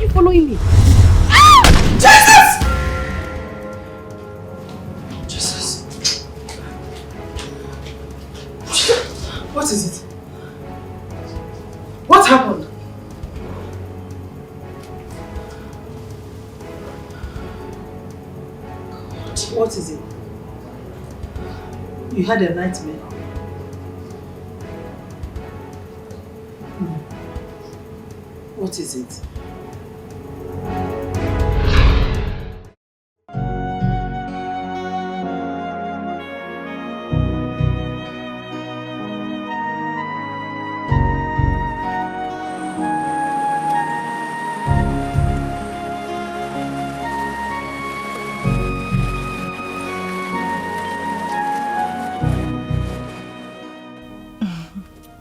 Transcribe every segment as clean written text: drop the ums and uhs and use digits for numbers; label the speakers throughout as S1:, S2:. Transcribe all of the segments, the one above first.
S1: you following me?
S2: Jesus! Jesus. What is it? What happened? What is it? You had a nightmare. What is it?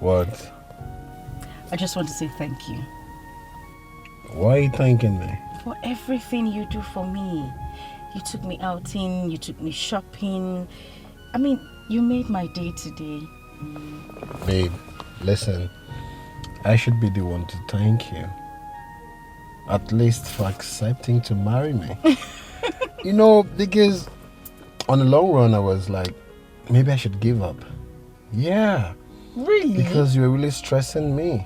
S3: What?
S1: I just want to say thank you.
S3: Why are you thanking me?
S1: For everything you do for me. You took me outing, you took me shopping. I mean, you made my day today.
S3: Babe, listen. I should be the one to thank you. At least for accepting to marry me. You know, because on the long run I was like, maybe I should give up. Yeah.
S1: Really?
S3: Because you were really stressing me.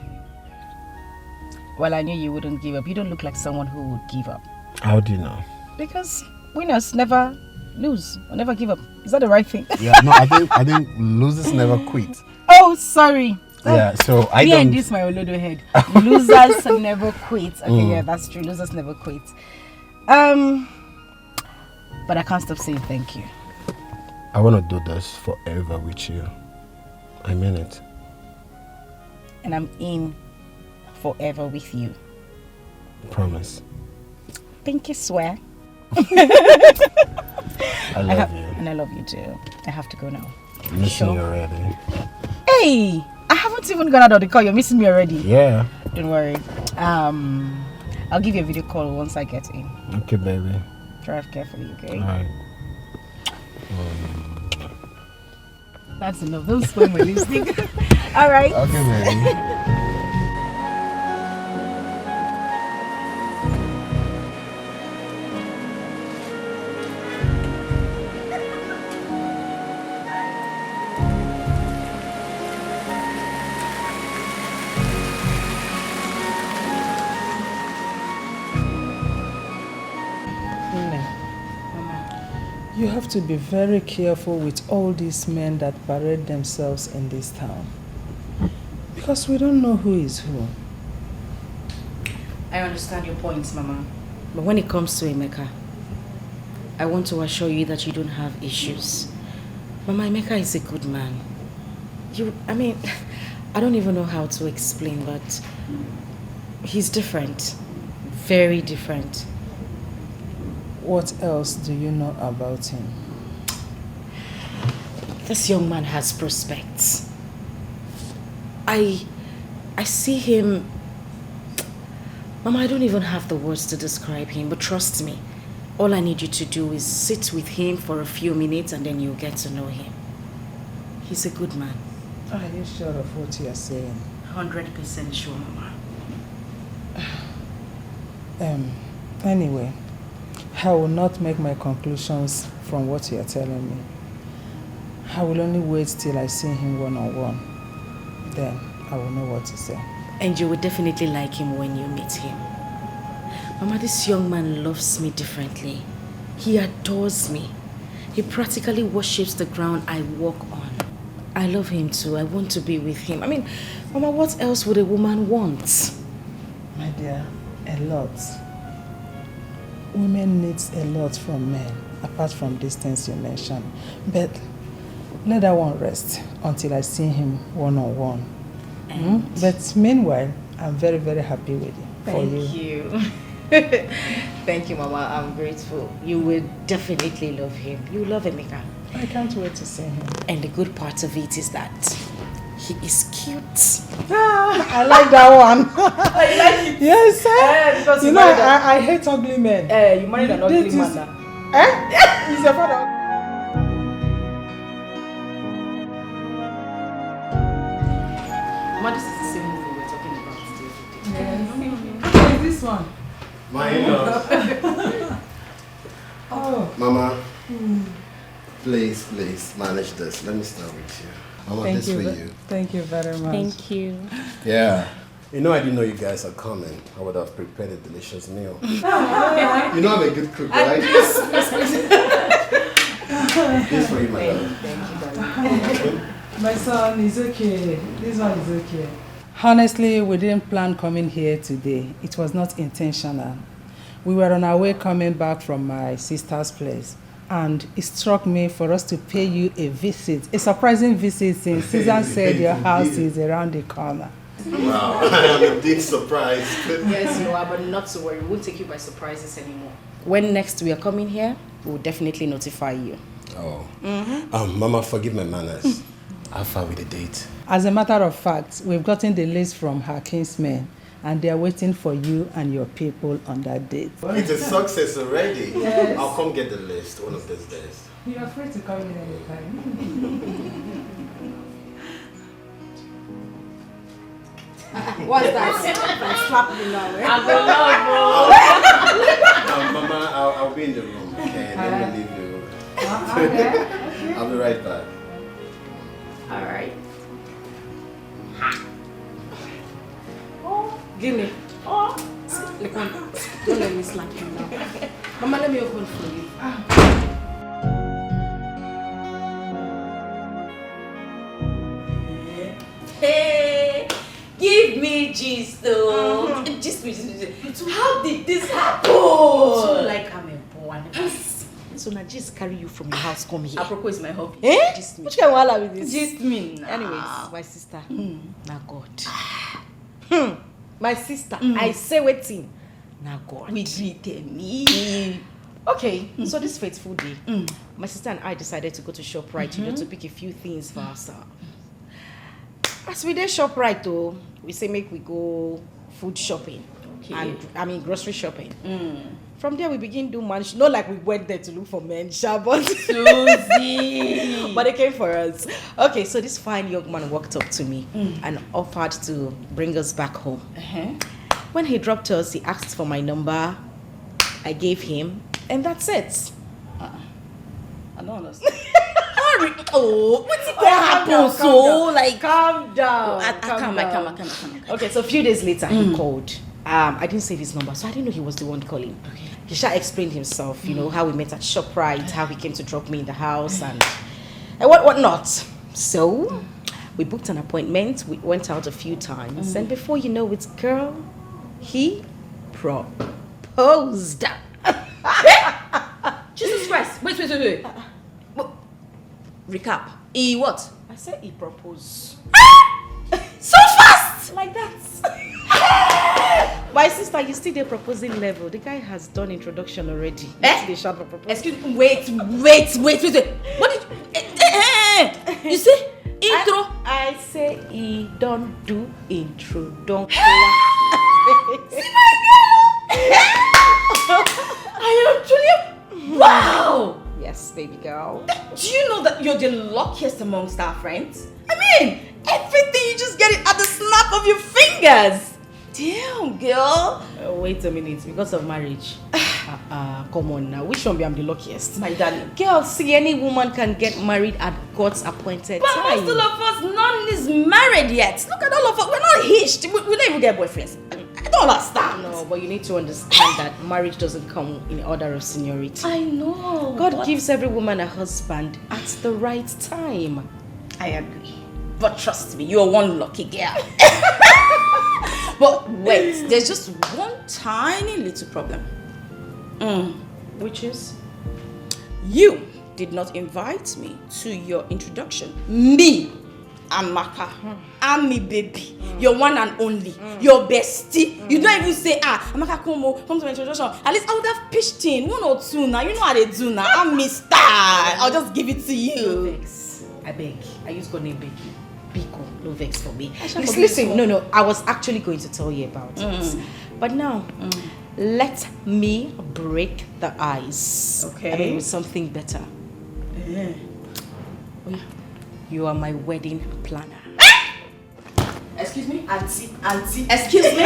S1: Well, I knew you wouldn't give up. You don't look like someone who would give up.
S3: How do you know?
S1: Because winners never lose or never give up. Is that the right thing?
S3: Yeah, no, I think losers never quit.
S1: Oh, sorry.
S3: Yeah, so I
S1: me
S3: don't...
S1: and this my Olodo head. Losers never quit. Okay, yeah, that's true. Losers never quit. But I can't stop saying thank you.
S3: I want to do this forever with you. I mean it.
S1: And I'm in forever with you.
S3: Promise.
S1: Pinky swear.
S3: I love you.
S1: And I love you too. I have to go now.
S3: Missing you already.
S1: Hey! I haven't even gone out of the car. You're missing me already.
S3: Yeah.
S1: Don't worry. I'll give you a video call once I get in.
S3: Okay, baby.
S1: Drive carefully, okay?
S3: Alright.
S1: That's enough. Don't spoil my lipstick. Alright.
S3: Okay, baby.
S2: You have to be very careful with all these men that parade themselves in this town. Because we don't know who is who.
S1: I understand your points, Mama. But when it comes to Emeka, I want to assure you that you don't have issues. Mama, Emeka is a good man. I don't even know how to explain, but he's different. Very different.
S2: What else do you know about him?
S1: This young man has prospects. I see him... Mama, I don't even have the words to describe him, but trust me, all I need you to do is sit with him for a few minutes and then you'll get to know him. He's a good man.
S2: Are you sure of what you are saying?
S1: 100% sure, Mama.
S2: Anyway, I will not make my conclusions from what you are telling me. I will only wait till I see him one-on-one. Then I will know what to say.
S1: And you will definitely like him when you meet him. Mama, this young man loves me differently. He adores me. He practically worships the ground I walk on. I love him too. I want to be with him. Mama, what else would a woman want?
S2: My dear, a lot. Women need a lot from men, apart from these things you mentioned. But let that one rest until I see him one-on-one. But meanwhile, I'm very, very happy with you.
S1: Thank you. Thank you, Mama. I'm grateful. You will definitely love him. You love Emeka.
S2: I can't wait to see him.
S1: And the good part of it is that he is cute.
S2: I like that one.
S1: I like it.
S2: Yes, sir.
S1: Because
S2: you know, I hate ugly men.
S1: You married an ugly man now.
S2: He's your father.
S1: Mama, this is the same movie we're talking about today.
S2: Yes. This one.
S3: My in-laws.
S2: Oh.
S3: Mama, please manage this. Let me start with you. Mama,
S2: Thank
S3: this
S2: you.
S3: for you.
S2: Thank you very much.
S1: Thank you.
S3: Yeah. You know I didn't know you guys are coming. I would have prepared a delicious meal. You know I'm a good cook, right? This for you, my love.
S1: Thank you very much.
S2: My son is okay. This one is okay. Honestly, we didn't plan coming here today. It was not intentional. We were on our way coming back from my sister's place. And it struck me for us to pay you a visit, a surprising visit, since Susan said your house is around the corner.
S3: Wow, I am indeed surprised.
S1: Yes, you are, but not to worry. We won't take you by surprises anymore. When next we are coming here, we will definitely notify you.
S3: Oh. Mama, forgive my manners. How far with the date?
S2: As a matter of fact, we've gotten the list from her kinsmen, and they are waiting for you and your people on that date.
S3: It's a success already.
S2: Yes.
S3: I'll come get the list one of these days.
S2: You are free to come in anytime.
S1: What's that? Slap me now, eh?
S3: Mama, I'll be in the room, okay? Let me leave you.
S2: Okay.
S3: I'll be right back.
S1: All right. Give me. Oh. Look on. Don't let me slap you now. Mama, let me open for you.
S4: Hey, give me gist though. Gist me. How did this happen?
S1: So like I'm a boy. So now just carry you from your house, come here.
S4: Apropos is my hobby.
S1: Eh? Just me.
S4: Which kind of wahala with this? Gist me now.
S1: Anyways, my sister. Now God. My sister. I say waiting. Now God.
S4: We greeted me.
S1: Okay, so this fateful day, my sister and I decided to go to ShopRite, to pick a few things for ourselves. As we did ShopRite though, we say make we go food shopping.
S4: Okay.
S1: And grocery shopping. From there we begin do manage. Not like we went there to look for men, but
S4: Susie.
S1: but they came for us. Okay, so this fine young man walked up to me and offered to bring us back home. When he dropped us, he asked for my number. I gave him, and that's it.
S4: I don't understand. Oh, what's it gonna happen?
S1: Calm down.
S4: I can't.
S1: Okay, so a few days later, he called. I didn't save his number, so I didn't know he was the one calling. Okay. He shall explain himself, how we met at ShopRite, how he came to drop me in the house, and what not. So, we booked an appointment. We went out a few times, and before you know it, girl, he proposed.
S4: Jesus Christ. Wait. Recap. He what?
S1: I said he proposed.
S4: So fast!
S1: Like that. My sister, you still the proposing level. The guy has done introduction already. They shall propose.
S4: Excuse me. Wait. What did you... You say intro?
S1: I say he don't do introduction.
S4: See my girl! I am truly... Wow!
S1: Yes, baby girl.
S4: Do you know that you're the luckiest amongst our friends? I mean, everything, you just get it at the snap of your fingers. Damn, girl.
S1: Wait a minute, because of marriage. Come on now. Which one be I'm the luckiest?
S4: My darling.
S1: Girl, see, any woman can get married at God's appointed
S4: But
S1: time.
S4: most of us, none is married yet. Look at all of us. We're not hitched. We don't even get boyfriends. I don't understand.
S1: No, but you need to understand that marriage doesn't come in order of seniority.
S4: I know.
S1: God gives every woman a husband at the right time.
S4: I agree. But trust me, you're one lucky girl. But wait, there's just one tiny little problem.
S1: Which is?
S4: You did not invite me to your introduction. Me, Amaka, I'm me baby. Your one and only. Your bestie. You don't even say, Amaka, come to my introduction. At least I would have pitched in 1 or 2 now. You know how they do now. I'm Mr. I'll just give it to
S1: No
S4: you.
S1: vex. I beg. I use God name beg you. Biko, no vex for me.
S4: shall
S1: Listen, no. I was actually going to tell you about it. But now, let me break the ice.
S4: Okay.
S1: I mean, with something better. You are my wedding planner.
S4: Excuse me?
S1: Auntie.
S4: Excuse me?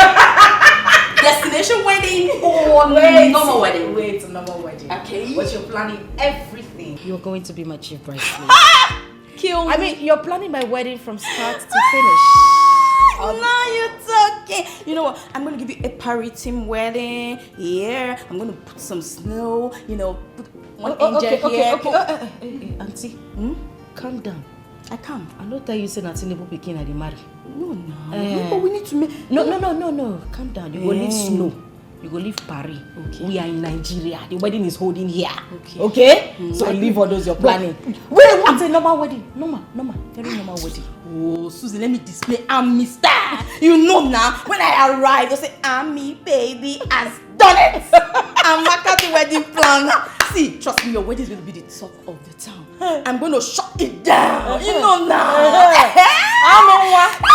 S4: Destination wedding. Oh, No more wedding.
S1: Wait, no more wedding.
S4: Okay.
S1: But you're planning everything. You're going to be my chief bridesmaid.
S4: Kill me.
S1: I mean, you're planning my wedding from start to finish.
S4: Now you're talking. You know what? I'm gonna give you a party team wedding. Yeah. I'm gonna put some snow. Put one angel here.
S1: Okay. Auntie, calm down.
S4: I can't.
S1: I know that you said that Tinubu Pekin I marry.
S4: No. But we need to make.
S1: No. Calm down. You go leave snow. You go leave Paris.
S4: Okay.
S1: We are in Nigeria. The wedding is holding here.
S4: Okay.
S1: So leave all those you're planning. Wait, what's a normal wedding? Normal. Very normal wedding.
S4: Oh, Susie, let me display Ami star. You know now, when I arrive, they'll say, Ami baby has done it. I'm Maka the wedding planner. See, trust me, your wedding is going to be the talk of the town. I'm going to shut it down. You know now. I'm on one.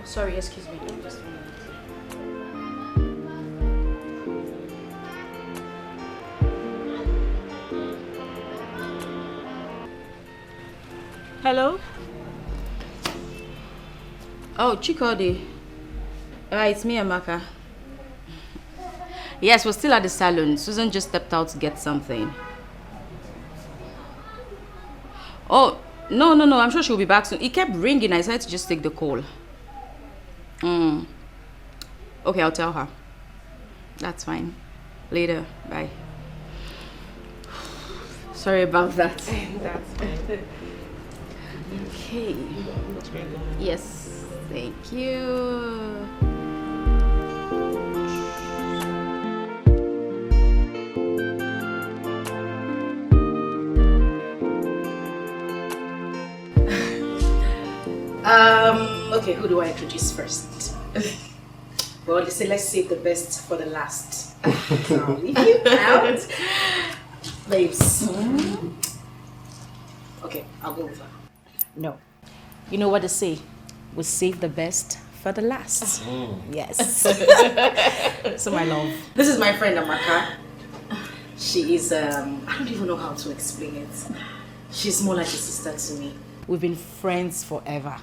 S4: Sorry, excuse me. Just a minute. Hello? Oh, Chikodi. It's me, Amaka. Yes, we're still at the salon. Susan just stepped out to get something. Oh, no. I'm sure she'll be back soon. It kept ringing. I decided to just take the call. Okay, I'll tell her. That's fine. Later. Bye. Sorry about that. That's fine. Okay. Yes. Thank you.
S1: Okay, who do I introduce first? Well, let's save the best for the last. I'll leave you out. Babes. Okay, I'll go with her. No. You know what they say? We save the best for the last. Yes. So my love, this is my friend Amaka. She is, I don't even know how to explain it. She's more like a sister to me. We've been friends forever.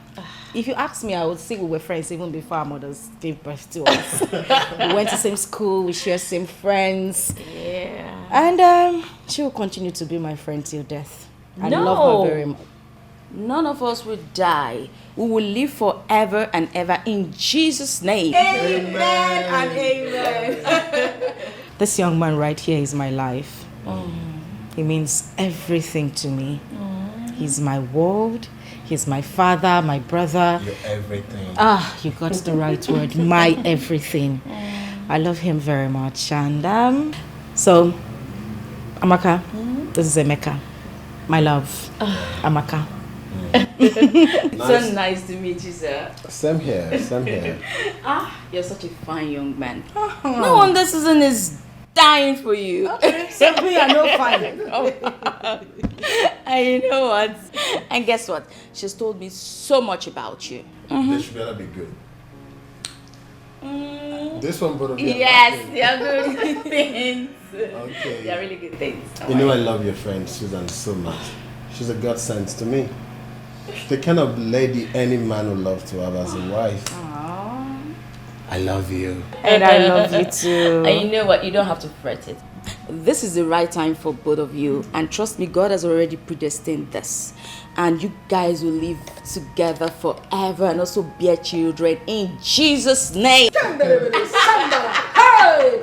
S1: If you ask me, I would say we were friends even before our mothers gave birth to us. We went to the same school, we share same friends.
S4: Yeah.
S1: And she will continue to be my friend till death. I love her very much.
S4: None of us will die. We will live forever and ever in Jesus' name.
S1: Amen and amen. This young man right here is my life. He means everything to me. He's my world. He's my father, my brother.
S3: You're everything.
S1: You got the right word. My everything. I love him very much. And so, Amaka, this is Emeka. My love, Amaka.
S3: Nice.
S4: So nice to meet you, sir.
S3: Same here.
S4: You're such a fine young man. No wonder Susan is dying for you.
S1: So we are no fine.
S4: And you know what? And guess what? She's told me so much about you.
S3: This should better be good. This one better be
S4: Yes, they are good things.
S3: Okay.
S4: They are really good things.
S3: You know I love your friend Susan so much. She's a godsend to me. The kind of lady any man would love to have as a wife. I love you.
S1: And I love you too.
S4: And you know what? You don't have to fret it. This is the right time for both of you. And trust me, God has already predestined this. And you guys will live together forever and also bear children in Jesus' name.
S1: Hey,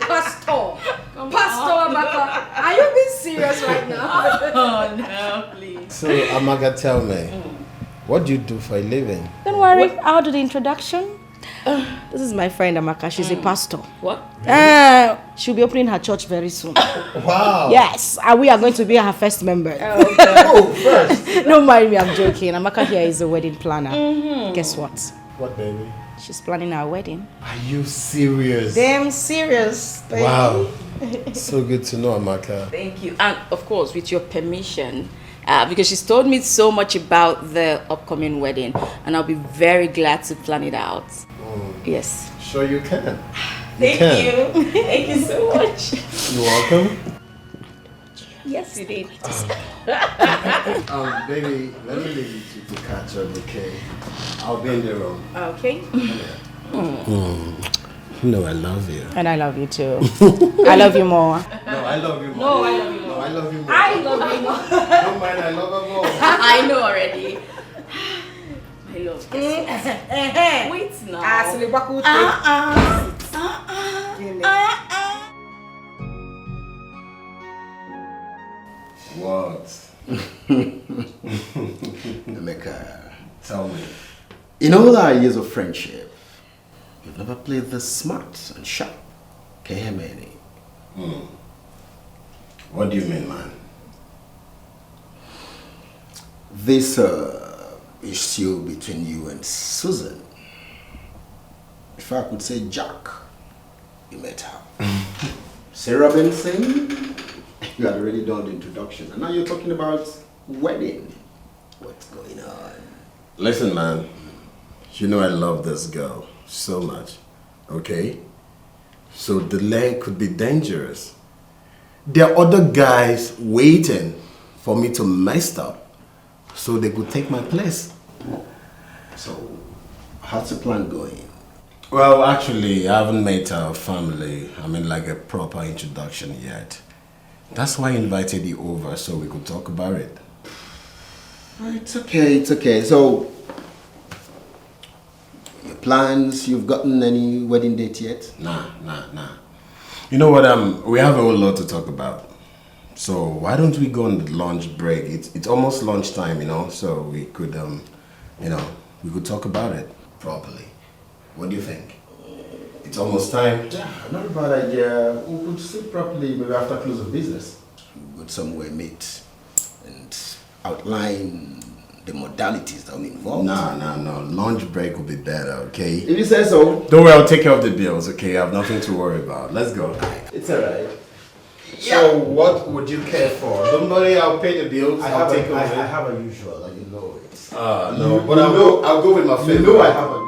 S1: Pastor! Pastor Amaka, are you being serious right now?
S4: Oh, no, please.
S3: So, Amaga, tell me, what do you do for a living?
S1: Don't worry, I'll do the introduction. This is my friend Amaka. She's a pastor.
S4: What?
S1: She'll be opening her church very soon.
S3: Wow.
S1: Yes, and we are going to be her first member.
S3: Oh, first.
S1: Don't mind me, I'm joking. Amaka here is a wedding planner. Guess what?
S3: What, baby?
S1: She's planning our wedding.
S3: Are you serious?
S1: Damn serious. Baby.
S3: Wow. So good to know, Amaka.
S4: Thank you. And of course, with your permission, because she's told me so much about the upcoming wedding, and I'll be very glad to plan it out. Yes.
S3: Sure you can.
S4: Thank you. Thank you so much.
S3: You're welcome.
S4: Yes, you did.
S3: Baby, let me leave you to catch up, okay? I'll be in the room.
S4: Okay.
S3: You know I love you.
S2: And I love you too. I love you more.
S3: No, I love you more.
S4: No, I love you more.
S3: No, I love you more.
S4: I love you more.
S3: Don't mind, I love her more.
S4: I know already. My love. Wait now.
S3: What? Emeka, tell me. In all our years of friendship, you've never played this smart and sharp. Can you hear me? What do you mean, man? This issue between you and Susan. If I could say Jack, you met her. Sarah Benson, you had already done the introduction, and now you're talking about wedding. What's going on? Listen, man. You know I love this girl so much, okay? So delay could be dangerous. There are other guys waiting for me to mess up so they could take my place. So, how's the plan going? Well, actually, I haven't met our family. I mean, like a proper introduction yet. That's why I invited you over so we could talk about it. It's okay, it's okay. So, your plans, you've gotten any wedding date yet? Nah. You know what, we have a whole lot to talk about. So, why don't we go on the lunch break? It's almost lunchtime, you know, so we could, we could talk about it properly. What do you think? It's almost time. Yeah, not a bad idea. We could sit properly maybe after close of business. We'll go somewhere, meet, and outline the modalities that will be involved. No. Lunch break will be better, okay? If you say so. Don't worry, I'll take care of the bills, okay? I have nothing to worry about. Let's go. It's alright. Yeah. So, what would you care for? Don't worry, I'll pay the bills. I have a usual, like you know it. No, but I'll go with my favorite. You know I have a...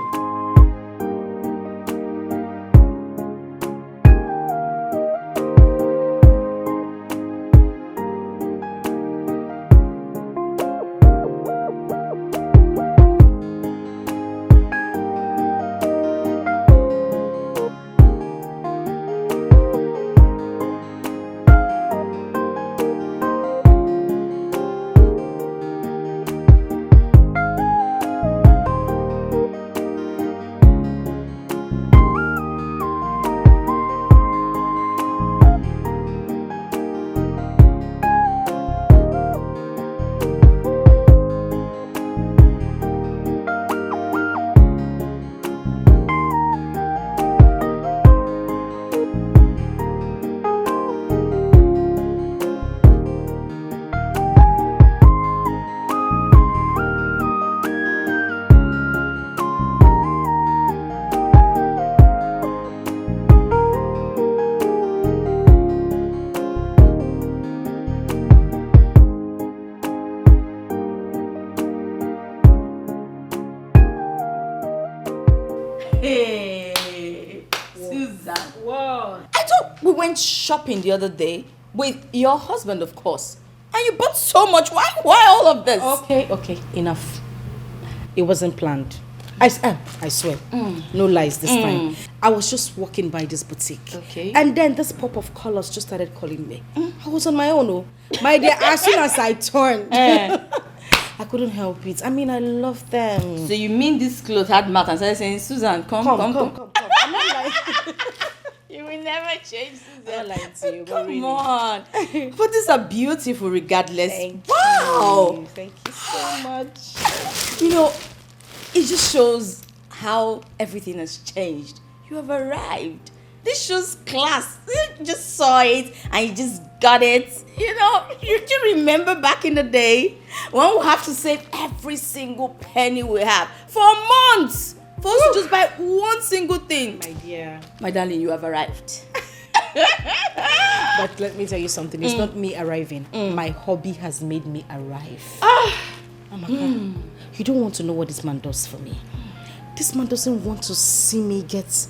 S4: Shopping the other day with your husband, of course, and you bought so much. Why all of this?
S1: Okay, enough. It wasn't planned. I swear, no lies this time. I was just walking by this boutique, and then this pop of colors just started calling me. I was on my own, my dear. As soon as I turned, I couldn't help it. I mean, I love them.
S4: So you mean this clothes had mouth and started saying, Susan, come. I'm not like... You will never change, Susan.
S1: Like to you,
S4: come
S1: really.
S4: on. But these are beautiful regardless.
S1: Thank
S4: you.
S1: Thank you so much.
S4: You know, it just shows how everything has changed. You have arrived. This shows class. You just saw it and you just got it. You know, you remember back in the day when we have to save every single penny we have for months. For us to just buy one single thing.
S1: My dear.
S4: My darling, you have arrived.
S1: But let me tell you something. It's not me arriving. My hobby has made me arrive. Amaka, you don't want to know what this man does for me. This man doesn't want to see me get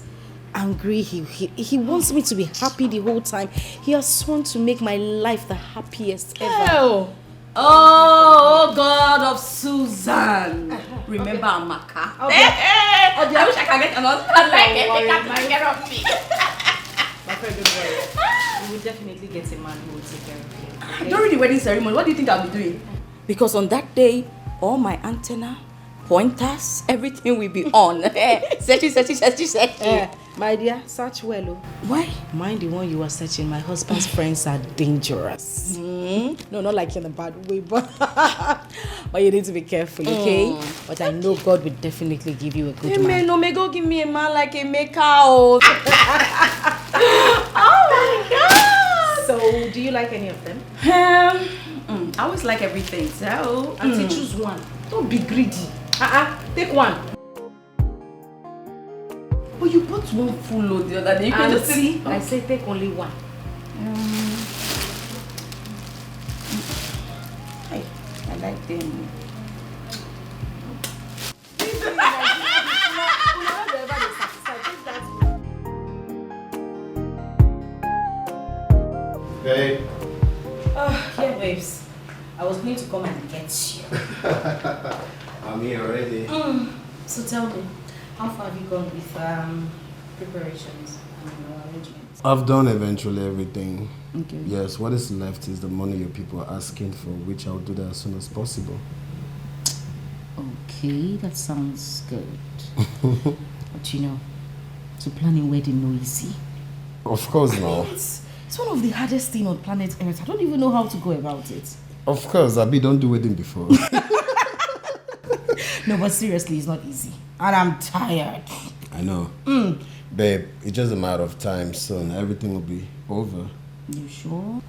S1: angry. He wants me to be happy the whole time. He has sworn to make my life the happiest ever.
S4: Oh, God of Susan. Remember Amaka. I wish I could get another husband like it. They can take care of me.
S1: My friend, don't worry. You will definitely get a man who will take care of you. Okay?
S4: During the wedding ceremony, what do you think I'll be doing? Because on that day, all my antenna, pointers, everything will be on. Searching.
S1: My dear, search well. Oh.
S4: Why?
S1: Mind the one you are searching. My husband's friends are dangerous. No, not like in a bad way, but but you need to be careful, okay? But I know God will definitely give you a good man.
S4: No, may God give me a man like a maker. Oh my God!
S1: So, do you like any of them?
S4: I always like everything, so...
S1: Auntie, choose one. Don't be greedy. Take one.
S4: Oh, you bought one full load the other day. You can just see.
S1: I say take only one.
S4: I like them.
S3: Babe.
S1: Yeah, babes. I was going to come and get you.
S3: I'm here already.
S1: So tell me, how far have you gone with preparations and arrangements?
S3: I've done eventually everything.
S1: Okay.
S3: Yes, what is left is the money your people are asking for, which I'll do that as soon as possible.
S1: Okay, that sounds good. But you know, to plan a wedding no easy.
S3: Of course not.
S1: It's one of the hardest things on planet Earth. I don't even know how to go about it.
S3: Of course, Abi don't do wedding before.
S1: No, but seriously, it's not easy. And I'm tired.
S3: I know. Babe, it's just a matter of time soon. Everything will be over.
S1: You sure?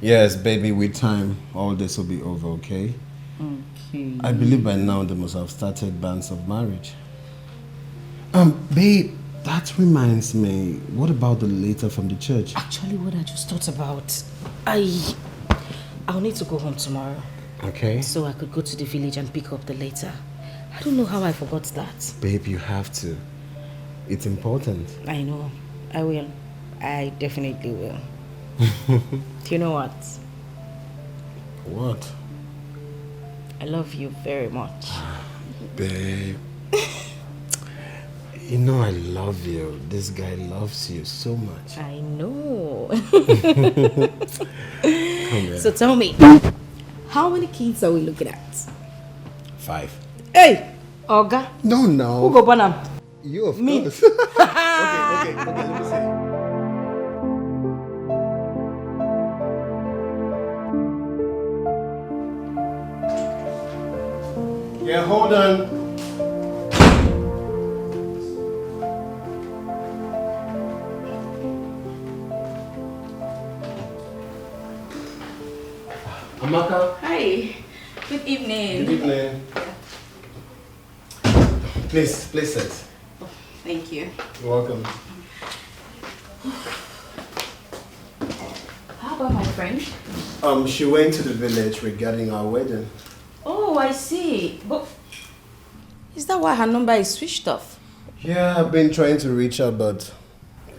S3: Yes, baby, with time, all this will be over, okay?
S1: Okay.
S3: I believe by now they must have started banns of marriage. Babe, that reminds me, what about the letter from the church?
S1: Actually, what I just thought about, I'll need to go home tomorrow.
S3: Okay.
S1: So I could go to the village and pick up the letter. I don't know how I forgot that.
S3: Babe, you have to. It's important.
S1: I know. I will. I definitely will. Do you know what?
S3: What?
S1: I love you very much.
S3: Babe. You know I love you. This guy loves you so much.
S1: I know.
S3: Come here.
S1: So tell me, how many kids are we looking at?
S3: 5.
S1: Hey, Oga.
S3: No,
S1: Who
S3: no.
S1: go born am?
S3: You, of
S1: Me.
S3: course. Okay, let me see. Yeah, hold on. Amaka.
S4: Hi. Good evening.
S3: Good evening. Please sit.
S4: Thank you.
S3: You're welcome.
S4: How about my friend?
S3: She went to the village regarding our wedding.
S4: Oh, I see. But is that why her number is switched off?
S3: Yeah, I've been trying to reach her, but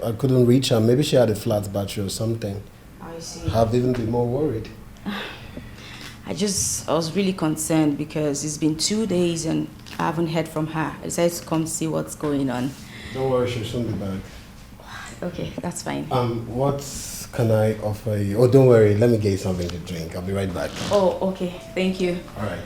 S3: I couldn't reach her. Maybe she had a flat battery or something.
S4: I see.
S3: I've even been more worried.
S4: I was really concerned because it's been 2 days and I haven't heard from her. I decided to come see what's going on.
S3: Don't worry, she'll soon be back.
S4: Okay, that's fine.
S3: What can I offer you? Oh, don't worry. Let me get you something to drink. I'll be right back.
S4: Oh, okay. Thank you.
S3: All right.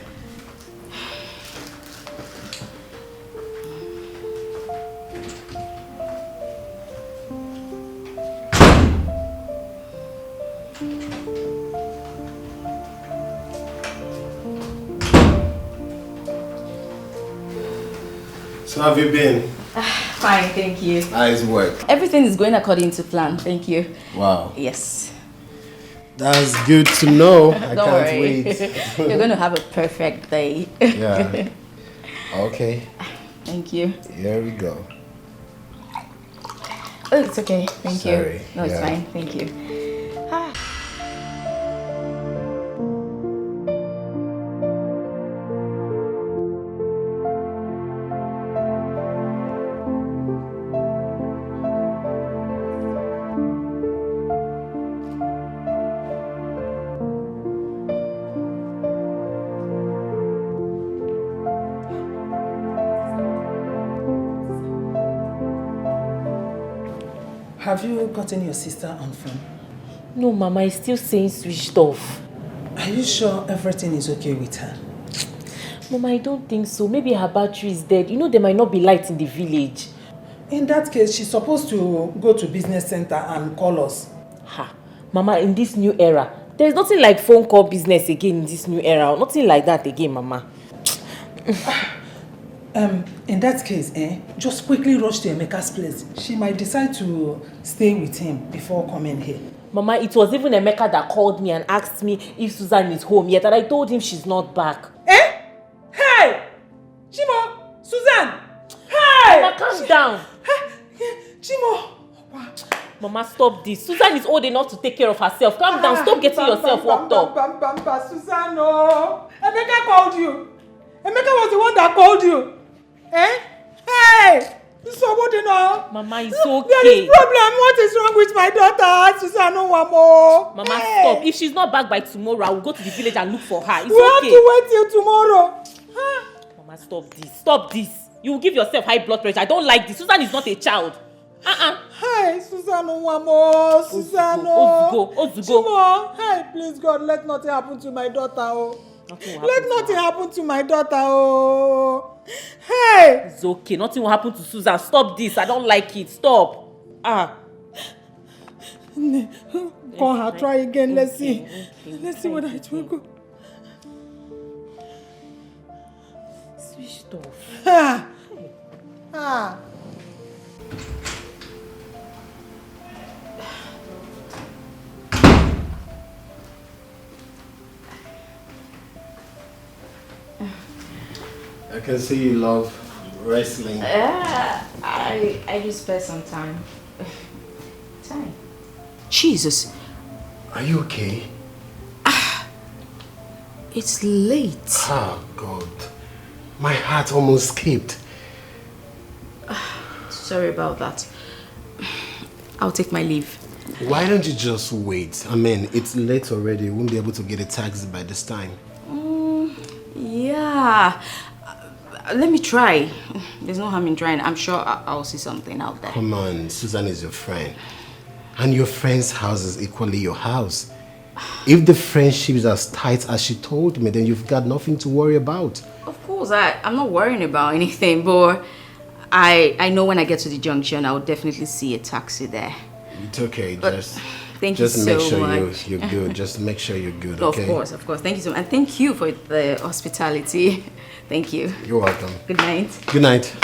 S3: So how have you been?
S4: Fine, thank you.
S3: How's work?
S4: Everything is going according to plan. Thank you.
S3: Wow.
S4: Yes.
S3: That's good to know. I
S4: Don't
S3: can't
S4: worry.
S3: wait.
S4: You're going to have a perfect day.
S3: Yeah. Okay.
S4: Thank you.
S3: Here we go.
S4: Oh, it's okay. Thank
S3: Sorry.
S4: you. No, it's
S3: Yeah.
S4: fine. Thank you.
S2: Have you gotten your sister on phone?
S1: No, Mama, it's still saying switched off.
S2: Are you sure everything is okay with her?
S1: Mama, I don't think so. Maybe her battery is dead. You know there might not be light in the village.
S2: In that case, she's supposed to go to business center and call us.
S1: Ha. Mama, in this new era, there's nothing like phone call business again in this new era. Nothing like that again, Mama.
S2: In that case, just quickly rush to Emeka's place. She might decide to stay with him before coming here.
S1: Mama, it was even Emeka that called me and asked me if Susan is home yet, and I told him she's not back.
S2: Hey! Chimo! Susan! Hey!
S1: Mama, calm down.
S2: Chimo!
S1: Mama, stop this. Susan is old enough to take care of herself. Calm down. Stop getting yourself worked up.
S2: Susan, no! Emeka called you. Emeka was the one that called you. Hey! Somebody know.
S1: Mama, it's okay.
S2: There is problem. What is wrong with my daughter? Susan, no one more.
S1: Mama, stop. If she's not back by tomorrow, I will go to the village and look for her. It's
S2: we have
S1: okay.
S2: to wait till tomorrow.
S1: Mama, stop this. Stop this. You will give yourself high blood pressure. I don't like this. Susan is not a child.
S2: Hey, Susan, no one more. Susan, no.
S1: Ozugo.
S2: Hey, please, God, let nothing happen to my daughter. Oh.
S1: Let
S2: nothing happen to my daughter. Oh. Hey.
S1: It's okay. Nothing will happen to Susan. Stop this. I don't like it. Stop.
S2: Call her. Try again. Let's see. Let's see whether it will go.
S1: Switched off.
S3: I can see you love wrestling.
S4: I just spent some time. Jesus.
S3: Are you okay?
S4: It's late.
S3: Oh, God. My heart almost skipped.
S4: Sorry about that. I'll take my leave.
S3: Why don't you just wait? I mean, it's late already. You won't be able to get a taxi by this time.
S4: Yeah. Let me try. There's no harm in trying. I'm sure I'll see something out there.
S3: Come on, Susan is your friend. And your friend's house is equally your house. If the friendship is as tight as she told me, then you've got nothing to worry about.
S4: Of course, I'm not worrying about anything, but I know when I get to the junction, I'll definitely see a taxi there.
S3: It's okay,
S4: But
S3: just
S4: thank you
S3: make
S4: so
S3: sure
S4: much.
S3: you're good. Just make sure you're good, okay?
S4: Of course. Thank you so much. And thank you for the hospitality. Thank you.
S3: You're welcome.
S4: Good night.
S3: Good night.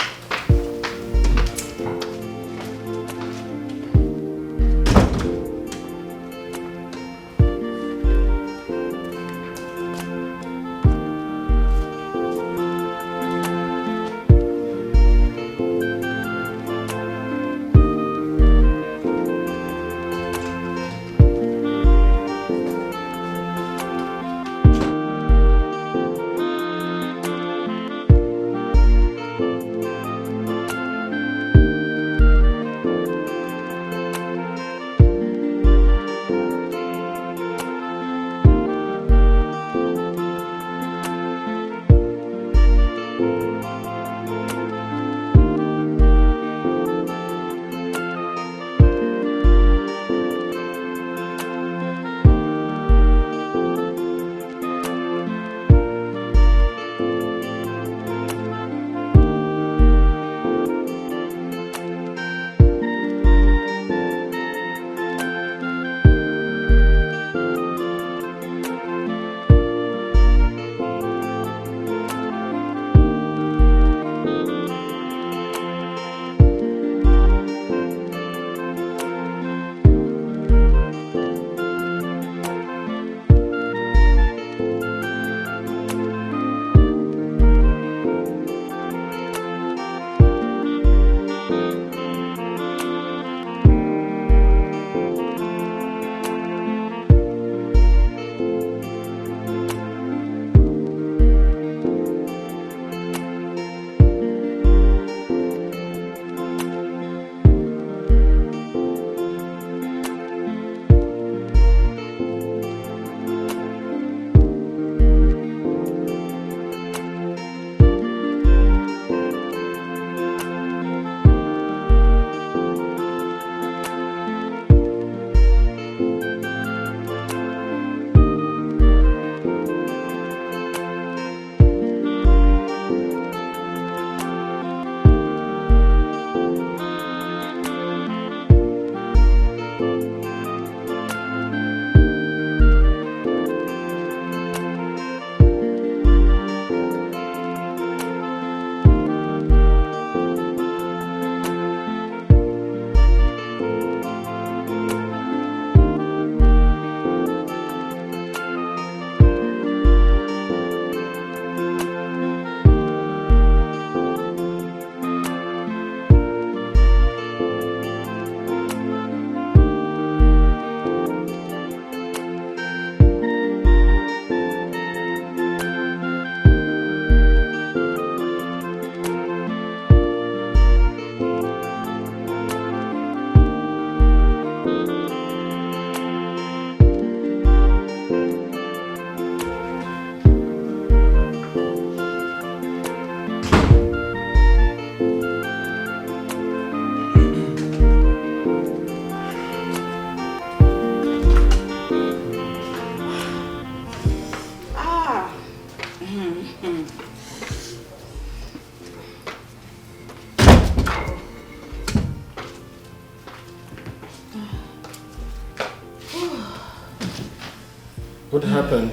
S3: What happened?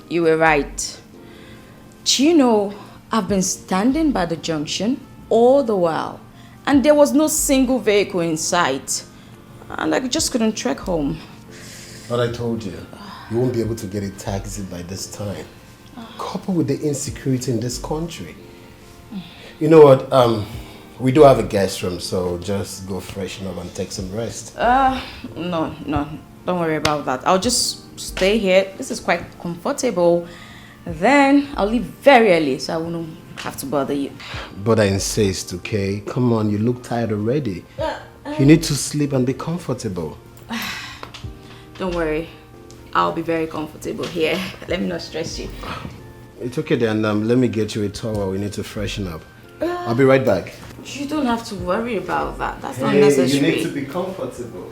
S4: You were right. Do you know, I've been standing by the junction all the while, and there was no single vehicle in sight. And I just couldn't trek home.
S3: But I told you, you won't be able to get a taxi by this time. Coupled with the insecurity in this country. You know what? We do have a guest room, so just go freshen up and take some rest.
S4: No, don't worry about that. I'll just stay here. This is quite comfortable. Then I'll leave very early, so I won't have to bother you.
S3: But I insist, okay? Come on, you look tired already. You need to sleep and be comfortable.
S4: Don't worry. I'll be very comfortable here. Let me not stress you.
S3: It's okay then, let me get you a towel. We need to freshen up. I'll be right back.
S4: You don't have to worry about that. That's not necessary.
S3: You need to be comfortable.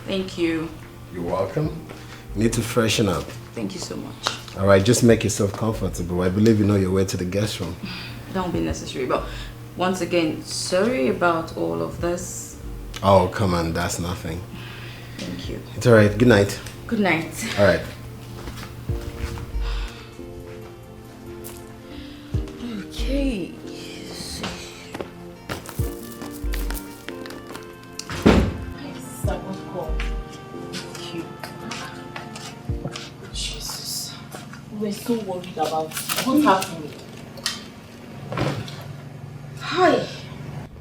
S4: Thank you.
S3: You're welcome. You need to freshen up.
S4: Thank you so much.
S3: All right, just make yourself comfortable. I believe you know your way to the guest room.
S4: Don't be necessary, but once again, sorry about all of this.
S3: Oh, come on, that's nothing.
S4: Thank you.
S3: It's all right. Good night.
S4: Good night.
S3: All right.
S4: Okay.
S1: Jesus. We're so worried about what's happening. Hi.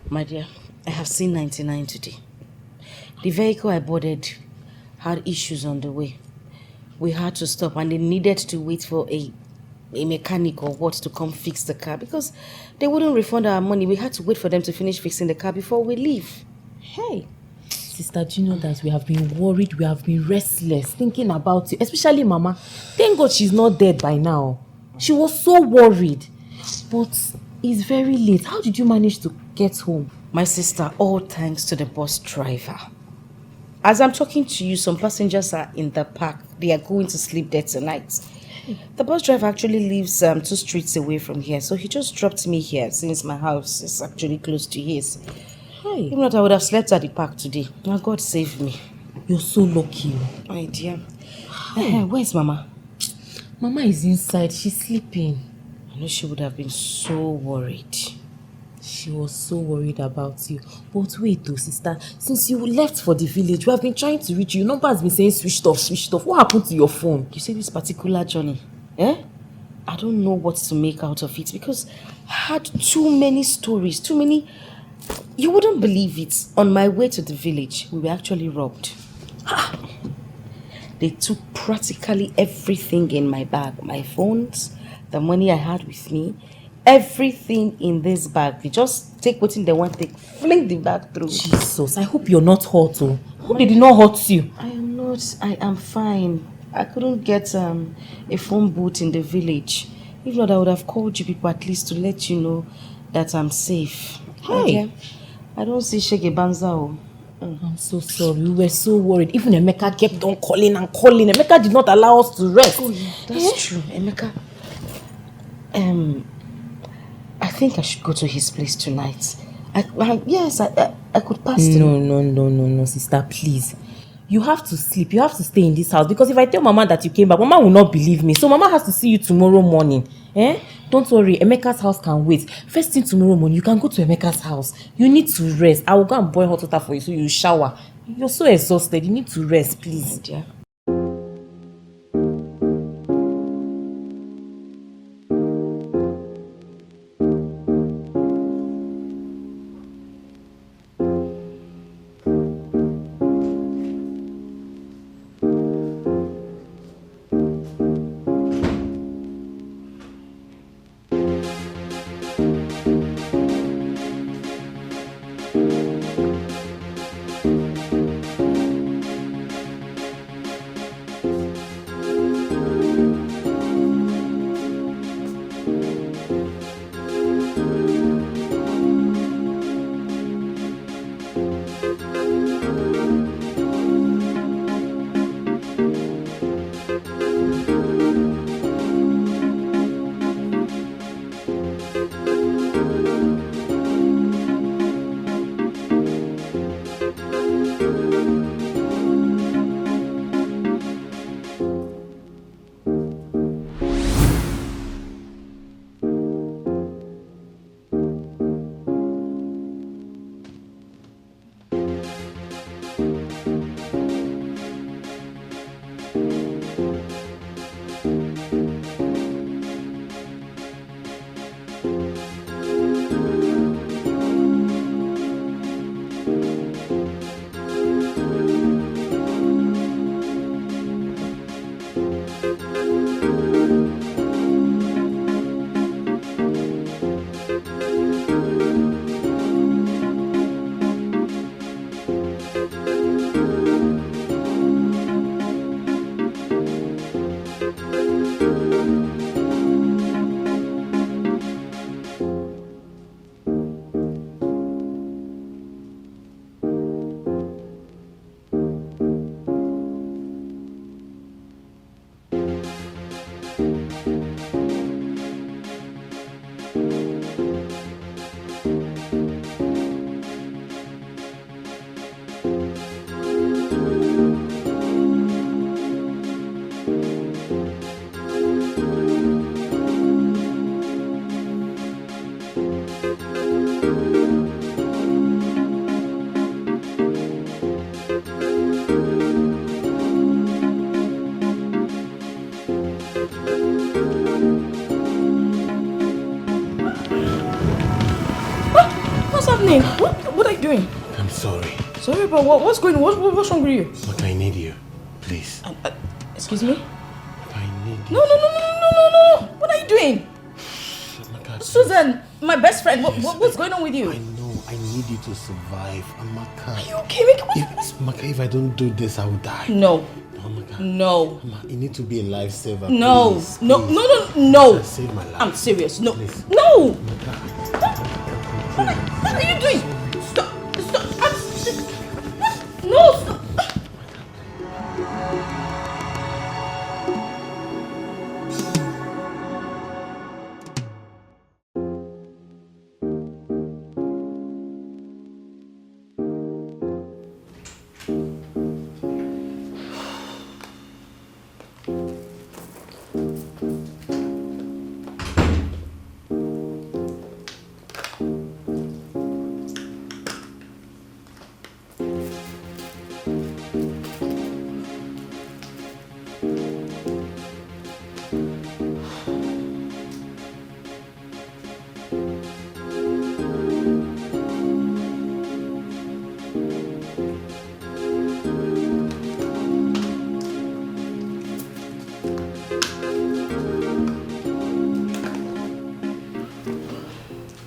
S1: My dear, I have seen 99 today. The vehicle I boarded had issues on the way. We had to stop and they needed to wait for a mechanic or what to come fix the car because they wouldn't refund our money. We had to wait for them to finish fixing the car before we leave.
S5: Hey, sister, do you know that we have been worried, we have been restless, thinking about you, especially Mama. Thank God she's not dead by now. She was so worried. But it's very late. How did you manage to get home?
S1: My sister, all thanks to the bus driver. As I'm talking to you, some passengers are in the park. They are going to sleep there tonight. The bus driver actually lives 2 streets away from here, so he just dropped me here since my house is actually close to his.
S5: Hey,
S1: If not, I would have slept at the park today. Now, God save me.
S5: you're so lucky.
S1: My dear. Where's Mama?
S5: Mama is inside. She's sleeping.
S1: I know she would have been so worried.
S5: She was so worried about you. But wait though, sister. Since you left for the village, we have been trying to reach you. Your number has been saying switched off, switched off. What happened to your phone?
S1: You see this particular journey? I don't know what to make out of it because I had too many stories, too many. You wouldn't believe it. On my way to the village, we were actually robbed. They took practically everything in my bag. My phones, the money I had with me, everything in this bag. They just take what they want, they fling the bag through.
S5: Jesus, I hope you're not hurt. Oh. Hope they did not hurt you.
S1: I am not. I am fine. I couldn't get a phone booth in the village. If not, I would have called you people at least to let you know that I'm safe.
S5: Hey.
S1: Okay? I don't see Shege Banza.
S5: I'm so sorry. We were so worried. Even Emeka kept on calling and calling. Emeka did not allow us to rest.
S1: Oh, yeah, that's true. Emeka. I think I should go to his place tonight. Yes, I could pass through.
S5: No, sister, please. You have to sleep. You have to stay in this house. Because if I tell Mama that you came back, Mama will not believe me. So Mama has to see you tomorrow morning. Don't worry. Emeka's house can wait. First thing tomorrow morning, you can go to Emeka's house. You need to rest. I will go and boil hot water for you so you shower. You're so exhausted. You need to rest, please.
S1: My dear.
S4: happening? What are you doing?
S3: I'm sorry.
S4: Sorry, but what's going on? What's wrong with you?
S3: Look, I need you. Please.
S4: Excuse me?
S3: I need you.
S4: No. What are you doing?
S3: Amaka,
S4: Susan, my best friend,
S3: Yes,
S4: what's going on with you?
S3: I know. I need you to survive. Amaka.
S4: Are you okay?
S3: Amaka, if I don't do this, I will die.
S4: No.
S3: Amaka.
S4: No.
S3: Amaka, you need to be a lifesaver.
S4: No.
S3: Please,
S4: No.
S3: please.
S4: No.
S3: Save my life.
S4: I'm serious. No.
S3: Please.
S4: No.
S3: Amaka.
S4: What are you doing? Stop. No. Stop.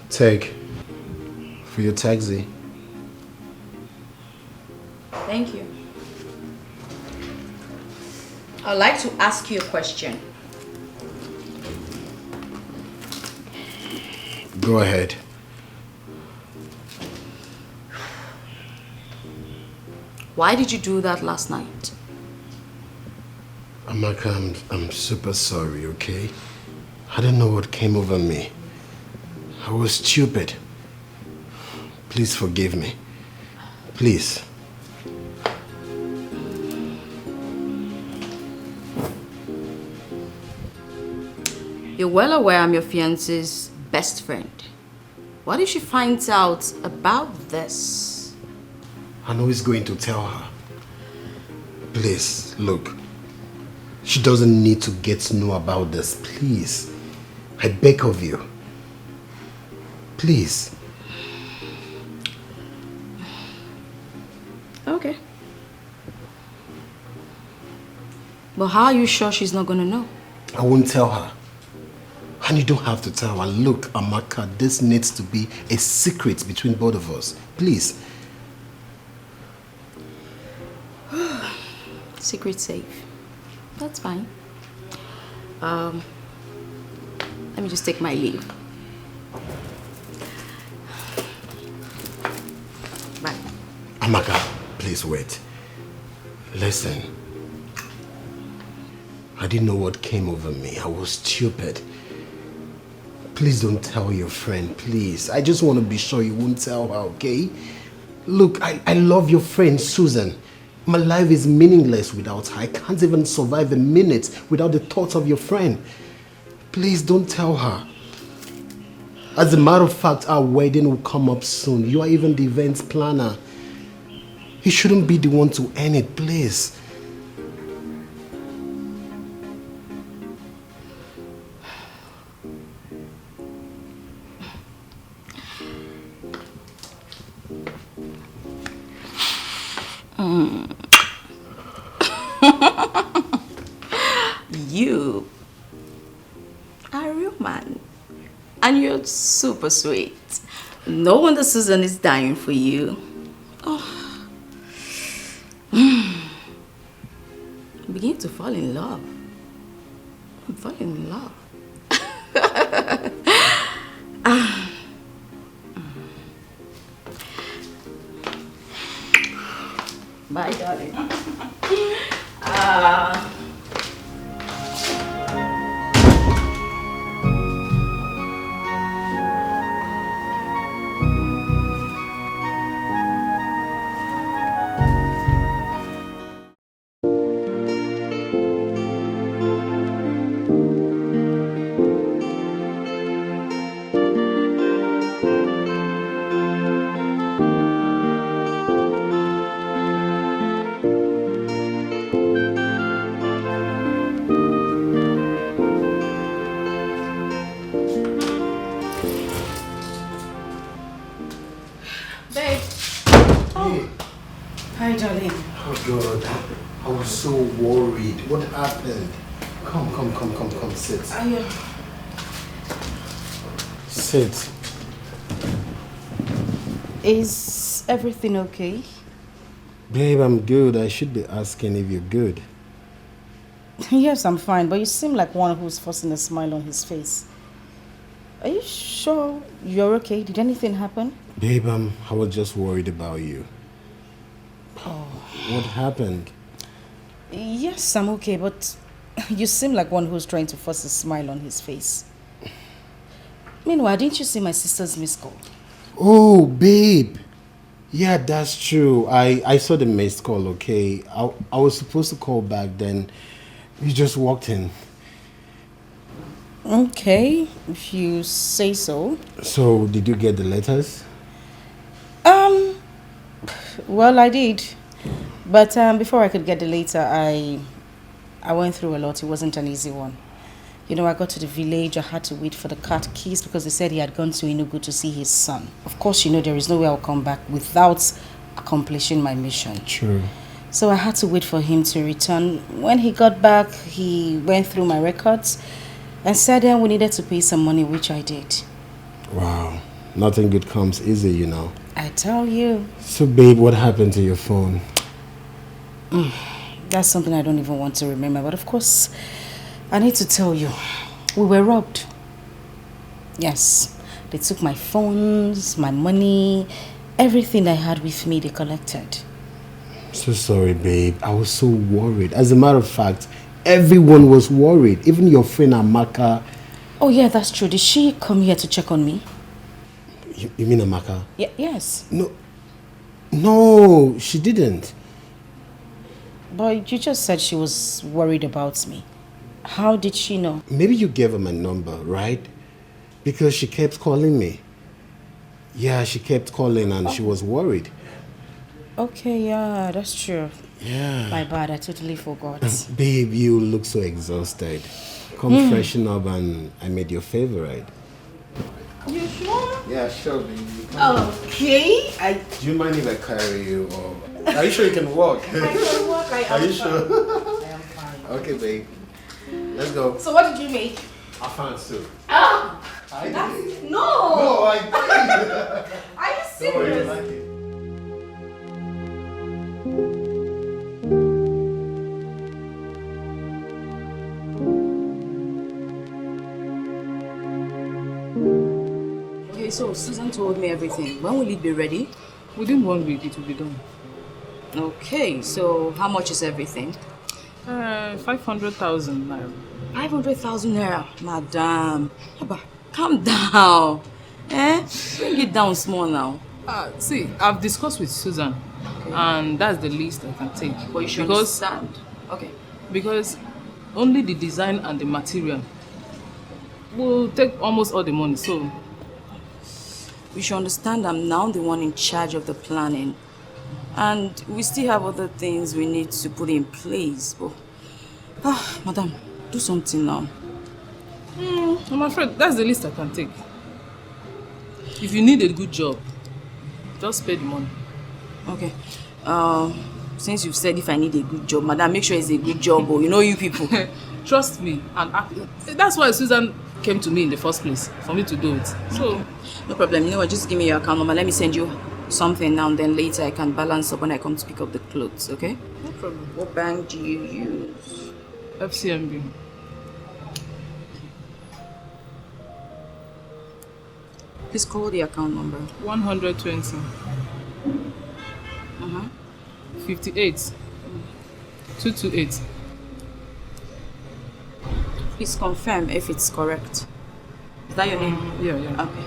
S3: Take for your taxi.
S4: Thank you. I'd like to ask you a question.
S3: Go ahead.
S4: Why did you do that last night?
S3: Amaka, I'm super sorry, okay? I don't know what came over me. I was stupid. Please forgive me. Please.
S4: You're well aware I'm your fiance's best friend. What if she finds out about this?
S3: I know he's going to tell her. Please, look. She doesn't need to get to know about this. Please. I beg of you. Please.
S4: Okay. But how are you sure she's not gonna know?
S3: I won't tell her. And you don't have to tell her. Look, Amaka, this needs to be a secret between both of us. Please.
S4: Secret safe. That's fine. Let me just take my leave. Bye.
S3: Amaka, please wait. Listen. I didn't know what came over me. I was stupid. Please don't tell your friend, please. I just want to be sure you won't tell her, okay? Look, I love your friend, Susan. My life is meaningless without her. I can't even survive a minute without the thoughts of your friend. Please don't tell her. As a matter of fact, our wedding will come up soon. You are even the event planner. You shouldn't be the one to end it, please.
S4: You are a real man. And you're super sweet. No wonder Susan is dying for you. Oh. I'm beginning to fall in love. I'm falling in love. Bye, darling.
S3: Oh God, I was so worried. What happened? Come, sit. Sit.
S4: Is everything okay?
S3: Babe, I'm good. I should be asking if you're good.
S4: Yes, I'm fine, but you seem like one who's forcing a smile on his face. Are you sure you're okay? Did anything happen?
S3: Babe, I was just worried about you. Oh. What happened?
S4: Yes, I'm okay, but you seem like one who's trying to force a smile on his face. Meanwhile, didn't you see my sister's missed call?
S3: Oh, babe. Yeah, that's true. I saw the missed call, okay? I was supposed to call back then. You just walked in.
S4: Okay, if you say so.
S3: So, did you get the letters?
S4: Well, I did. But before I could get the letter, I went through a lot. It wasn't an easy one. You know, I got to the village, I had to wait for the cat keys because they said he had gone to Enugu to see his son. Of course, you know, there is no way I'll come back without accomplishing my mission.
S3: True.
S4: So I had to wait for him to return. When he got back, he went through my records and said we needed to pay some money, which I did.
S3: Wow. Nothing good comes easy, you know.
S4: I tell you.
S3: So, babe, what happened to your phone?
S4: That's something I don't even want to remember. But of course, I need to tell you, we were robbed. Yes, they took my phones, my money, everything I had with me, they collected.
S3: So sorry, babe. I was so worried. As a matter of fact, everyone was worried. Even your friend Amaka.
S4: Oh yeah, that's true. Did she come here to check on me?
S3: You mean Amaka?
S4: Yes.
S3: No, she didn't.
S4: But you just said she was worried about me. How did she know?
S3: Maybe you gave her my number, right? Because she kept calling me. Yeah, she kept calling and she was worried.
S4: Okay, yeah, that's true.
S3: Yeah.
S4: My bad, I totally forgot.
S3: Babe, you look so exhausted. Come freshen up and I made your favorite.
S4: You sure?
S3: Yeah, sure, baby.
S4: Okay.
S3: Do you mind if I carry you? Or... Are you sure you can walk?
S4: I can walk,
S3: Are you sure?
S4: I am fine.
S3: Okay, babe. Let's go.
S4: So what did you make?
S3: I found soup.
S4: Ah!
S3: I did.
S4: No!
S3: No, I did.
S4: Are you
S3: Don't worry, you
S4: serious?
S3: like it.
S4: Okay, so Susan told me everything. When will it be ready?
S6: Within 1 week, it will be done.
S4: Okay, so how much is everything?
S6: 500,000 naira.
S4: 500,000 naira. Madam, Abba, calm down. Bring it down small now.
S6: See, I've discussed with Susan, and that's the least I can take.
S4: But you should
S6: because,
S4: understand. Okay.
S6: Because only the design and the material will take almost all the money, so...
S4: You should understand I'm now the one in charge of the planning. And we still have other things we need to put in place. But, madam, do something now.
S6: I'm afraid that's the least I can take. If you need a good job, just pay the money.
S4: Okay. Since you've said if I need a good job, madam, make sure it's a good job. Or you know you people.
S6: Trust me, and that's why Susan came to me in the first place, for me to do it. So,
S4: No problem. You know what? Just give me your account number. Let me send you something now and then later I can balance up when I come to pick up the clothes, okay?
S6: no problem.
S4: What bank do you use?
S6: FCMB.
S4: Please call the account number.
S6: 120. 58. 228.
S4: Please confirm if it's correct. Is that your name?
S6: Yeah.
S4: Okay.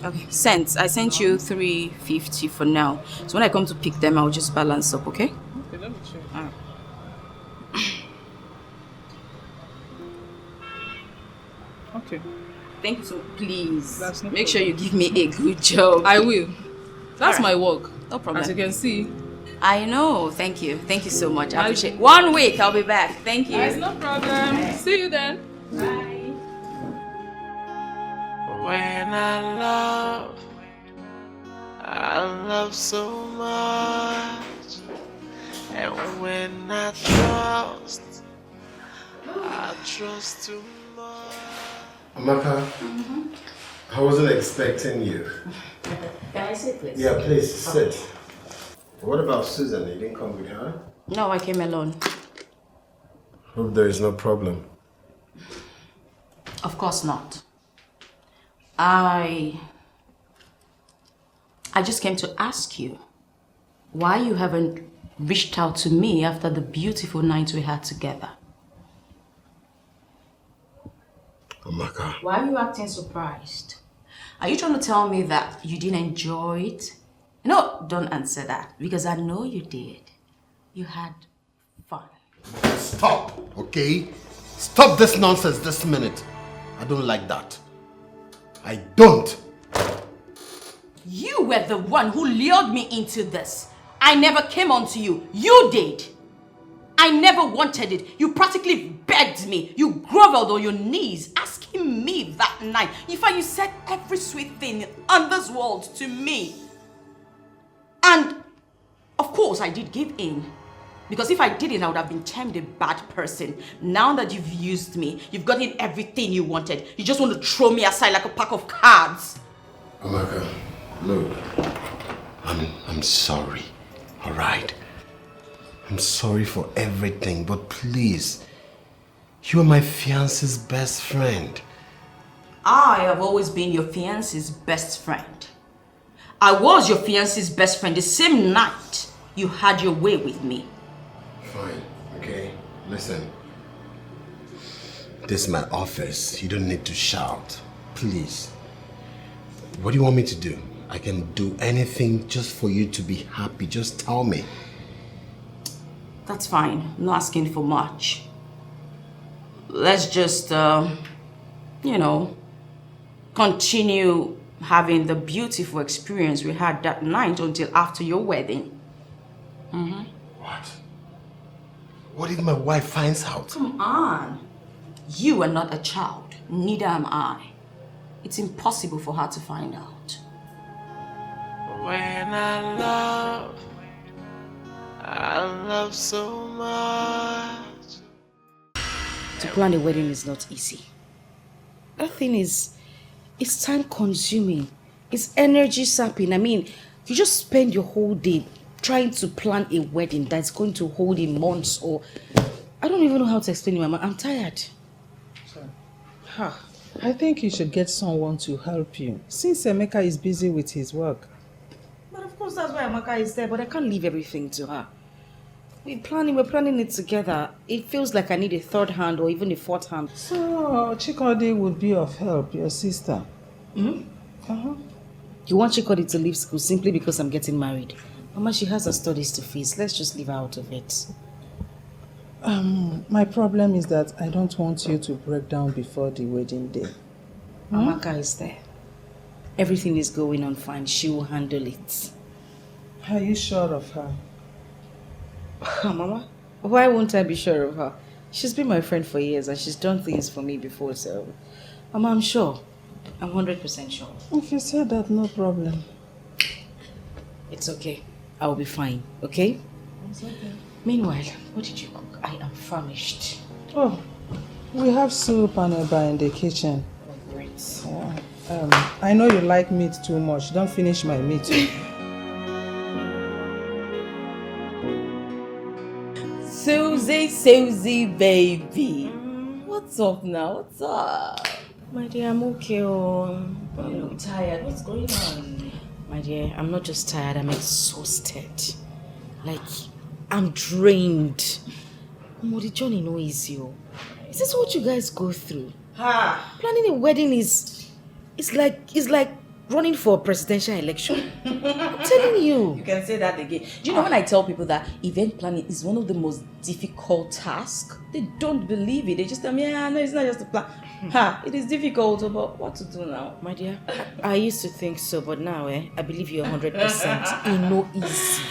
S4: Okay, sent. I sent you 350 for now. So when I come to pick them, I'll just balance up, okay?
S6: Okay, let me check.
S4: Alright.
S6: Okay.
S4: Thank you so please.
S6: That's no
S4: make sure you give me a good job.
S6: I will. That's
S4: Alright.
S6: my work.
S4: No problem.
S6: As you can see.
S4: I know. Thank you. Thank you so much. I appreciate it. 1 week, I'll be back. Thank you.
S6: There's no problem. See you then.
S4: Bye.
S7: When I love so much. And when I trust too much.
S3: Amaka, I wasn't expecting you.
S4: Can I sit, please?
S3: Yeah, please sit. What about Susan? You didn't come with her?
S4: No, I came alone.
S3: Hope there is no problem.
S4: Of course not. I just came to ask you why you haven't reached out to me after the beautiful night we had together.
S3: Amaka.
S4: Why are you acting surprised? Are you trying to tell me that you didn't enjoy it? No, don't answer that, because I know you did. You had fun.
S3: Stop, okay? Stop this nonsense this minute. I don't like that. I don't.
S4: You were the one who lured me into this. I never came on to you. You did. I never wanted it. You practically begged me. You groveled on your knees, asking me that night. In fact, you said every sweet thing on this world to me. And, of course, I did give in. Because if I didn't, I would have been termed a bad person. Now that you've used me, you've gotten everything you wanted. You just want to throw me aside like a pack of cards.
S3: Amaka, look. I'm sorry, all right? I'm sorry for everything, but please, you are my fiancé's best friend.
S4: I have always been your fiancé's best friend. I was your fiancé's best friend the same night you had your way with me.
S3: Fine, okay? Listen. This is my office. You don't need to shout. Please. What do you want me to do? I can do anything just for you to be happy. Just tell me.
S4: That's fine. I'm not asking for much. Let's just, continue having the beautiful experience we had that night until after your wedding.
S3: What? What if my wife finds out?
S4: Come on. You are not a child. Neither am I. It's impossible for her to find out.
S7: When I love so much.
S1: To plan a wedding is not easy. That thing is, it's time consuming. It's energy sapping. I mean, you just spend your whole day trying to plan a wedding that's going to hold in months, or I don't even know how to explain it, Mama. I'm tired.
S2: I think you should get someone to help you, since Emeka is busy with his work.
S1: But of course, that's why Amaka is there, but I can't leave everything to her. We're planning it together. It feels like I need a third hand or even a fourth hand.
S2: So, Chikodi would be of help, your sister.
S1: You want Chikodi to leave school simply because I'm getting married? Mama, she has her studies to face. Let's just leave her out of it.
S2: My problem is that I don't want you to break down before the wedding day.
S1: Amaka is there. Everything is going on fine. She will handle it.
S2: Are you sure of her?
S1: Mama, why won't I be sure of her? She's been my friend for years and she's done things for me before, so... Mama, I'm sure. I'm 100% sure.
S2: If you say that, no problem.
S1: It's okay. I'll be fine, okay?
S2: It's okay.
S1: Meanwhile, what did you cook? I am famished.
S2: Oh, we have soup and eba in the kitchen.
S1: Oh, great.
S2: Yeah. I know you like meat too much. Don't finish my meat.
S5: Susie, baby. What's up now? What's up?
S1: My dear, I'm okay.
S5: You look tired. What's going on?
S1: My dear, I'm not just tired, I'm exhausted. Like, I'm drained. Mama, the journey no easy. Is this what you guys go through? Planning a wedding is like running for a presidential election. I'm telling you.
S5: You can say that again. Do you know when I tell people that event planning is one of the most difficult tasks? They don't believe it. They just tell me, no, it's not just a plan. It is difficult, but what to do now?
S1: My dear, I used to think so, but now, I believe you're 100%. It's no easy.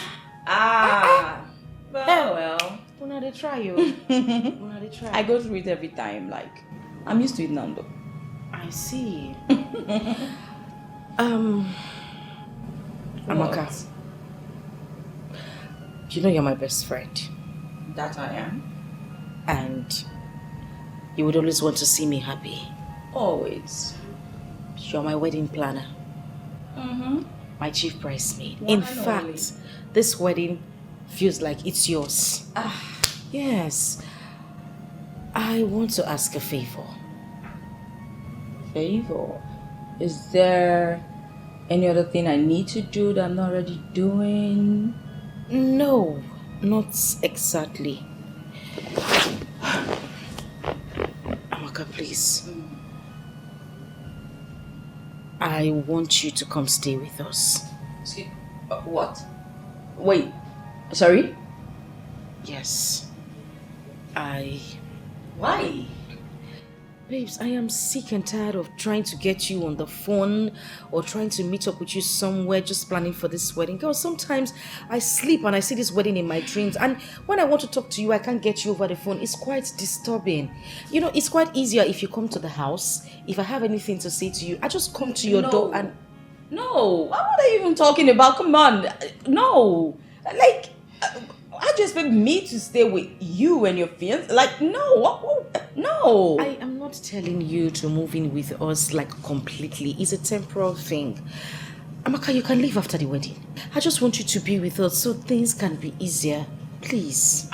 S5: Well.
S1: Una they try you. Una they try.
S5: I go through it every time. Like, I'm used to it now, though.
S1: I see. Amaka, you know you're my best friend.
S4: That I am.
S1: And you would always want to see me happy.
S4: Always.
S1: You're my wedding planner.
S4: Mm-hmm.
S1: My chief bridesmaid. In fact, this wedding feels like it's yours. Yes. I want to ask a favor.
S4: Favor? Is there any other thing I need to do that I'm not already doing?
S1: No, not exactly. Amaka, please. I want you to come stay with us.
S4: Excuse, what? Wait, sorry?
S1: Yes.
S4: Why?
S1: Babes, I am sick and tired of trying to get you on the phone or trying to meet up with you somewhere just planning for this wedding. Girl, sometimes I sleep and I see this wedding in my dreams, and when I want to talk to you, I can't get you over the phone. It's quite disturbing. You know, it's quite easier if you come to the house. If I have anything to say to you, I just come to your door and...
S4: No, what are you even talking about? Come on. No. Like, how do you expect me to stay with you and your fiance? Like, no. No.
S1: I am not telling you to move in with us like completely. It's a temporal thing. Amaka, you can leave after the wedding. I just want you to be with us so things can be easier. Please.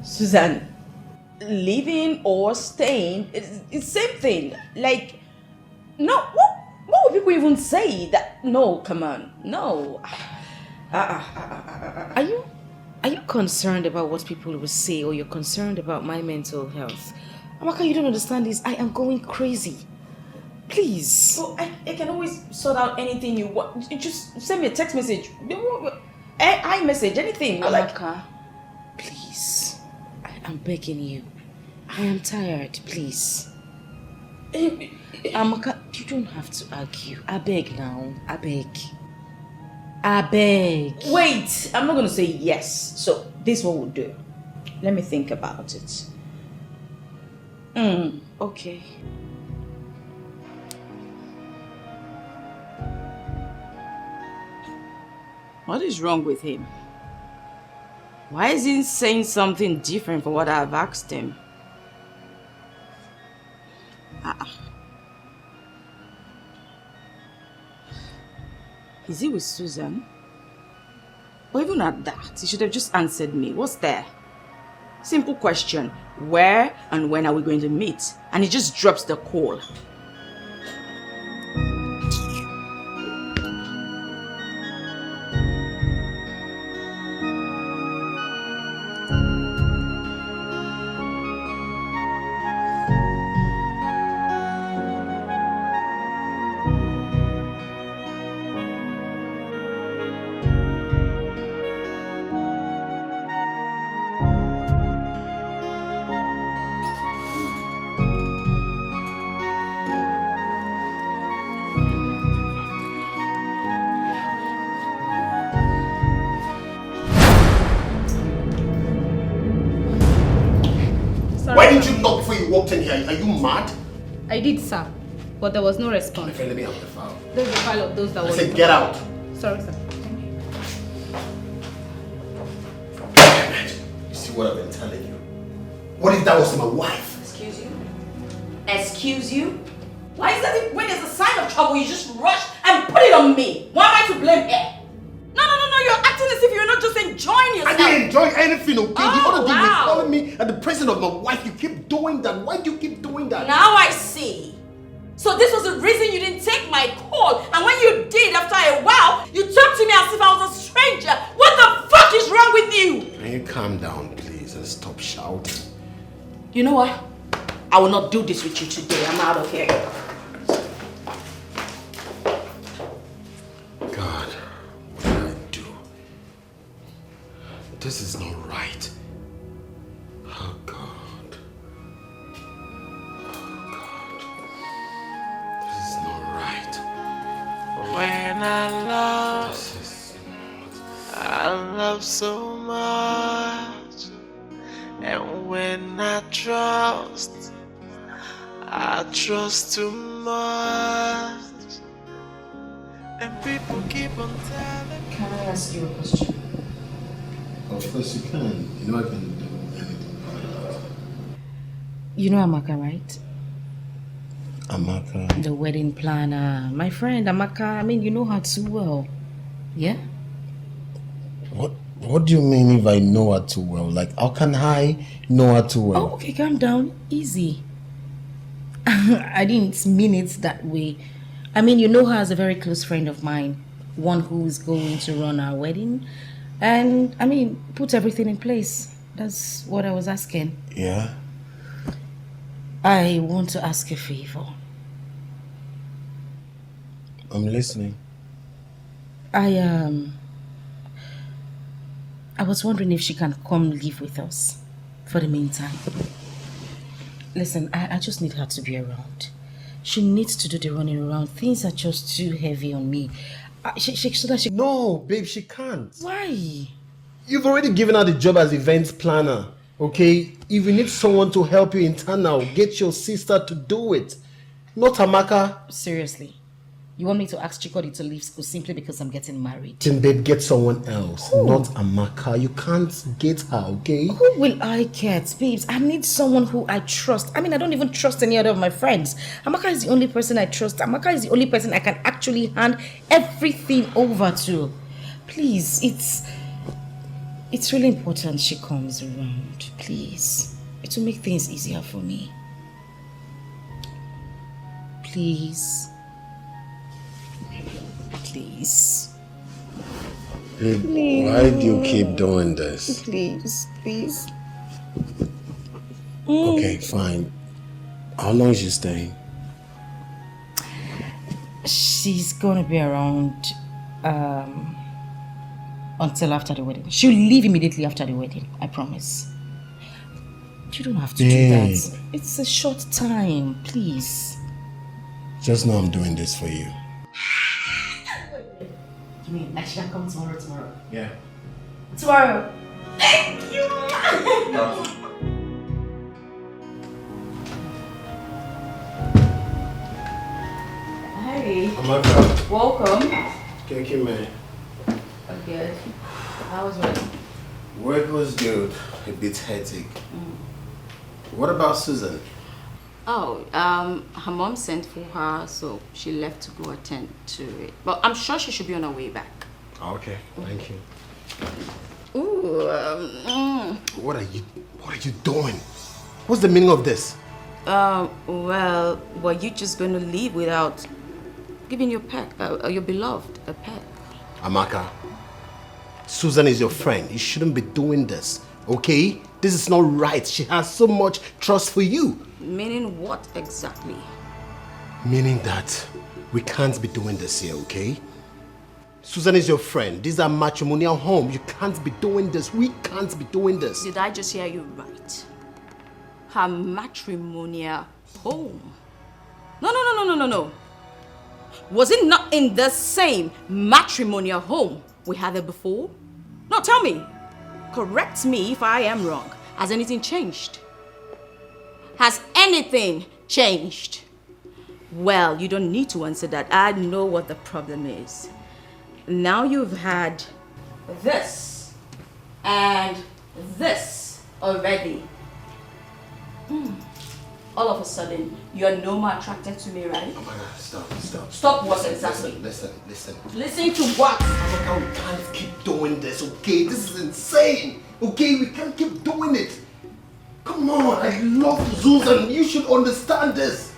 S4: Suzanne, leaving or staying, it's the same thing. Like, no, what would people even say? That, no, come on, no.
S1: Are you concerned about what people will say, or you're concerned about my mental health? Amaka, you don't understand this. I am going crazy. Please.
S4: Well, I can always sort out anything you want. You just send me a text message, iMessage, anything.
S1: Amaka, please. I am begging you. I am tired, please. Amaka, you don't have to argue. I beg now. I beg.
S4: Wait, I'm not going to say yes. So, this is what we'll do. Let me think about it.
S1: Okay.
S4: What is wrong with him? Why is he saying something different from what I've asked him? Is he with Susan? Or even at that, he should have just answered me. What's there? Simple question. Where and when are we going to meet? And he just drops the call.
S3: Why didn't you knock before you walked in here? Are you mad?
S8: I did, sir, but there was no response.
S3: My friend, let me have the file.
S8: There's the file of those that
S3: I
S8: were...
S3: said get out.
S8: Sorry, sir.
S3: Damn it. You see what I've been telling you? What if that was my wife?
S4: Excuse you? Excuse you? Why is that when there's a sign of trouble, you just rush and put it on me? Why am I to blame here? No, you're acting as if you're not just enjoying yourself.
S3: I didn't enjoy anything, okay?
S4: Oh,
S3: the other day
S4: wow.
S3: you're calling me at the presence of my wife. You keep doing that. Why do you keep doing that?
S4: Now I see. So this was the reason you didn't take my call. And when you did, after a while, you talked to me as if I was a stranger. What the fuck is wrong with you?
S3: Can you calm down, please, and stop shouting?
S4: You know what? I will not do this with you today. I'm out of here.
S3: God, what did I do? This is not right. Oh, God. Oh, God. This is not right.
S7: When I love so much, and when I trust, I trust too much. And people keep on telling me.
S1: Can I ask you a question?
S3: Of course you can. You know I can do anything for you.
S1: You know Amaka, right?
S3: Amaka.
S1: The wedding planner. My friend Amaka, I mean, you know her too well. Yeah?
S3: What do you mean if I know her too well? Like, how can I know her too well?
S1: Oh, okay, calm down. Easy. I didn't mean it that way. I mean, you know her as a very close friend of mine. One who's going to run our wedding. And, I mean, put everything in place. That's what I was asking.
S3: Yeah?
S1: I want to ask a favor.
S3: I'm listening.
S1: I was wondering if she can come live with us for the meantime. Listen, I just need her to be around. She needs to do the running around. Things are just too heavy on me. So that she...
S3: No, babe, she can't.
S1: Why?
S3: You've already given her the job as events planner, okay? If you need someone to help you internal, get your sister to do it. Not Amaka.
S1: Seriously. You want me to ask Chikodi to leave school simply because I'm getting married?
S3: Then babe, get someone else. Who? Not Amaka. You can't get her, okay?
S1: Who will I get, babes? I need someone who I trust. I mean, I don't even trust any other of my friends. Amaka is the only person I trust. Amaka is the only person I can actually hand everything over to. Please, it's really important she comes around. Please. It will make things easier for me. Please. Please.
S3: Babe, why do you keep doing this?
S1: Please.
S3: Okay, fine. How long is she staying?
S1: She's gonna be around until after the wedding. She'll leave immediately after the wedding, I promise. You don't have to do that. It's a short time, please.
S3: Just know I'm doing this for you.
S1: You mean I should come tomorrow?
S3: Yeah.
S1: Tomorrow. Thank you. Hey.
S3: Amaka.
S1: Welcome.
S3: Thank you, man.
S1: Good. How was work?
S3: Work was good. A bit hectic. What about Susan?
S4: Oh, her mom sent for her, so she left to go attend to it. But I'm sure she should be on her way back.
S3: Okay, thank you.
S4: Ooh,
S3: What are you doing? What's the meaning of this?
S4: well, were you just going to leave without giving your pet, your beloved, a pet?
S3: Amaka, Susan is your friend. You shouldn't be doing this, okay? This is not right. She has so much trust for you.
S4: Meaning what exactly?
S3: Meaning that we can't be doing this here, okay? Susan is your friend. These are matrimonial home. You can't be doing this. We can't be doing this.
S4: Did I just hear you right? Her matrimonial home. No. Was it not in the same matrimonial home we had it before? No, tell me. Correct me if I am wrong. Has anything changed? Has anything changed? Well, you don't need to answer that. I know what the problem is. Now you've had this and this already. All of a sudden, you're no more attracted to me, right?
S3: Oh my God, stop.
S4: Stop what exactly?
S3: Listen.
S4: Listen to what?
S3: Amaka, we can't keep doing this, okay? This is insane, okay? We can't keep doing it. Come on, I love Susan. You should understand this.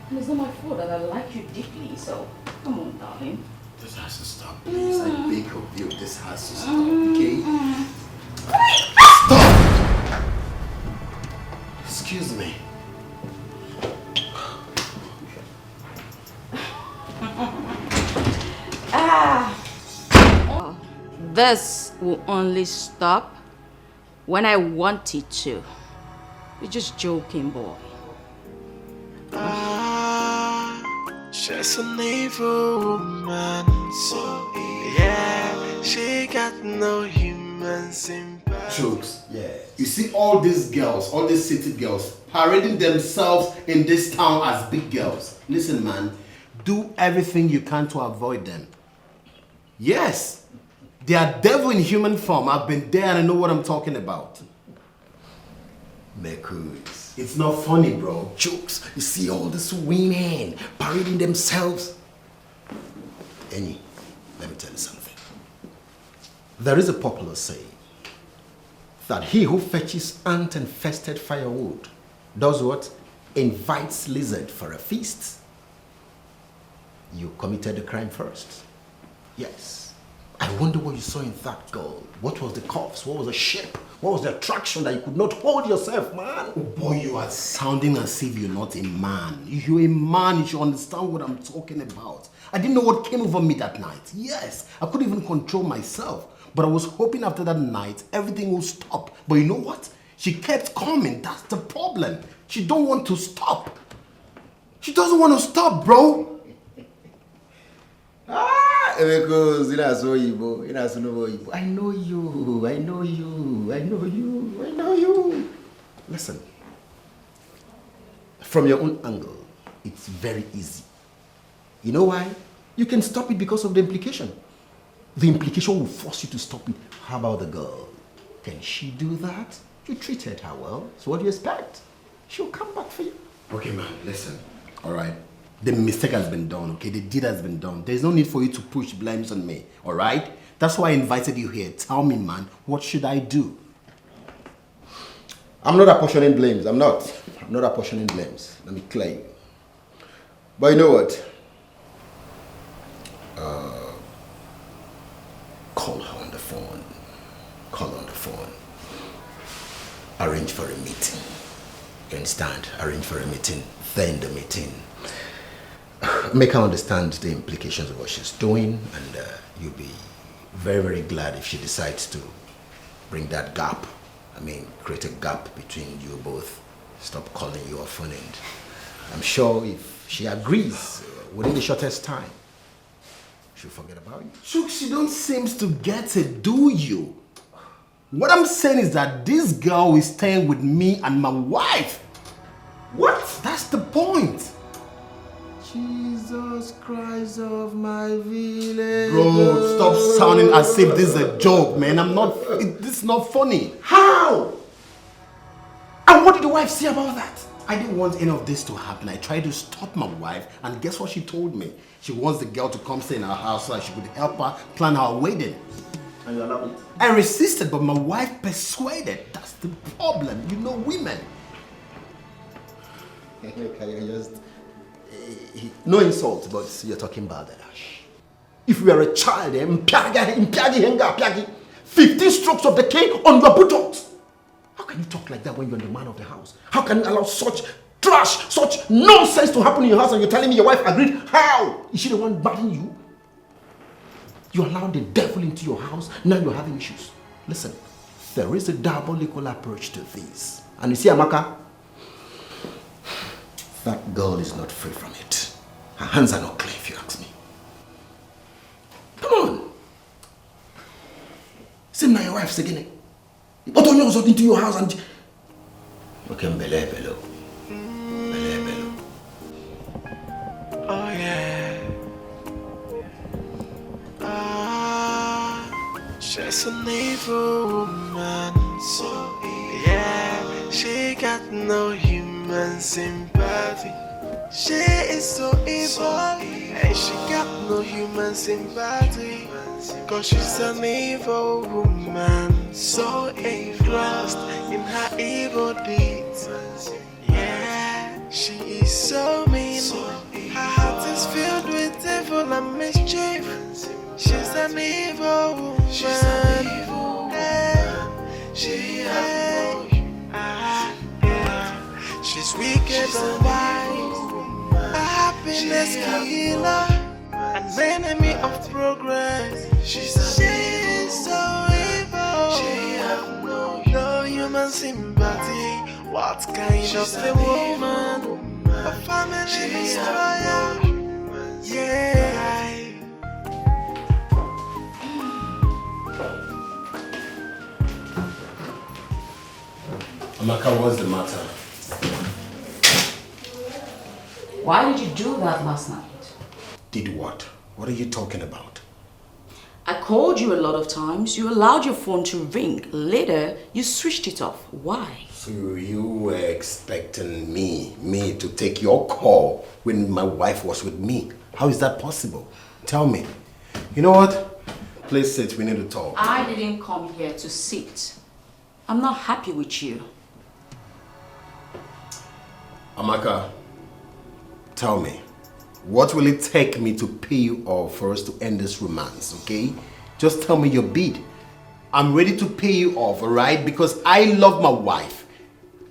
S4: And it's not my fault that I like you deeply, so come on, darling.
S3: This has to stop, please. I beg of you, this has to stop, okay? Stop! Excuse me.
S4: This will only stop when I want it to. You're just joking, boy.
S7: She's an evil woman, so yeah, she got no humanity. human sympathy.
S3: Chooks, yeah. You see all these girls, all these city girls, parading themselves in this town as big girls. Listen, man, do everything you can to avoid them. Yes, they are devil in human form. I've been there and I know what I'm talking about. Mekus. It's not funny, bro. Chooks, you see all these women parading themselves. Annie, let me tell you something. There is a popular saying that he who fetches ant-infested firewood does what? Invites lizard for a feast. You committed the crime first. Yes. I wonder what you saw in that girl. What was the curves? What was the shape? What was the attraction that you could not hold yourself, man? Oh boy, you are sounding as if you're not a man. If you're a man, you should understand what I'm talking about. I didn't know what came over me that night. Yes, I couldn't even control myself. But I was hoping after that night, everything will stop. But you know what? She kept coming. That's the problem. She don't want to stop. She doesn't want to stop, bro.
S9: Because I know you.
S3: Listen, from your own angle, it's very easy. You know why? You can stop it because of the implication. The implication will force you to stop it. How about the girl? Can she do that? You treated her well, so what do you expect? She'll come back for you. Okay, man, listen. All right. The mistake has been done, okay? The deed has been done. There's no need for you to push blames on me, all right? That's why I invited you here. Tell me, man, what should I do?
S9: I'm not apportioning blames. I'm not apportioning blames. Let me clear you. But you know what?
S3: Call her on the phone. Call her on the phone. Arrange for a meeting. You understand? Arrange for a meeting. Then the meeting. Make her understand the implications of what she's doing, and you'll be very, very glad if she decides to bring that gap. I mean, create a gap between you both. Stop calling you a phone end. I'm sure if she agrees within the shortest time, she'll forget about you. Chooks, you don't seem to get it, do you? What I'm saying is that this girl is staying with me and my wife. What? That's the point.
S9: Jesus Christ of my village.
S3: Bro, stop sounding as if this is a joke, man. This is not funny.
S9: How?
S3: And what did the wife say about that? I didn't want any of this to happen. I tried to stop my wife, and guess what she told me? She wants the girl to come stay in our house so that she could help her plan our wedding.
S9: And you allowed it?
S3: I resisted, but my wife persuaded. That's the problem. You know women. No insult, but you're talking about that, Ash.
S9: If you are a child, 15 strokes of the cane on your buttocks. How can you talk like that when you're the man of the house? How can you allow such trash, such nonsense to happen in your house and you're telling me your wife agreed? How? Is she the one battling you? You allowed the devil into your house, now you're having issues. Listen, there is a diabolical approach to this. And you see, Amaka,
S3: that girl is not free from it. Her hands are not clean, if you ask me. Come on. Same now your wife's again. But on yours into your house and... Okay, Mbele.
S7: Oh yeah. She's an evil woman. So yeah, she got no human sympathy. She is so evil, and she got no human sympathy. Cause she's an evil woman, so engrossed in her evil deeds. Yeah, she is so mean. Her heart is filled with evil and mischief. She's an evil woman. She's an evil woman. She has no she's wicked and wise. A happiness killer, an enemy of progress. She's so evil. She have no human sympathy. What kind of a woman? A family destroyer. Yeah.
S3: Amaka, what's the matter?
S4: Why did you do that last night?
S9: Did what? What are you talking about?
S4: I called you a lot of times. You allowed your phone to ring. Later, you switched it off. Why?
S9: So you were expecting me to take your call when my wife was with me. How is that possible? Tell me. You know what? Please sit, we need to talk.
S4: I didn't come here to sit. I'm not happy with you.
S9: Amaka, tell me, what will it take me to pay you off for us to end this romance, okay? Just tell me your bid. I'm ready to pay you off, alright? Because I love my wife.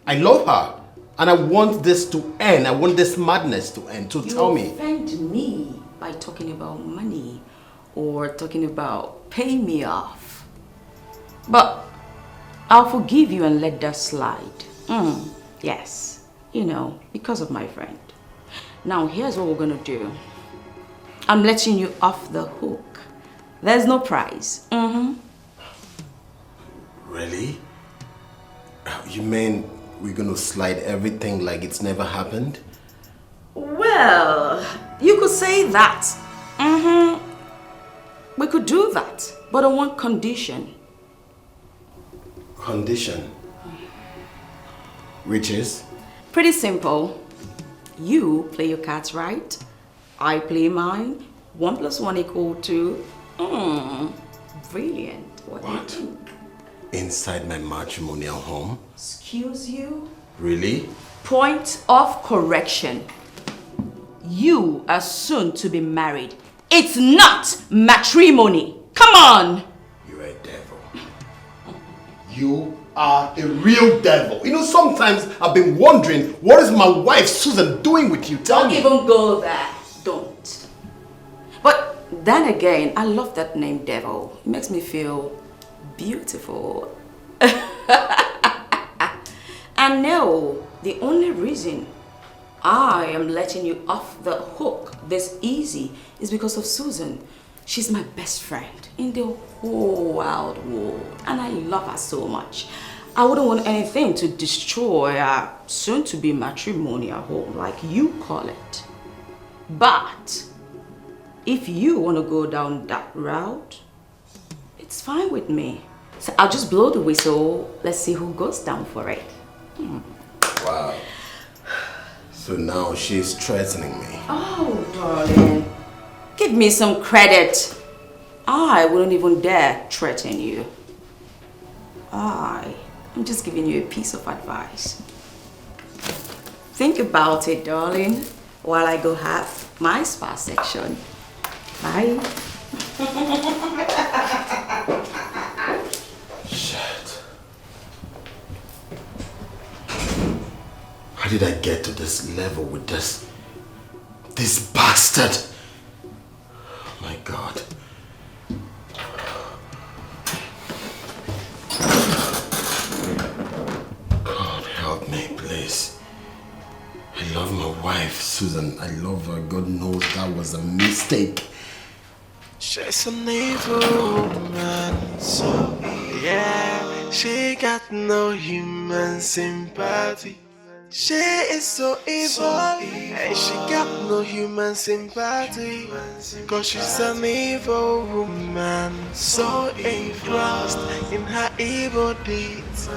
S9: I love her. And I want this to end. I want this madness to end. So tell me.
S4: You offend me by talking about money or talking about paying me off. But I'll forgive you and let that slide. Yes, you know, because of my friend. Now, here's what we're gonna do. I'm letting you off the hook. There's no prize.
S9: Really? You mean we're gonna slide everything like it's never happened?
S4: Well, you could say that. We could do that, but on one condition.
S9: Condition? Which is?
S4: Pretty simple. You play your cards right, I play mine. 1 + 1 = 2. Brilliant. What do you think?
S9: Inside my matrimonial home?
S4: Excuse you?
S9: Really?
S4: Point of correction. You are soon to be married. It's not matrimony. Come on!
S9: You're a devil. You are a real devil. You know, sometimes I've been wondering, what is my wife Susan doing with you? Tell me.
S4: Don't even go there. Don't. But then again, I love that name, devil. It makes me feel beautiful. And no, the only reason I am letting you off the hook this easy is because of Susan. She's my best friend in the whole wide world, and I love her so much. I wouldn't want anything to destroy our soon-to-be matrimonial home, like you call it. But if you want to go down that route, it's fine with me. So I'll just blow the whistle. Let's see who goes down for it.
S9: Wow. So now she's threatening me.
S4: Oh, darling. Give me some credit. I wouldn't even dare threaten you. I'm just giving you a piece of advice. Think about it, darling, while I go have my spa section. Bye.
S9: Shit. How did I get to this level with this bastard? Oh my God. God help me, please. I love my wife, Susan. I love her. God knows that was a mistake.
S7: She's an evil woman, so yeah, she got no human sympathy. She is so evil, and she got no human sympathy. Cause she's an evil woman, so engrossed in her evil deeds.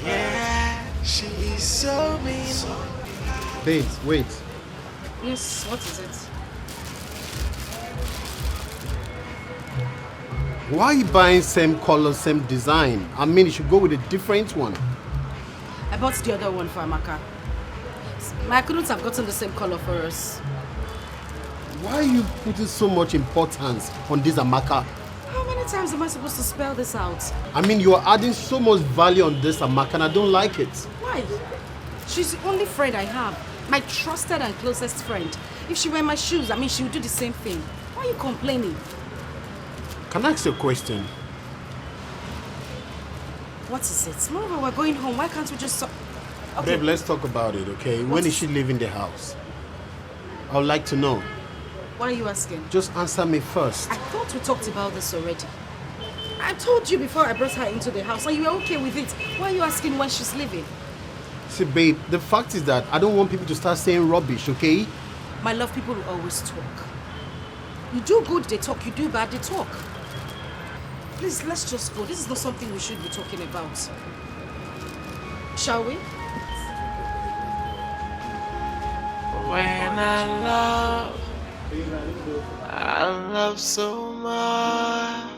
S7: Yeah, she is so mean.
S3: Babes, wait.
S8: Yes, what is it?
S3: Why are you buying same color, same design? I mean, you should go with a different one.
S8: I bought the other one for Amaka. I couldn't have gotten the same color for us.
S3: Why are you putting so much importance on this Amaka?
S8: How many times am I supposed to spell this out?
S3: I mean, you are adding so much value on this Amaka and I don't like it.
S8: Why? She's the only friend I have. My trusted and closest friend. If she were in my shoes, I mean, she would do the same thing. Why are you complaining?
S3: Can I ask you a question?
S8: What is it? Moreover, we're going home. Why can't we just... Okay.
S3: Babe, let's talk about it, okay? When is she leaving the house? I would like to know.
S8: Why are you asking?
S3: Just answer me first.
S8: I thought we talked about this already. I told you before I brought her into the house and you were okay with it. Why are you asking when she's leaving?
S9: See, babe, the fact is that I don't want people to start saying rubbish, okay?
S8: My love, people will always talk. You do good, they talk. You do bad, they talk. Please, let's just go. This is not something we should be talking about. Shall we?
S7: When I love so much.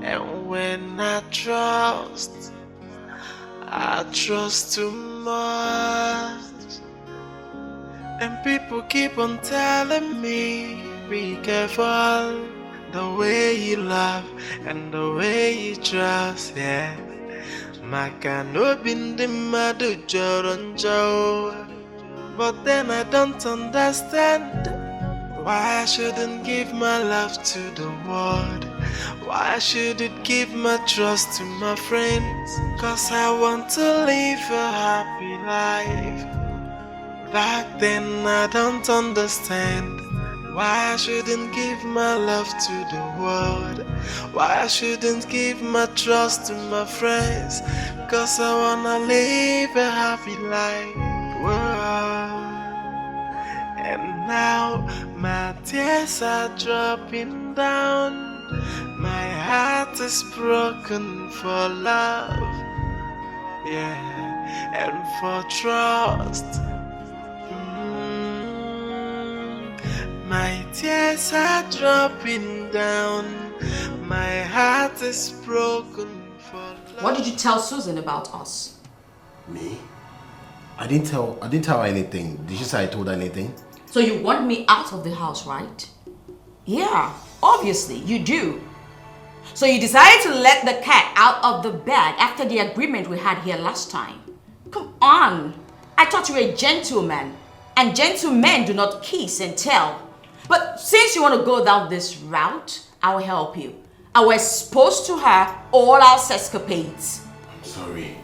S7: And when I trust too much. And people keep on telling me, be careful the way you love and the way you trust, yeah. Maka no bindi madu joronjo. But then I don't understand why I shouldn't give my love to the world. Why I shouldn't give my trust to my friends. Cause I want to live a happy life. Back then I don't understand why I shouldn't give my love to the world. Why I shouldn't give my trust to my friends. Cause I wanna live a happy life. Whoa. And now my tears are dropping down. My heart is broken for love, yeah, and for trust. My tears are dropping down. My heart is broken for love.
S4: What did you tell Susan about us?
S9: Me? I didn't tell her anything. Did she say I told her anything?
S4: So you want me out of the house, right? Yeah, obviously you do. So you decided to let the cat out of the bag after the agreement we had here last time. Come on. I thought you were a gentleman. And gentlemen do not kiss and tell. But since you want to go down this route, I will help you. I will expose to her all our escapades.
S9: I'm sorry.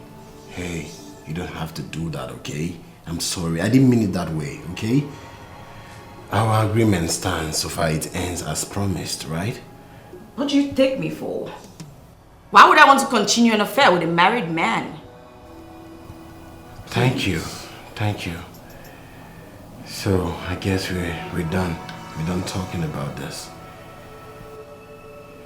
S9: Hey, you don't have to do that, okay? I'm sorry. I didn't mean it that way, okay? Our agreement stands so far it ends as promised, right?
S4: What do you take me for? Why would I want to continue an affair with a married man?
S9: Thank you. Thank you. So, I guess we're done. We're done talking about this.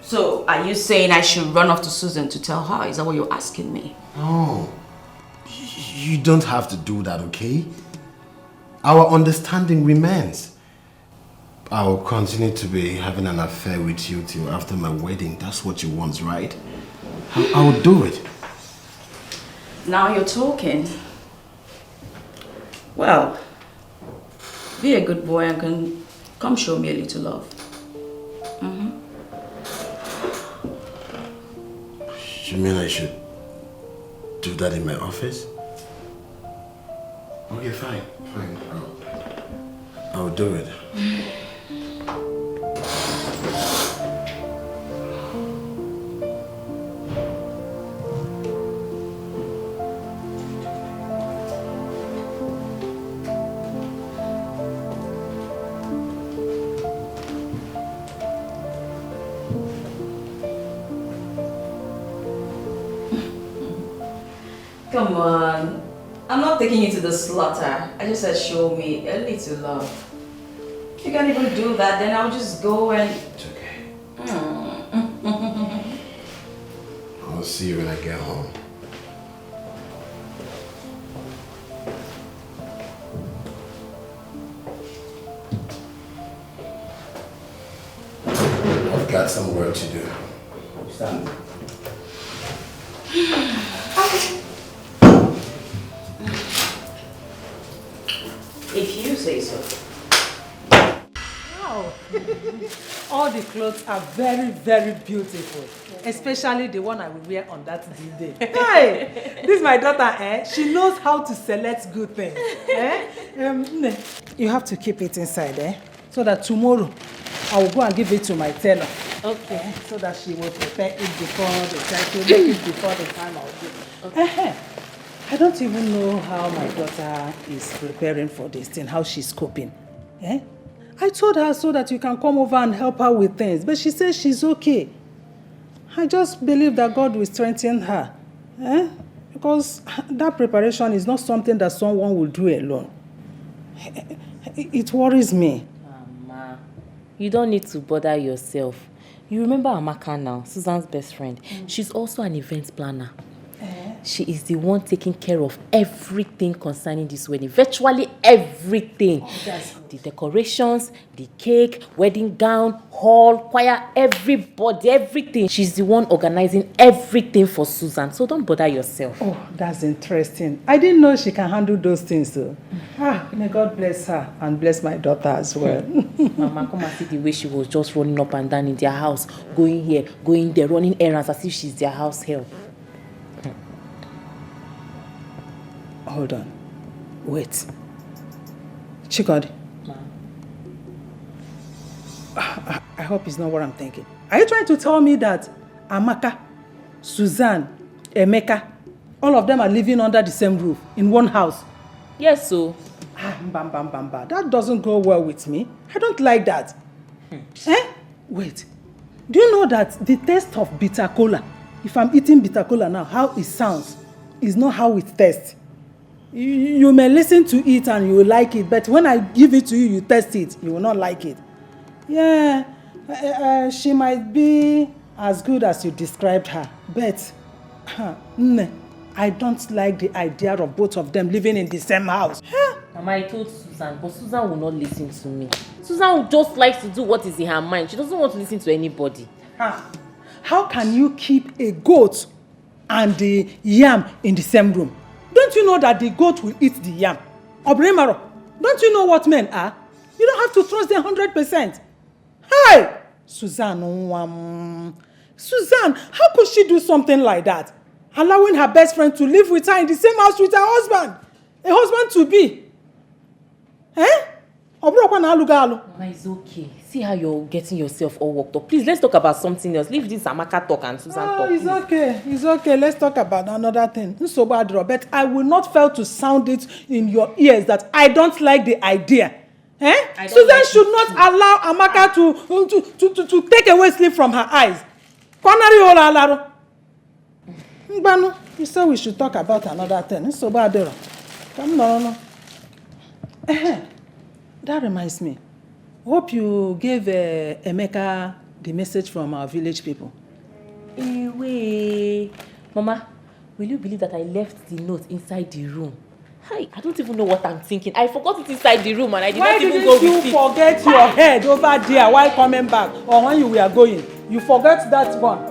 S4: So, are you saying I should run off to Susan to tell her? Is that what you're asking me?
S9: No. You don't have to do that, okay? Our understanding remains. I'll continue to be having an affair with you till after my wedding. That's what you want, right? I will do it.
S4: Now you're talking. Well, be a good boy and come show me a little love.
S9: You mean I should do that in my office? Okay, fine. I'll do it.
S4: Come on. I'm not taking you to the slaughter. I just said show me a little love. If you can't even do that, then I'll just go and...
S9: It's okay. I'll see you when I get home. I've got some work to do. Stand.
S4: If you say so.
S2: Wow. All the clothes are very, very beautiful. Especially the one I will wear on that day. Hey, this is my daughter, she knows how to select good things. You have to keep it inside, so that tomorrow I will go and give it to my tailor. Okay. So that she will prepare it before the time, to make it before the time I'll give. Okay. I don't even know how my daughter is preparing for this thing, how she's coping. I told her so that you can come over and help her with things, but she says she's okay. I just believe that God will strengthen her. Because that preparation is not something that someone will do alone. It worries me.
S5: Mama, you don't need to bother yourself. You remember Amaka now, Susan's best friend. She's also an event planner. She is the one taking care of everything concerning this wedding. Virtually everything. The decorations, the cake, wedding gown, hall, choir, everybody, everything. She's the one organizing everything for Susan. So don't bother yourself.
S2: Oh, that's interesting. I didn't know she can handle those things though. May God bless her and bless my daughter as well.
S5: Mama, come and see the way she was just running up and down in their house, going here, going there, running errands as if she's their house help.
S2: Hold on. Wait. Chikodi. I hope it's not what I'm thinking. Are you trying to tell me that Amaka, Suzanne, Emeka, all of them are living under the same roof in one house?
S5: Yes, so.
S2: That doesn't go well with me. I don't like that. Wait. Do you know that the taste of bitter cola, if I'm eating bitter cola now, how it sounds is not how it tastes. You may listen to it and you will like it, but when I give it to you, you taste it, you will not like it. Yeah, she might be as good as you described her, but I don't like the idea of both of them living in the same house.
S5: Mama, I told Susan, but Susan will not listen to me. Susan just likes to do what is in her mind. She doesn't want to listen to anybody.
S2: How can you keep a goat and the yam in the same room? Don't you know that the goat will eat the yam? Obrimaro, don't you know what men are? You don't have to trust them 100%. Hey! Suzanne, Suzanne, how could she do something like that? Allowing her best friend to live with her in the same house with her husband. A husband to be.
S5: Mama, it's okay. See how you're getting yourself all worked up. Please, let's talk about something else. Leave this Amaka talk and Susan talk.
S2: It's okay. It's okay. Let's talk about another thing. So bad, Robert. I will not fail to sound it in your ears that I don't like the idea. Susan should not allow Amaka to take away sleep from her eyes. Mbano, you said we should talk about another thing. So bad, come on. That reminds me. Hope you gave Emeka the message from our village people.
S5: Anyway, Mama, will you believe that I left the note inside the room? Hi, I don't even know what I'm thinking. I forgot it inside the room and I did not even go with it.
S2: Why didn't you forget your head over there while coming back or when you were going? You forget that one.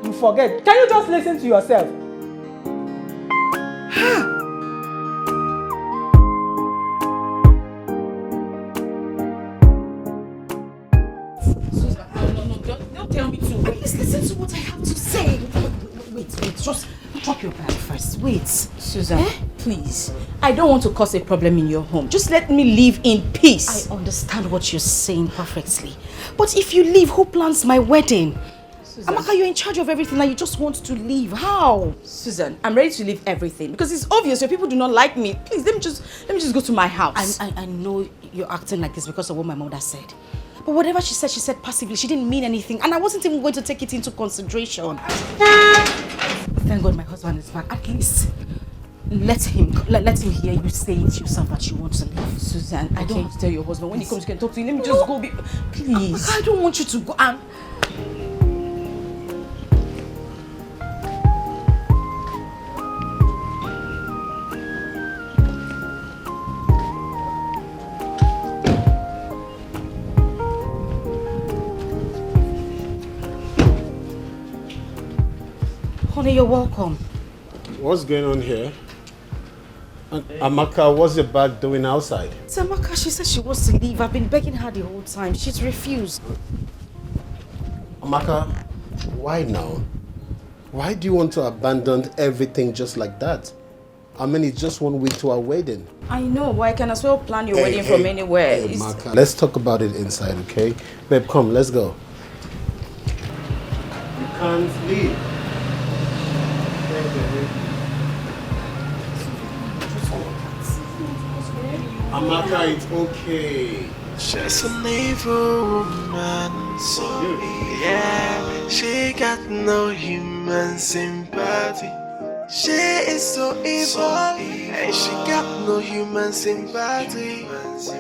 S2: You forget. Can you just listen to yourself?
S8: Tell me to wait. Please listen to what I have to say. Wait. Just drop your bag first. Wait.
S4: Susan, please. I don't want to cause a problem in your home. Just let me live in peace.
S8: I understand what you're saying perfectly. But if you leave, who plans my wedding? Susan. Amaka, you're in charge of everything and you just want to leave. How?
S4: Susan, I'm ready to leave everything because it's obvious your people do not like me. Please, let me just go to my house.
S8: I know you're acting like this because of what my mother said. But whatever she said passively. She didn't mean anything. And I wasn't even going to take it into consideration. Thank God my husband is back. At least let him hear you say it yourself that you want to leave.
S4: Susan, I don't have to tell your husband. When he comes, you can talk to him. Let me just go. Please.
S8: I don't want you to go. Honey, you're welcome.
S3: What's going on here? And Amaka, what's your bag doing outside?
S8: It's Amaka, she said she wants to leave. I've been begging her the whole time. She's refused.
S3: Amaka, why now? Why do you want to abandon everything just like that? I mean, it's just 1 week to our wedding.
S4: I know, but I can as well plan your wedding from anywhere.
S3: Hey, Amaka, let's talk about it inside, okay? Babe, come, let's go. You can't leave. Amaka, it's okay.
S7: Just an evil woman, so yeah, She got no human sympathy. She is so evil, and she got no human sympathy.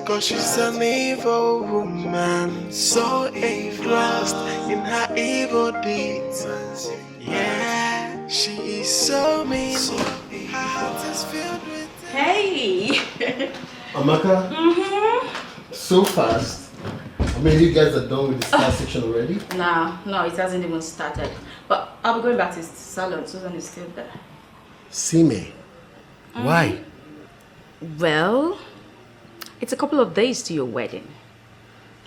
S7: Cause she's an evil woman, so engrossed in her evil deeds. Yeah, she is so mean. Her heart is filled with.
S4: Hey!
S3: Amaka? So fast. I mean, you guys are done with the star section already?
S4: No, it hasn't even started. But I'll be going back to the salon. Susan is still there.
S3: See me. Why?
S4: Well, it's a couple of days to your wedding.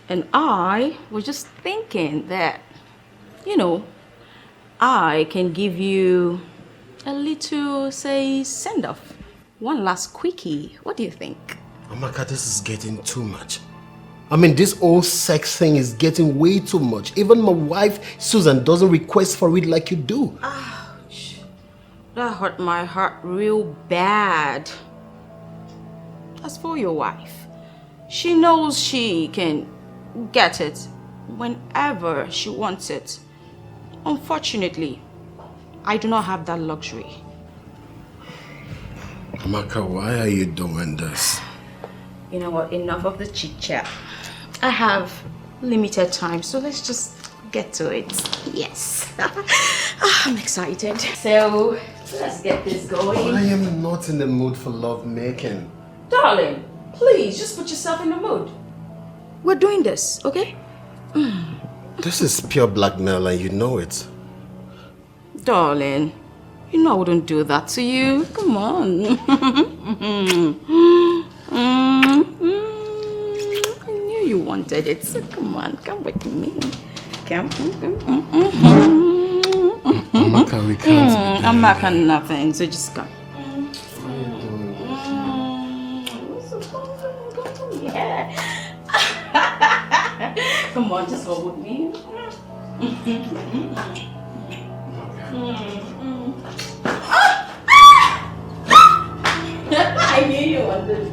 S4: And I was just thinking that, I can give you a little, say, send-off. One last quickie. What do you think?
S3: Amaka, this is getting too much. I mean, this whole sex thing is getting way too much. Even my wife, Susan, doesn't request for it like you do.
S4: Ouch. That hurt my heart real bad. As for your wife, she knows she can get it whenever she wants it. Unfortunately, I do not have that luxury.
S3: Amaka, why are you doing this?
S4: You know what? Enough of the chit chat. I have limited time, so let's just get to it. Yes. I'm excited. So, let's get this going.
S3: I am not in the mood for love making.
S4: Darling, please, just put yourself in the mood. We're doing this, okay?
S3: This is pure blackmail and you know it.
S4: Darling, you know I wouldn't do that to you. Come on. I knew you wanted it, so come on, come with me. Come.
S3: Amaka, we can't.
S4: I'm back on nothing, so just come. Yeah. Come on, just hold with me. I knew you wanted.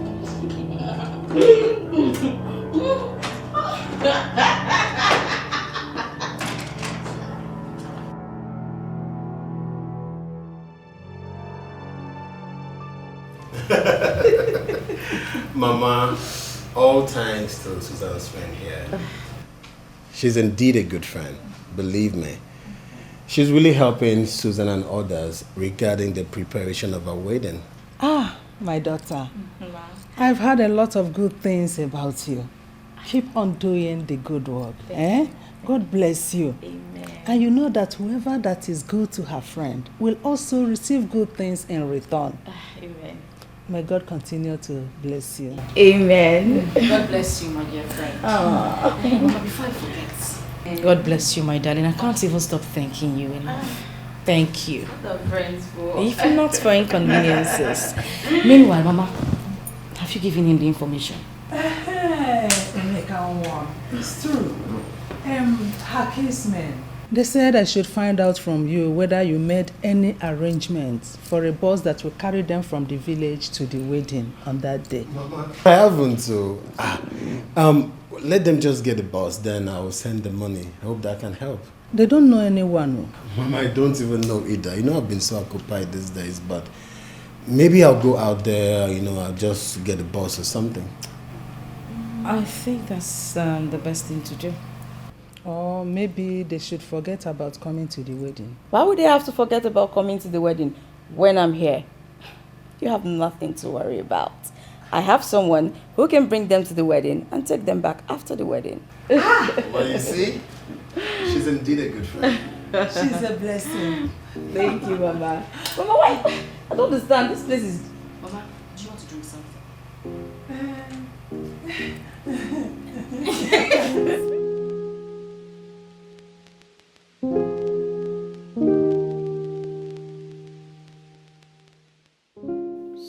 S3: Mama, all thanks to Susan's friend here. She's indeed a good friend, believe me. She's really helping Susan and others regarding the preparation of our wedding.
S2: Ah, my daughter. I've heard a lot of good things about you. Keep on doing the good work. God bless you.
S4: Amen.
S2: And you know that whoever that is good to her friend will also receive good things in return.
S4: Amen.
S2: May God continue to bless you.
S4: Amen.
S8: God bless you, my dear friend.
S1: Mama, before I forget, God bless you, my darling. I can't even stop thanking you enough. Thank you.
S4: The friends for.
S1: If not for inconveniences. Meanwhile, Mama, have you given him the information?
S2: It's true. Her casemen. They said I should find out from you whether you made any arrangements for a bus that will carry them from the village to the wedding on that day.
S3: Mama, I haven't, so... let them just get the bus, then I'll send the money. I hope that can help.
S2: They don't know anyone.
S3: Mama, I don't even know either. You know, I've been so occupied these days, but maybe I'll go out there, I'll just get a bus or something.
S1: I think that's the best thing to do.
S2: Or maybe they should forget about coming to the wedding.
S4: Why would they have to forget about coming to the wedding when I'm here? You have nothing to worry about. I have someone who can bring them to the wedding and take them back after the wedding.
S3: Well, you see, she's indeed a good friend.
S2: She's a blessing.
S4: Thank you, Mama. Mama, why? I don't understand. This place is...
S8: Mama, do you want to drink something?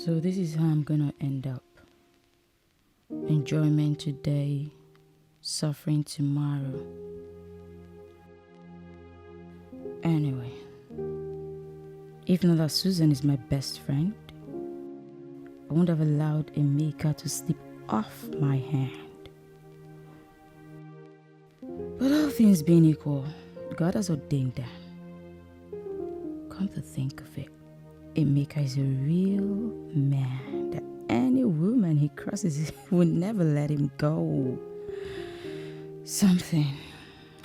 S4: So this is how I'm gonna end up. Enjoyment today, suffering tomorrow. Anyway, even though Susan is my best friend, I wouldn't have allowed Emeka to slip off my hand. But all things being equal, God has ordained that. Come to think of it, Emeka is a real man that any woman he crosses will never let him go. Something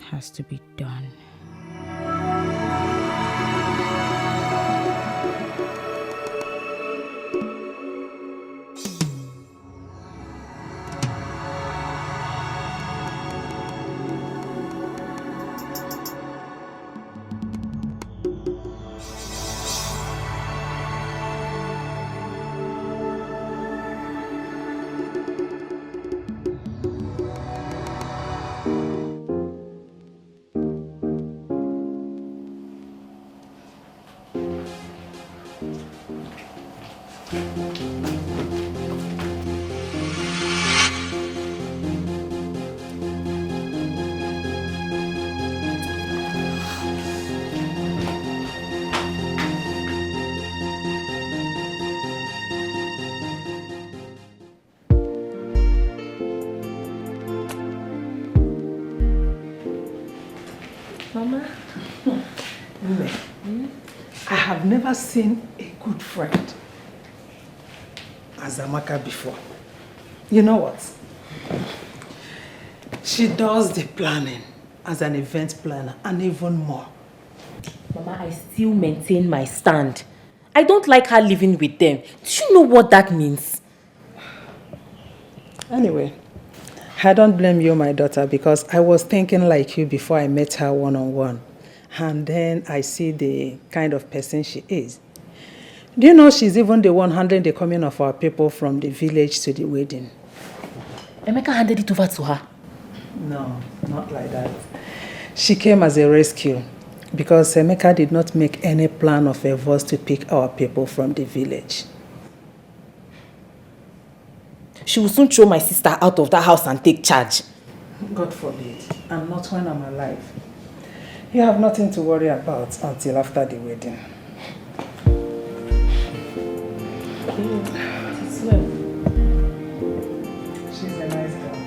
S4: has to be done.
S2: Mama, I have never seen a good friend as Amaka before. You know what? She does the planning as an event planner and even more.
S5: Mama, I still maintain my stand. I don't like her living with them. Do you know what that means?
S2: Anyway, I don't blame you, my daughter, because I was thinking like you before I met her one-on-one. And then I see the kind of person she is. Do you know she's even the one handling the coming of our people from the village to the wedding?
S5: Emeka handed it over to her.
S2: No, not like that. She came as a rescue because Emeka did not make any plan of us to pick our people from the village.
S5: She will soon throw my sister out of that house and take charge.
S2: God forbid, and not when I'm alive. You have nothing to worry about until after the wedding. She's a nice girl.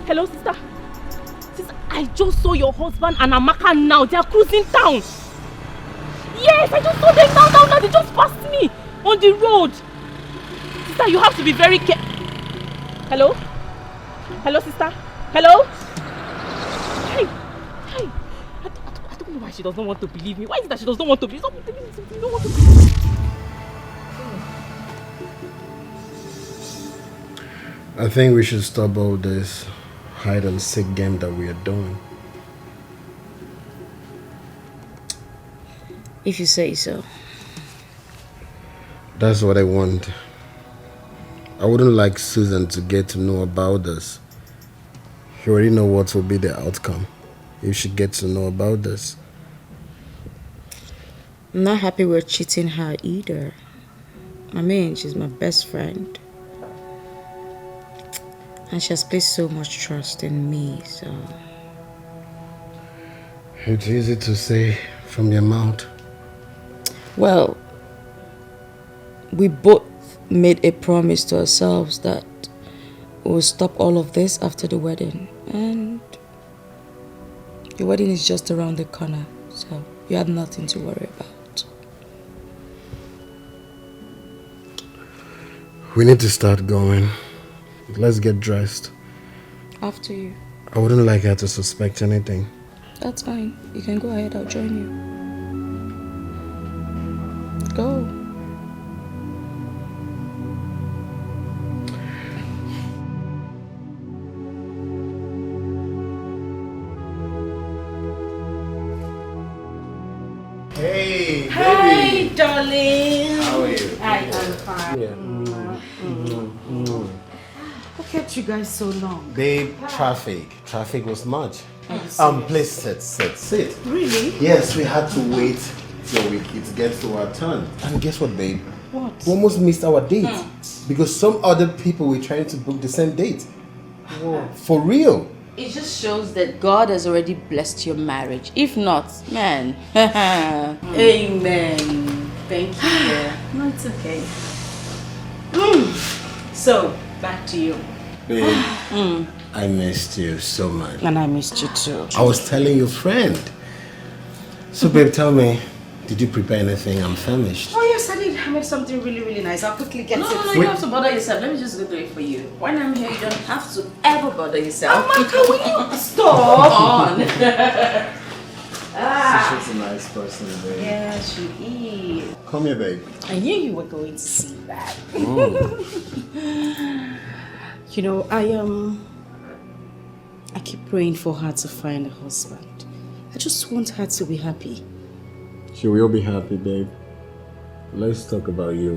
S5: Hello, sister. Sister, I just saw your husband and Amaka now. They are cruising town. Yes, I just saw them now. They just passed me on the road. Sister, you have to be very careful. Hello? Hello, sister? Hello? Hey. I don't know why she doesn't want to believe me. Why is it that she doesn't want to believe me? Stop telling me something you don't want to believe me.
S3: I think we should stop all this hide and seek game that we are doing.
S1: If you say so.
S3: That's what I want. I wouldn't like Susan to get to know about this. She already know what will be the outcome if she gets to know about this.
S1: I'm not happy we're cheating her either. I mean, she's my best friend. And she has placed so much trust in me, so...
S3: It's easy to say from your mouth.
S1: Well, we both made a promise to ourselves that we'll stop all of this after the wedding. And the wedding is just around the corner, so you have nothing to worry about.
S3: We need to start going. Let's get dressed.
S1: After you.
S3: I wouldn't like her to suspect anything.
S4: That's fine. You can go ahead. I'll join you. Go.
S3: Hey, baby.
S1: Hi, darling.
S3: How are you?
S1: I am fine.
S3: Yeah.
S1: What kept you guys so long?
S3: Babe, traffic. Traffic was much. Please sit.
S1: Really?
S3: Yes, we had to wait till it gets to our turn. And guess what, babe?
S1: What?
S3: We almost missed our date because some other people were trying to book the same date. Whoa. For real.
S4: It just shows that God has already blessed your marriage. If not, man. Amen.
S1: Thank you.
S4: No, it's okay.
S1: So, back to you.
S3: Babe, I missed you so much.
S1: And I missed you too.
S3: I was telling your friend. So, babe, tell me, did you prepare anything? I'm famished.
S1: Oh yes, I did. I made something really, really nice. I'll quickly get it.
S4: No, you don't have to bother yourself. Let me just go do it for you. When I'm here, you don't have to ever bother yourself.
S1: Amaka, will you stop?
S4: on.
S3: She's a nice person, babe.
S1: Yeah, she is.
S3: Come here, babe.
S1: I knew you were going to see that. You know, I keep praying for her to find a husband. I just want her to be happy.
S3: She will be happy, babe. Let's talk about you.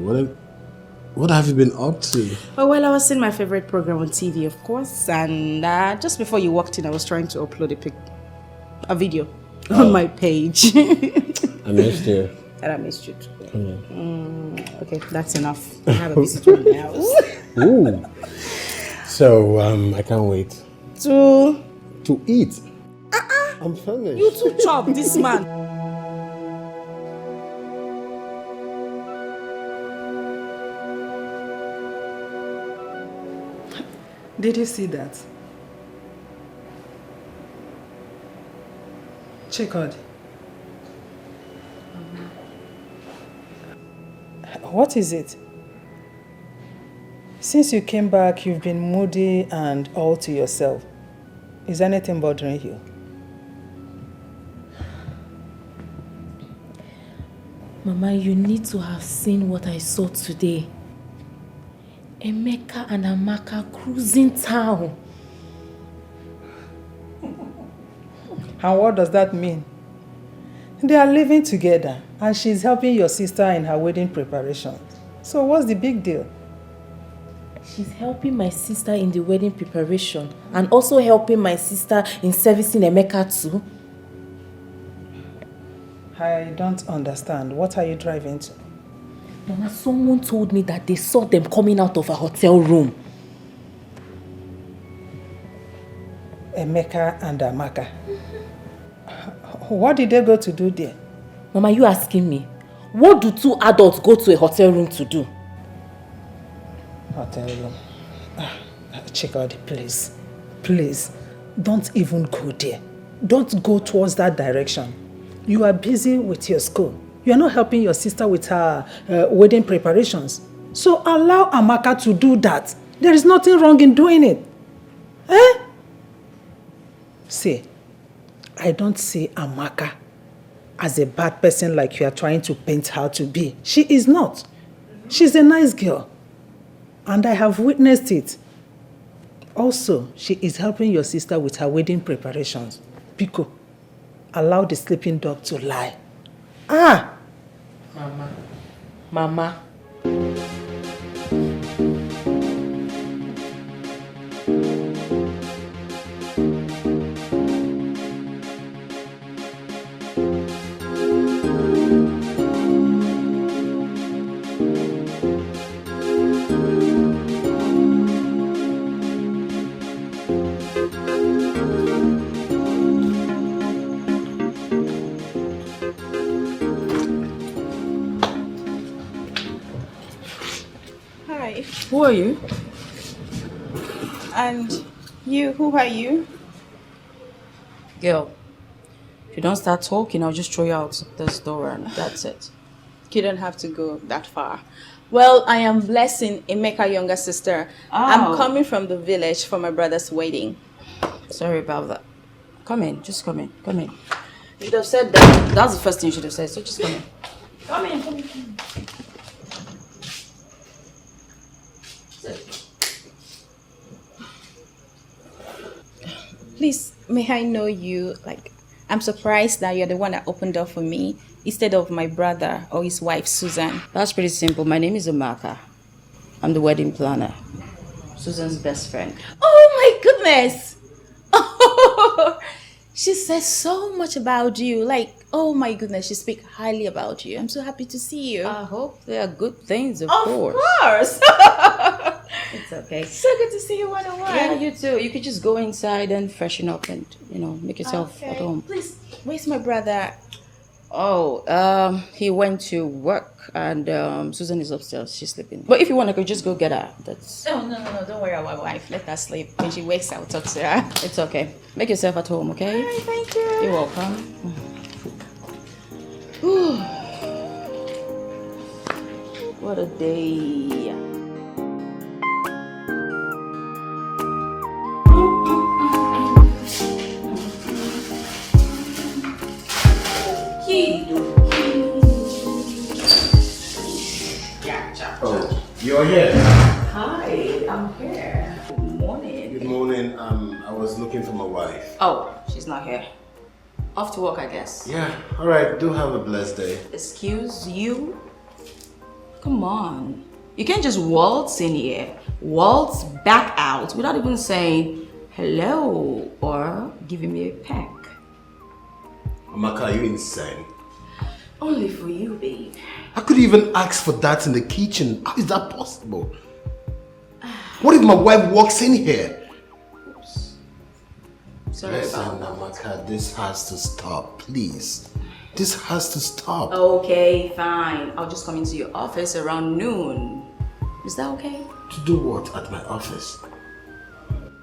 S3: What have you been up to?
S1: Oh, well, I was in my favorite program on TV, of course, and just before you walked in, I was trying to upload a video on my page.
S3: I missed you.
S1: And I missed you too. Okay, that's enough. I have a visitor in the house.
S3: Ooh. So, I can't wait.
S1: To
S3: eat. I'm finished.
S1: you too chop this man.
S2: Did you see that? Chikod. What is it? Since you came back, you've been moody and all to yourself. Is anything bothering you?
S5: Mama, you need to have seen what I saw today. Emeka and Amaka cruising town.
S2: And what does that mean? They are living together and she's helping your sister in her wedding preparation. So what's the big deal?
S5: She's helping my sister in the wedding preparation and also helping my sister in servicing Emeka too.
S2: I don't understand. What are you driving to?
S5: Mama, someone told me that they saw them coming out of a hotel room.
S2: Emeka and Amaka. What did they go to do there?
S5: Mama, you asking me? What do two adults go to a hotel room to do?
S2: Hotel room. Check out the place. Please, don't even go there. Don't go towards that direction. You are busy with your school. You are not helping your sister with her wedding preparations. So allow Amaka to do that. There is nothing wrong in doing it. Eh? See, I don't see Amaka as a bad person like you are trying to paint her to be. She is not. She's a nice girl. And I have witnessed it. Also, she is helping your sister with her wedding preparations. Pico, allow the sleeping dog to lie.
S5: Mama.
S4: Who are you? And you, who are you? Girl, if you don't start talking, I'll just throw you out this door and that's it. You don't have to go that far. Well, I am Blessing, Emeka's younger sister. I'm coming from the village for my brother's wedding. Sorry about that. Come in. Just come in. Come in. You should have said that. That's the first thing you should have said. So just come in. Come in. Come in. Come in.
S10: Please, may I know you? Like, I'm surprised that you're the one that opened door for me instead of my brother or his wife, Susan.
S4: That's pretty simple. My name is Amaka. I'm the wedding planner. Susan's best friend.
S10: Oh my goodness! Oh, she says so much about you. Like, oh my goodness, she speaks highly about you. I'm so happy to see you.
S4: I hope they are good things, of
S10: course.
S4: It's okay.
S10: So good to see you one-on-one.
S4: Yeah, you too. You could just go inside and freshen up and, make yourself at home.
S10: Please, where's my brother?
S4: Oh, he went to work and Susan is upstairs. She's sleeping. But if you want, I could just go get her. That's...
S10: Oh, no. Don't worry about my wife. Let her sleep. When she wakes, I'll talk to her.
S4: It's okay. Make yourself at home, okay?
S10: All right, thank you.
S4: You're welcome. What a day.
S3: Oh, you're here.
S4: Hi, I'm here. Good morning.
S3: Good morning. I was looking for my wife.
S4: Oh, she's not here. Off to work, I guess.
S3: Yeah. All right. Do have a blessed day.
S4: Excuse you? Come on. You can't just waltz in here, waltz back out without even saying hello or giving me a peck.
S3: Amaka, are you insane?
S4: Only for you, babe.
S3: I could even ask for that in the kitchen. How is that possible? What if my wife walks in here?
S4: Oops. Sorry
S3: Listen,
S4: about that.
S3: Amaka, this has to stop, please. This has to stop.
S4: Okay, fine. I'll just come into your office around noon. Is that okay?
S3: To do what at my office?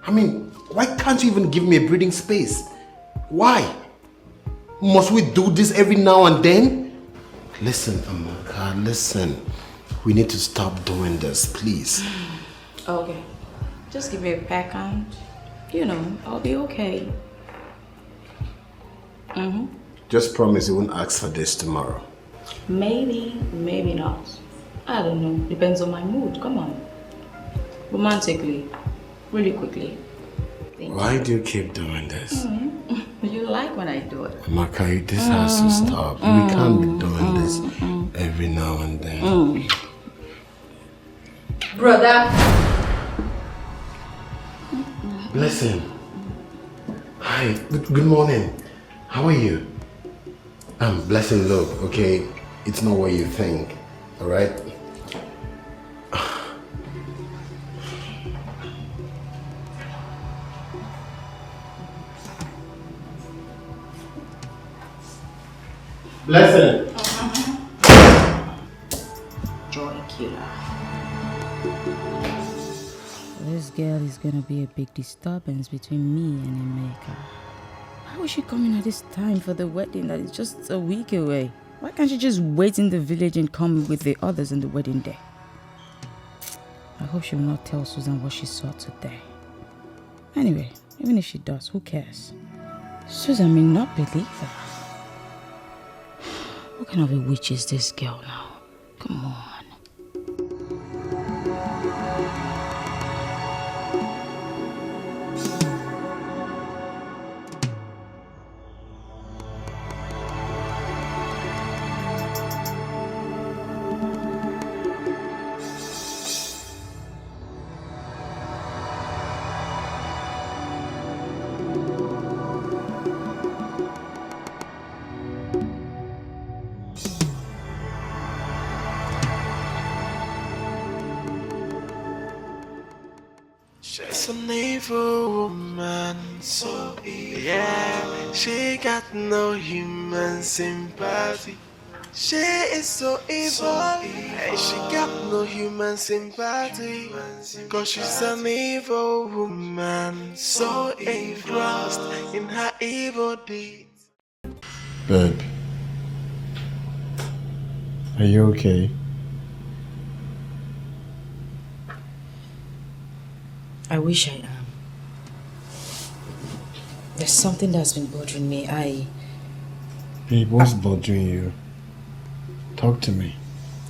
S3: I mean, why can't you even give me a breathing space? Why? Must we do this every now and then? Listen, Amaka, listen. We need to stop doing this, please.
S4: Okay. Just give me a peck and, I'll be okay.
S3: Just promise you won't ask for this tomorrow.
S4: Maybe, maybe not. I don't know. Depends on my mood. Come on. Romantically. Really quickly.
S3: Why do you keep doing this?
S4: You like when I do it.
S3: Amaka, this has to stop. We can't be doing this every now and then.
S4: Brother.
S3: Listen. Hi, good morning. How are you? Blessing, look, okay? It's not what you think, alright? Blessing!
S4: Joy killer.
S1: This girl is gonna be a big disturbance between me and Emeka. How is she coming at this time for the wedding that is just a week away? Why can't she just wait in the village and come with the others on the wedding day? I hope she will not tell Susan what she saw today. Anyway, even if she does, who cares? Susan may not believe her. What kind of a witch is this girl now? Come on.
S7: She's an evil woman, so evil. Yeah, she got no human sympathy. She is so evil, and she got no human sympathy. Cause she's an evil woman, so engrossed in her evil deeds.
S3: Babe, are you okay?
S4: I wish I am.
S1: There's something that's been bothering me.
S3: Babe, what's bothering you? Talk to me.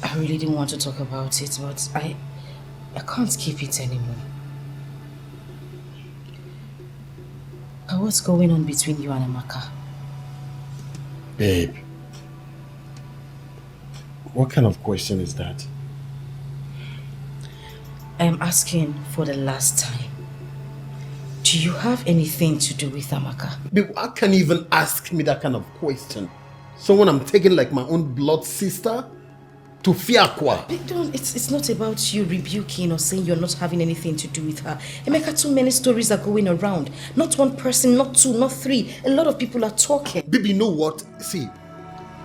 S1: I really didn't want to talk about it, but I can't keep it anymore. What's going on between you and Amaka?
S3: Babe, what kind of question is that?
S1: I am asking for the last time. Do you have anything to do with Amaka?
S3: Babe, how can you even ask me that kind of question? Someone I'm taking like my own blood sister? To Fiakwa?
S1: It's not about you rebuking or saying you're not having anything to do with her. Emeka, too many stories are going around. Not one person, not two, not three. A lot of people are talking.
S3: Baby, you know what? See,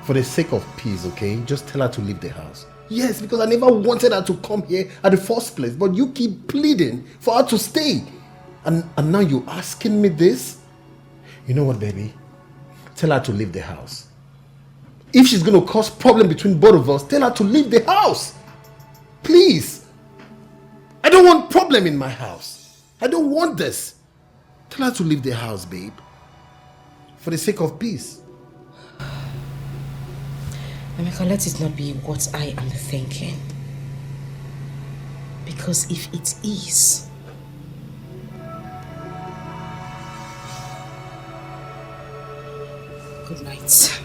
S3: for the sake of peace, okay? Just tell her to leave the house. Yes, because I never wanted her to come here at the first place. But you keep pleading for her to stay. And now you're asking me this? You know what, baby? Tell her to leave the house. If she's going to cause problem between both of us, tell her to leave the house. Please. I don't want problem in my house. I don't want this. Tell her to leave the house, babe. For the sake of peace.
S1: Emeka, let it not be what I am thinking. Because if it is, good night.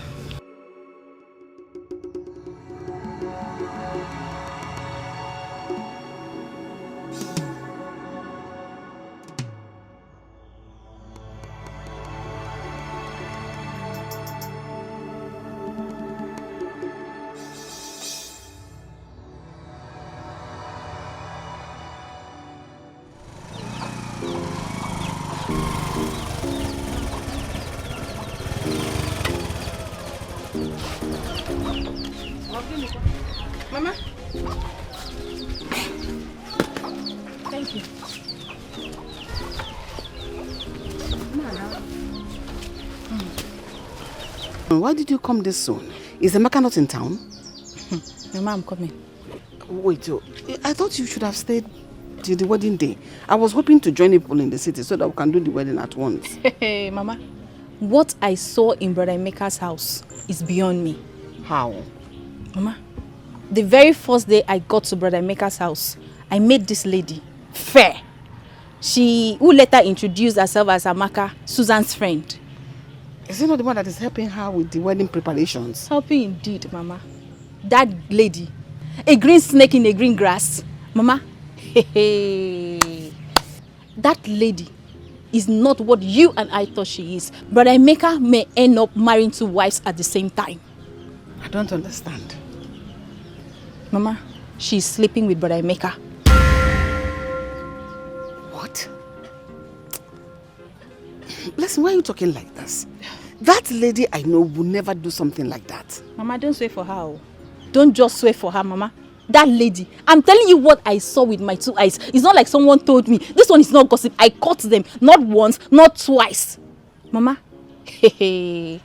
S8: Mama? Thank you.
S11: Why did you come this soon? Is Amaka not in town?
S10: Mama, I'm coming.
S11: Wait, I thought you should have stayed till the wedding day. I was hoping to join people in the city so that we can do the wedding at once.
S10: Hey, Mama. What I saw in Brother Emeka's house is beyond me.
S11: How?
S10: Mama, the very first day I got to Brother Emeka's house, I met this lady, Fair. She, who later introduced herself as Amaka, Susan's friend.
S11: Is it not the one that is helping her with the wedding preparations?
S10: Helping indeed, Mama. That lady, a green snake in a green grass. Mama, that lady is not what you and I thought she is. Brother Emeka may end up marrying two wives at the same time.
S11: I don't understand.
S10: Mama, she's sleeping with Brother Emeka.
S11: What? Listen, why are you talking like this? That lady I know will never do something like that.
S10: Mama, don't swear for her. Don't just swear for her, Mama. That lady, I'm telling you what I saw with my two eyes. It's not like someone told me. This one is not gossip. I caught them. Not once, not twice. Mama,
S11: Did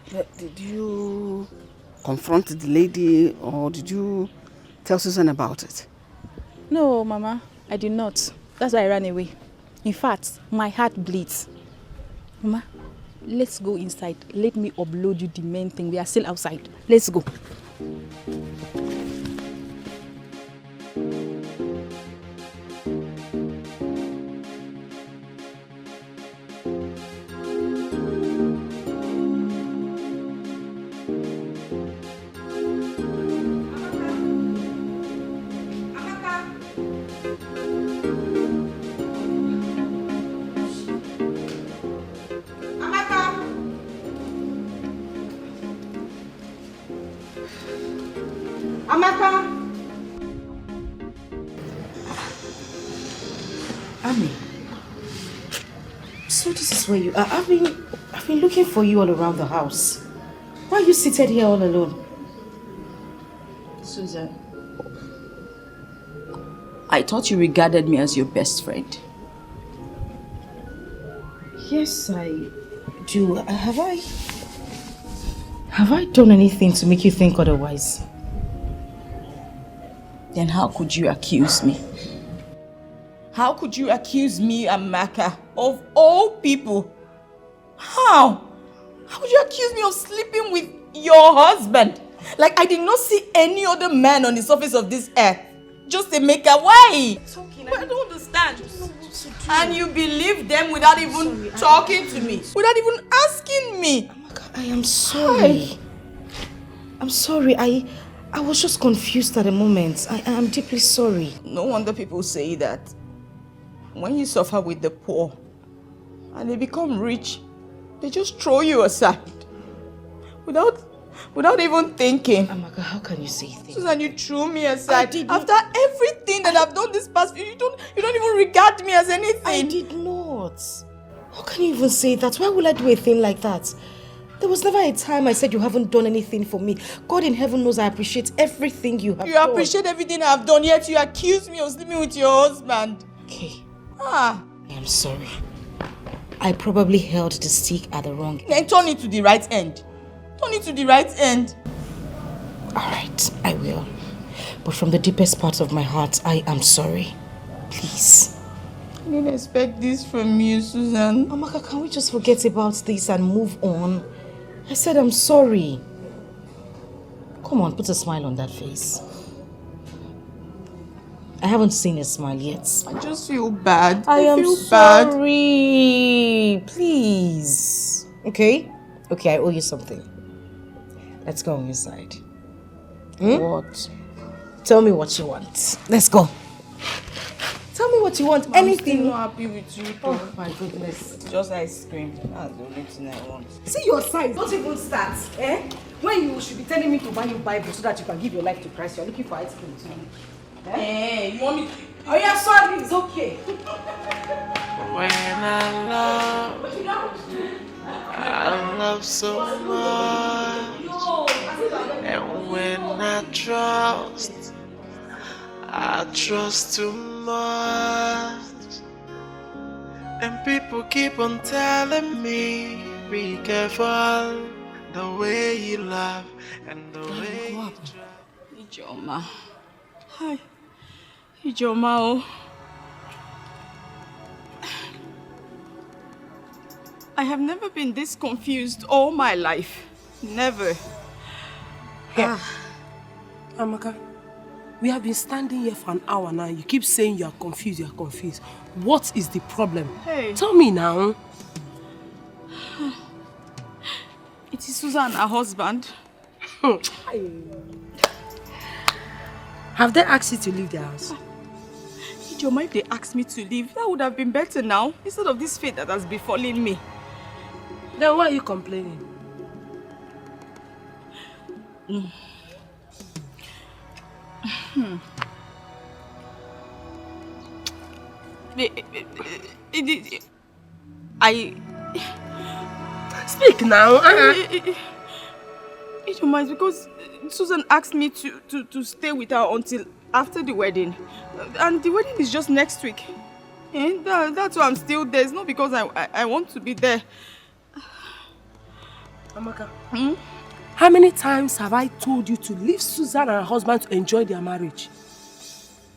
S11: you confront the lady or did you tell Susan about it?
S10: No, Mama, I did not. That's why I ran away. In fact, my heart bleeds. Mama, let's go inside. Let me upload you the main thing. We are still outside. Let's go.
S8: Amaka!
S1: Ami, so this is where you are. I've been looking for you all around the house. Why are you seated here all alone?
S4: Susan, I thought you regarded me as your best friend.
S1: Yes, I do. Have I done anything to make you think otherwise?
S4: Then how could you accuse me? How could you accuse me, Amaka, of all people, How? How would you accuse me of sleeping with your husband? Like I did not see any other man on the surface of this earth. Just Emeka. Why?
S8: It's okay.
S4: I don't understand. And you believe them without even talking to me, without even asking me.
S1: Amaka, I am sorry. I'm sorry. I was just confused at the moment. I am deeply sorry.
S4: No wonder people say that when you suffer with the poor and they become rich, they just throw you aside without even thinking.
S1: Amaka, how can you say things?
S4: Susan, you threw me aside. After everything that I've done this past, you don't even regard me as anything.
S1: I did not. How can you even say that? Why would I do a thing like that? There was never a time I said you haven't done anything for me. God in heaven knows I appreciate everything you have done.
S4: You appreciate everything I've done, yet you accuse me of sleeping with your husband.
S1: Okay.
S4: I
S1: am sorry. I probably held the stick at the wrong end.
S4: Then turn it to the right end. Turn it to the right end.
S1: Alright, I will. But from the deepest part of my heart, I am sorry. Please.
S4: I didn't expect this from you, Susan.
S1: Amaka, can we just forget about this and move on? I said I'm sorry. Come on, put a smile on that face. I haven't seen a smile yet.
S4: I just feel bad.
S1: I am
S4: feel
S1: sorry. Please. Okay? Okay, I owe you something. Let's go on your side.
S4: What?
S1: Tell me what you want. Let's go. Tell me what you want. Anything.
S4: I'm still not happy with you, though.
S1: Oh my goodness.
S4: Just ice cream. That's the only thing I want.
S8: See your signs. Don't even start. Eh? When you should be telling me to buy you Bible so that you can give your life to Christ, you're looking for ice cream too.
S4: Eh? You want me to...
S8: Oh yeah, sorry. It's okay.
S7: When I love so much, and when I trust too much, and people keep on telling me, be careful the way you love and the way you try.
S4: Ijoma. Hi. Ijoma, oh. I have never been this confused all my life. Never.
S12: Amaka, we have been standing here for an hour now. You keep saying you are confused, you are confused. What is the problem?
S4: Hey.
S12: Tell me now.
S4: It is Susan, her husband.
S12: Have they asked you to leave the house?
S4: Ijoma, if they asked me to leave, that would have been better now, instead of this fate that has befallen me.
S12: Then why are you complaining? Speak now.
S4: Ijoma, it's because Susan asked me to stay with her until after the wedding. And the wedding is just next week. And that's why I'm still there. It's not because I want to be there.
S12: Amaka, how many times have I told you to leave Susan and her husband to enjoy their marriage?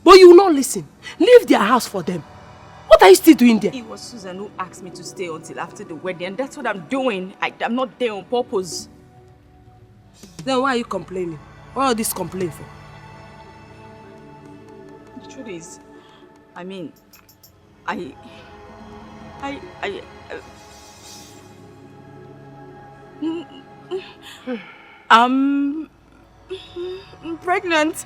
S12: But you will not listen. Leave their house for them. What are you still doing there?
S4: It was Susan who asked me to stay until after the wedding, and that's what I'm doing. I'm not there on purpose.
S12: Then why are you complaining? What are this complaint for?
S4: The truth is, I mean, I'm pregnant.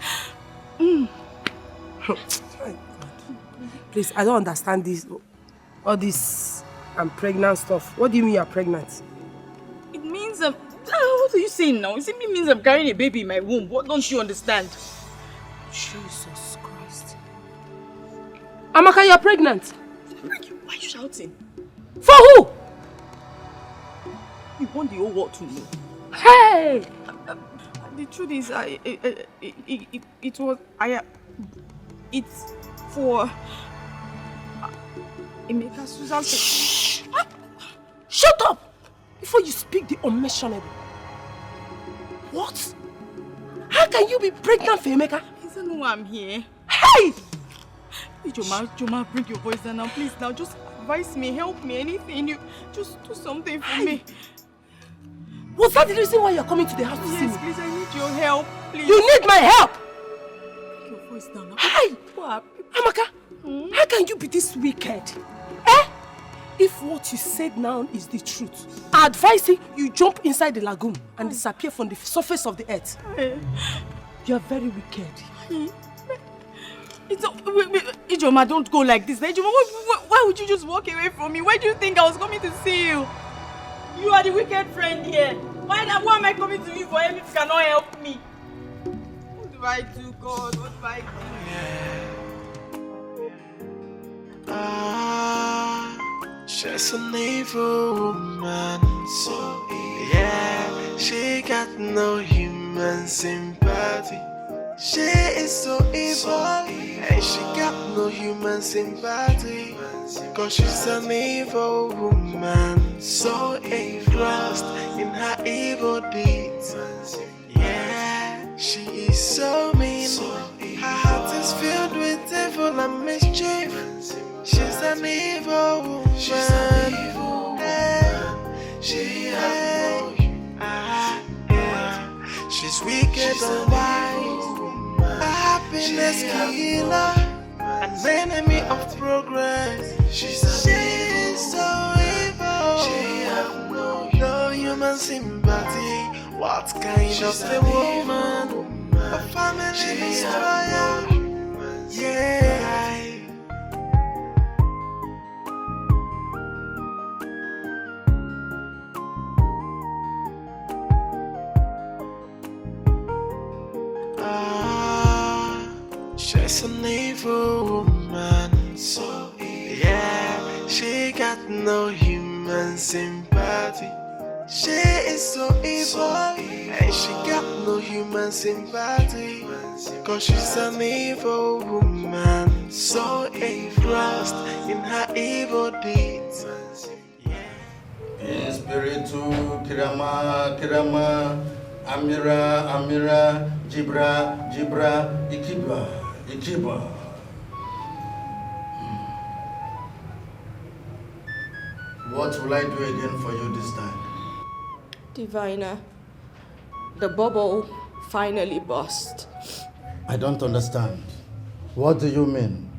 S12: Please, I don't understand this. All this I'm pregnant stuff. What do you mean you're pregnant?
S4: It means what are you saying now? It simply means I'm carrying a baby in my womb. What don't you understand?
S12: Jesus Christ. Amaka, you're pregnant.
S4: Why are you shouting?
S12: For who?
S4: You want the whole world to know.
S12: Hey!
S4: The truth is, it's for Emeka, Susan.
S12: Shh! Shut up! Before you speak the unmentionable. What? How can you be pregnant for Emeka?
S4: He doesn't know I'm here.
S12: Hey!
S4: Ijoma, bring your voice down now, please. Now, just advise me, help me, anything. You just do something for me.
S12: Was that the reason why you're coming to the house to see me?
S4: Yes, please, I need your help, please.
S12: You need my help!
S4: Take your voice down.
S12: Hi! Amaka, how can you be this wicked? Eh? If what you said now is the truth, I advise you jump inside the lagoon and disappear from the surface of the earth. You are very wicked.
S4: Ijoma, don't go like this. Ijoma, why would you just walk away from me? Why do you think I was coming to see you? You are the wicked friend here. Why am I coming to you for help if you cannot help me? What do I do, God? What do I do?
S7: She's an evil woman, so yeah, she got no human sympathy. She is so evil, and she got no human sympathy. Cause she's an evil woman, so engrossed in her evil deeds. Yeah, she is so mean. Her heart is filled with evil and mischief. She's an evil woman. She's an evil woman. She has no she's wicked and wise. A happiness killer, an enemy of progress. She's so evil. She has no human sympathy. What kind of a woman? A family destroyer. Yeah. She's an evil woman, so yeah, she got no human sympathy. She is so evil, and she got no human sympathy. Cause she's an evil woman, so engrossed in her evil deeds.
S3: Espiritu Kirama, Kirama, Amira, Amira, Jibra, Jibra, Ikiba, Ikiba. What will I do again for you this time?
S4: Diviner, the bubble finally burst.
S3: I don't understand. What do you mean?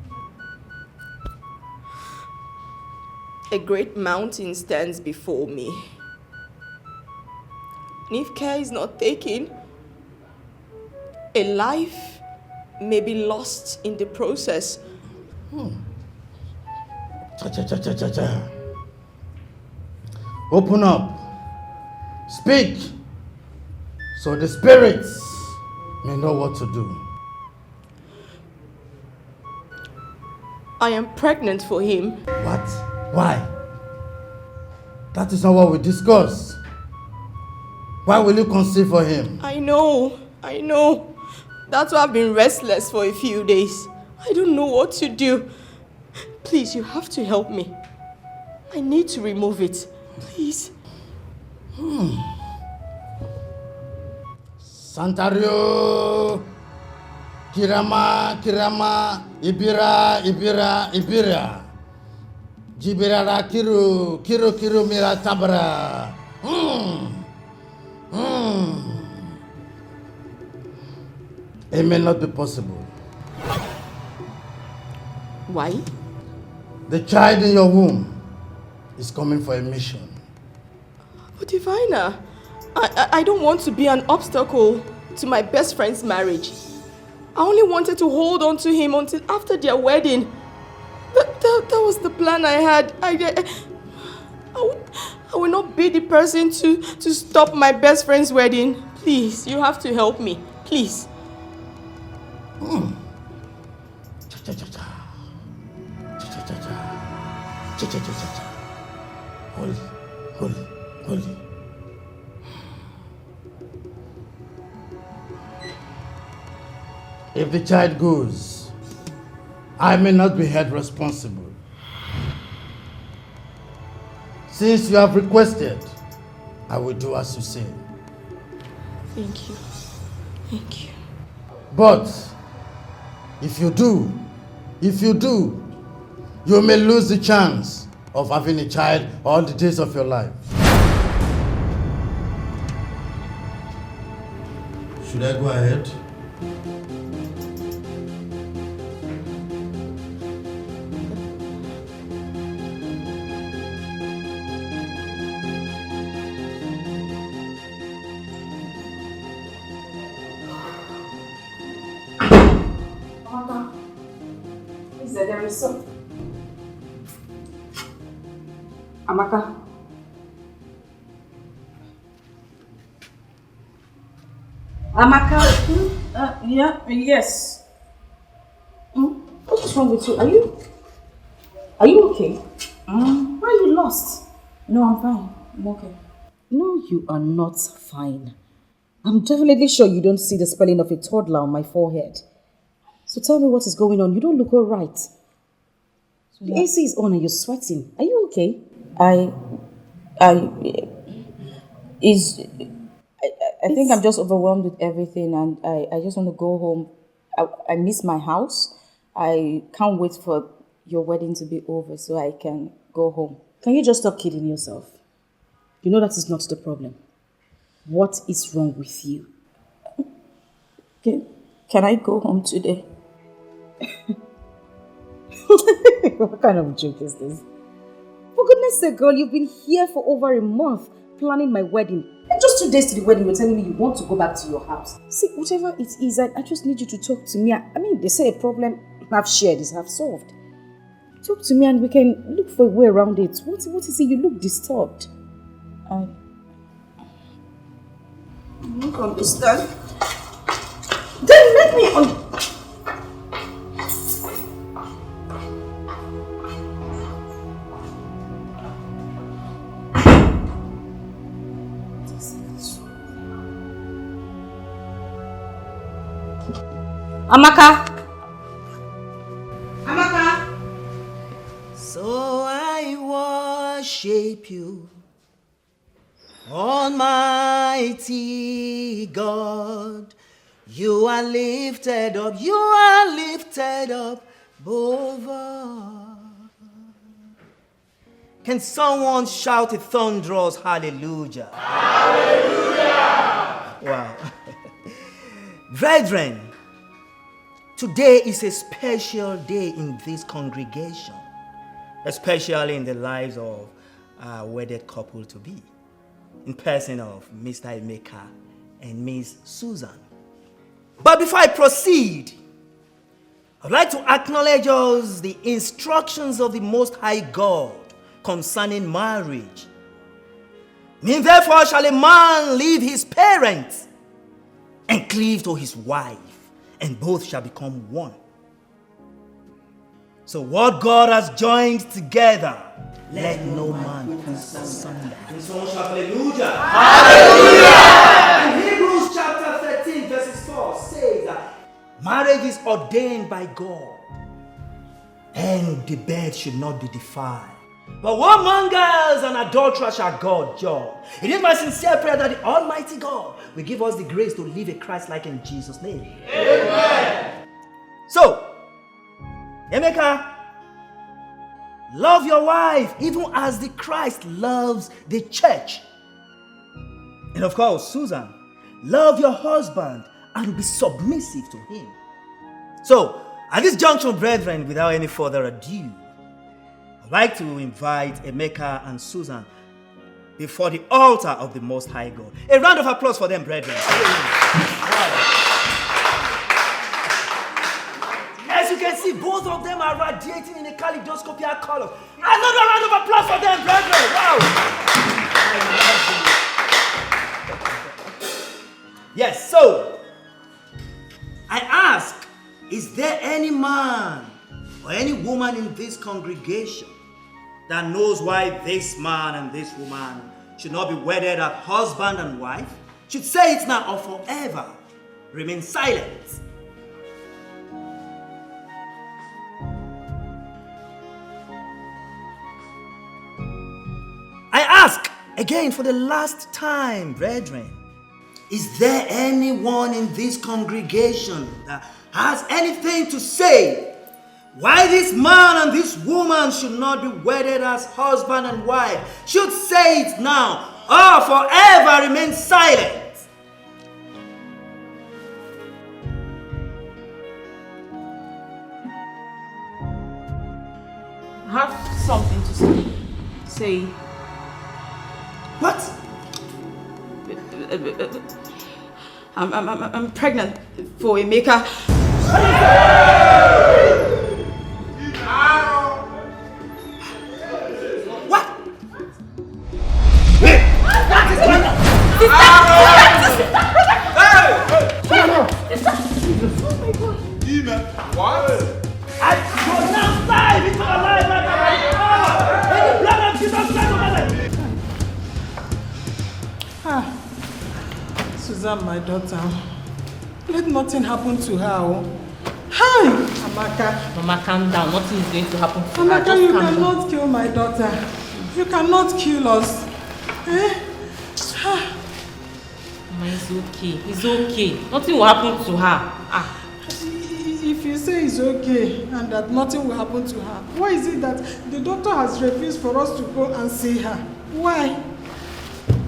S4: A great mountain stands before me. And if care is not taken, a life may be lost in the process.
S3: Cha. Open up. Speak. So the spirits may know what to do.
S4: I am pregnant for him.
S3: What? Why? That is not what we discussed. Why will you conceive for him?
S4: I know. That's why I've been restless for a few days. I don't know what to do. Please, you have to help me. I need to remove it. Please.
S3: Santario, Kirama, Ibira. Jibirara Kiru Mira Tabra. It may not be possible.
S4: Why?
S3: The child in your womb is coming for a mission.
S4: But Divina, I don't want to be an obstacle to my best friend's marriage. I only wanted to hold on to him until after their wedding. That was the plan I had. I will not be the person to stop my best friend's wedding. Please, you have to help me. Please.
S3: Holy. If the child goes, I may not be held responsible. Since you have requested, I will do as you say.
S4: Thank you.
S3: But if you do, you may lose the chance
S13: of having a child all the days of your life. Should I go ahead?
S10: Amaka. Amaka.
S8: Yes.
S10: What's wrong with you? Are you okay? Why are you lost?
S8: No, I'm fine. I'm okay.
S10: No, you are not fine. I'm definitely sure you don't see the spelling of a toddler on my forehead. So tell me what is going on. You don't look all right. The AC is on and you're sweating. Are you okay?
S8: I think I'm just overwhelmed with everything, and I just want to go home. I miss my house. I can't wait for your wedding to be over so I can go home.
S10: Can you just stop kidding yourself? You know that is not the problem. What is wrong with you?
S8: Can I go home today?
S10: What kind of joke is this? For goodness sake, girl, you've been here for over a month planning my wedding. And just 2 days to the wedding, you're telling me you want to go back to your house. See, whatever it is, I just need you to talk to me. I mean, they say a problem half shared is half solved. Talk to me and we can look for a way around it. What is it? You look disturbed.
S8: I don't understand.
S10: Then let me on.
S8: Amaka.
S14: So I worship you, Almighty God. You are lifted up, above all. Can someone shout a thunderous hallelujah? Hallelujah! Wow. Brethren, today is a special day in this congregation, especially in the lives of our wedded couple to be, in person of Mr. Emeka and Miss Susan. But before I proceed, I'd like to acknowledge us the instructions of the Most High God concerning marriage. Mean therefore shall a man leave his parents and cleave to his wife, and both shall become one. So what God has joined together, let no man put asunder. Someone shout hallelujah. Hallelujah. In Hebrews chapter 13 verses 4 says that marriage is ordained by God, and the bed should not be defiled. But whoremongers and adulterers shall God judge. It is my sincere prayer that the Almighty God will give us the grace to live a Christ-like in Jesus' name. Amen. So, Emeka, love your wife even as the Christ loves the church. And of course, Susan, love your husband and be submissive to him. So, at this junction, brethren, without any further ado, I'd like to invite Emeka and Susan before the altar of the Most High God. A round of applause for them, brethren. As you can see, both of them are radiating in a kaleidoscopic color. Another round of applause for them, brethren. Wow. Yes, so I ask, is there any man or any woman in this congregation that knows why this man and this woman should not be wedded as husband and wife? Should say it now or forever remain silent. I ask again for the last time, brethren, is there anyone in this congregation that has anything to say Why this man and this woman should not be wedded as husband and wife should say it now or forever remain silent.
S4: I have something to say. Say.
S14: What?
S4: I'm pregnant for Emeka.
S14: What?
S4: What is going on?
S14: What? I pronounce life into a life like that. In the blood of Jesus Christ of Nazareth.
S2: Susan, my daughter, let nothing happen to her. Oh. Hi, Amaka.
S5: Mama, calm down. Nothing is going to happen to her.
S2: Amaka,
S5: Just
S2: you
S5: calm down.
S2: cannot kill my daughter. You cannot kill us. Eh?
S5: Mama, it's okay. It's okay. Nothing will happen to her.
S2: If you say it's okay and that nothing will happen to her, why is it that the doctor has refused for us to go and see her? Why?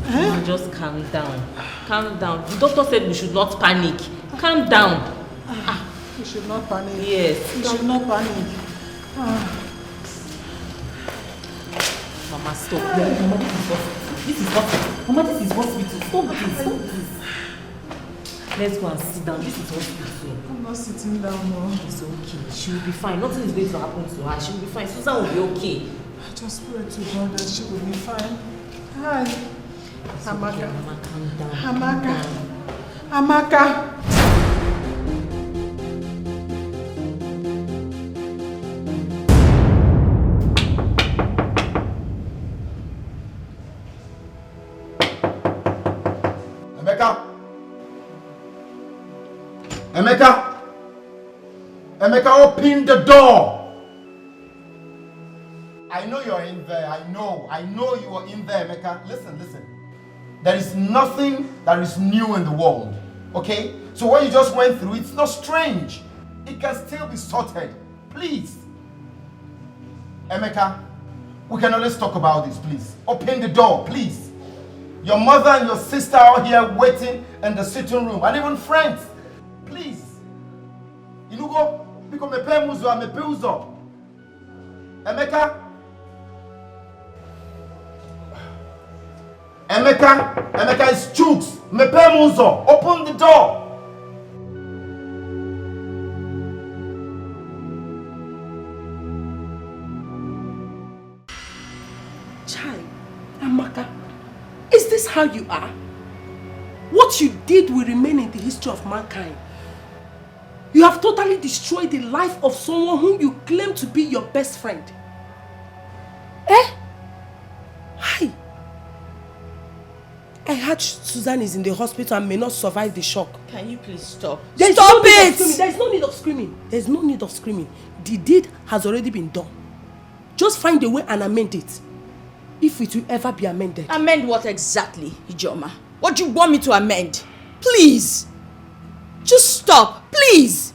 S5: Mama, just calm down. Calm down. The doctor said we should not panic. Calm down.
S2: We should not panic.
S5: Yes.
S2: We should not panic.
S5: Mama, stop. Mama, this is hospital. Mama, this is hospital. Stop this. Stop this. Let's go and sit down. This is hospital.
S2: I'm not sitting down, no.
S5: It's okay. She will be fine. Nothing is going to happen to her. She will be fine. Susan will be okay.
S2: I just pray to God that she will be fine. Hi. Amaka.
S5: Okay, Mama, calm down.
S2: Amaka. Amaka.
S9: Emeka! Emeka, open the door! I know you're in there. I know you are in there, Emeka. Listen. There is nothing that is new in the world. Okay? So what you just went through, it's not strange. It can still be sorted. Please. Emeka, we can always talk about this, please. Open the door, please. Your mother and your sister are here waiting in the sitting room, and even friends. Please. Inugo, because me pay muzo, me pay uzo. Emeka is chooks. Me pay muzo. Open the door.
S12: Chai, Amaka, is this how you are? What you did will remain in the history of mankind. You have totally destroyed the life of someone whom you claim to be your best friend. Eh? Hi. I heard Susan is in the hospital and may not survive the shock.
S4: Can you please stop?
S12: Stop it! There is no need of screaming. There is no need of screaming. The deed has already been done. Just find a way and amend it. If it will ever be amended.
S4: Amend what exactly, Ijoma? What do you want me to amend? Please! Just stop, please!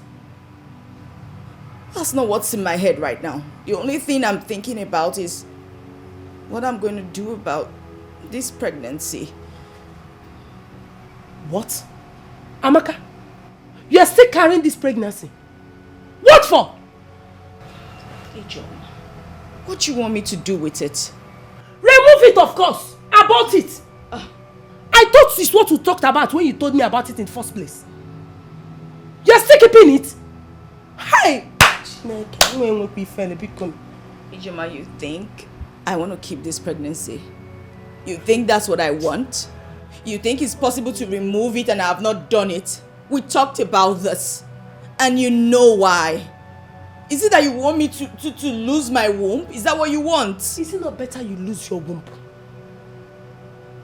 S4: That's not what's in my head right now. The only thing I'm thinking about is what I'm going to do about this pregnancy.
S12: What? Amaka, you are still carrying this pregnancy. What for?
S4: Ijoma, what do you want me to do with it?
S12: Remove it, of course. Abort it. I thought this is what we talked about when you told me about it in the first place. You're still keeping it? Hey!
S4: Ijoma, you think I want to keep this pregnancy? You think that's what I want? You think it's possible to remove it and I have not done it? We talked about this. And you know why. Is it that you want me to lose my womb? Is that what you want?
S12: Is it not better you lose your womb?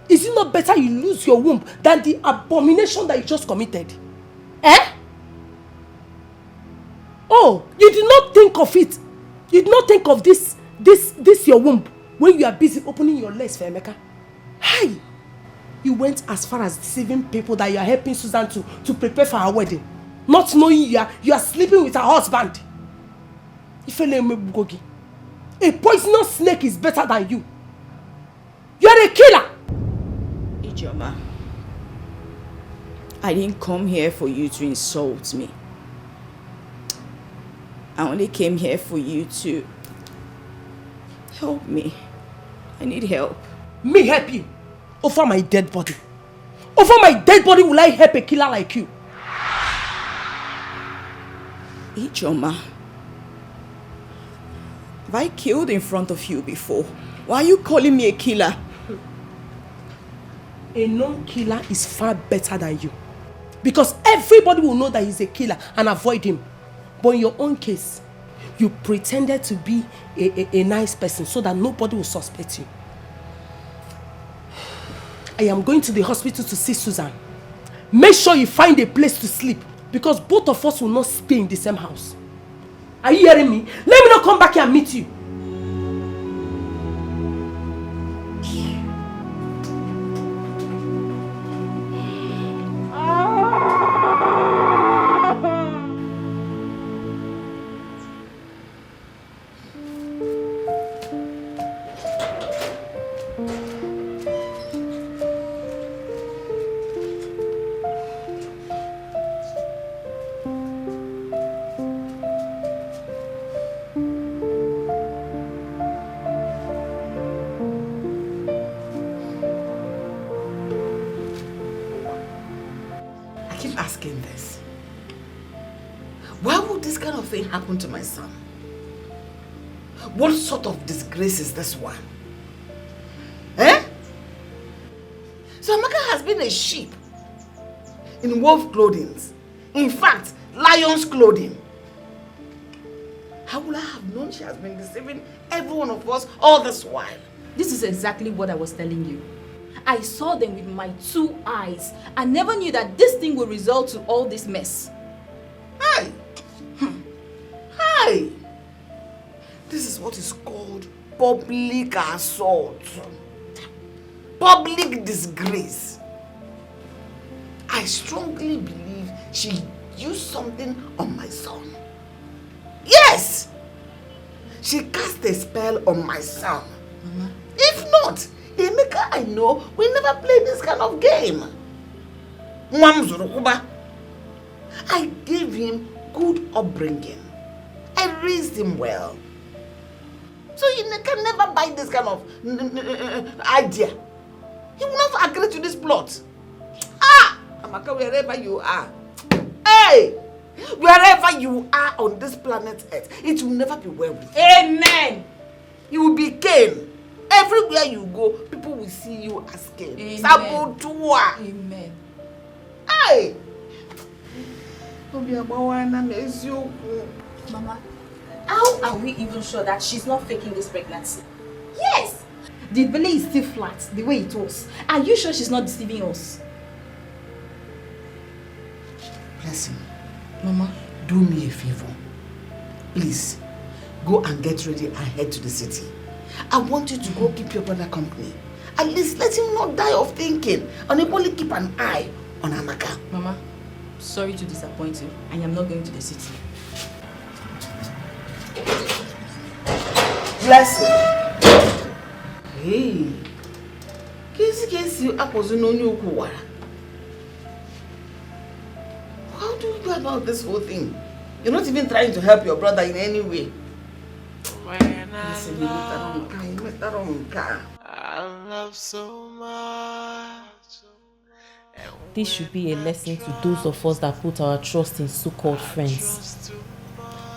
S12: Is it not better you lose your womb than the abomination that you just committed? Eh? Oh, you did not think of it. You did not think of this your womb when you are busy opening your legs for Emeka. Hi! You went as far as deceiving people that you are helping Susan to prepare for her wedding. Not knowing you are sleeping with her husband. A poisonous snake is better than you. You're a killer.
S4: Ijoma, I didn't come here for you to insult me. I only came here for you to help me. I need help.
S12: Me help you? Over my dead body? Over my dead body will I help a killer like you?
S4: Ijoma, have I killed in front of you before? Why are you calling me a killer?
S12: A non-killer is far better than you. Because everybody will know that he's a killer and avoid him. But in your own case, you pretended to be a nice person so that nobody will suspect you. I am going to the hospital to see Susan. Make sure you find a place to sleep because both of us will not stay in the same house. Are you hearing me? Let me not come back here and meet you.
S11: Happen to my son? What sort of disgrace is this one? Eh? So Amaka has been a sheep in wolf clothing. In fact, lion's clothing. How would I have known she has been deceiving every one of us all this while?
S10: This is exactly what I was telling you. I saw them with my 2 eyes. I never knew that this thing would result to all this mess.
S11: Hey! Hey! This is what is called public assault. Public disgrace. I strongly believe she used something on my son. Yes! She cast a spell on my son. Mama. If not, Emeka I know will never play this kind of game. I gave him good upbringing. I raised him well. So you can never buy this kind of idea. He will not agree to this plot. Ah! Amaka, wherever you are. Hey! Wherever you are on this planet Earth, it will never be well with you.
S4: Amen!
S11: You will be Cain. Everywhere you go, people will see you as Cain. Sabotua.
S4: Amen.
S11: Hey!
S10: Mama, how are we even sure that she's not faking this pregnancy? Yes! The belly is still flat, the way it was. Are you sure she's not deceiving us?
S11: Blessing, Mama, do me a favor. Please, go and get ready and head to the city. I want you to go keep your brother company. At least let him not die of thinking and only keep an eye on Amaka.
S10: Mama, sorry to disappoint you. I am not going to the city.
S11: Blessing. Hey. Kesi apozuno nyukuwara. How do you go about this whole thing? You're not even trying to help your brother in any way. Listen,
S7: I love so much.
S5: This should be a lesson to those of us that put our trust in so-called friends.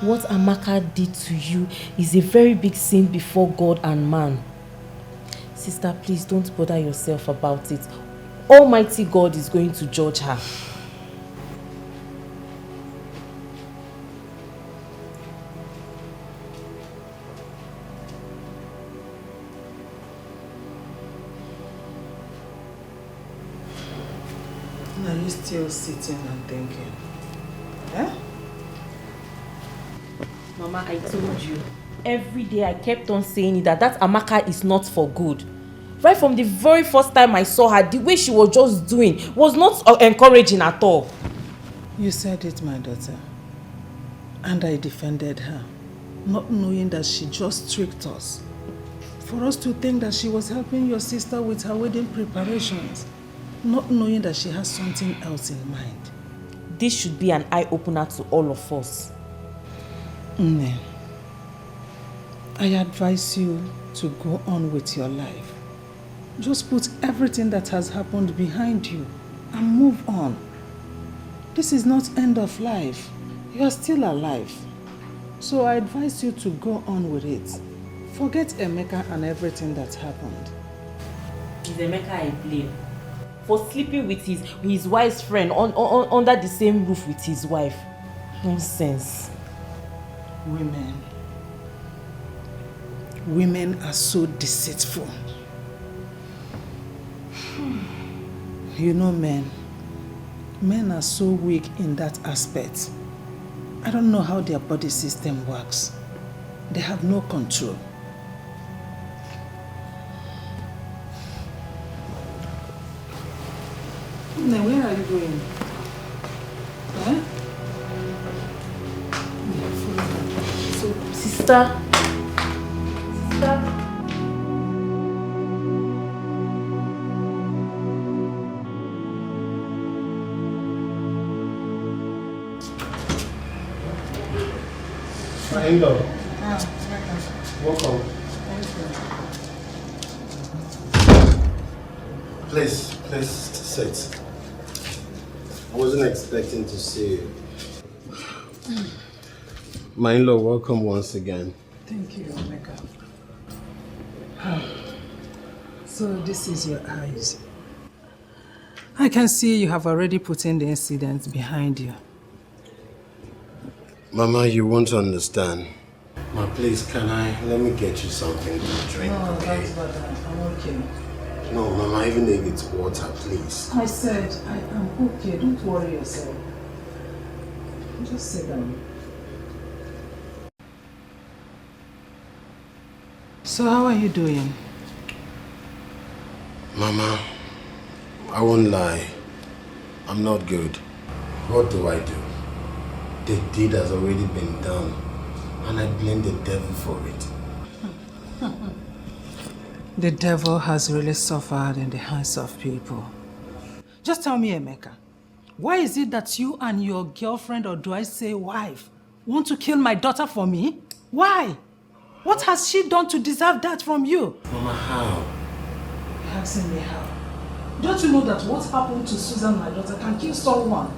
S5: What Amaka did to you is a very big sin before God and man. Sister, please don't bother yourself about it. Almighty God is going to judge her.
S2: Are you still sitting and thinking? Eh?
S5: Mama, I told you. Every day I kept on saying it that Amaka is not for good. Right from the very first time I saw her, the way she was just doing was not encouraging at all.
S2: You said it, my daughter. And I defended her. not knowing that she just tricked us. For us to think that she was helping your sister with her wedding preparations, not knowing that she has something else in mind.
S5: This should be an eye-opener to all of us.
S2: Nne, I advise you to go on with your life. Just put everything that has happened behind you and move on. This is not end of life. You are still alive. So I advise you to go on with it. Forget Emeka and everything that happened.
S5: It's Emeka I blame. For sleeping with his wife's friend under the same roof with his wife. Nonsense.
S2: Women are so deceitful. You know men are so weak in that aspect. I don't know how their body system works. They have no control. Now, where are you going? Huh?
S5: Sister.
S3: Hello. Welcome. Please sit. I wasn't expecting to see you. My in-law, welcome once again.
S2: Thank you, Emeka. So this is your eyes. I can see you have already put in the incident behind you.
S3: Mama, you won't understand. Ma, please, let me get you something to drink,
S2: No,
S3: okay?
S2: that's better. I'm okay.
S3: No, Mama, even if it's water, please.
S2: I said I am okay. Don't worry yourself. Just sit down. So how are you doing?
S3: Mama, I won't lie. I'm not good. What do? The deed has already been done, and I blame the devil for it.
S2: The devil has really suffered in the hands of people. Just tell me, Emeka, why is it that you and your girlfriend, or do I say wife, want to kill my daughter for me? Why? What has she done to deserve that from you?
S3: Mama, how?
S2: You're asking me how? Don't you know that what happened to Susan, my daughter, can kill someone?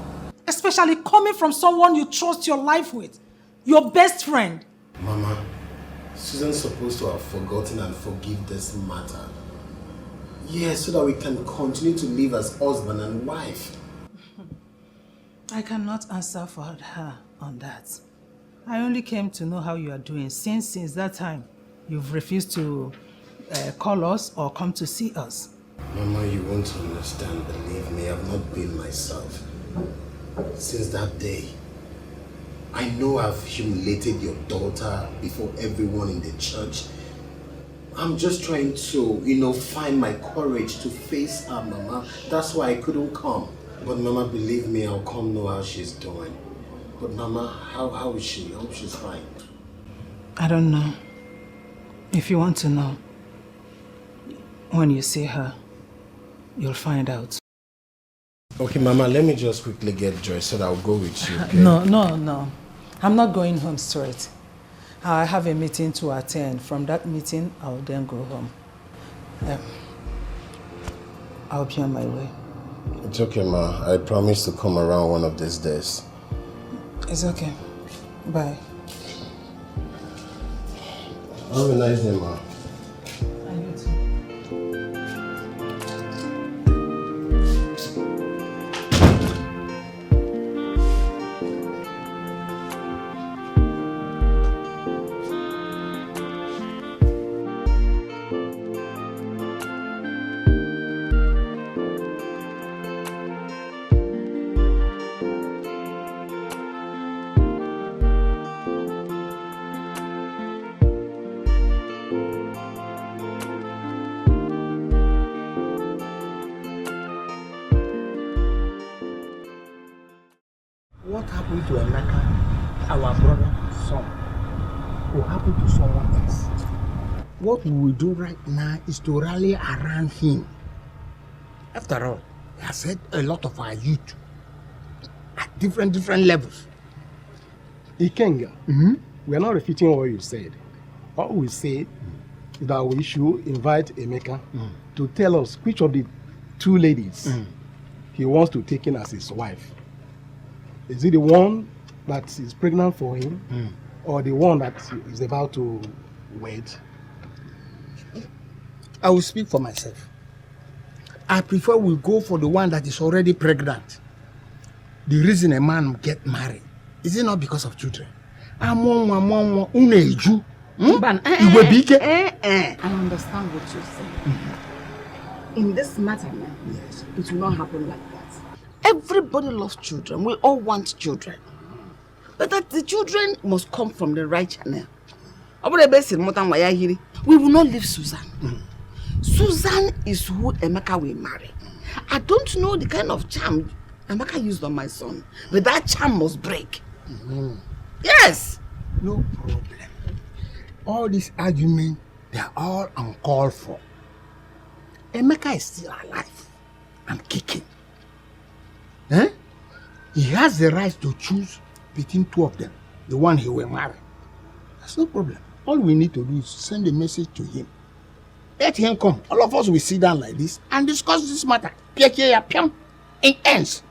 S2: Especially coming from someone you trust your life with. Your best friend.
S3: Mama, Susan's supposed to have forgotten and forgive this matter. Yes, so that we can continue to live as husband and wife.
S2: I cannot answer for her on that. I only came to know how you are doing since that time you've refused to call us or come to see us.
S3: Mama, you won't understand. Believe me, I've not been myself. Since that day, I know I've humiliated your daughter before everyone in the church. I'm just trying to, find my courage to face her, Mama. That's why I couldn't come. But Mama, believe me, I'll come know how she's doing. But Mama, how is she? I hope she's fine.
S2: I don't know. If you want to know, when you see her, you'll find out.
S3: Okay, Mama, let me just quickly get dressed so that I'll go with you, okay?
S2: No. I'm not going home straight. I have a meeting to attend. From that meeting, I'll then go home. I'll be on my way.
S3: It's okay, Ma. I promise to come around one of these days.
S2: It's okay. Bye.
S3: Have a nice day, Ma.
S14: What happened to Emeka, our brother, son?
S15: will happen to someone else. What we will do right now is to rally around him. After all, he has had a lot of our youth at different levels.
S16: Ikenga, we are not repeating what you said. All we say is that we should invite Emeka to tell us which of the two ladies he wants to take in as his wife. Is it the one that is pregnant for him or the one that is about to wed?
S15: I will speak for myself. I prefer we go for the one that is already pregnant. The reason a man get married is it not because of children?
S11: I understand what you're saying. In this matter now, yes, it will not happen like that. Everybody loves children. We all want children. But that the children must come from the right channel. We will not leave Susan. Susan is who Emeka will marry. I don't know the kind of charm Emeka used on my son, but that charm must break. Yes!
S15: No problem. All these arguments, they are all uncalled for. Emeka is still alive and kicking. He has the right to choose between two of them, the one he will marry. That's no problem. All we need to do is send a message to him. Let him come. All of us will sit down like this and discuss this matter. It ends.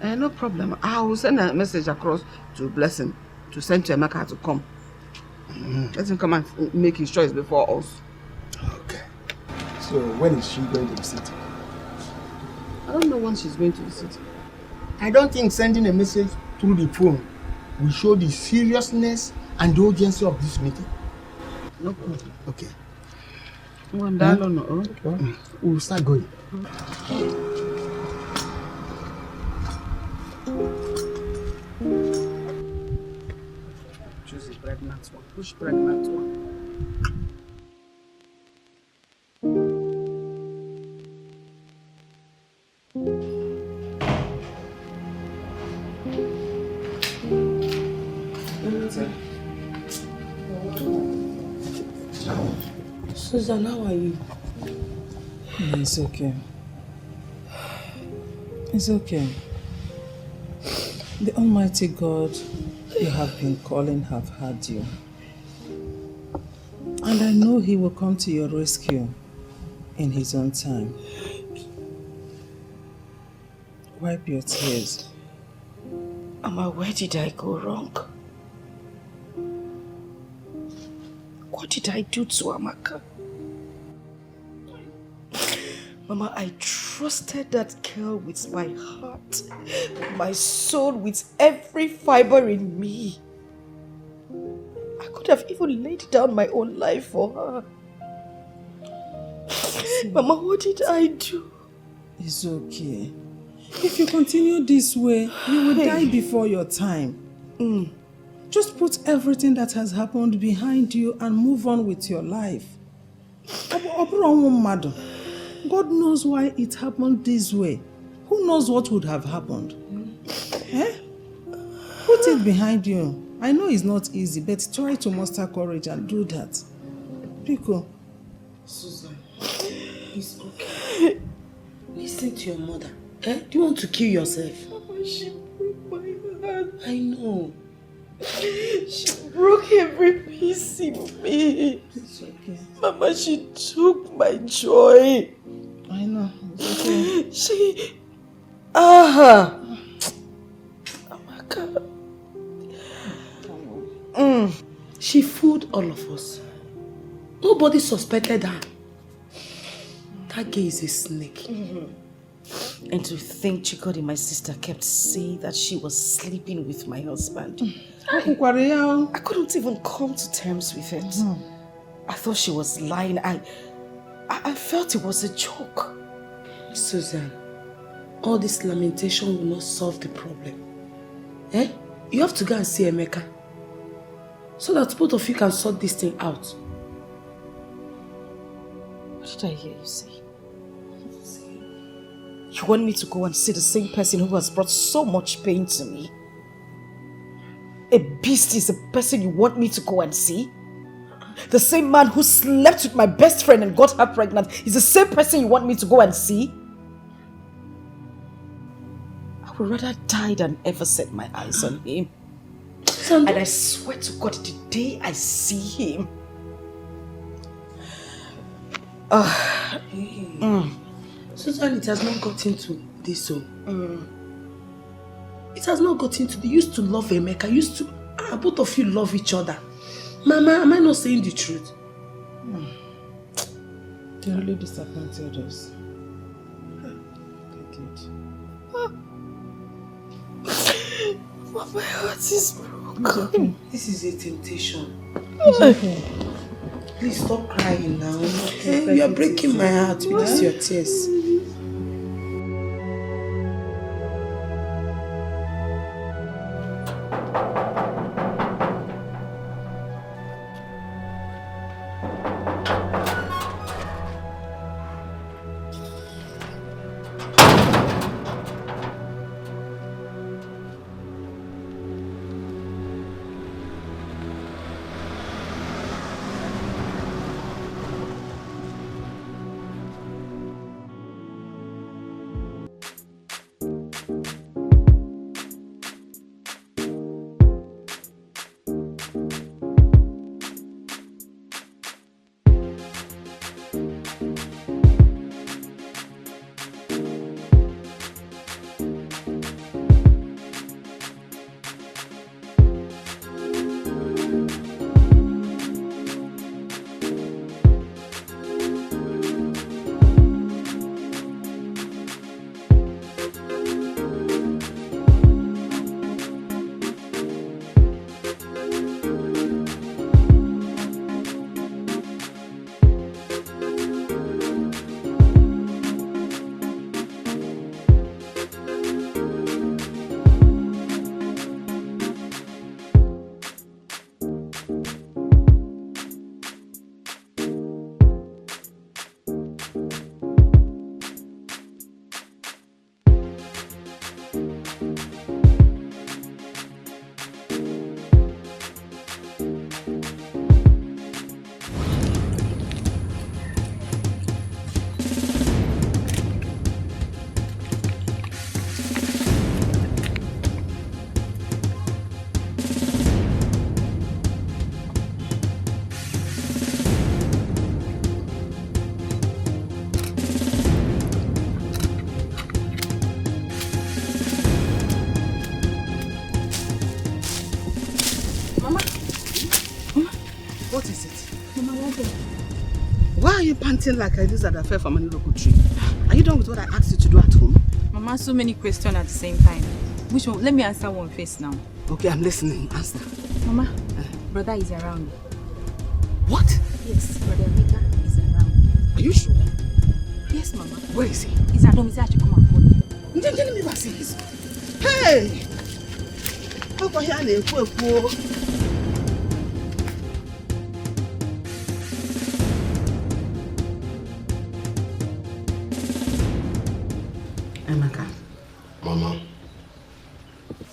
S11: No problem. I will send a message across to Blessing to send to Emeka to come. Let him come and make his choice before us.
S16: Okay. So when is she going to the city?
S11: I don't know when she's going to the city.
S15: I don't think sending a message through the phone will show the seriousness and the urgency of this meeting.
S11: No problem.
S15: Okay.
S11: We'll
S15: start going.
S11: Choose the pregnant one. Push pregnant one.
S1: Susan, how are you?
S2: It's okay. It's okay. The Almighty God you have been calling have heard you. And I know He will come to your rescue in His own time. Wipe your tears.
S1: Mama, where did I go wrong? What did I do to Amaka? Mama, I trusted that girl with my heart, my soul, with every fiber in me. I could have even laid down my own life for her. Mama, what did I do?
S2: It's okay. If you continue this way, you will die before your time. Just put everything that has happened behind you and move on with your life. God knows why it happened this way. Who knows what would have happened? Put it behind you. I know it's not easy, but try to muster courage and do that. Pico.
S1: Susan, it's okay. Listen to your mother. Do you want to kill yourself? Mama, she broke my heart. I know. She broke every piece in me.
S2: It's okay.
S1: Mama, she took my joy.
S2: I know. It's okay.
S1: She... Oh my God. She fooled all of us. Nobody suspected her. That girl is a snake. And to think Chikodi, my sister, kept saying that she was sleeping with my husband. I couldn't even come to terms with it. I thought she was lying. I felt it was a joke. Susan, all this lamentation will not solve the problem. You have to go and see Emeka, so that both of you can sort this thing out. What did I hear you say? You want me to go and see the same person who has brought so much pain to me?
S8: a beast is the person you want me to go and see? The same man who slept with my best friend and got her pregnant is the same person you want me to go and see? I would rather die than ever set my eyes on him. And I swear to God, the day I see him...
S12: Susan, it has not gotten to this so. It has not gotten to... They used to love Emeka. Both of you love each other. Mama, am I not saying the truth?
S2: They really disappointed us.
S12: But my heart is broken.
S2: Okay.
S12: This is a temptation.
S2: It's okay.
S12: Please stop crying now. You are breaking my heart with this your tears.
S11: Panting like a lizard that fell from an iroko tree. Are you done with what I asked you to do at home?
S10: Mama, so many questions at the same time. Which one? Let me answer one first now.
S11: Okay, I'm listening. Answer.
S10: Mama, brother is around.
S11: What?
S10: Yes, brother Emeka is around.
S11: Are you sure?
S10: Yes, Mama.
S11: Where is he?
S10: He's at home. He said I should come and phone him.
S11: Let me see this. Hey! How here na ekwo. Emeka.
S3: Mama.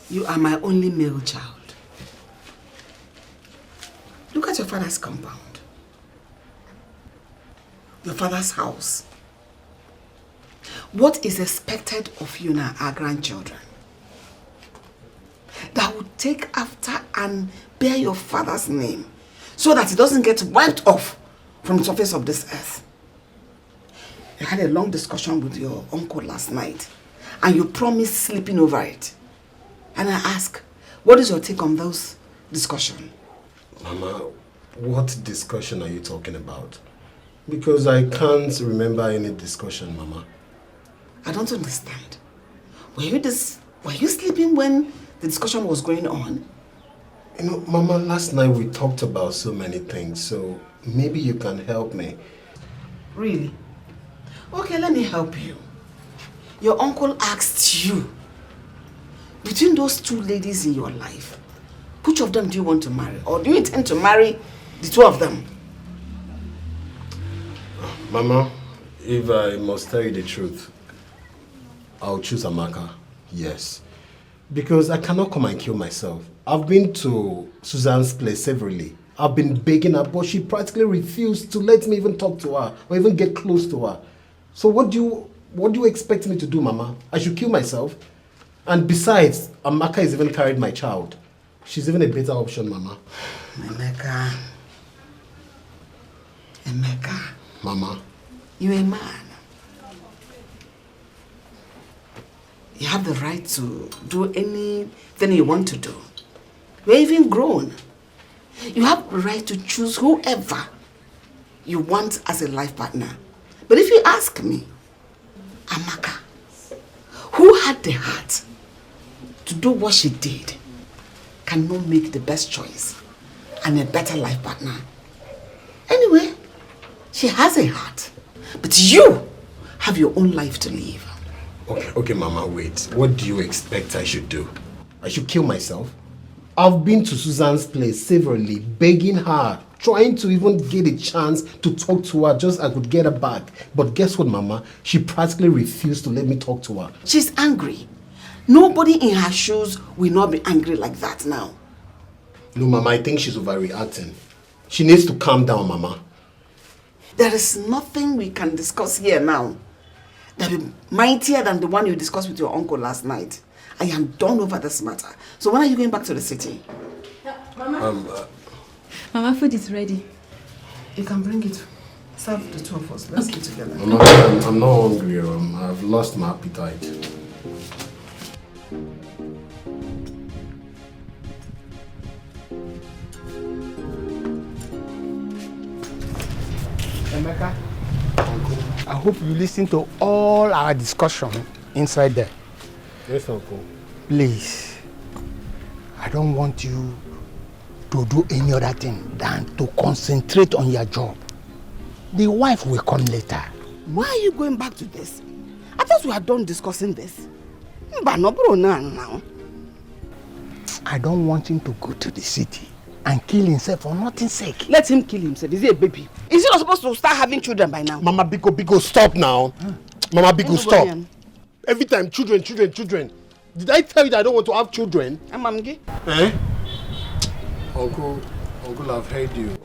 S11: You are my only male child. Look at your father's compound. Your father's house. What is expected of you now, our grandchildren? That would take after and bear your father's name so that it doesn't get wiped off from the surface of this earth. I had a long discussion with your uncle last night and you promised sleeping over it. And I ask, what is your take on those discussions?
S3: Mama, what discussion are you talking about? Because I can't remember any discussion, Mama.
S11: I don't understand. Were you sleeping when the discussion was going on?
S3: You know, Mama, last night we talked about so many things, so maybe you can help me.
S11: Really? Okay, let me help you. Your uncle asked you, between those two ladies in your life, which of them do you want to marry? Or do you intend to marry the two of them?
S3: Mama, if I must tell you the truth, I'll choose Amaka, yes. Because I cannot come and kill myself. I've been to Suzanne's place severally. I've been begging her, but she practically refused to let me even talk to her or even get close to her. So what do you expect me to do, Mama? I should kill myself? And besides, Amaka has even carried my child. She's even a better option, Mama.
S11: Emeka.
S3: Mama.
S11: You're a man. You have the right to do anything you want to do. You're even grown. You have the right to choose whoever you want as a life partner. But if you ask me, Amaka, who had the heart to do what she did, cannot make the best choice and a better life partner. Anyway, she has a heart, but you have your own life to live.
S3: Okay, Mama, wait. What do you expect I should do? I should kill myself? I've been to Suzanne's place severally, begging her, trying to even get a chance to talk to her, just I could get her back. But guess what, Mama? She practically refused to let me talk to her.
S11: She's angry. Nobody in her shoes will not be angry like that now.
S3: No, Mama, I think she's overreacting. She needs to calm down, Mama.
S11: There is nothing we can discuss here now that will be mightier than the one you discussed with your uncle last night. I am done over this matter. So when are you going back to the city?
S10: Mama. Mama, food is ready.
S11: You can bring it. Serve the two of us. Let's eat together.
S3: I'm not hungry. I've lost my appetite.
S15: Emeka, I hope you listen to all our discussion inside there.
S3: Yes, Uncle.
S15: Please, I don't want you to do any other thing than to concentrate on your job. The wife will come later.
S11: Why are you going back to this? I thought we had done discussing this. But no, bro, now.
S15: I don't want him to go to the city and kill himself for nothing's sake.
S11: Let him kill himself. Is he a baby? Is he not supposed to start having children by now?
S3: Mama Biko, stop now. Mama Biko, stop. Every time, children. Did I tell you that I don't want to have children? Eh? Uncle, I've heard you.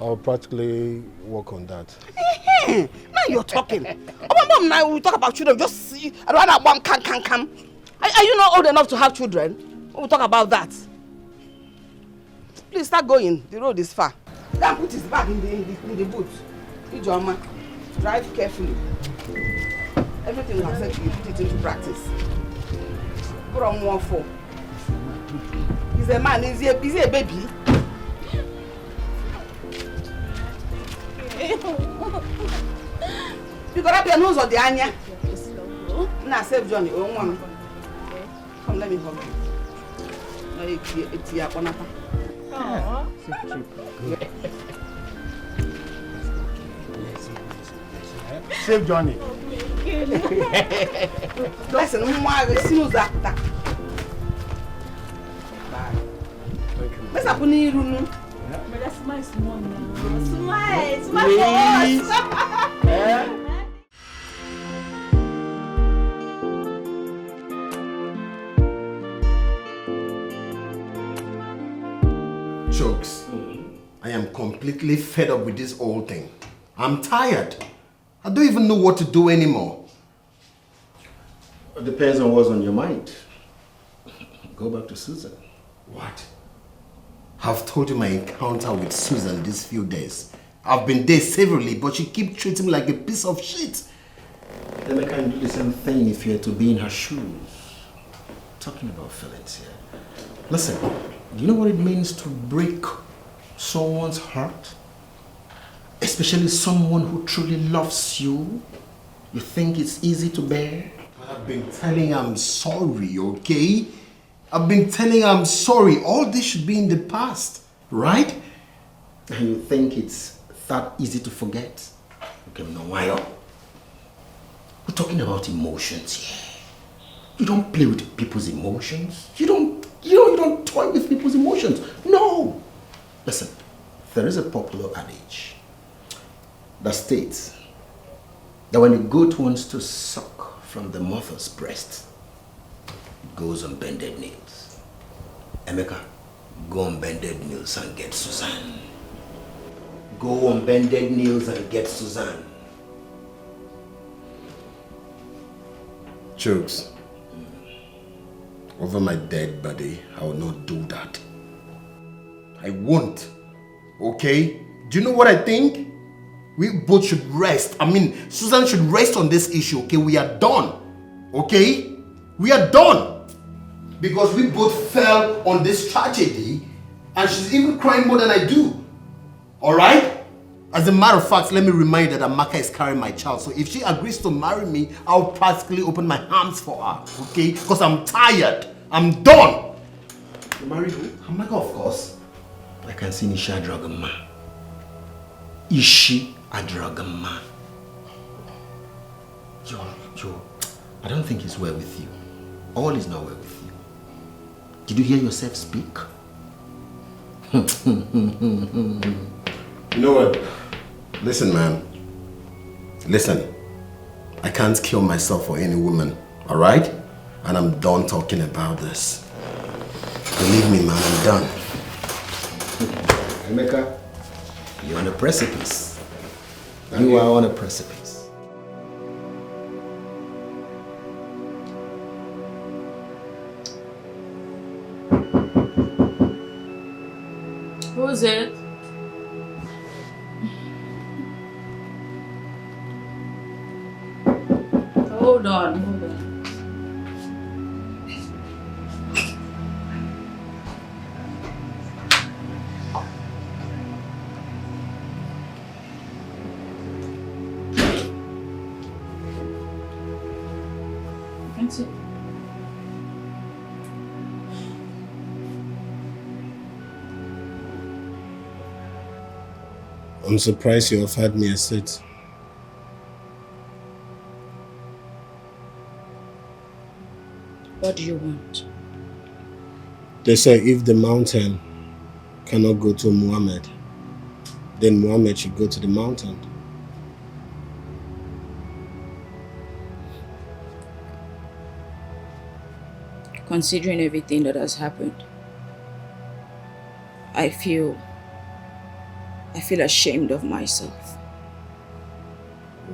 S3: I'll practically work on that.
S11: Now you're talking. Oh, Mom, now we talk about children. Just see. I don't want one can. Are you not old enough to have children? We'll talk about that. Please start going. The road is far. Then put his bag in the boot. Ijoma, drive carefully. Everything we have said to you, put it into practice. Put on 1-4. He's a man. Is he a baby? You got up your nose on the Anya. Now save Johnny. Come, let me hug you. It's your Bonapa.
S15: Save Johnny.
S11: Listen, let's happen in your room.
S10: Smile for us.
S3: Chokes, I am completely fed up with this whole thing. I'm tired. I don't even know what to do anymore.
S9: It depends on what's on your mind. Go back to Susan.
S3: What? I've told you my encounter with Susan these few days. I've been there severally, but she keeps treating me like a piece of shit.
S9: Then I can do the same thing if you had to be in her shoes. Talking about feelings here. Listen, do you know what it means to break someone's heart? Especially someone who truly loves you. You think it's easy to bear?
S3: I've been telling her I'm sorry, okay? I've been telling her I'm sorry. All this should be in the past, right?
S9: And you think it's that easy to forget? Okay, no, why not? We're talking about emotions here. You don't play with people's emotions. You don't toy with people's emotions. No. Listen, there is a popular adage that states that when a goat wants to suck from the mother's breast, goes on bended knees. Emeka, go on bended knees and get Suzanne. Go on bended knees and get Suzanne.
S3: Chooks, over my dead body, I will not do that. I won't. Okay? Do you know what I think? We both should rest. I mean, Susan should rest on this issue, okay? We are done. Okay? We are done. Because we both fell on this tragedy and she's even crying more than I do. Alright? As a matter of fact, let me remind you that Amaka is carrying my child. So if she agrees to marry me, I'll practically open my arms for her. Okay? Because I'm tired. I'm done.
S9: You marry who?
S3: Amaka, of course.
S9: I can see Nisha Dragama. Is she a Dragama? Joe, I don't think it's well with you. All is not well with you. Did you hear yourself speak?
S3: You know what? Listen, man. Listen. I can't kill myself for any woman, alright? And I'm done talking about this. Believe me, man, I'm done.
S9: Emeka, you're on a precipice. You are on a precipice.
S6: Who is it? Hold on, hold on. That's it.
S3: I'm surprised you offered me a seat.
S4: What do you want?
S3: They say if the mountain cannot go to Muhammad, then Muhammad should go to the mountain.
S4: Considering everything that has happened, I feel ashamed of myself.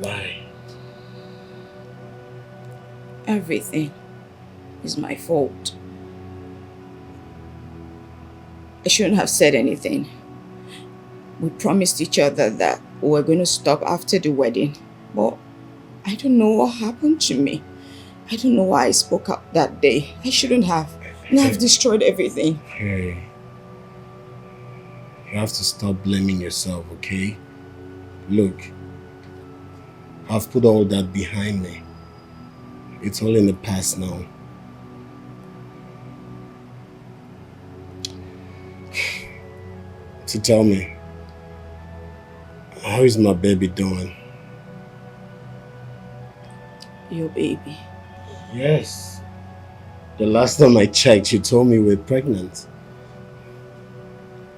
S3: Why?
S4: Everything is my fault. I shouldn't have said anything. We promised each other that we were going to stop after the wedding, but I don't know what happened to me. I don't know why I spoke up that day. I shouldn't have. And I've destroyed everything.
S3: Hey, you have to stop blaming yourself, okay? Look, I've put all that behind me. It's all in the past now. So tell me, how is my baby doing?
S4: Your baby?
S3: Yes. The last time I checked, you told me we're pregnant.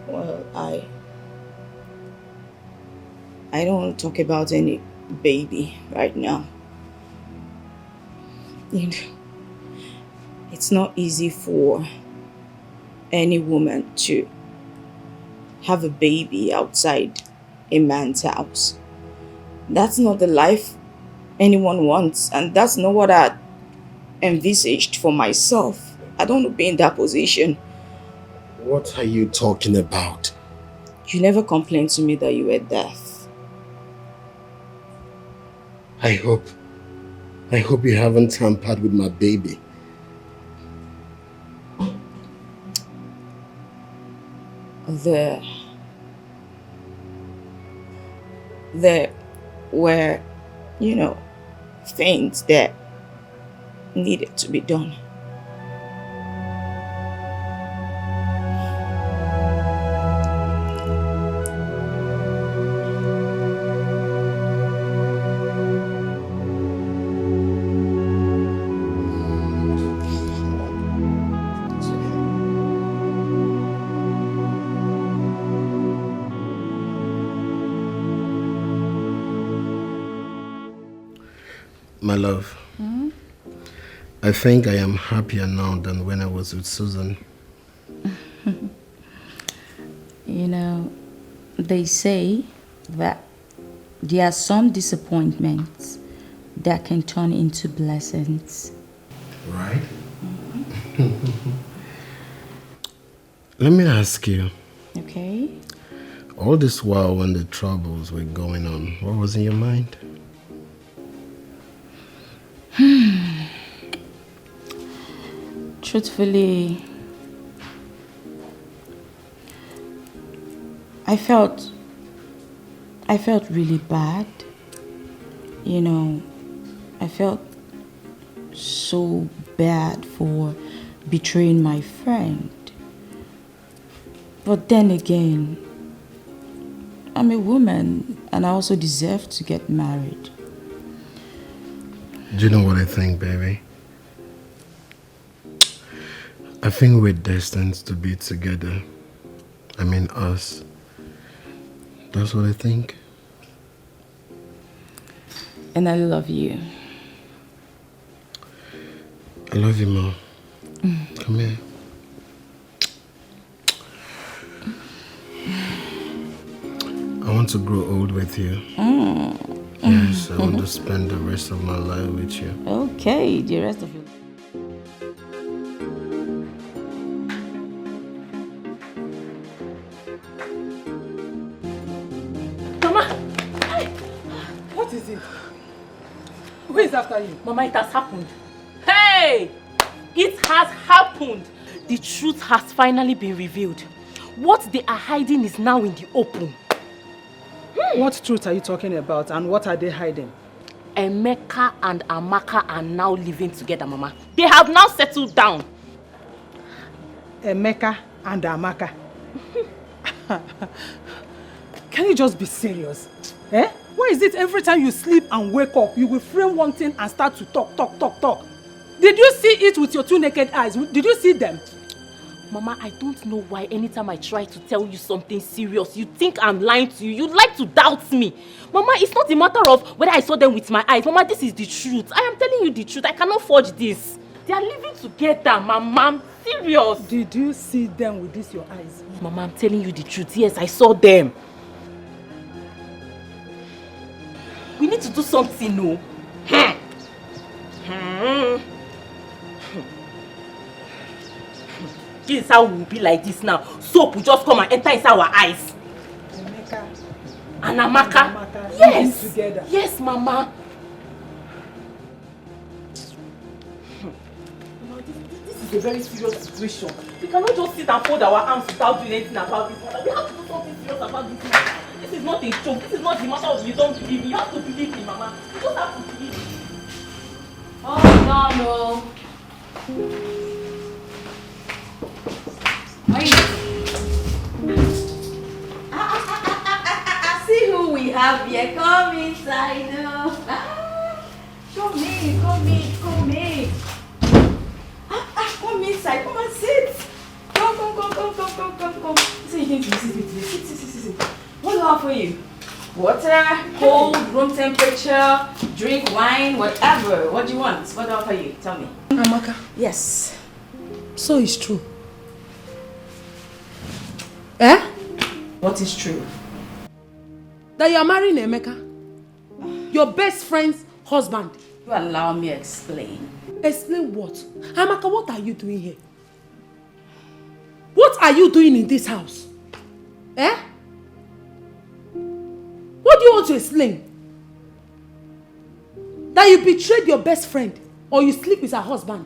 S4: Well, I don't want to talk about any baby right now. You know, it's not easy for any woman to have a baby outside a man's house. That's not the life anyone wants, and that's not what I envisaged for myself. I don't want to be in that position.
S3: What are you talking about?
S4: You never complained to me that you were deaf.
S3: I hope you haven't tampered with my baby.
S4: There were, things that needed to be done.
S3: My love, I think I am happier now than when I was with Susan.
S4: You know, they say that there are some disappointments that can turn into blessings.
S3: Right? Let me ask you.
S4: Okay?
S3: All this while when the troubles were going on, what was in your mind?
S4: Truthfully, I felt really bad. You know, I felt so bad for betraying my friend. But then again, I'm a woman and I also deserve to get married.
S3: Do you know what I think, baby? I think we're destined to be together. I mean us. That's what I think.
S4: And I love you.
S3: I love you, Mom. Come here. I want to grow old with you. Yes, I want to spend the rest of my life with you.
S4: Okay, the rest of your
S12: Mama! Hey! What is it? Who is after you?
S5: Mama, it has happened. Hey! It has happened. The truth has finally been revealed. What they are hiding is now in the open.
S2: What truth are you talking about and what are they hiding?
S5: Emeka and Amaka are now living together, Mama. They have now settled down.
S2: Emeka and Amaka. Can you just be serious? Eh? Why is it every time you sleep and wake up, you will frame one thing and start to talk? Did you see it with your 2 naked eyes? Did you see them?
S5: Mama, I don't know why anytime I try to tell you something serious, you think I'm lying to you. You like to doubt me. Mama, it's not a matter of whether I saw them with my eyes. Mama, this is the truth. I am telling you the truth. I cannot forge this. They are living together, Mama. I'm serious.
S2: Did you see them with this your eyes?
S5: Mama, I'm telling you the truth. Yes, I saw them. We need to do something, no? This is how we will be like this now. Soap will just come and enter inside our eyes.
S2: Emeka
S5: and Amaka.
S2: Yes. Together.
S5: Yes, Mama. Mama, this is a very serious situation. We cannot just sit and fold our arms without doing anything about this matter. We have to do something serious about this matter. This is not a joke. This is not the matter of you don't believe me. You have to believe me, Mama. You just have to believe me. Oh, no.
S4: I see who we have here. Come inside now. Come in. Come inside. Come and sit. Come. See, you need to sit with me. Sit. What do I have for you? Water, cold, room temperature, drink, wine, whatever. What do you want? What do I have for you? Tell me.
S12: Amaka.
S4: Yes.
S12: So it's true. Eh?
S4: What is true?
S12: That you are marrying Emeka? Your best friend's husband?
S4: You allow me to explain.
S12: Explain what? Amaka, what are you doing here? What are you doing in this house? Eh? What do you want to explain? That you betrayed your best friend or you sleep with her husband?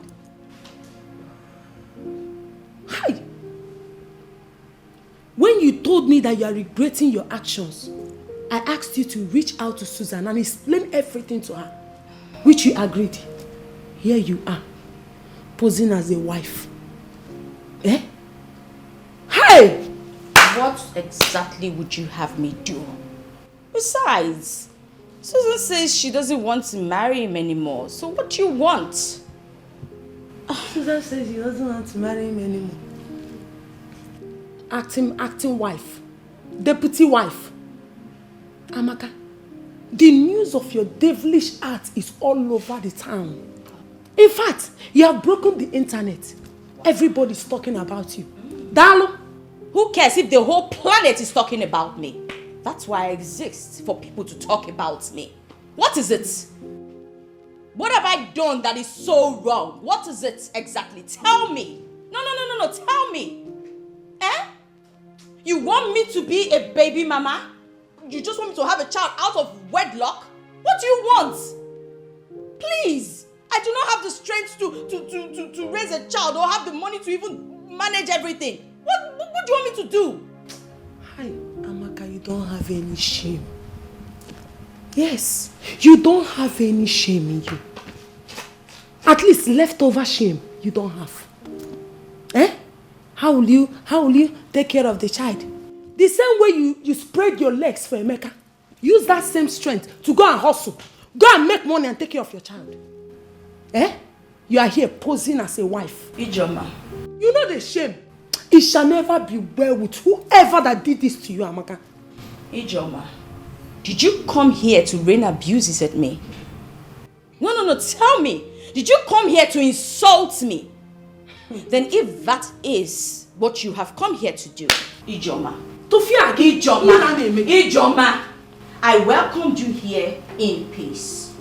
S12: Hi! When you told me that you are regretting your actions, I asked you to reach out to Susan and explain everything to her, which you agreed. Here you are, posing as a wife. Eh? Hey!
S4: What exactly would you have me do? Besides, Susan says she doesn't want to marry him anymore. So what do you want?
S12: Susan says she doesn't want to marry him anymore. Acting wife. Deputy wife. Amaka, the news of your devilish act is all over the town. In fact, you have broken the internet. Everybody's talking about you. Dalo,
S4: who cares if the whole planet is talking about me? That's why I exist, for people to talk about me. What is it? What have I done that is so wrong? What is it exactly? Tell me. No, tell me. Eh? You want me to be a baby mama? You just want me to have a child out of wedlock? What do you want? Please. I do not have the strength to raise a child or have the money to even manage everything. What do you want me to do?
S12: Hi, Amaka, you don't have any shame. Yes, you don't have any shame in you. At least leftover shame you don't have. Eh? How will you take care of the child? The same way you spread your legs for Emeka. Use that same strength to go and hustle. Go and make money and take care of your child. Eh? You are here posing as a wife.
S4: Ijoma.
S12: You know the shame. It shall never be well with whoever that did this to you, Amaka.
S4: Ijoma, did you come here to rain abuses at me? No, tell me. Did you come here to insult me? Then if that is what you have come here to do, Ijoma, I welcomed you here in peace.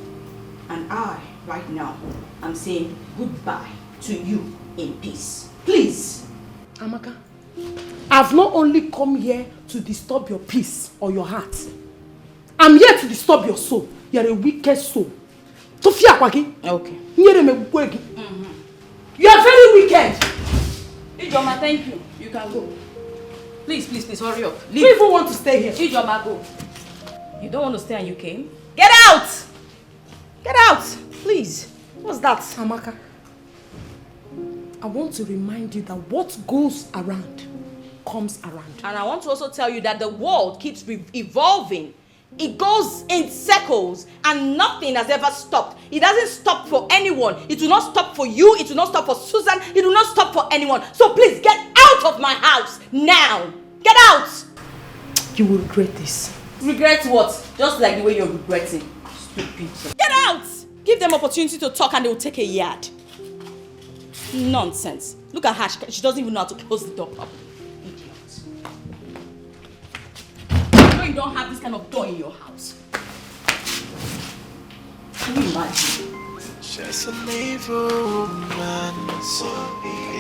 S4: And I, right now, am saying goodbye to you in peace. Please.
S12: Amaka, I've not only come here to disturb your peace or your heart. I'm here to disturb your soul. You're a wicked soul. Okay. You are very wicked.
S4: Ijoma, thank you. You can go. Please, hurry up.
S12: Leave. You even want to stay here?
S4: Ijoma, go. You don't want to stay and you came? Get out! Get out! Please. What's that?
S12: Amaka, I want to remind you that what goes around comes around.
S4: And I want to also tell you that the world keeps evolving. It goes in circles and nothing has ever stopped. It doesn't stop for anyone. It will not stop for you. It will not stop for Susan. It will not stop for anyone. So please get out of my house now. Get out.
S12: You will regret this.
S4: Regret what? Just like the way you're regretting. Stupid. Get out. Give them opportunity to talk and they will take a yard. Nonsense. Look at her. She doesn't even know how to close the door properly. You don't have this kind of door in your house. Can you imagine?
S7: She's an evil woman, so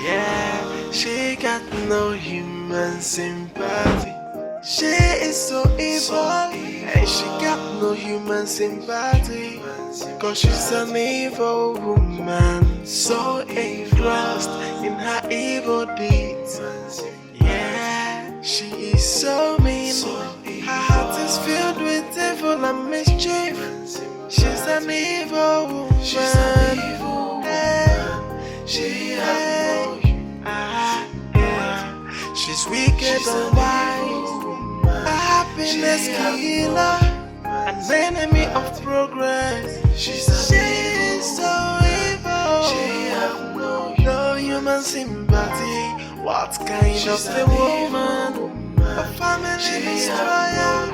S7: yeah, she got no human sympathy. She is so evil, and she got no human sympathy. Cause she's an evil woman, so engrossed in her evil deeds. Yeah, she is so mean. Her heart is filled with evil and mischief. She's an evil woman. She's an evil woman. She has no human. She's wicked and wise. A happiness killer. An enemy of progress. She's so evil. She has no human sympathy. What kind of a woman? A family destroyer.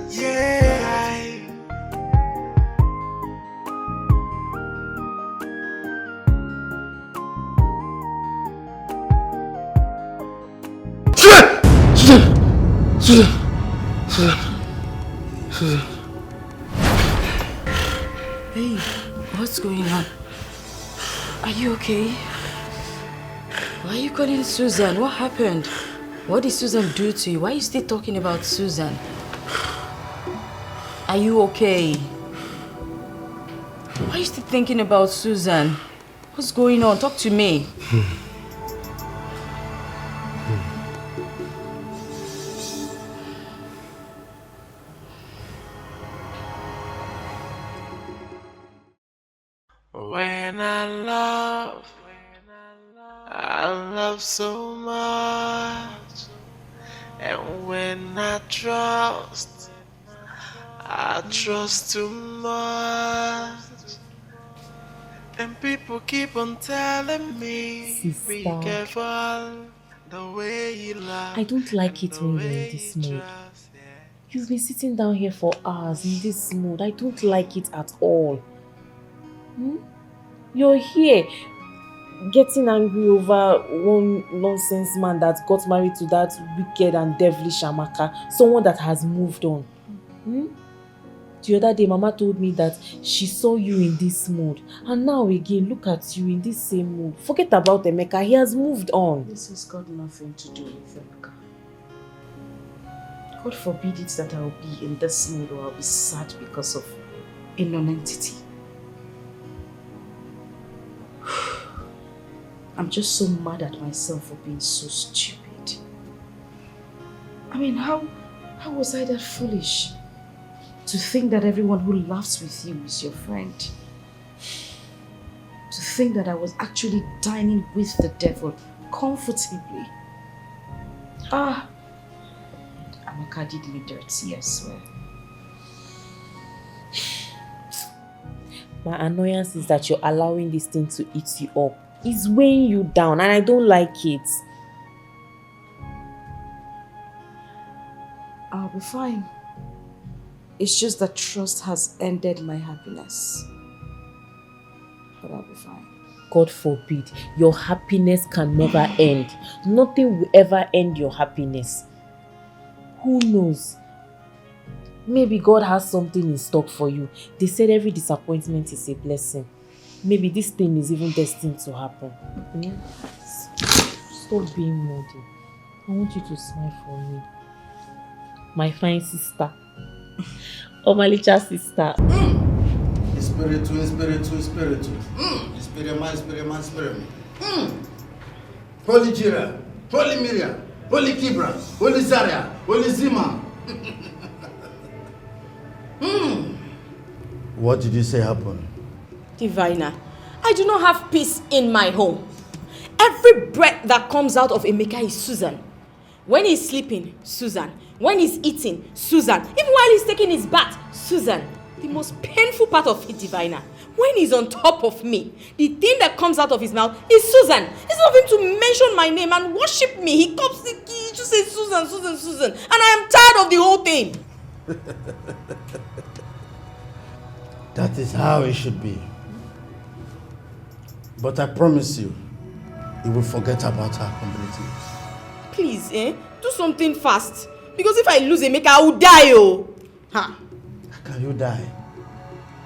S7: Yeah.
S1: Susan. Hey, what's going on? Are you okay? Why are you calling Susan? What happened? What did Susan do to you? Why are you still talking about Susan? Are you okay? Why are you still thinking about Susan? What's going on? Talk to me.
S7: When I love so much, and when I trust too much, and people keep on telling me, be careful the way you love.
S5: I don't like it when you're in this mood. You've been sitting down here for hours in this mood. I don't like it at all. You're here getting angry over one nonsense man that got married to that wicked and devilish Amaka, someone that has moved on. The other day, Mama told me that she saw you in this mood, and now again, look at you in this same mood. Forget about Emeka, he has moved on.
S1: This has got nothing to do with Emeka. God forbid it that I'll be in this mood or I'll be sad because of a non-entity. I'm just so mad at myself for being so stupid. I mean, how was I that foolish to think that everyone who laughs with you is your friend? To think that I was actually dining with the devil comfortably. Amaka did me dirty, I swear.
S5: My annoyance is that you're allowing this thing to eat you up. It's weighing you down and I don't like it.
S1: I'll be fine. It's just that trust has ended my happiness. But I'll be fine.
S5: God forbid, your happiness can never end. Nothing will ever end your happiness. Who knows? Maybe God has something in stock for you. They said every disappointment is a blessing. Maybe this thing is even destined to happen. Stop being moody. I want you to smile for me. My fine sister. Oh, my little sister.
S13: Espiritu. Espiritu. Holy Jira, Holy Miriam, Holy Kibra, Holy Zaria, Holy Zima. What did you say happened?
S4: Diviner, I do not have peace in my home. Every breath that comes out of Emeka is Susan. When he's sleeping, Susan. When he's eating, Susan. Even while he's taking his bath, Susan. The most painful part of it, Diviner, when he's on top of me, the thing that comes out of his mouth is Susan. He's not going to mention my name and worship me. He just says Susan. And I am tired of the whole thing.
S13: That is how it should be. But I promise you, he will forget about her completely.
S4: Please, do something fast. Because if I lose Emeka, I will die, oh.
S13: How can you die?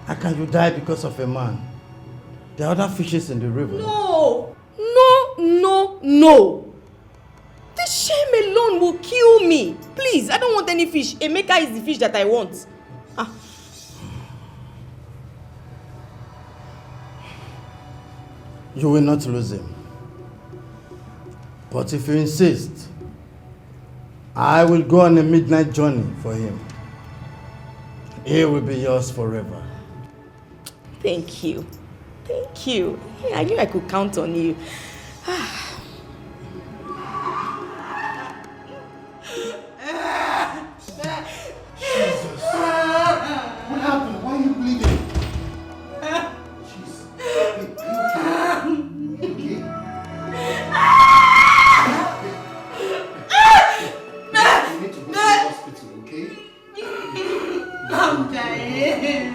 S13: How can you die because of a man? There are other fishes in the river.
S4: No. The shame alone will kill me. Please, I don't want any fish. Emeka is the fish that I want.
S13: You will not lose him. But if you insist, I will go on a midnight journey for him. He will be yours forever.
S4: Thank you. Yeah, I knew I could count on you.
S9: Jesus. What happened? Why are you bleeding? Jesus. You okay? You need to go to the hospital, okay?
S7: I'm dying.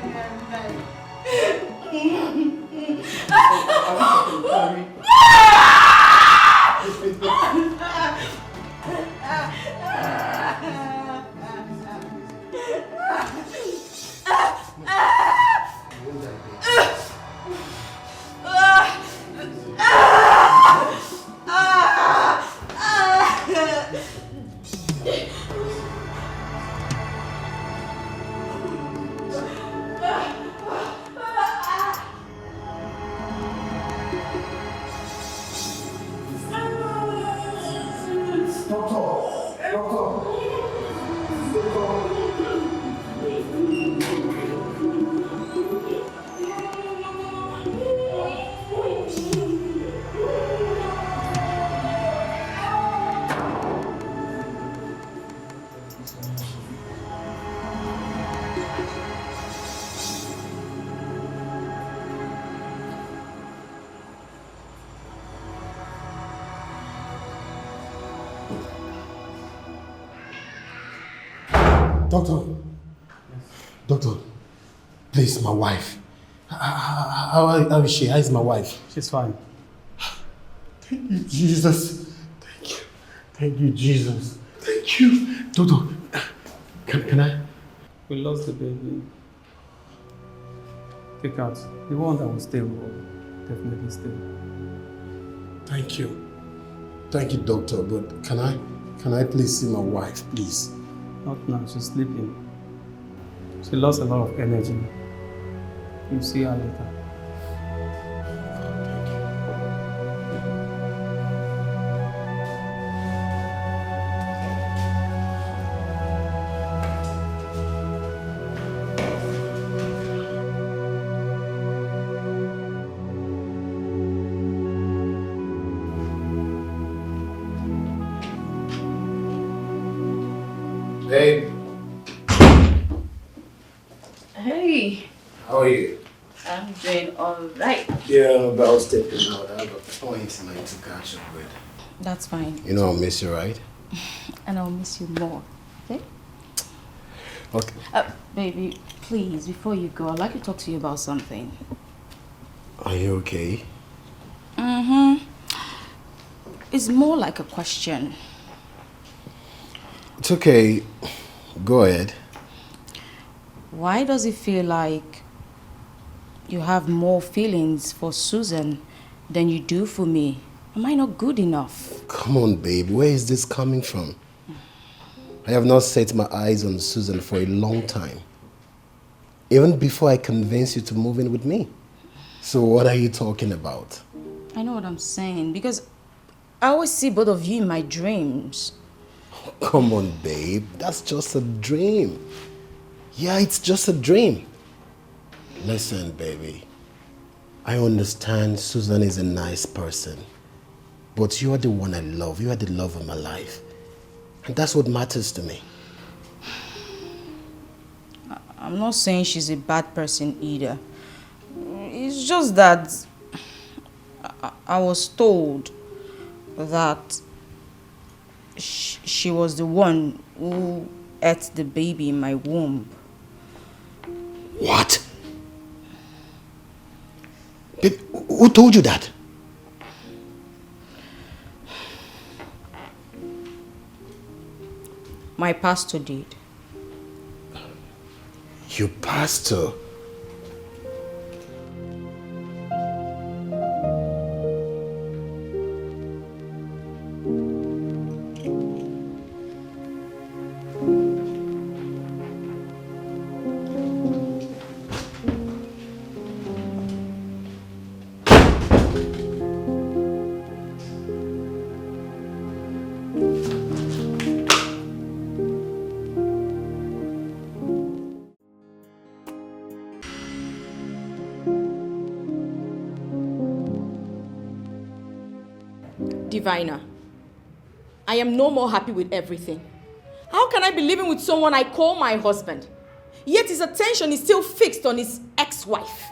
S9: Doctor, please, my wife.
S16: How is she? How is my wife?
S17: She's fine.
S16: Thank you, Jesus. Thank you. Thank you, Jesus. Thank you. Dodo, can I?
S17: We lost the baby. Take out. The one that will stay will definitely stay.
S16: Thank you. Thank you, doctor. But can I please see my wife, please?
S17: Not now, she's sleeping. She lost a lot of energy. You'll see her later.
S3: Babe,
S4: Hey,
S3: how are you?
S4: I'm doing alright.
S3: Yeah, I'm about stepping out. I have a point tonight to catch up with.
S4: That's fine.
S3: You know I'll miss you, right?
S4: And I'll miss you more. Okay?
S3: Okay.
S4: Baby, please, before you go, I'd like to talk to you about something.
S3: Are you okay?
S4: Mm-hmm. It's more like a question.
S3: It's okay. Go ahead.
S4: Why does it feel like you have more feelings for Susan than you do for me? Am I not good enough?
S3: Come on, babe. Where is this coming from? I have not set my eyes on Susan for a long time. Even before I convinced you to move in with me. So what are you talking about?
S4: I know what I'm saying because I always see both of you in my dreams.
S3: Come on, babe. That's just a dream. Yeah, it's just a dream. Listen, baby. I understand Susan is a nice person. But you are the one I love. You are the love of my life. And that's what matters to me.
S4: I'm not saying she's a bad person either. It's just that I was told that she was the one who ate the baby in my womb.
S3: What? Babe, who told you that?
S4: My pastor did.
S3: Your pastor?
S4: Diviner, I am no more happy with everything. How can I be living with someone I call my husband, yet his attention is still fixed on his ex-wife?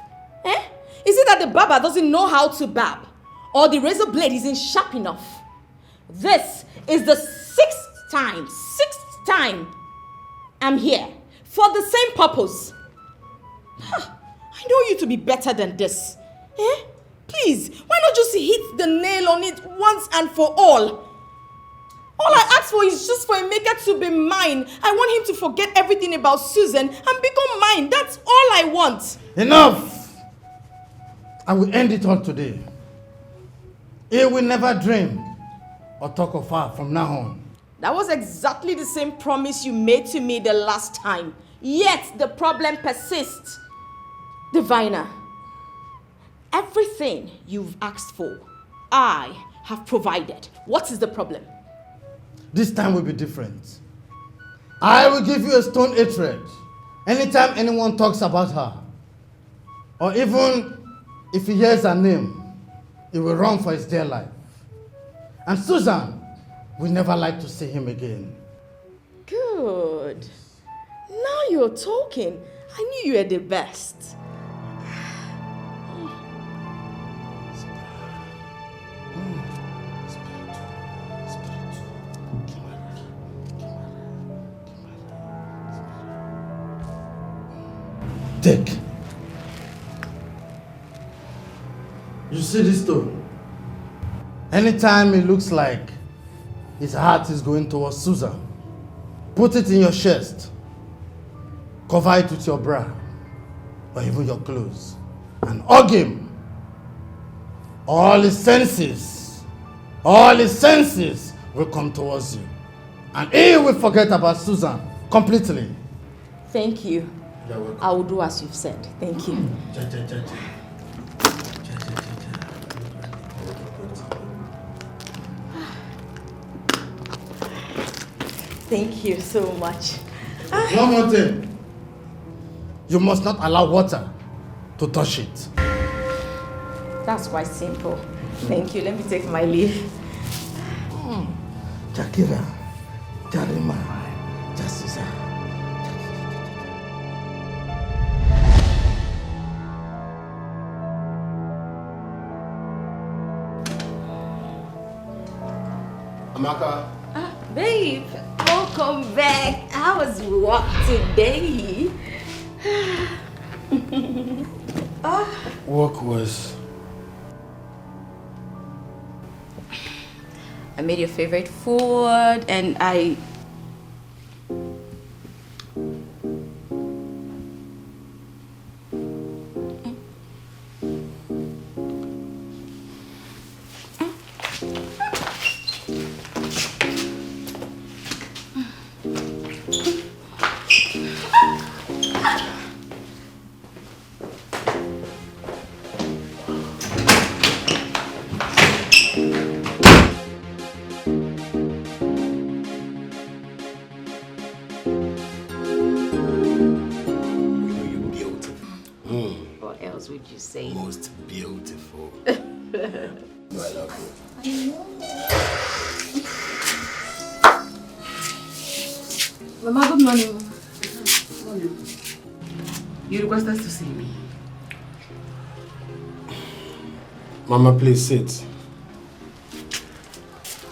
S4: Eh? Is it that the barber doesn't know how to barb, or the razor blade isn't sharp enough? This is the sixth time I'm here for the same purpose. I know you to be better than this. Eh? Please, why not just hit the nail on it once and for all? All I ask for is just for Emeka to be mine. I want him to forget everything about Susan and become mine. That's all I want.
S13: Enough! I will end it all today. He will never dream or talk of her from now on.
S4: That was exactly the same promise you made to me the last time. Yet the problem persists. Diviner, everything you've asked for, I have provided. What is the problem?
S13: This time will be different. I will give you a stone hatred anytime anyone talks about her. Or even if he hears her name, he will run for his dear life. And Susan will never like to see him again.
S4: Good. Now you're talking. I knew you were the best.
S13: Take. see this stone? Anytime it looks like his heart is going towards Susan, put it in your chest. Cover it with your bra or even your clothes and hug him. All his senses will come towards you. And he will forget about Susan completely.
S5: Thank you.
S13: You're welcome.
S5: I will do as you've said. Thank you. Thank you so much.
S13: One more thing. You must not allow water to touch it.
S5: That's quite simple. Thank you. Let me take my leave.
S13: Jakira, Jarima, Jasiza.
S9: Amaka.
S5: Babe, welcome back. How was work today?
S3: Work was...
S4: I made your favorite food and I...
S5: What else would you say?
S9: Most beautiful. No, I love you.
S10: Mama, good morning.
S11: You requested to see me.
S3: Mama, please sit.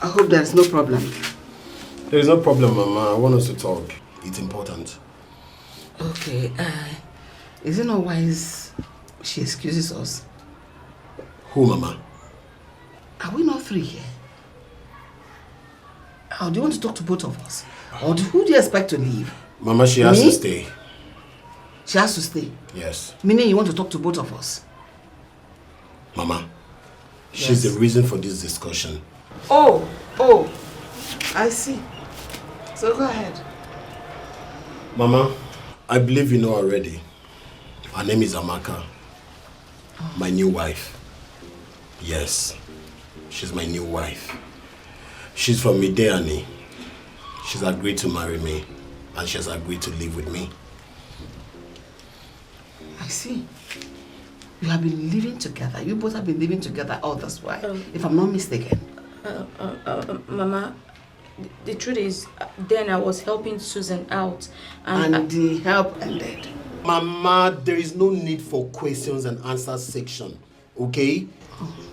S11: I hope there's no problem.
S3: There is no problem, Mama. I want us to talk. It's important.
S11: Okay, is it not wise she excuses us?
S3: Who, Mama?
S11: Are we not three here? Or do you want to talk to both of us? Or who do you expect to leave?
S3: Mama, she has
S11: Me?
S3: to stay.
S11: She has to stay?
S3: Yes.
S11: Meaning you want to talk to both of us?
S3: Mama, she's the reason for this discussion.
S11: Oh, I see. So go ahead.
S3: Mama, I believe you know already. Her name is Amaka. My new wife. Yes, she's my new wife. She's from Mideani. She's agreed to marry me and she has agreed to live with me.
S11: I see. You have been living together. You both have been living together all this while, if I'm not mistaken.
S4: Mama, the truth is, then I was helping Susan out
S11: and the help ended.
S3: Mama, there is no need for questions and answers section, okay?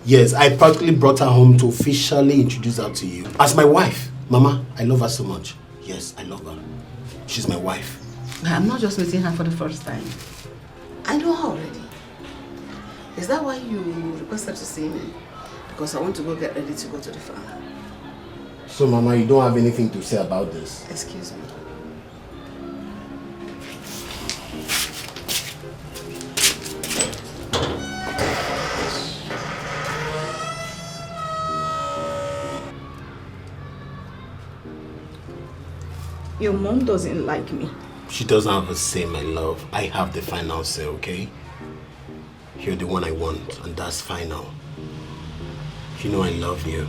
S3: Yes, I practically brought her home to officially introduce her to you. As my wife. Mama, I love her so much. Yes, I love her. She's my wife.
S11: I'm not just meeting her for the first time. I know her already. Is that why you requested to see me? Because I want to go get ready to go to the farm.
S3: So, Mama, you don't have anything to say about this?
S11: Excuse me.
S4: Your mom doesn't like me.
S3: She doesn't have a say, my love. I have the final say, okay? You're the one I want, and that's final. You know I love you.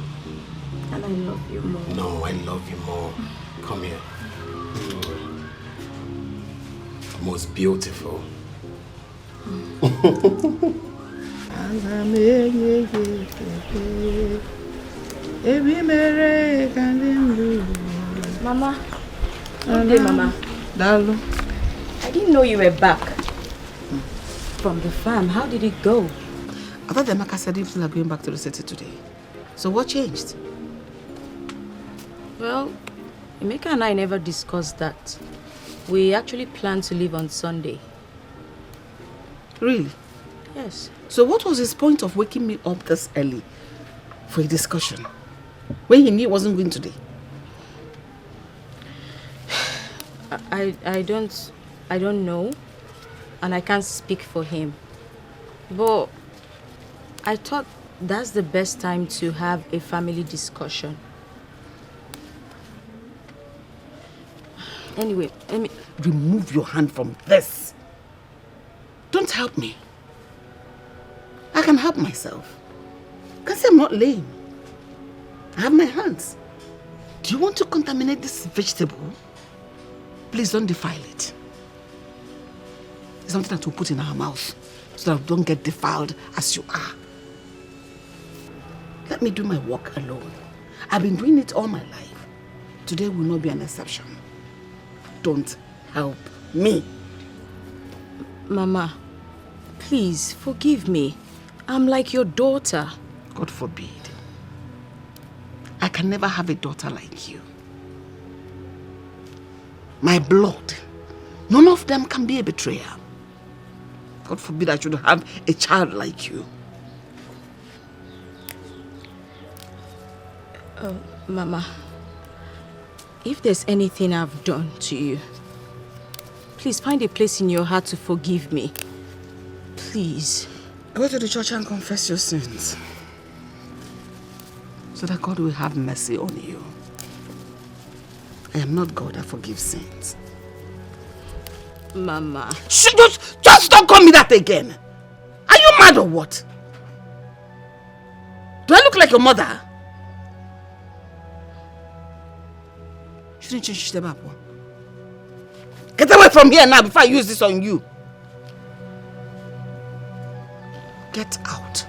S4: And I love you more.
S3: No, I love you more. Come here. Most beautiful.
S4: Mama. Good day, Mama.
S11: Dalu.
S4: I didn't know you were back from the farm. How did it go?
S11: I thought the Amaka said you are going back to the city today. So what changed?
S4: Well, Emeka and I never discussed that. We actually planned to leave on Sunday.
S11: Really?
S4: Yes,
S11: So what was his point of waking me up this early for a discussion when he knew he wasn't going today?
S10: I don't know, and I can't speak for him. But I thought that's the best time to have a family discussion. Anyway, let me...
S11: Remove your hand from this. Don't help me. I can help myself. You can say I'm not lame. I have my hands. Do you want to contaminate this vegetable? Please don't defile it. It's something that we'll put in our mouth so that we don't get defiled as you are. Let me do my work alone. I've been doing it all my life. Today will not be an exception. Don't help me.
S10: Mama, please forgive me. I'm like your daughter.
S11: God forbid. I can never have a daughter like you. My blood. None of them can be a betrayer. God forbid I should have a child like you.
S10: Mama, if there's anything I've done to you, please find a place in your heart to forgive me. Please.
S11: Go to the church and confess your sins, so that God will have mercy on you. I am not God that forgives sins.
S10: Mama.
S11: Just don't call me that again. Are you mad or what? Do I look like your mother? Shouldn't change them up. Get away from here now before I use this on you. Get out.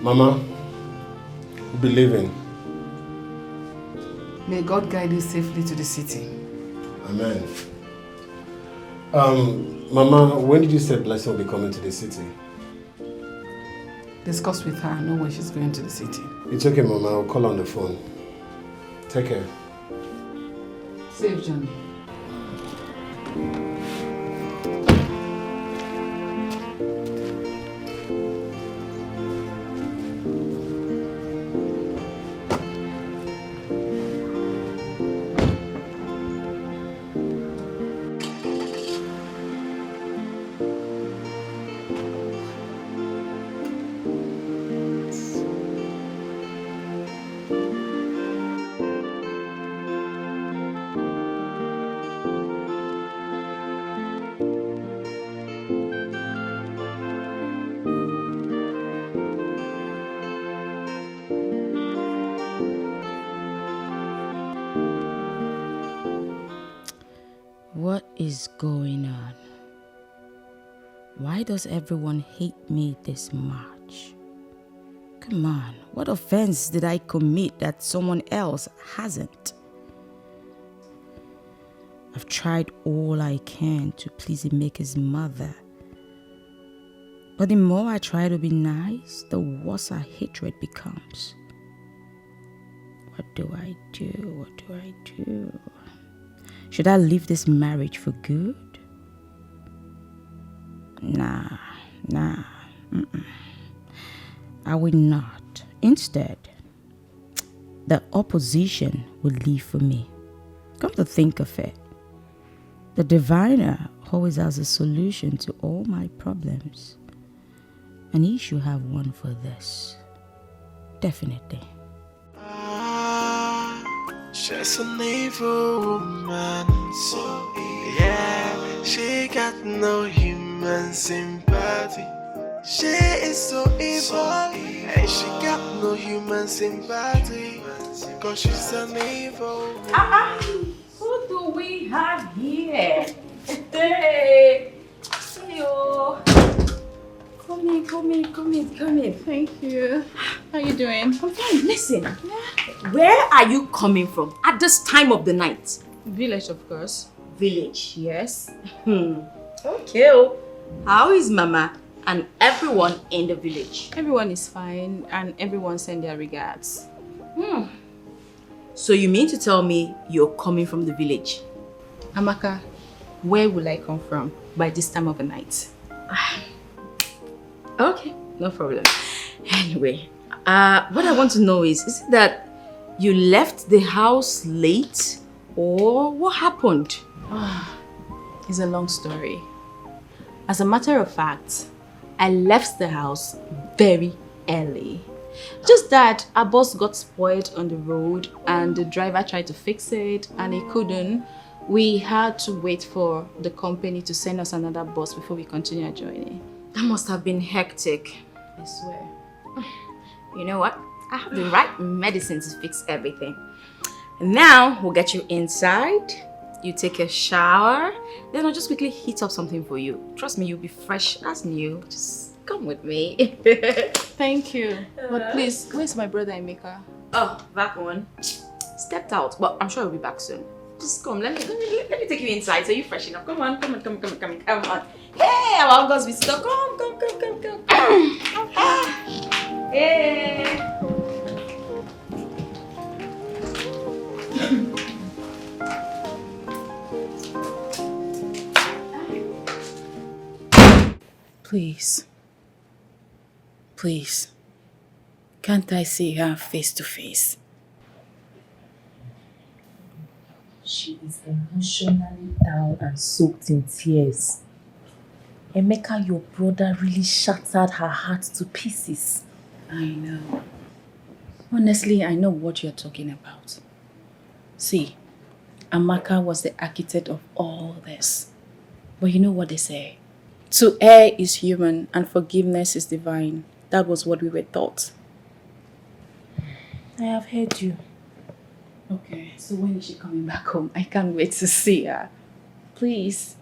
S3: Mama, we'll be leaving.
S11: May God guide you safely to the city.
S3: Amen. Mama, when did you say Blessing will be coming to the city?
S11: Discuss with her. I know when she's going to the city.
S3: It's okay, Mama. I'll call on the phone. Take care.
S11: Safe journey.
S10: What is going on? Why does everyone hate me this much? Come on, what offense did I commit that someone else hasn't?
S4: I've tried all I can to please Emeka's mother. But the more I try to be nice, the worse our hatred becomes. What do I do? What do I do? Should I leave this marriage for good? Nah. I will not. Instead, the opposition will leave for me. Come to think of it, the diviner always has a solution to all my problems. And he should have one for this. Definitely.
S7: She's an evil woman, so yeah, she got no human sympathy. She is so evil, and she got no human sympathy, cause she's an evil woman.
S5: Who do we have here? Hey, hello. Come in.
S10: Thank you. How you doing?
S4: I'm fine. Listen, where are you coming from at this time of the night?
S10: Village, of course.
S4: Village, yes. Okay. How is Mama and everyone in the village?
S10: Everyone is fine and everyone send their regards.
S4: So you mean to tell me you're coming from the village?
S10: Amaka, where will I come from by this time of the night?
S4: Okay, no problem. Anyway, what I want to know is it that you left the house late or what happened?
S10: It's a long story. As a matter of fact, I left the house very early. Just that our bus got spoiled on the road and the driver tried to fix it and he couldn't. We had to wait for the company to send us another bus before we continue our journey.
S4: That must have been hectic.
S10: I swear.
S4: You know what? I have the right medicine to fix everything. Now we'll get you inside. You take a shower. Then I'll just quickly heat up something for you. Trust me, you'll be fresh as new. Just come with me.
S10: Thank you. But please, where's my brother Emeka?
S4: Oh, that one. Stepped out, but I'm sure he'll be back soon. Just come, let me take you inside so you freshen up. Come on. Hey, our uncle's visitor. Come. Hey.
S10: Please, can't I see her face to face?
S5: She is emotionally down and soaked in tears. Emeka, your brother really shattered her heart to pieces.
S10: I know. Honestly, I know what you're talking about. See, Amaka was the architect of all this. But you know what they say? To err is human and forgiveness is divine. That was what we were taught.
S5: I have heard you.
S10: Okay, so when is she coming back home? I can't wait to see her. Please.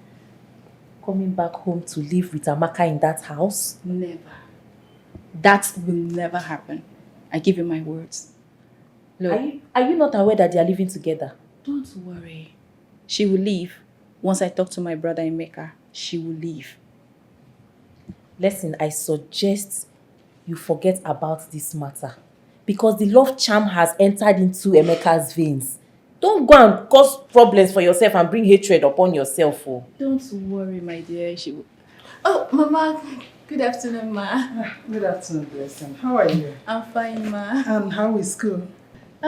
S5: Coming back home to live with Amaka in that house?
S10: Never. That will never happen. I give you my words. Look,
S5: are you not aware that they are living together?
S10: Don't worry. She will leave. Once I talk to my brother Emeka, she will leave.
S5: Listen, I suggest you forget about this matter. Because the love charm has entered into Emeka's veins. Don't go and cause problems for yourself and bring hatred upon yourself. Oh.
S10: Don't worry, my dear. She will... Oh, Mama. Good afternoon, Ma.
S2: Good afternoon, Blessing. How are you?
S10: I'm fine, Ma.
S2: And how is school?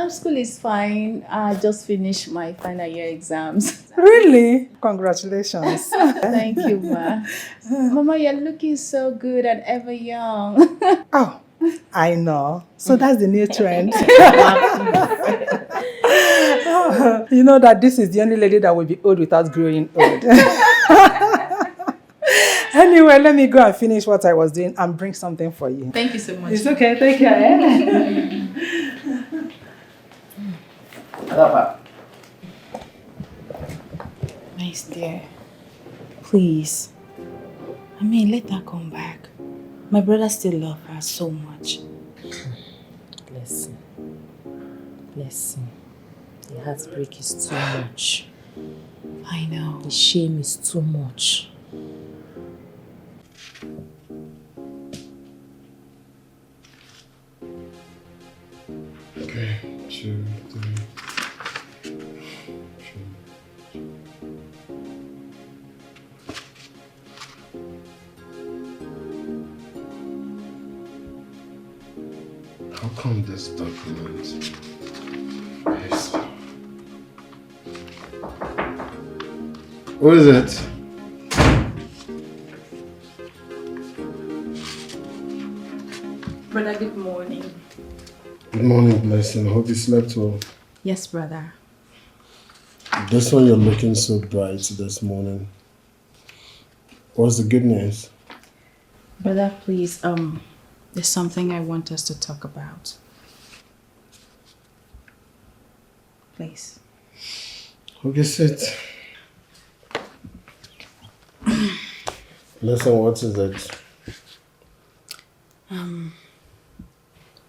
S10: School is fine. I just finished my final year exams.
S2: Really? Congratulations.
S10: Thank you, Ma. Mama, you're looking so good and ever young.
S2: Oh, I know. So that's the new trend. You know that this is the only lady that will be old without growing old. Anyway, let me go and finish what I was doing and bring something for you.
S10: Thank you so much.
S2: It's okay. Take care.
S10: Nice dear. Please. Let her come back. My brother still loves her so much.
S5: Blessing. The heartbreak is too much.
S10: I know.
S5: The shame is too much.
S3: Okay, 2, 3. How come this document? Yes. What is it?
S10: Brother, good morning.
S3: Good morning, Blessing. I hope you slept well.
S10: Yes, brother.
S3: This one you're looking so bright this morning. What's the good news?
S10: Brother, please, there's something I want us to talk about. Please.
S3: Okay, sit. Listen, what is it?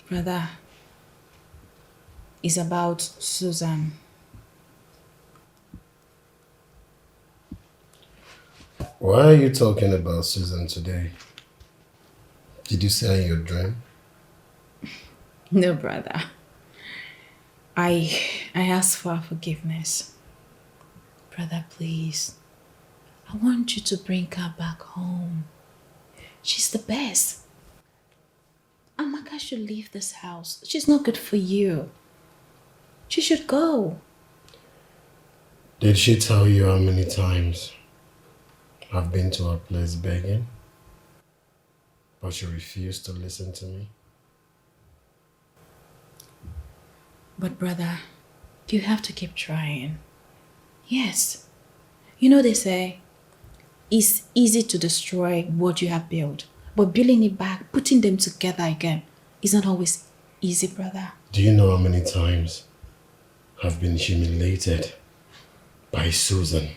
S10: Brother, it's about Susan.
S3: Why are you talking about Susan today? Did you say in your dream?
S10: No, brother. I ask for forgiveness. Brother, please. I want you to bring her back home. She's the best. Amaka should leave this house. She's not good for you. She should go.
S3: Did she tell you how many times I've been to her place begging? But she refused to listen to me?
S10: But brother, you have to keep trying. Yes. You know they say, it's easy to destroy what you have built, but building it back, putting them together again, is not always easy, brother.
S3: Do you know how many times I've been humiliated by Susan?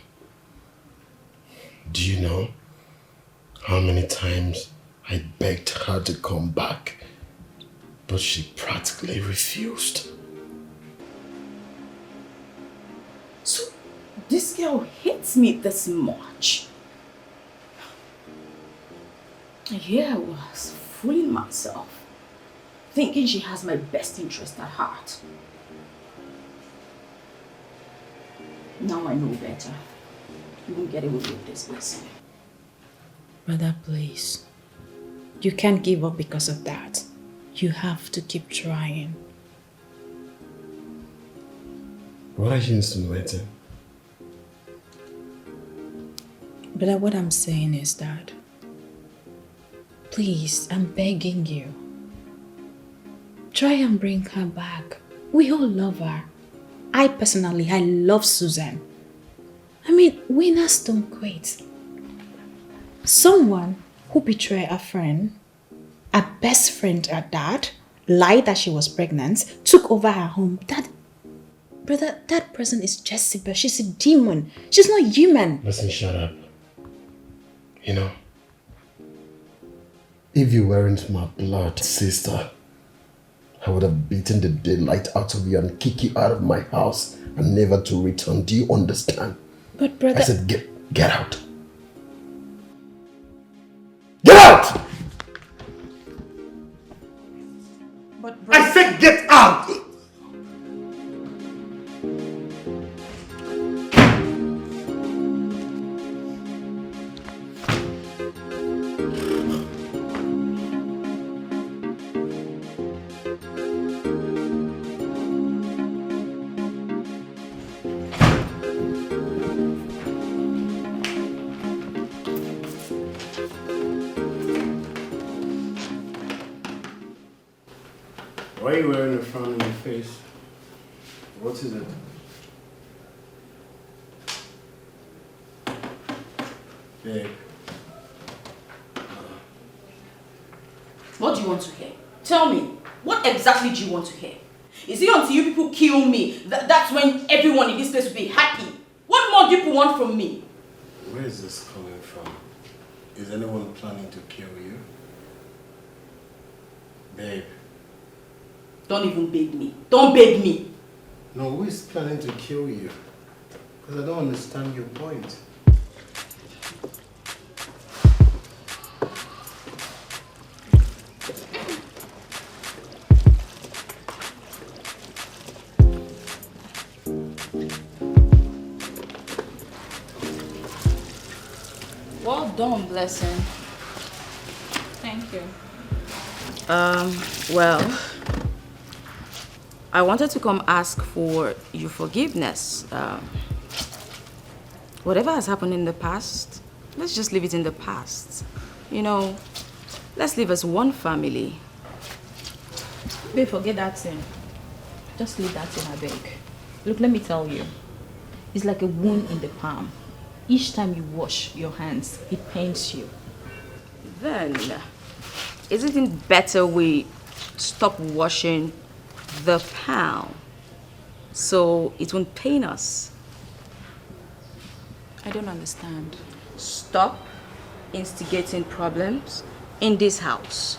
S3: Do you know how many times I begged her to come back, but she practically refused?
S4: So, this girl hates me this much. Here I was, fooling myself, thinking she has my best interest at heart. Now I know better. You won't get away with this, Blessing.
S10: Brother, please. You can't give up because of that. You have to keep trying.
S3: What are you insinuating?
S10: Brother, what I'm saying is that, please, I'm begging you. Try and bring her back. We all love her. I personally love Susan. I mean, winners don't quit. Someone who betrayed a friend, a best friend at that, lied that she was pregnant, took over her home. Brother, that person is Jezebel. She's a demon. She's not human.
S3: Listen, shut up. You know, if you weren't my blood sister, I would have beaten the daylight out of you and kick you out of my house and never to return. Do you understand?
S10: But brother...
S3: I said get out. Get out!
S10: But
S3: I said get out! Why are you wearing a frown on your face? What is it? Babe.
S4: What do you want to hear? Tell me, what exactly do you want to hear? Is it until you people kill me that's when everyone in this place will be happy? What more do you people want from me?
S3: Where is this coming from? Is anyone planning to kill you? Babe.
S4: Don't even beg me. Don't beg me.
S3: No, who is planning to kill you? Because I don't understand your point.
S4: Well done, Blessing.
S10: Thank you.
S4: Well, I wanted to come ask for your forgiveness. Whatever has happened in the past, let's just leave it in the past. You know, let's live as one family.
S10: Babe, forget that thing. Just leave that thing, I beg. Look, let me tell you. It's like a wound in the palm. Each time you wash your hands, it pains you.
S4: Then, isn't it better we stop washing the palm so it won't pain us?
S10: I don't understand.
S4: Stop instigating problems in this house.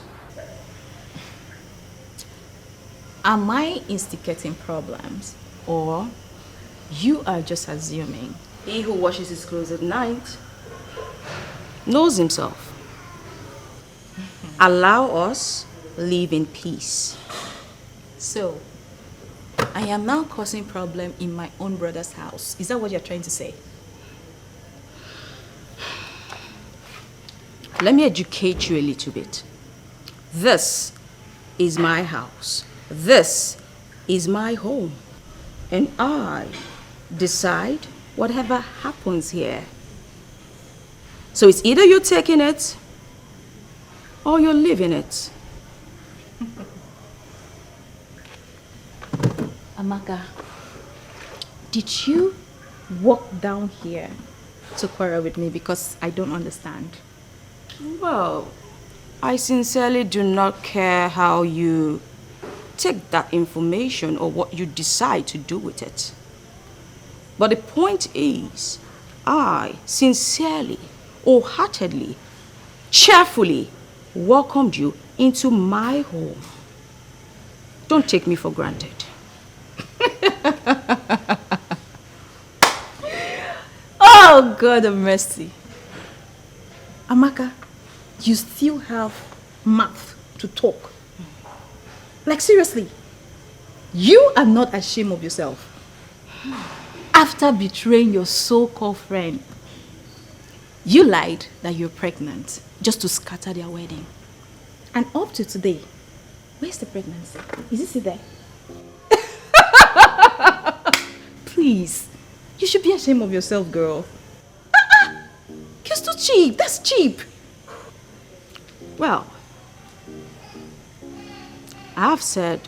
S10: Am I instigating problems, or you are just assuming?
S4: He who washes his clothes at night knows himself. Allow us live in peace.
S10: So, I am now causing problem in my own brother's house. Is that what you're trying to say?
S4: Let me educate you a little bit. This is my house. This is my home. And I decide whatever happens here. So it's either you're taking it or you're leaving it.
S10: Amaka, did you walk down here to quarrel with me because I don't understand?
S4: Well, I sincerely do not care how you take that information or what you decide to do with it. But the point is, I sincerely, wholeheartedly, cheerfully welcomed you into my home. Don't take me for granted.
S10: Oh, God of mercy. Amaka, you still have mouth to talk. Like, seriously, you are not ashamed of yourself. After betraying your so-called friend, you lied that you're pregnant just to scatter their wedding. And up to today, where's the pregnancy? Is it still there? Please, you should be ashamed of yourself, girl. You're too cheap. That's cheap.
S4: Well, I've said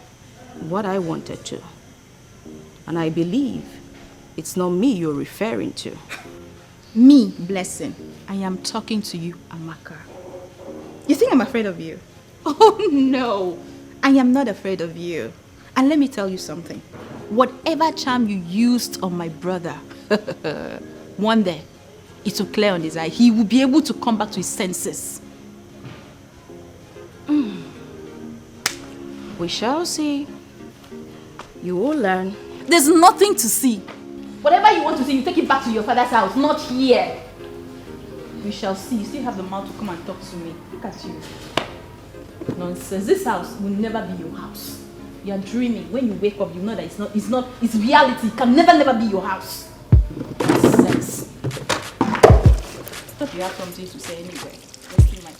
S4: what I wanted to. And I believe it's not me you're referring to.
S10: Me, Blessing. I am talking to you, Amaka. You think I'm afraid of you? Oh, no. I am not afraid of you. And let me tell you something. Whatever charm you used on my brother, one day, it will clear on his eye. He will be able to come back to his senses.
S4: We shall see. You will learn.
S10: There's nothing to see. Whatever you want to see, you take it back to your father's house, not here. We shall see. You still have the mouth to come and talk to me. Look at you. Nonsense. This house will never be your house. You are dreaming. When you wake up, you know that it's reality. It can never be your house. Nonsense. I thought you had something to say anyway. Wasting my time.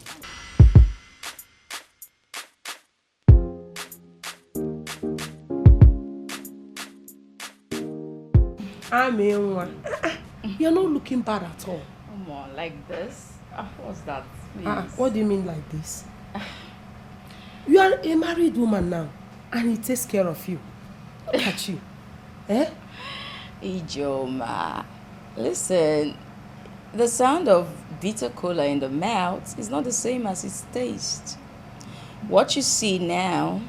S12: You're not looking bad at all.
S4: Come on, like this? What's that? Please.
S12: What do you mean like this? You are a married woman now, and he takes care of you. Look at you. Eh?
S4: Ijoma, listen, the sound of bitter cola in the mouth is not the same as its taste. What you see now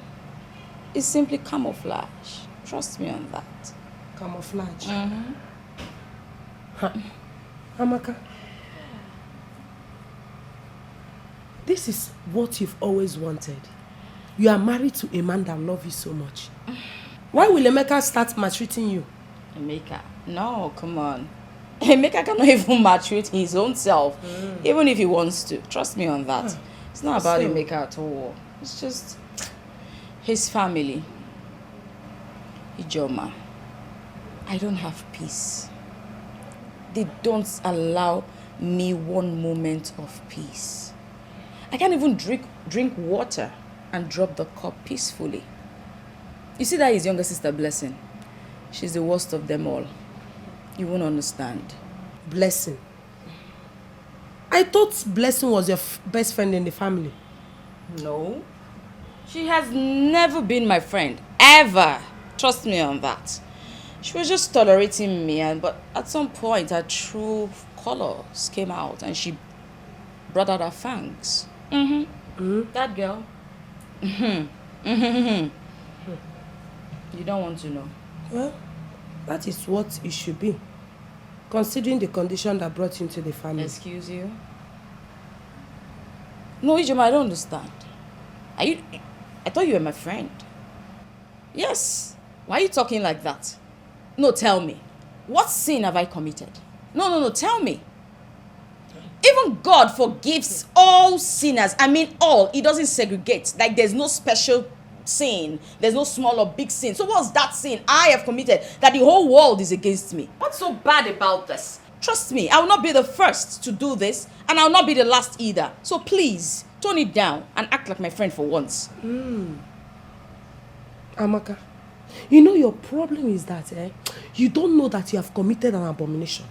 S4: is simply camouflage. Trust me on that.
S12: Camouflage?
S4: Mm-hmm.
S12: Amaka, this is what you've always wanted. You are married to a man that loves you so much. Why will Emeka start maltreating you?
S4: Emeka, No, come on. Emeka cannot even maltreat his own self, even if he wants to. Trust me on that. It's not about Emeka at all. It's just his family. Ijoma, I don't have peace. They don't allow me one moment of peace. I can't even drink water and drop the cup peacefully. You see that his younger sister, Blessing? She's the worst of them all. You won't understand.
S12: Blessing? I thought Blessing was your best friend in the family.
S4: No. She has never been my friend. Ever. Trust me on that. She was just tolerating me, but at some point her true colors came out and she brought out her fangs. That girl. You don't want to know.
S12: Well, that is what it should be, considering the condition that brought you into the family.
S4: Excuse you? No, Ijoma, I don't understand. I thought you were my friend. Yes. Why are you talking like that? No, tell me. What sin have I committed? No, tell me. Even God forgives all sinners. I mean all. He doesn't segregate. Like there's no special sin. There's no small or big sin. So what's that sin I have committed that the whole world is against me? What's so bad about this? Trust me, I will not be the first to do this, and I will not be the last either. So please, tone it down and act like my friend for once.
S12: Amaka, you know your problem is that you don't know that you have committed an abomination.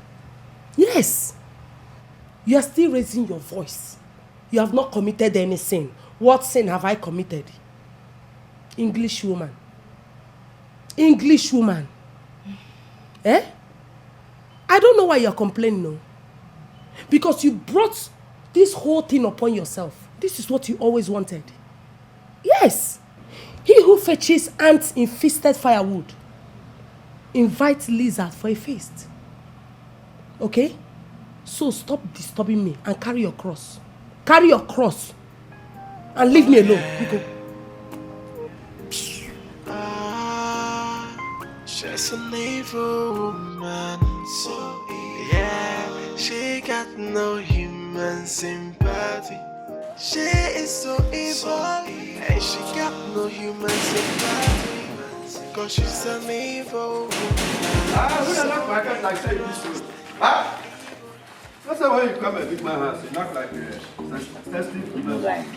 S12: Yes. You are still raising your voice. You have not committed any sin. What sin have I committed? English woman. English woman. I don't know why you're complaining, no. Because you brought this whole thing upon yourself. This is what you always wanted. Yes. He who fetches ants infested firewood invites lizard for a feast. Okay? So stop disturbing me and carry your cross. Carry your cross. And leave me alone. You go.
S7: She's an evil woman, so yeah, she got no human sympathy. She is so evil, and she got no human sympathy, cause she's an evil woman.
S18: Who you knock my cat like say you used to? That's the way you come and beat my house. You knock like this. That's the right.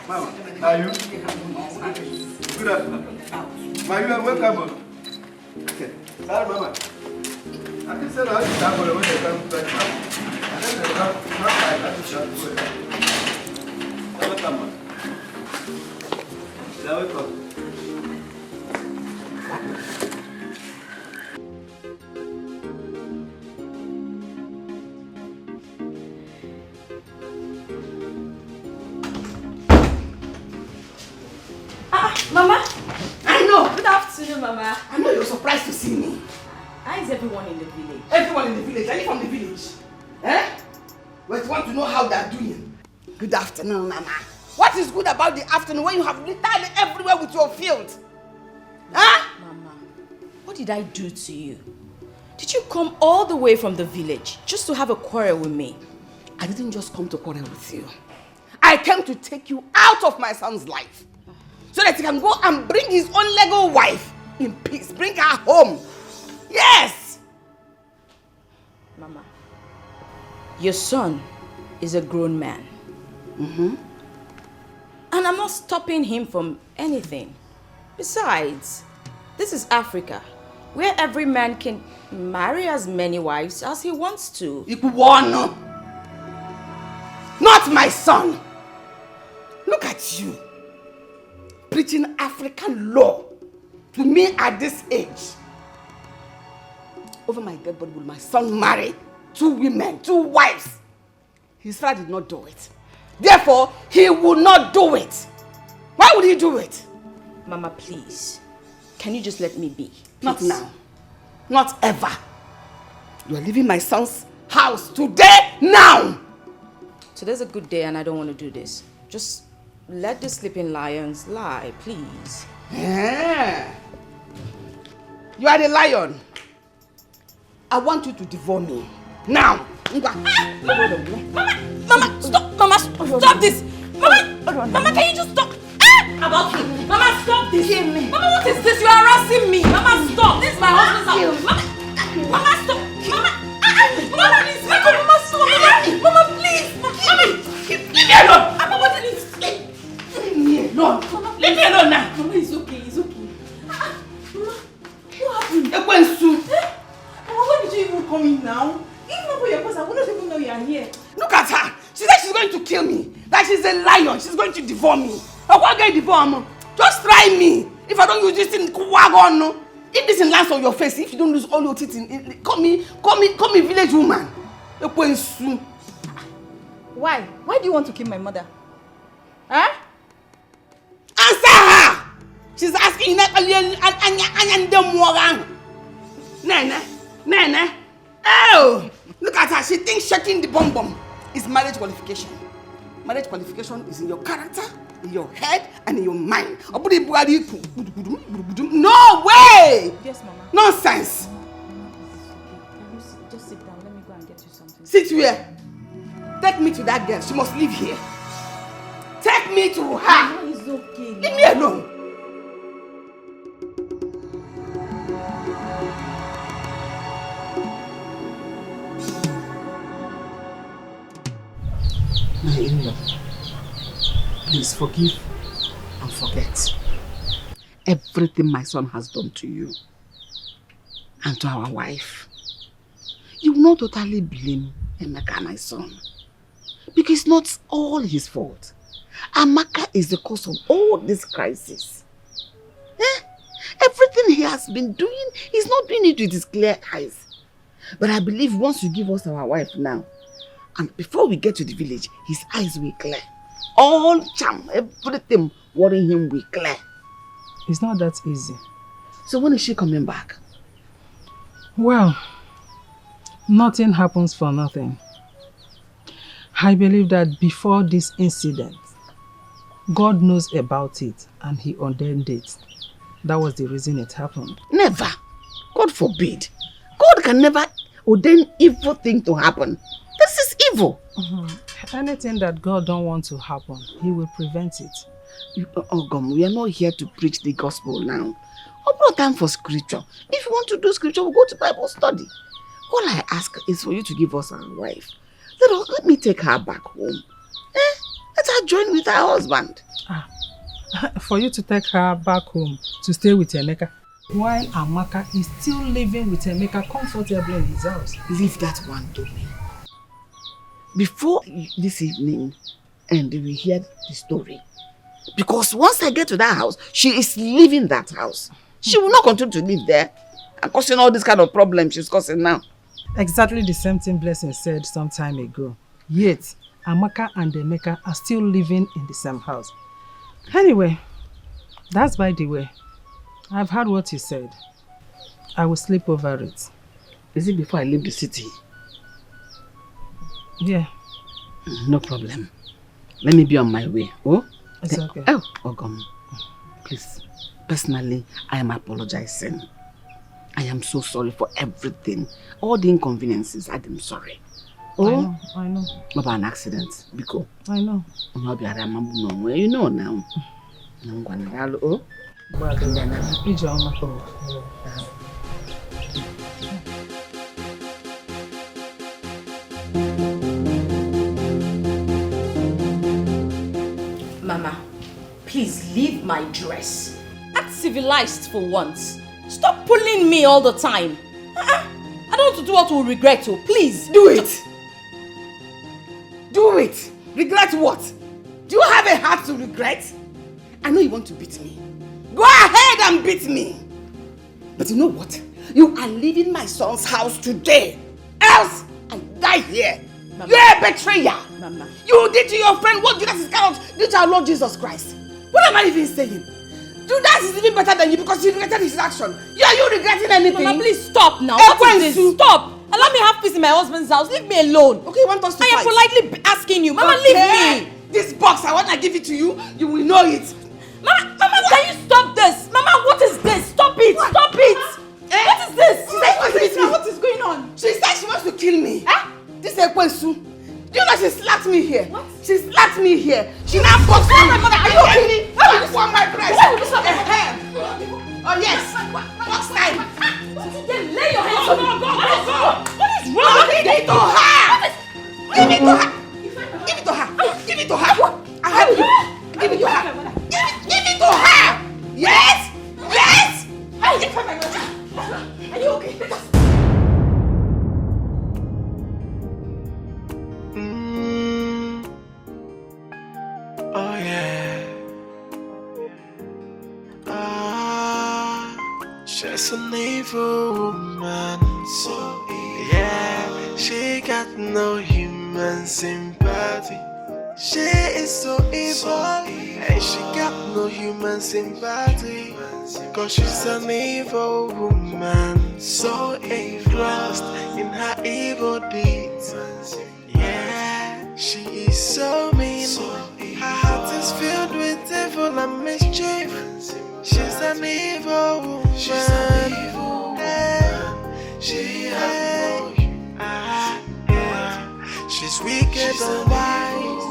S18: Mama, are you? Good afternoon. Ma, you are welcome. Okay. Sorry, Mama. I can say that you have when they come back. And then they have not like that to shut away. Welcome. Welcome.
S4: Mama?
S11: I know.
S4: Good afternoon, Mama.
S11: I know you're surprised to see me.
S4: How is everyone in the village?
S11: Everyone in the village. Are you from the village? We want to know how they're doing. Good afternoon, Mama. What is good about the afternoon when you have littered everywhere with your field?
S4: Mama, what did I do to you? Did you come all the way from the village just to have a quarrel with me?
S11: I didn't just come to quarrel with you. I came to take you out of my son's life. So that he can go and bring his own Lego wife in peace. Bring her home. Yes!
S4: Mama, your son is a grown man. And I'm not stopping him from anything. Besides, this is Africa, where every man can marry as many wives as he wants to.
S11: Ikuwano! Not my son! Look at you. Preaching African law to me at this age. Over my dead body will my son marry 2 women, 2 wives. His father did not do it. Therefore, he will not do it. Why would he do it?
S4: Mama, please. Can you just let me be?
S11: Not now. Not ever. You are leaving my son's house today, now.
S4: Today's a good day and I don't want to do this. Just let the sleeping lions lie, please.
S11: Yeah. You are the lion. I want you to devour me. Now.
S4: Mama, stop! Mama, stop this! Mama, can you just stop? About him. Mama, stop this! Mama, what is this? You are harassing me! Mama, stop! This is my husband's house! Mama, stop! Mama, please! Mama, stop! Mama, please! Mama, leave me alone! Mama, what is this? Leave me alone! Leave me alone now! Mama, it's okay, it's okay. Mama, what happened? Mama, why did you even come in now? Even for your person, I wouldn't even know you are here.
S11: Look at her. She said she's going to kill me. That she's a lion. She's going to devour me. I won't get devour. Just try me. If I don't use this thing, wagon. If this thing lands on your face, if you don't lose all your teeth, call me village woman.
S10: Why? Why do you want to kill my mother? Huh?
S11: Answer her. She's asking Nene. Oh, look at her. She thinks shaking the bomb is marriage qualification. Marriage qualification is in your character, in your head, and in your mind. No way!
S10: Yes, Mama.
S11: Nonsense.
S10: Can you just sit down? Let me go and get you something.
S11: Sit where? Take me to that girl. She must live here. Take me to her.
S10: Mama, it's okay.
S11: Leave me alone. My in-law, please forgive and forget everything my son has done to you and to our wife. You will not totally blame Emeka, my son, because it's not all his fault. Amaka is the cause of all this crisis. Everything he has been doing, he's not doing it with his clear eyes. But I believe once you give us our wife now, and before we get to the village, his eyes will clear. All charm, everything worrying him will clear.
S2: It's not that easy.
S11: So when is she coming back?
S2: Well, nothing happens for nothing. I believe that before this incident, God knows about it and he ordained it. That was the reason it happened.
S11: Never. God forbid. God can never ordain evil thing to happen. This is evil.
S2: Anything that God don't want to happen, he will prevent it.
S11: Ogom, we are not here to preach the gospel now. No time for scripture. If you want to do scripture, we'll go to Bible study. All I ask is for you to give us our wife. Let me take her back home. Let her join with her husband.
S2: For you to take her back home to stay with Emeka, while Amaka is still living with Emeka comfortably in his house.
S11: Leave that one to me. Before this evening, and we hear the story. Because once I get to that house, she is leaving that house. She will not continue to live there and causing all this kind of problems she's causing now.
S2: Exactly the same thing Blessing said some time ago. Yet, Amaka and Emeka are still living in the same house. Anyway, that's by the way. I've heard what you said. I will sleep over it.
S11: Is it before I leave the city?
S2: Yeah.
S11: No problem. Let me be on my way. Oh?
S2: It's okay.
S11: Oh, Ogom. Please. Personally, I am apologizing. I am so sorry for everything. All the inconveniences, I am sorry. Oh?
S2: I know.
S11: What about an accident? Biko.
S2: I know.
S11: You know now. Oh?
S4: Mama, please leave my dress. Act civilized for once. Stop pulling me all the time. I don't want to do what we'll regret. Oh, please.
S11: Do it. Do it. Regret what? Do you have a heart to regret? I know you want to beat me. Go ahead and beat me. But you know what? You are leaving my son's house today. Else, I die here. Mama. You're a betrayer.
S4: Mama.
S11: You did to your friend what Judas Iscariot did to our Lord Jesus Christ. What am I even saying? Judas is even better than you because he regretted his action. Are you regretting anything?
S4: Mama, please stop now. What is this? Stop. Allow me have peace in my husband's house. Leave me alone.
S11: Okay, you want us to fight?
S4: I am politely asking you. Mama, leave me.
S11: This box, I want to give it to you. You will know it.
S4: Mama, can you stop this? Mama, what is this? Stop it!
S11: What?
S4: Stop it! What is this?
S11: She said what is going on? She said she wants to kill me. This is Ekwensu. Do you know she slapped me here? What? She slapped me here. She now boxed me. My mother, are you okay? Why would you slap my breast? Why would you slap my breast? Oh yes. Box time.
S4: Then lay your hands on me. Go. What is wrong with
S11: Give it to her. Give it to her. Give it to her. Give it to her. I help you. Give it to her. Give it to her. Yes. Yes. Are you okay?
S7: Oh yeah. She's an evil woman. So yeah, she got no human sympathy. She is so evil, and she got no human sympathy. Cause she's an evil woman, so engrossed in her evil deeds. Yeah, she is so mean. Her heart is filled with evil and mischief. She's an evil woman. She's an evil woman. She's wicked and wise.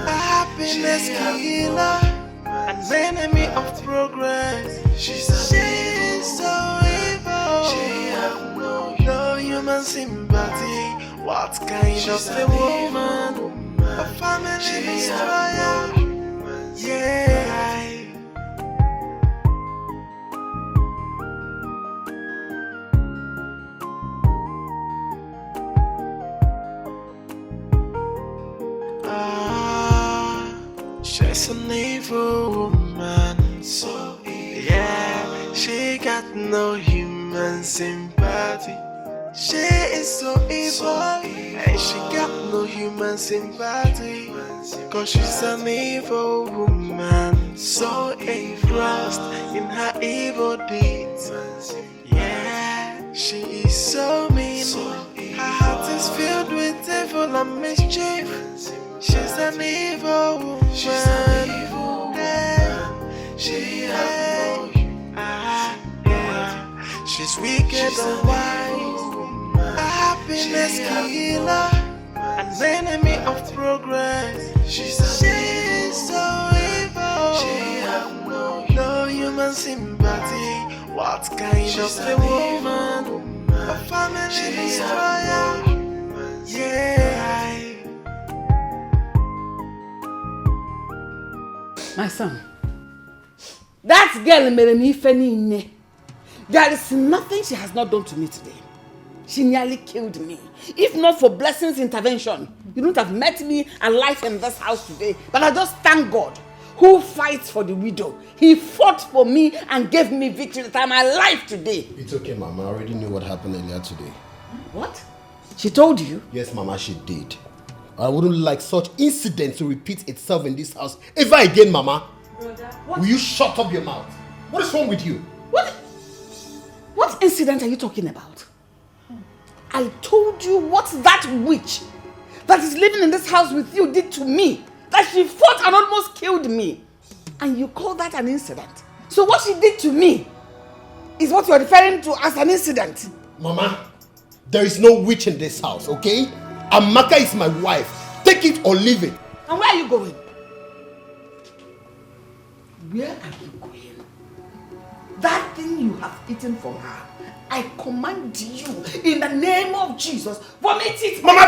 S7: A happiness killer, an enemy of progress. She's so evil. She has no human sympathy. What kind of a woman? A family destroyer. Yeah. She's an evil woman. So yeah, she got no human sympathy. She is so evil, and she got no human sympathy. Cause she's an evil woman, so engrossed in her evil deeds. Yeah, she is so mean. Her heart is filled with evil and mischief. She's an evil woman. She's an evil woman. She's wicked and wise. A happiness killer, an enemy of progress. She's so evil. She has no human sympathy. What kind of a woman? A family destroyer. Yeah.
S11: My son, that girl Meremi. There is nothing she has not done to me today. She nearly killed me. If not for Blessing's intervention, you wouldn't have met me alive in this house today. But I just thank God, who fights for the widow. He fought for me and gave me victory that I'm alive today.
S9: It's okay, Mama. I already knew what happened earlier today.
S11: What? She told you?
S9: Yes, Mama, she did. I wouldn't like such incident to repeat itself in this house ever again, Mama.
S11: Brother,
S9: will you shut up your mouth? What is wrong with you?
S11: What incident are you talking about? I told you what that witch that is living in this house with you did to me. That she fought and almost killed me. And you call that an incident? So what she did to me is what you're referring to as an incident?
S9: Mama, there is no witch in this house, okay? Amaka is my wife. Take it or leave it.
S11: And where are you going? Where are you going? That thing you have eaten from her, I command you in the name of Jesus, vomit it.
S9: Mama,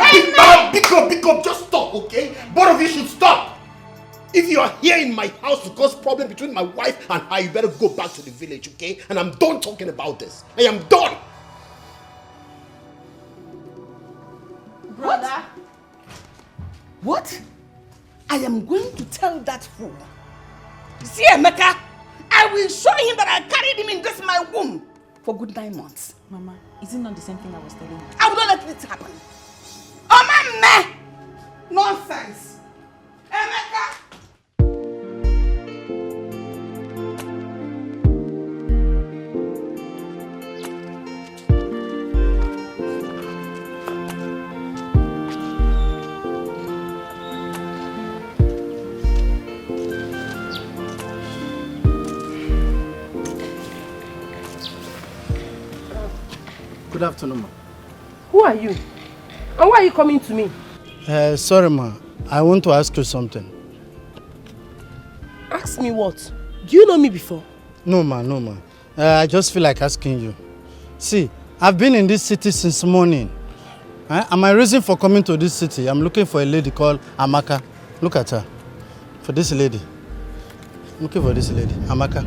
S9: pick up, just stop, okay? Both of you should stop. If you are here in my house to cause problem between my wife and her, you better go back to the village, okay? And I'm done talking about this. I am done.
S11: Brother. What? I am going to tell that fool. See, Emeka, I will show him that I carried him in this my womb for good 9 months.
S10: Mama, is it not the same thing I was telling you?
S11: I will not let it happen. Oh, my man! Nonsense. Emeka!
S13: Good afternoon, ma.
S12: Who are you? And why are you coming to me?
S13: Sorry, ma. I want to ask you something.
S12: Ask me what? Do you know me before?
S13: No, ma, no, ma. I just feel like asking you. See, I've been in this city since morning. And my reason for coming to this city, I'm looking for a lady called Amaka. Look at her. For this lady. I'm looking for this lady, Amaka.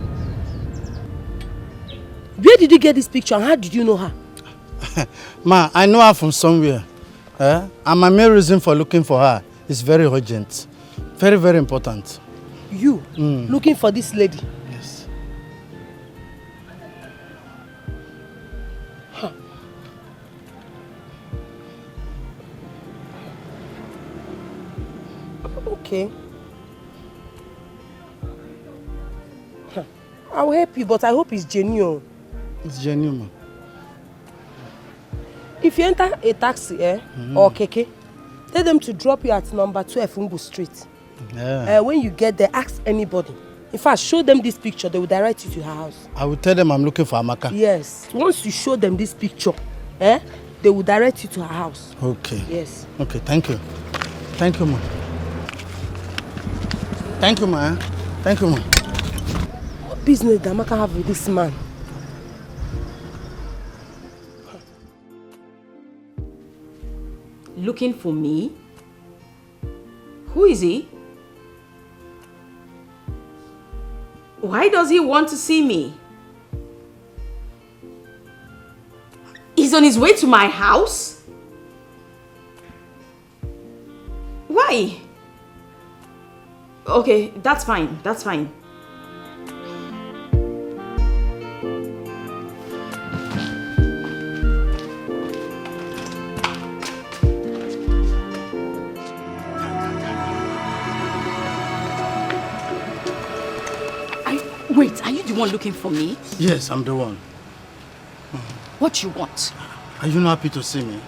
S12: Where did you get this picture and how did you know her?
S13: Ma, I know her from somewhere. And my main reason for looking for her is very urgent. Very, very important.
S12: You looking for this lady?
S13: Yes.
S12: Huh. Okay. Huh. I'll help you, but I hope it's genuine.
S13: It's genuine, ma.
S12: If you enter a taxi or keke, tell them to drop you at number 12 Umbu Street.
S13: Yeah.
S12: When you get there, ask anybody. In fact, show them this picture, they will direct you to her house.
S13: I will tell them I'm looking for Amaka.
S12: Yes. Once you show them this picture, they will direct you to her house.
S13: Okay.
S12: Yes.
S13: Okay, thank you. Thank you, ma. Thank you, ma. Thank you, ma.
S12: What business does Amaka have with this man?
S4: Looking for me? Who is he? Why does he want to see me? He's on his way to my house? Why? Okay, that's fine. That's fine. Wait, are you the one looking for me?
S13: Yes, I'm the one.
S4: What you want?
S13: Are you not happy to see me?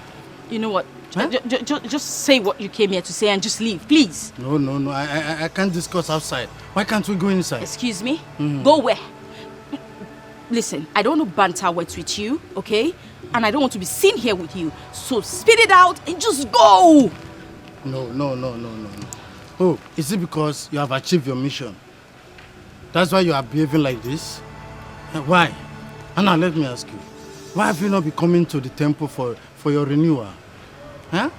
S4: You know what? Huh? Just say what you came here to say and just leave, please.
S13: No. I can't discuss outside. Why can't we go inside?
S4: Excuse me? Go where? Listen, I don't want to banter words with you, okay? And I don't want to be seen here with you. So spit it out and just go!
S13: No. Oh, is it because you have achieved your mission? That's why you are behaving like this? Why? Anna, let me ask you. Why have you not been coming to the temple for your renewal? Huh?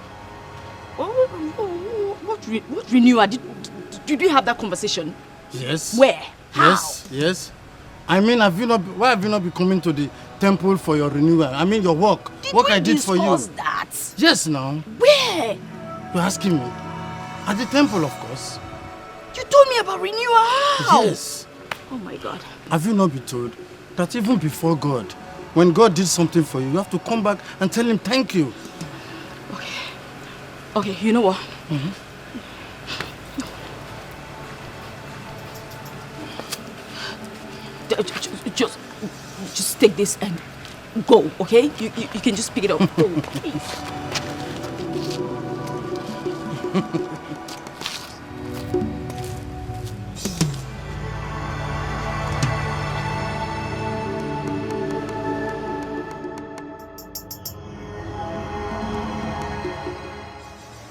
S4: What renewal? Did we have that conversation?
S13: Yes.
S4: Where? How?
S13: Yes. I mean, why have you not been coming to the temple for your renewal? I mean, your work. Work I did for you.
S4: Did we discuss that?
S13: Yes, now.
S4: Where?
S13: You're asking me? At the temple, of course.
S4: You told me about renewal. How?
S13: Yes.
S4: Oh my God.
S13: Have you not been told that even before God, when God did something for you, you have to come back and tell him thank you?
S4: Okay, you know what? Just take this and go, okay? You can just pick it up. Go, please.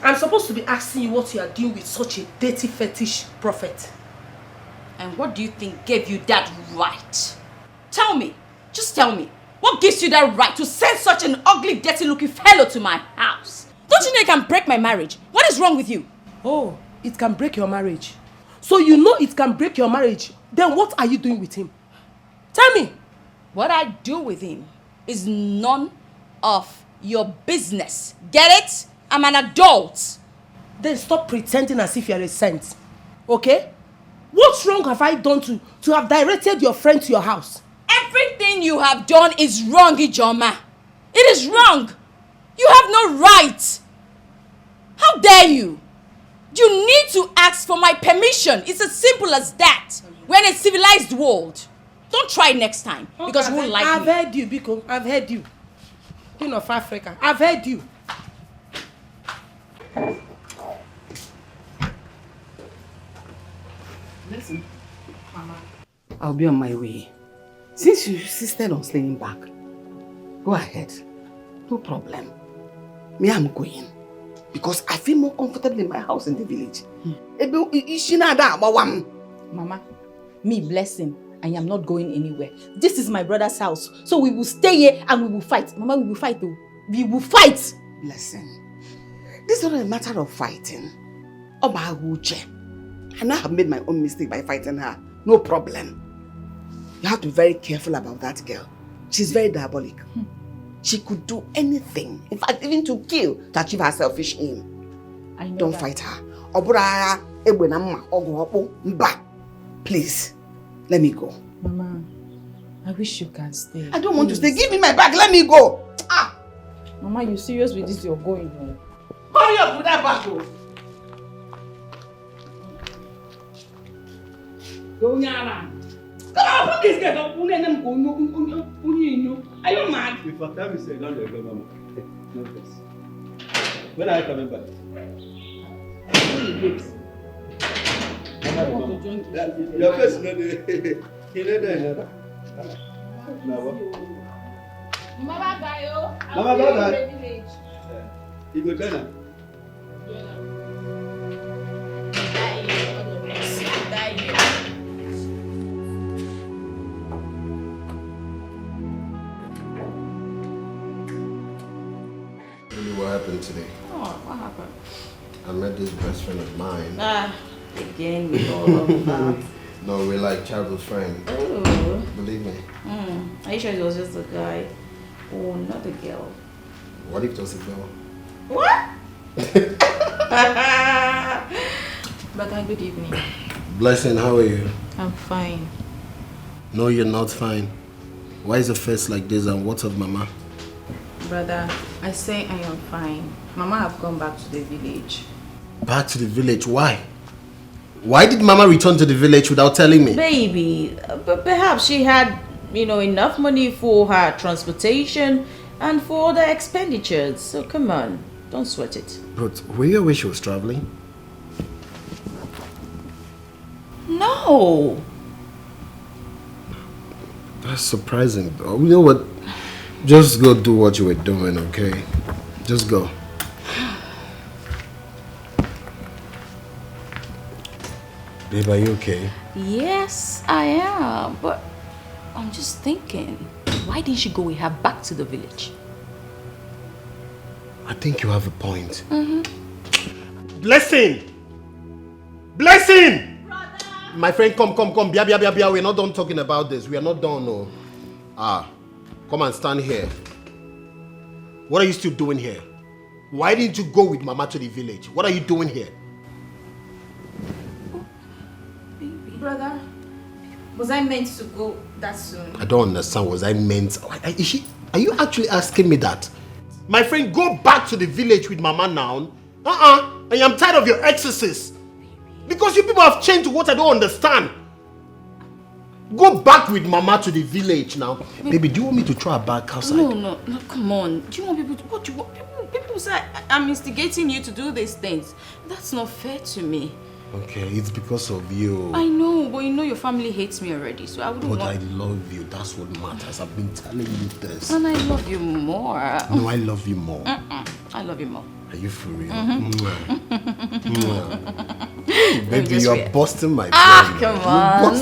S12: I'm supposed to be asking you what you are doing with such a dirty fetish prophet.
S4: And what do you think gave you that right? Tell me. Just tell me. What gives you that right to send such an ugly, dirty-looking fellow to my house? Don't you know it can break my marriage? What is wrong with you?
S12: Oh, it can break your marriage. So you know it can break your marriage. Then what are you doing with him? Tell me.
S4: What I do with him is none of your business. Get it? I'm an adult.
S12: Then stop pretending as if you're a saint. Okay? What wrong have I done to have directed your friend to your house?
S4: Everything you have done is wrong, Ijoma. It is wrong. You have no right. How dare you? You need to ask for my permission. It's as simple as that. We're in a civilized world. Don't try it next time because you won't like me.
S12: I've heard you, Biko. I've heard you. King of Africa. I've heard you.
S8: Listen, Mama, I'll be on my way. Since you insisted on staying back, go ahead.
S11: No problem. Me, I'm going. Because I feel more comfortable in my house in the village.
S10: Mama, me Blessing, I am not going anywhere. This is my brother's house. So we will stay here and we will fight. Mama, we will fight though. We will fight.
S11: Blessing. This is not a matter of fighting. And I have made my own mistake by fighting her. No problem. You have to be very careful about that girl. She's very diabolic. She could do anything. In fact, even to kill to achieve her selfish aim.
S10: I know.
S11: Don't fight her. Please, let me go.
S10: Mama, I wish you can stay.
S11: I don't want to stay. Give me my bag. Let me go. Ah.
S10: Mama, you serious with this? You're going home.
S11: Hurry up with that bag.
S12: Come on, put this girl up. Are you mad?
S18: If I tell you, say, don't let go, Mama. No, please. When are you coming back? Your face, no,
S10: Mama, bye.
S18: Mama, bye. You go join her.
S3: What happened today?
S4: Oh, what happened?
S3: I met this best friend of mine.
S4: Again with all of that.
S3: No, we're like childhood friends.
S4: Ooh.
S3: Believe me.
S4: Are you sure it was just a guy? Oh, not a girl.
S3: What if it was a girl?
S4: What? Brother, good evening.
S3: Blessing, how are you?
S10: I'm fine.
S3: No, you're not fine. Why is your face like this and what of Mama?
S10: Brother, I say I am fine. Mama have gone back to the village.
S3: Back to the village? Why? Why did Mama return to the village without telling me?
S4: Baby, but perhaps she had, enough money for her transportation and for other expenditures. So come on, don't sweat it.
S3: But were you aware she was traveling?
S4: No.
S3: That's surprising. You know what? Just go do what you were doing, okay? Just go. Babe, are you okay?
S4: Yes, I am. But I'm just thinking, why didn't she go with her back to the village?
S3: I think you have a point.
S9: Blessing! Blessing! My friend, come. Bia. We're not done talking about this. We are not done, no. Come and stand here. What are you still doing here? Why didn't you go with Mama to the village? What are you doing here?
S10: Brother, was I meant to go that soon?
S9: I don't understand. Was I meant? Are you actually asking me that? My friend, go back to the village with Mama now. I am tired of your excesses. Because you people have changed to what I don't understand. Go back with Mama to the village now. Baby, do you want me to throw her back outside?
S4: No, come on. Do you want people to... What do you want? People say I'm instigating you to do these things. That's not fair to me.
S9: Okay, it's because of you.
S4: I know, but your family hates me already, so I wouldn't
S9: But
S4: want...
S9: I love you. That's what matters. I've been telling you this.
S4: And I love you more.
S9: No, I love you more.
S4: I love you more.
S9: Are you for real?
S4: Baby,
S9: you're busting my brain.
S4: Come on.
S9: You're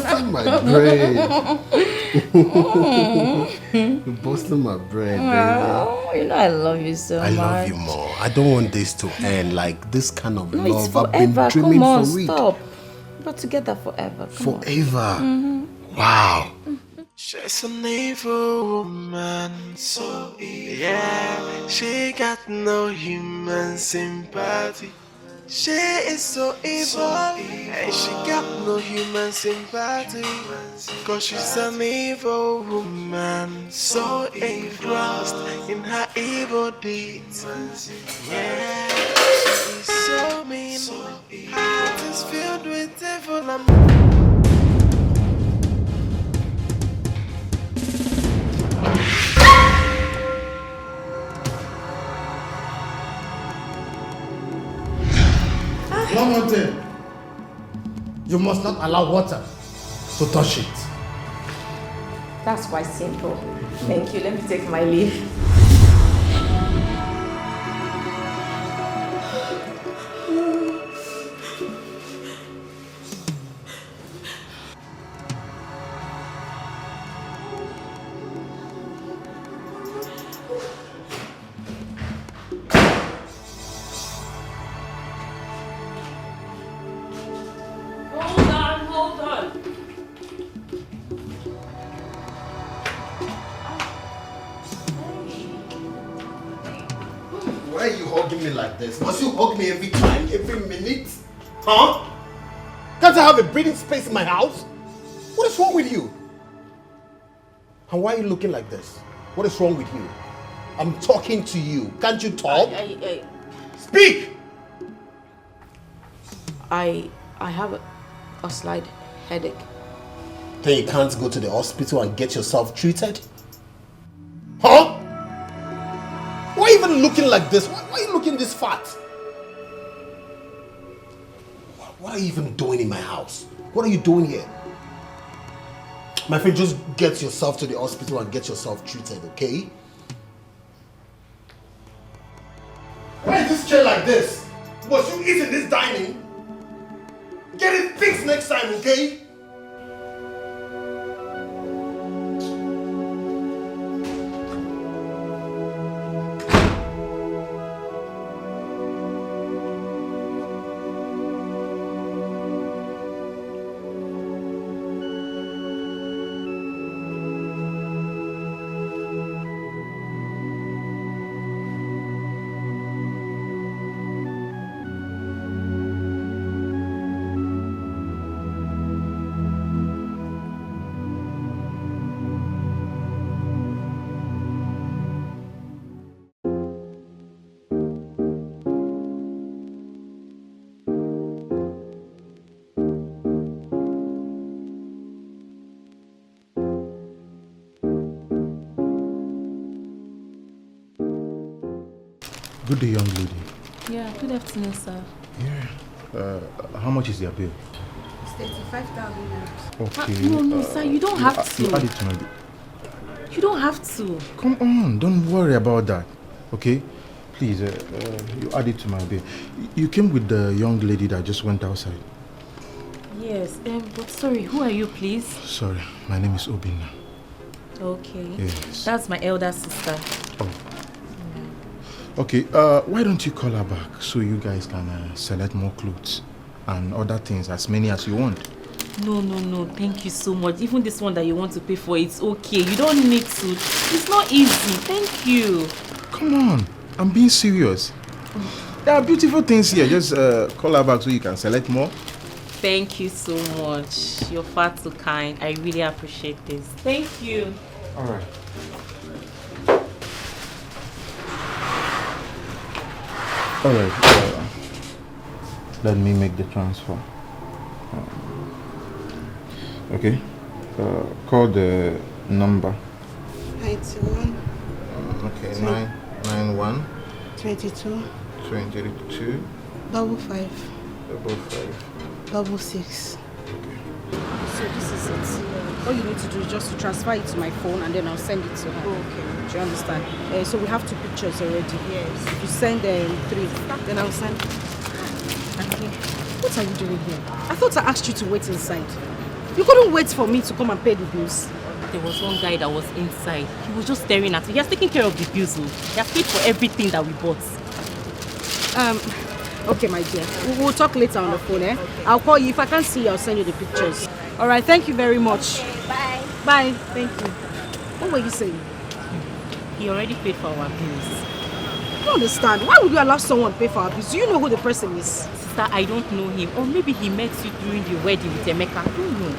S9: busting my brain.
S4: Oh, I love you so much.
S9: I love you more. I don't want this to end like this kind of
S4: No,
S9: love.
S4: it's forever.
S9: I've been dreaming
S4: Come on,
S9: for it.
S4: stop. We're together forever. Come
S9: Forever.
S4: On.
S9: Wow.
S7: She's an evil woman, so evil. Yeah, she got no human sympathy. She is so evil, and she got no human sympathy. Cause she's an evil woman, so engrossed in her evil deeds. Yeah, she is so mean, her heart is filled with evil and
S13: One more thing. You must not allow water to touch it.
S4: That's quite simple. Thank you. Let me take my leave.
S9: hugging me like this? Must you hug me every time, every minute? Huh? Can't I have a breathing space in my house? What is wrong with you? And why are you looking like this? What is wrong with you? I'm talking to you. Can't you talk? Speak!
S4: I have a slight headache.
S9: Then you can't go to the hospital and get yourself treated? Huh? Why are you even looking like this? Why are you looking this fat? What are you even doing in my house? What are you doing here? My friend, just get yourself to the hospital and get yourself treated, okay? Why is this chair like this? Was you eat in this dining? Get it fixed next time, okay?
S19: Good day, young lady.
S10: Yeah, good afternoon, sir.
S19: Yeah. How much is your bill?
S10: It's 35,000.
S19: Okay.
S10: No, sir, you don't have to.
S19: You add it to my bill.
S10: You don't have to.
S19: Come on, don't worry about that. Okay? Please, you add it to my bill. You came with the young lady that just went outside.
S10: Yes, but sorry, who are you, please?
S19: Sorry, my name is Obinna.
S10: Okay.
S19: Yes.
S10: That's my elder sister.
S19: Oh. Okay, why don't you call her back so you guys can select more clothes and other things, as many as you want?
S10: No, thank you so much. Even this one that you want to pay for, it's okay. You don't need to. It's not easy. Thank you.
S19: Come on, I'm being serious. There are beautiful things here. Just call her back so you can select more.
S10: Thank you so much. You're far too kind. I really appreciate this. Thank you.
S19: All right. All right. Let me make the transfer. Okay. Call the number.
S11: 91.
S19: Okay. 991.
S11: 22.
S19: 22.
S11: 55.
S10: 6.
S8: So this is it. All you need to do is just to transfer it to my phone and then I'll send it to her.
S10: Oh, okay.
S8: Do you understand? So we have 2 pictures already. Yes. If you send 3, then I'll send. Okay. What are you doing here? I thought I asked you to wait inside. You couldn't wait for me to come and pay the bills.
S10: There was one guy that was inside. He was just staring at me. He has taken care of the bills. He has paid for everything that we bought.
S8: Okay, my dear. We'll talk later on the phone, eh? I'll call you. If I can't see you, I'll send you the pictures. All right, thank you very much.
S10: Okay, bye.
S8: Bye. Thank you. What were you saying?
S10: He already paid for our bills.
S8: I don't understand. Why would you allow someone pay for our bills? Do you know who the person is?
S10: Sister, I don't know him. Or maybe he met you during the wedding with Emeka. I don't know.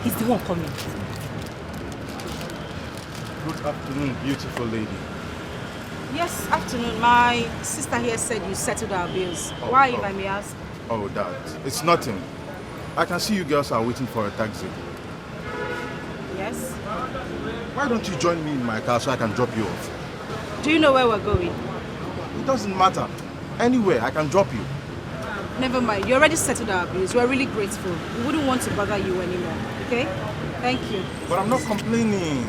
S10: He's the one coming.
S19: Good afternoon, beautiful lady.
S8: Yes, afternoon. My sister here said you settled our bills. Why, if I may ask?
S19: Oh, that. It's nothing. I can see you girls are waiting for a taxi.
S8: Yes?
S19: Why don't you join me in my car so I can drop you off?
S8: Do you know where we're going?
S19: It doesn't matter. Anywhere, I can drop you.
S8: Never mind. You already settled our bills. We're really grateful. We wouldn't want to bother you anymore. Okay? Thank you.
S19: But I'm not complaining.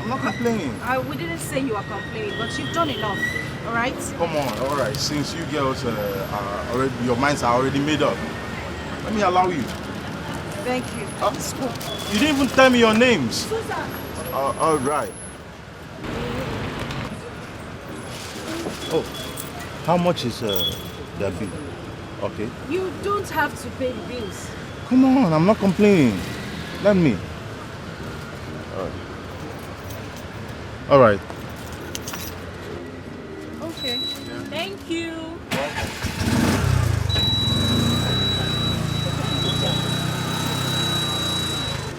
S19: I'm not complaining.
S8: We didn't say you are complaining, but you've done enough. All right?
S19: Come on, all right. Since you girls are already, your minds are already made up, let me allow you.
S8: Thank you.
S19: You didn't even tell me your names.
S8: Susan.
S19: All right. Oh, how much is the bill? Okay.
S8: You don't have to pay the bills.
S19: Come on, I'm not complaining. Let me. All right.
S8: Okay.
S5: you.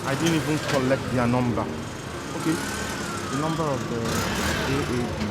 S19: I didn't even collect their number. Okay, the number of the AABC.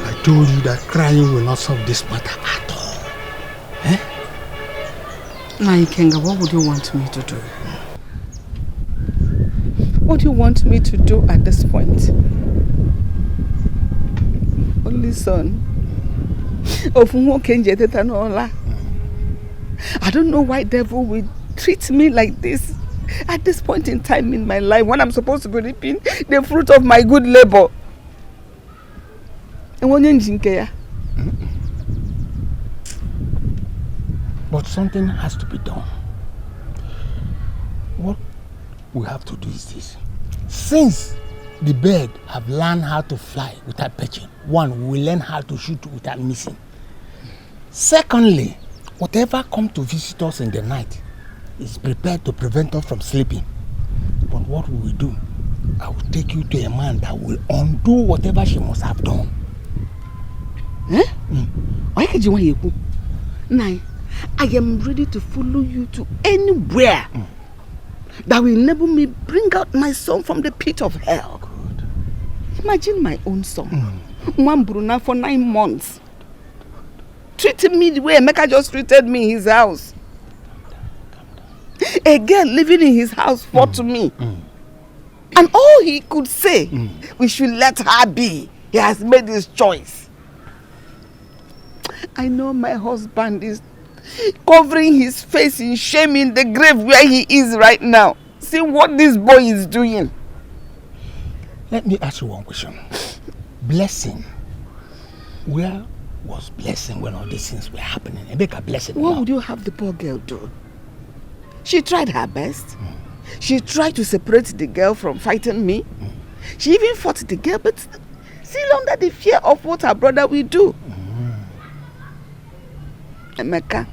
S15: I told you that crying will not solve this matter at all. Eh?
S8: Now, Ikenga, what would you want me to do? What do you want me to do at this point? Only son of Nwokenje Tetanola. I don't know why devil will treat me like this at this point in time in my life when I'm supposed to be reaping the fruit of my good labor.
S15: But something has to be done. What we have to do is this. Since the bird have learned how to fly without perching, one, we learn how to shoot without missing. Secondly, whatever comes to visit us in the night is prepared to prevent us from sleeping. But what we will do, I will take you to a man that will undo whatever she must have done.
S8: Eh? Why can't you want to? Nai, I am ready to follow you to anywhere that will enable me bring out my son from the pit of hell. Good. Imagine my own son, one Bruna for 9 months, treating me the way Emeka just treated me in his house. A girl living in his house fought to me. And all he could say, we should let her be. He has made his choice. I know my husband is covering his face in shame in the grave where he is right now. See what this boy is doing.
S15: Let me ask you one question. Blessing. Where was Blessing when all these things were happening? And make a blessing.
S8: What would you have the poor girl do? She tried her best. She tried to separate the girl from fighting me. She even fought the girl, but still under the fear of what her brother will do. Emeka.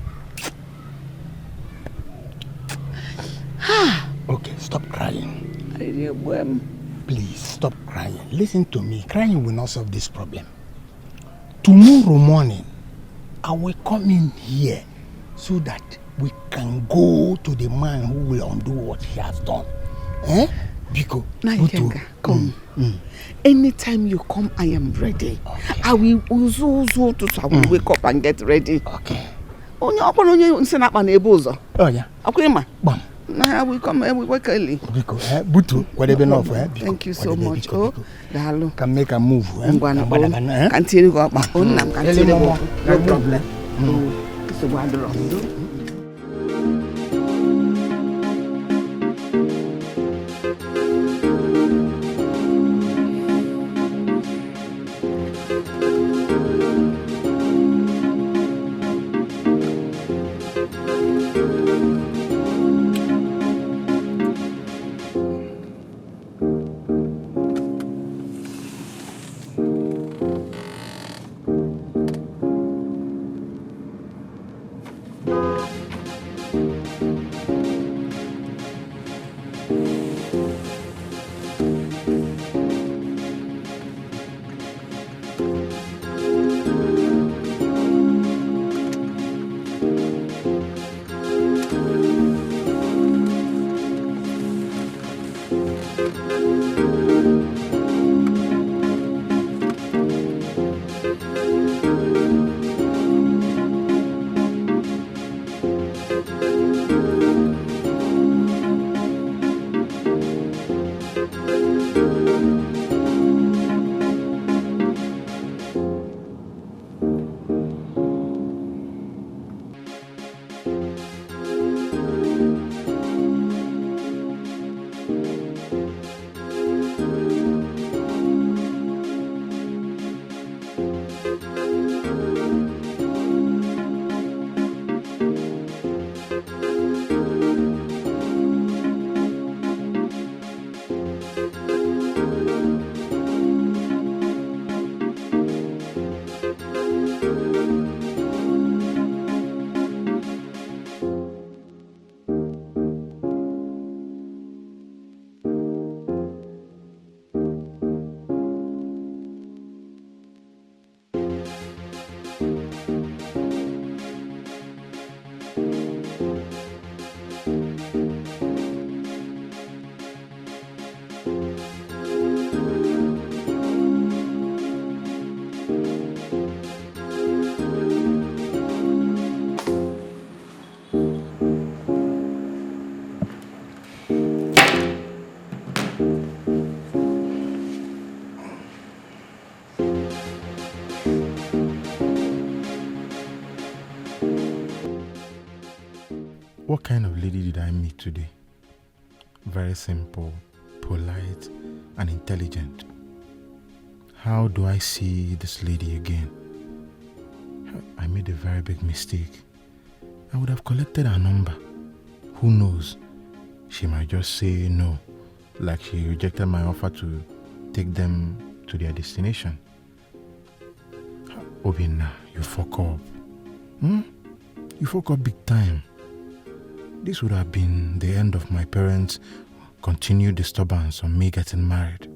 S15: Okay, stop crying. Please, stop crying. Listen to me. Crying will not solve this problem. Tomorrow morning, I will come in here so that we can go to the man who will undo what he has done. Eh? Biko,
S8: Naikenga, come. Anytime you come, I am ready. Okay. I will wake up and get ready.
S15: Okay.
S8: Oh yeah.
S15: Bam.
S8: I will come. I will work early.
S15: Biko, Butu, whatever enough.
S8: Thank you so much. Oh, Dalo.
S15: Can make a move.
S8: Continue go up. No problem. So what
S19: What kind of lady did I meet today? Very simple, polite, and intelligent. How do I see this lady again? I made a very big mistake. I would have collected her number. Who knows? She might just say no, like she rejected my offer to take them to their destination. Obinna, you fuck up. You fuck up big time. This would have been the end of my parents' continued disturbance on me getting married.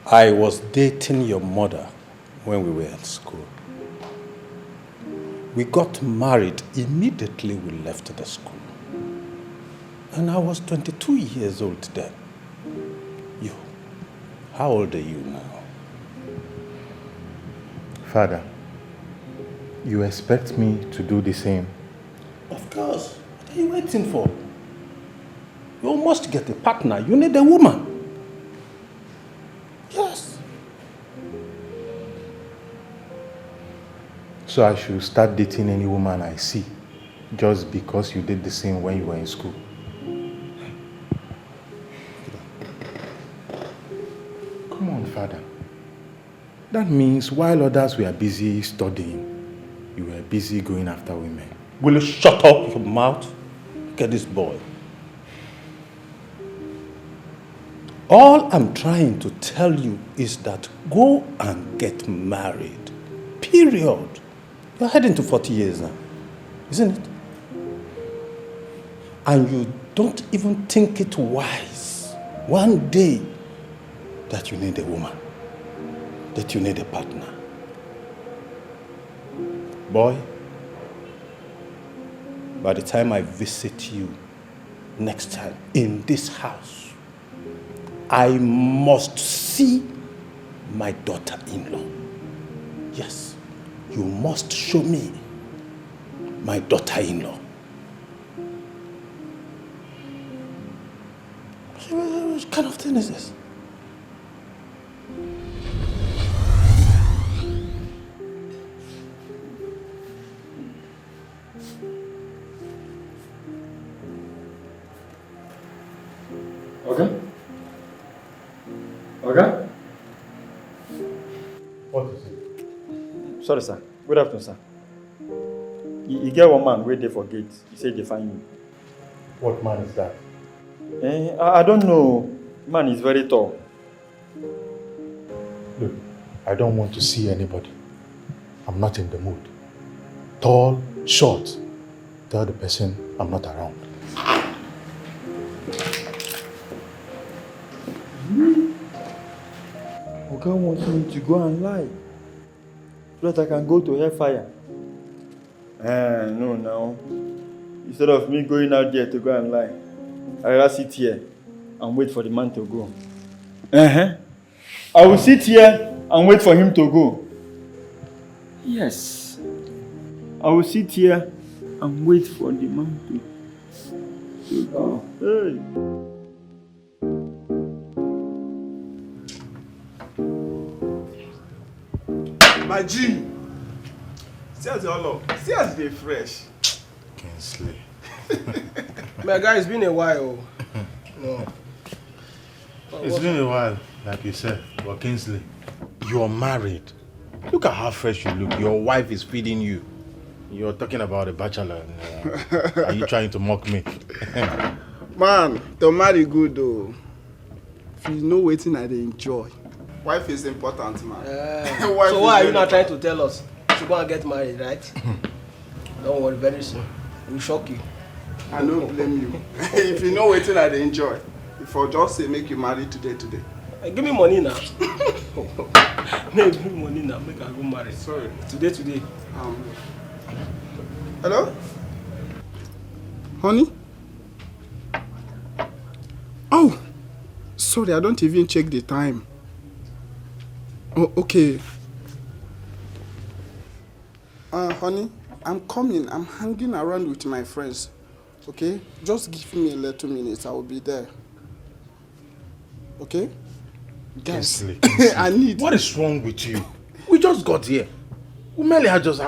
S20: I was dating your mother when we were at school. We got married immediately we left the school. And I was 22 years old then. You, how old are you now?
S19: Father, you expect me to do the same?
S20: Of course. What are you waiting for? You must get a partner. You need a woman. Yes.
S19: So I should start dating any woman I see just because you did the same when you were in school? Come on, Father. That means while others were busy studying, you were busy going after women.
S20: Will you shut up your mouth? Look at this boy. All I'm trying to tell you is that go and get married. Period. You're heading to 40 years now, isn't it? And you don't even think it wise one day that you need a woman, that you need a partner. Boy, by the time I visit you next time in this house, I must see my daughter-in-law. Yes, you must show me my daughter-in-law. What kind of thing is this?
S17: Okay? Okay?
S19: What is it?
S17: Sorry, sir. Good afternoon, sir. You get one man wait there for gate. He said they find you.
S19: What man is that?
S17: I don't know. Man is very tall.
S19: Look, I don't want to see anybody. I'm not in the mood. Tall, short. Tell the person I'm not around.
S17: Oga wants me to go and lie so that I can go to hellfire. No, now. Instead of me going out there to go and lie, I rather sit here and wait for the man to go. I will sit here and wait for him to go. Yes. I will sit here and wait for the man to go. Hey.
S18: My G, see as all up. See as they fresh.
S19: Kingsley.
S16: My guy, it's been a while. No.
S19: It's been a while, like you said. But Kingsley, you're married. Look at how fresh you look. Your wife is feeding you. You're talking about a bachelor. Are you trying to mock me?
S18: Man, to marry good though. If you know waiting, I enjoy. Wife is important, man.
S16: So why are you not trying to tell us to go and get married, right? Don't worry, very soon. We'll shock you.
S18: I don't blame you. If you know waiting, I enjoy. If I just say make you marry today.
S16: Give me money now. Give me money now, make I go marry.
S18: Sorry.
S16: Today.
S18: Hello? Honey? Oh! Sorry, I don't even check the time. Oh, okay. Honey, I'm coming. I'm hanging around with my friends.
S21: Okay? Just give me a little minutes. I will be there. Okay? Guys, I need...
S19: What is wrong with you? We just got here. We merely had just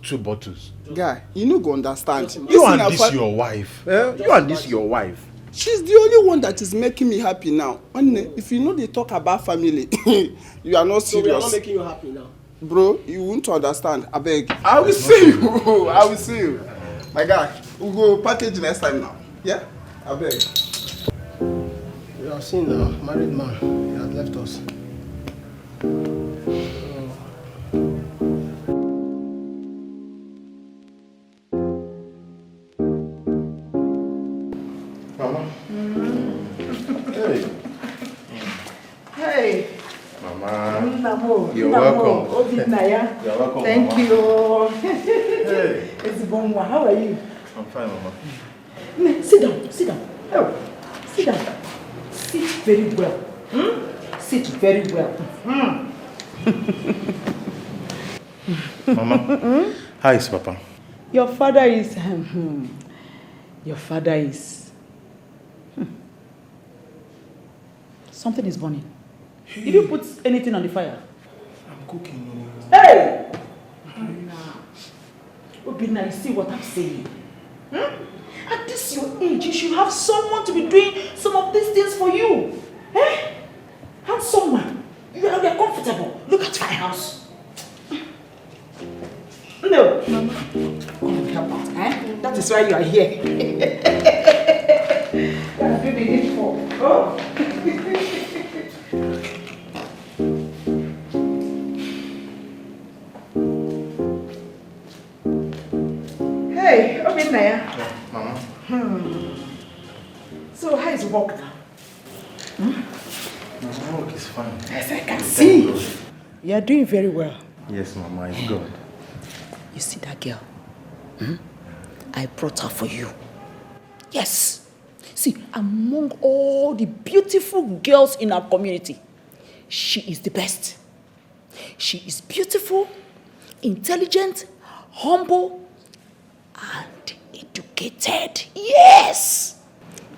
S19: 2 bottles.
S21: Guy, you no go understand.
S19: You and this your wife. You and this your wife.
S21: She's the only one that is making me happy now. And if you know they talk about family, you are not serious.
S16: So we are not making you happy now.
S21: Bro, you won't understand. I beg. I will see you. I will see you. My guy, we'll go package next time now. Yeah? I beg.
S16: You have seen now, married man. He has left us.
S19: Mama.
S11: Hey.
S19: Mama. You're welcome. You're welcome,
S11: Thank
S19: Mama.
S11: you.
S19: Hey.
S11: It's Bonwa. How are you?
S19: I'm fine, Mama.
S11: Sit down. Sit down. Oh, sit down. Sit very well. Sit very well.
S19: Mama. How is Papa?
S11: Your father is... Your father is... Something is burning. Did you put anything on the fire?
S19: I'm cooking.
S11: Hey! Obina, you see what I'm saying? At this your age, you should have someone to be doing some of these things for you. Eh? Have someone. You are comfortable. Look at my house. No. Mama. Come and help out. Eh? That is why you are here. That's what they need for. Oh. Hey, Obinaya.
S19: Mama.
S11: So how is work now?
S19: Mama, work is fine.
S11: Yes, I can see. You are doing very well.
S19: Yes, Mama, it's good.
S11: You see that girl? I brought her for you. Yes. See, among all the beautiful girls in our community, she is the best. She is beautiful, intelligent, humble, and educated. Yes!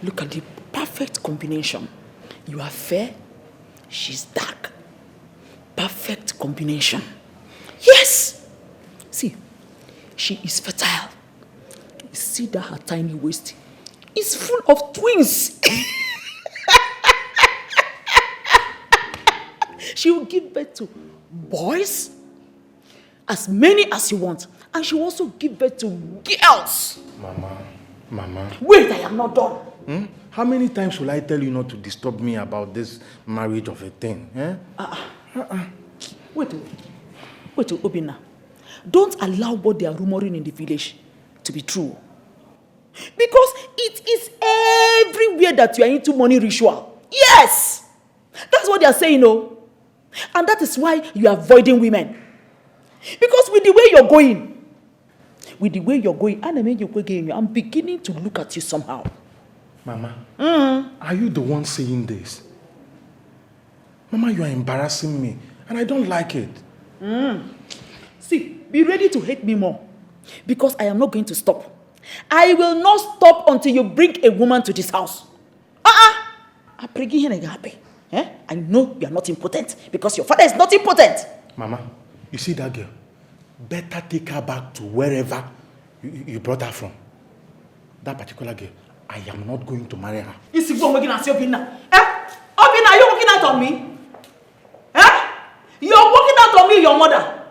S11: Look at the perfect combination. You are fair, she's dark. Perfect combination. Yes! See, she is fertile. You see that her tiny waist is full of twins. She will give birth to boys, as many as you want, and she will also give birth to girls.
S19: Mama.
S11: Wait, I am not done.
S19: How many times will I tell you not to disturb me about this marriage of a thing?
S11: Wait, Obina. Don't allow what they are rumoring in the village to be true. Because it is everywhere that you are into money ritual. Yes! That's what they are saying, no? And that is why you are avoiding women. Because with the way you're going, I'm beginning to look at you somehow.
S19: Mama, are you the one saying this? Mama, you are embarrassing me, and I don't like it.
S11: See, be ready to hate me more, because I am not going to stop. I will not stop until you bring a woman to this house. I'm bringing her agape. I know you are not impotent, because your father is not impotent.
S19: Mama, you see that girl? Better take her back to wherever you brought her from. That particular girl, I am not going to marry her.
S11: You see, Obina, Obina, are you working out on me? You're working out on me, your mother.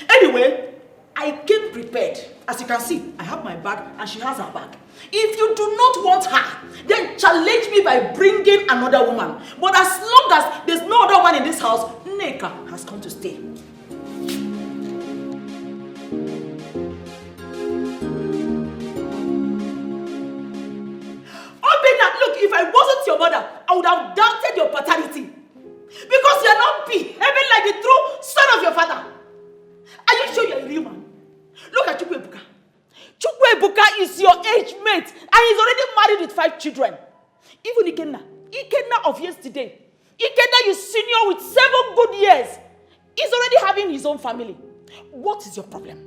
S11: Anyway, I came prepared. As you can see, I have my bag and she has her bag. If you do not want her, then challenge me by bringing another woman. But as long as there's no other one in this house, Nneka has come to stay. Look, if I wasn't your mother, I would have doubted your paternity. Because you are not behaving like the true son of your father. Are you sure you are a real man? Look at Chukwu Ebuka. Chukwu Ebuka is your age mate and he's already married with 5 children. Even Ikenna of yesterday. Ikenna is senior with 7 good years. He's already having his own family. What is your problem?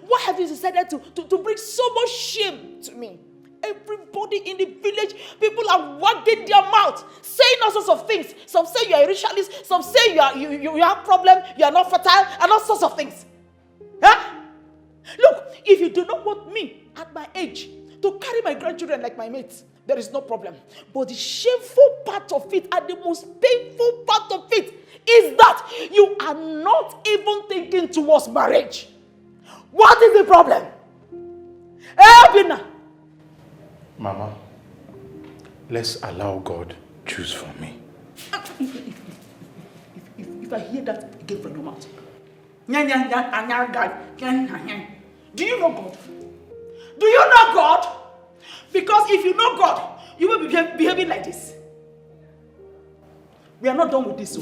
S11: Why have you decided to bring so much shame to me?
S4: Everybody in the village, people are wagging their mouth, saying all sorts of things. Some say you are a ritualist, some say you have problem, you are not fertile, and all sorts of things. Huh? Look, if you do not want me at my age to carry my grandchildren like my mates, there is no problem. But the shameful part of it and the most painful part of it is that you are not even thinking towards marriage. What is the problem? Bina.
S19: Mama, let's allow God choose for me.
S4: If I hear that again from your mouth, do you know God? Do you know God? Because if you know God, you will be behaving like this. We are not done with this. So.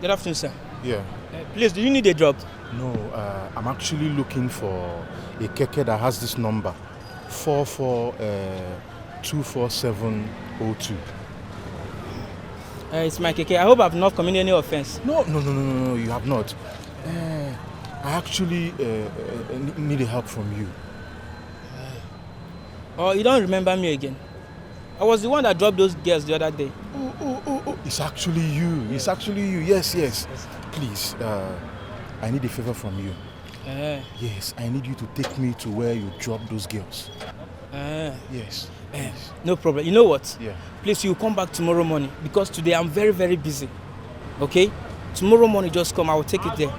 S14: Good afternoon, sir.
S19: Yeah.
S14: Please, do you need a drop?
S19: No, I'm actually looking for a keke that has this number, 24702.
S14: It's my keke. I hope I've not committed any offense.
S19: No, you have not. I actually need help from you.
S14: Oh, you don't remember me again? I was the one that dropped those girls the other day.
S19: Oh, it's actually you. It's actually you. Yes. Please, I need a favor from you. Yes, I need you to take me to where you dropped those girls. Yes.
S14: No problem. You know what?
S19: Yeah.
S14: Please, you come back tomorrow morning because today I'm very, very busy. Okay? Tomorrow morning, just come. I will take it there.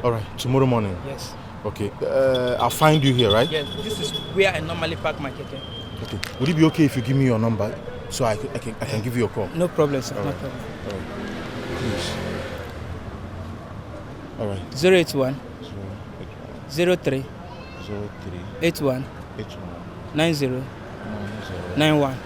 S19: All right. Tomorrow morning.
S14: Yes.
S19: Okay. I'll find you here, right?
S14: Yes. This is where I normally park my keke.
S19: Okay. Would it be okay if you give me your number so I can give you a call?
S14: No problem, sir.
S19: All
S14: No
S19: right.
S14: problem.
S19: All right. Please. All right.
S14: 081 03 81 90 91.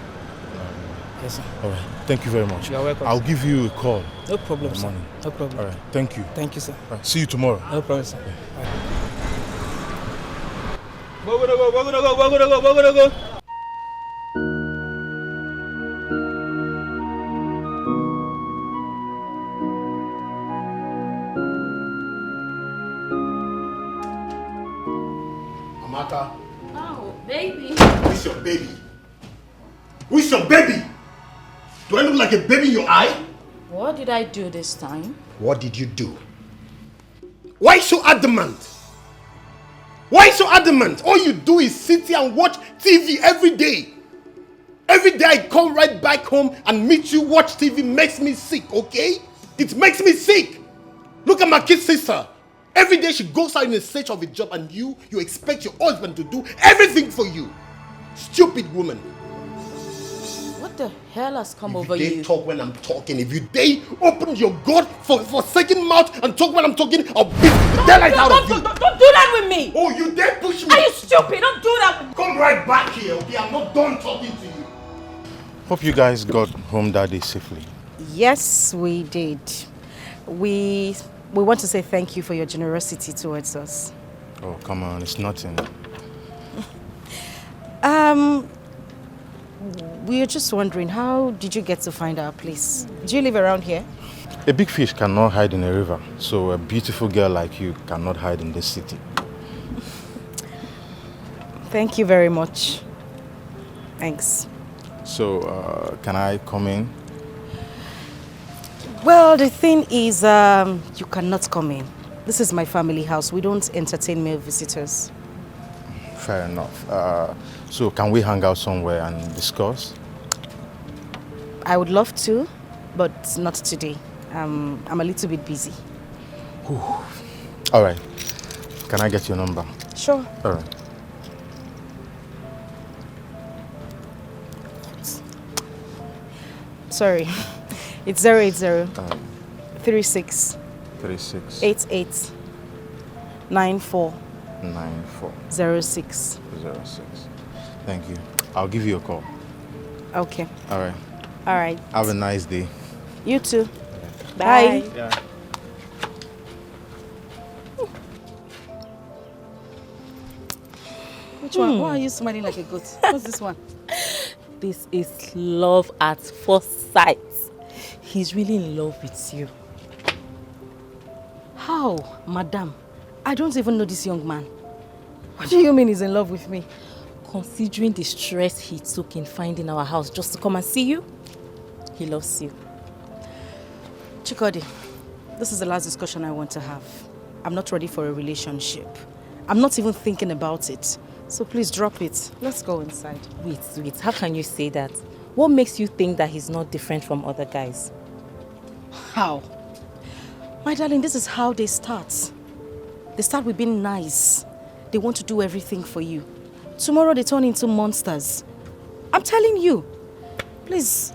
S14: Yes, sir.
S19: All right. Thank you very much.
S14: You are welcome.
S19: I'll give you a call.
S14: No problem, sir.
S19: Morning.
S14: No problem.
S19: All right. Thank you.
S14: Thank you, sir.
S19: All right. See you tomorrow.
S14: No problem, sir. Go.
S9: Amaka.
S10: Oh, baby.
S9: Who's your baby? Who's your baby? Do I look like a baby in your eye?
S10: What did I do this time?
S9: What did you do? Why so adamant? Why so adamant? All you do is sit here and watch TV every day. Every day I come right back home and meet you, watch TV makes me sick, okay? It makes me sick. Look at my kid sister. Every day she goes out in the search of a job and you expect your husband to do everything for you. Stupid woman.
S10: What the hell has come over
S9: If you
S10: you?
S9: dare talk when I'm talking, if you dare open your God for second mouth and talk when I'm talking, I'll beat the daylight out of you.
S10: Don't do that with me!
S9: Oh, you dare push me?
S10: Are you stupid? Don't do that with me!
S9: Come right back here, okay? I'm not done talking to you.
S19: Hope you guys got home that day safely.
S8: Yes, we did. We want to say thank you for your generosity towards us.
S19: Oh, come on. It's nothing.
S8: We are just wondering, how did you get to find our place? Do you live around here?
S19: A big fish cannot hide in a river, so a beautiful girl like you cannot hide in this city.
S8: Thank you very much. Thanks.
S19: So, can I come in?
S8: Well, the thing is, you cannot come in. This is my family house. We don't entertain male visitors.
S19: Fair enough. So, can we hang out somewhere and discuss?
S8: I would love to, but not today. I'm a little bit busy.
S19: All right. Can I get your number?
S8: Sure.
S19: All right.
S8: Sorry. It's 080 36
S19: 36
S8: 88 94
S19: 94
S8: 06.
S19: 06. Thank you. I'll give you a call.
S8: Okay.
S19: All right.
S8: All right.
S19: Have a nice day.
S10: You too. Bye.
S3: Yeah.
S10: Which one? Why are you smiling like a goat? What's this one?
S5: This is love at first sight. He's really in love with you.
S10: How, madam? I don't even know this young man. What do you mean he's in love with me?
S5: Considering the stress he took in finding our house just to come and see you, he loves you.
S10: Chikodi, this is the last discussion I want to have. I'm not ready for a relationship. I'm not even thinking about it. So please drop it. Let's go inside.
S5: Wait. How can you say that? What makes you think that he's not different from other guys?
S10: How? My darling, this is how they start. They start with being nice. They want to do everything for you. Tomorrow they turn into monsters. I'm telling you. Please.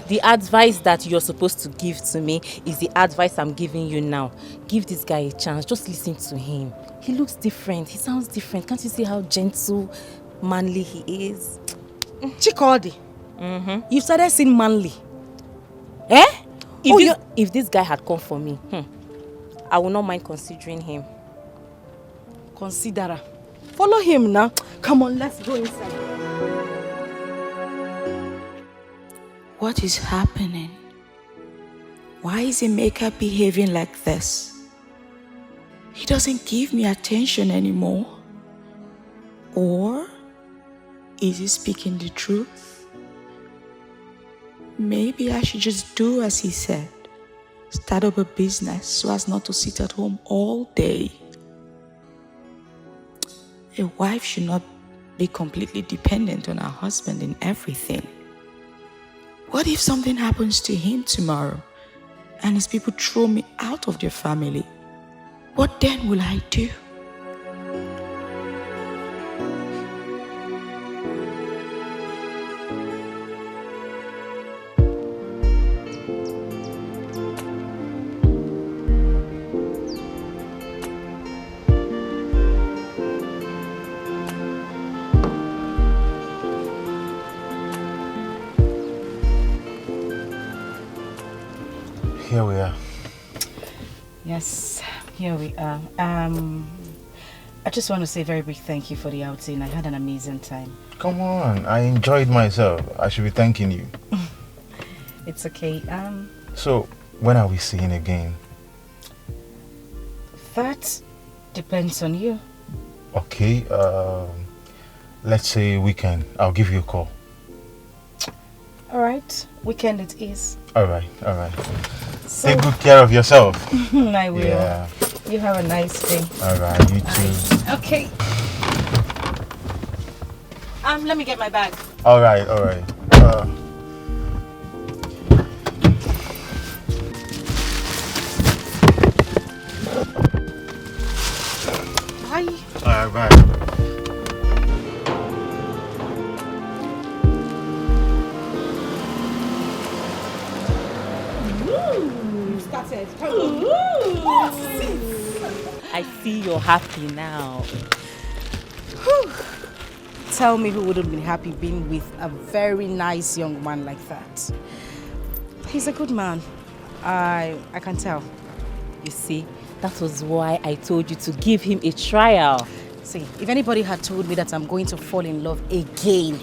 S5: The advice that you're supposed to give to me is the advice I'm giving you now. Give this guy a chance. Just listen to him. He looks different. He sounds different. Can't you see how gentle, manly he is?
S10: Chikodi, you started saying manly. Eh?
S5: If this guy had come for me, I would not mind considering him.
S10: Consider. Follow him now. Come on, let's go inside.
S6: What is happening? Why is Emeka behaving like this? He doesn't give me attention anymore. Or is he speaking the truth? Maybe I should just do as he said. Start up a business so as not to sit at home all day. A wife should not be completely dependent on her husband in everything. What if something happens to him tomorrow and his people throw me out of their family? What then will I do?
S19: Here we are.
S10: Yes, here we are. I just want to say a very big thank you for the outing. I had an amazing time.
S19: Come on, I enjoyed myself. I should be thanking you.
S10: It's okay.
S19: So, when are we seeing again?
S10: That depends on you.
S19: Okay, let's say weekend. I'll give you a call.
S10: All right, weekend it is.
S19: All right.
S10: So,
S19: take good care of yourself.
S10: I will.
S19: Yeah.
S10: You have a nice day.
S19: All right, you too.
S10: Okay. Let me get my bag.
S19: All right.
S10: Bye.
S19: All right, bye.
S10: Started.
S5: I see you're happy now.
S10: Tell me who wouldn't be happy being with a very nice young man like that. He's a good man. I can tell.
S5: You see, that was why I told you to give him a trial.
S10: See, if anybody had told me that I'm going to fall in love again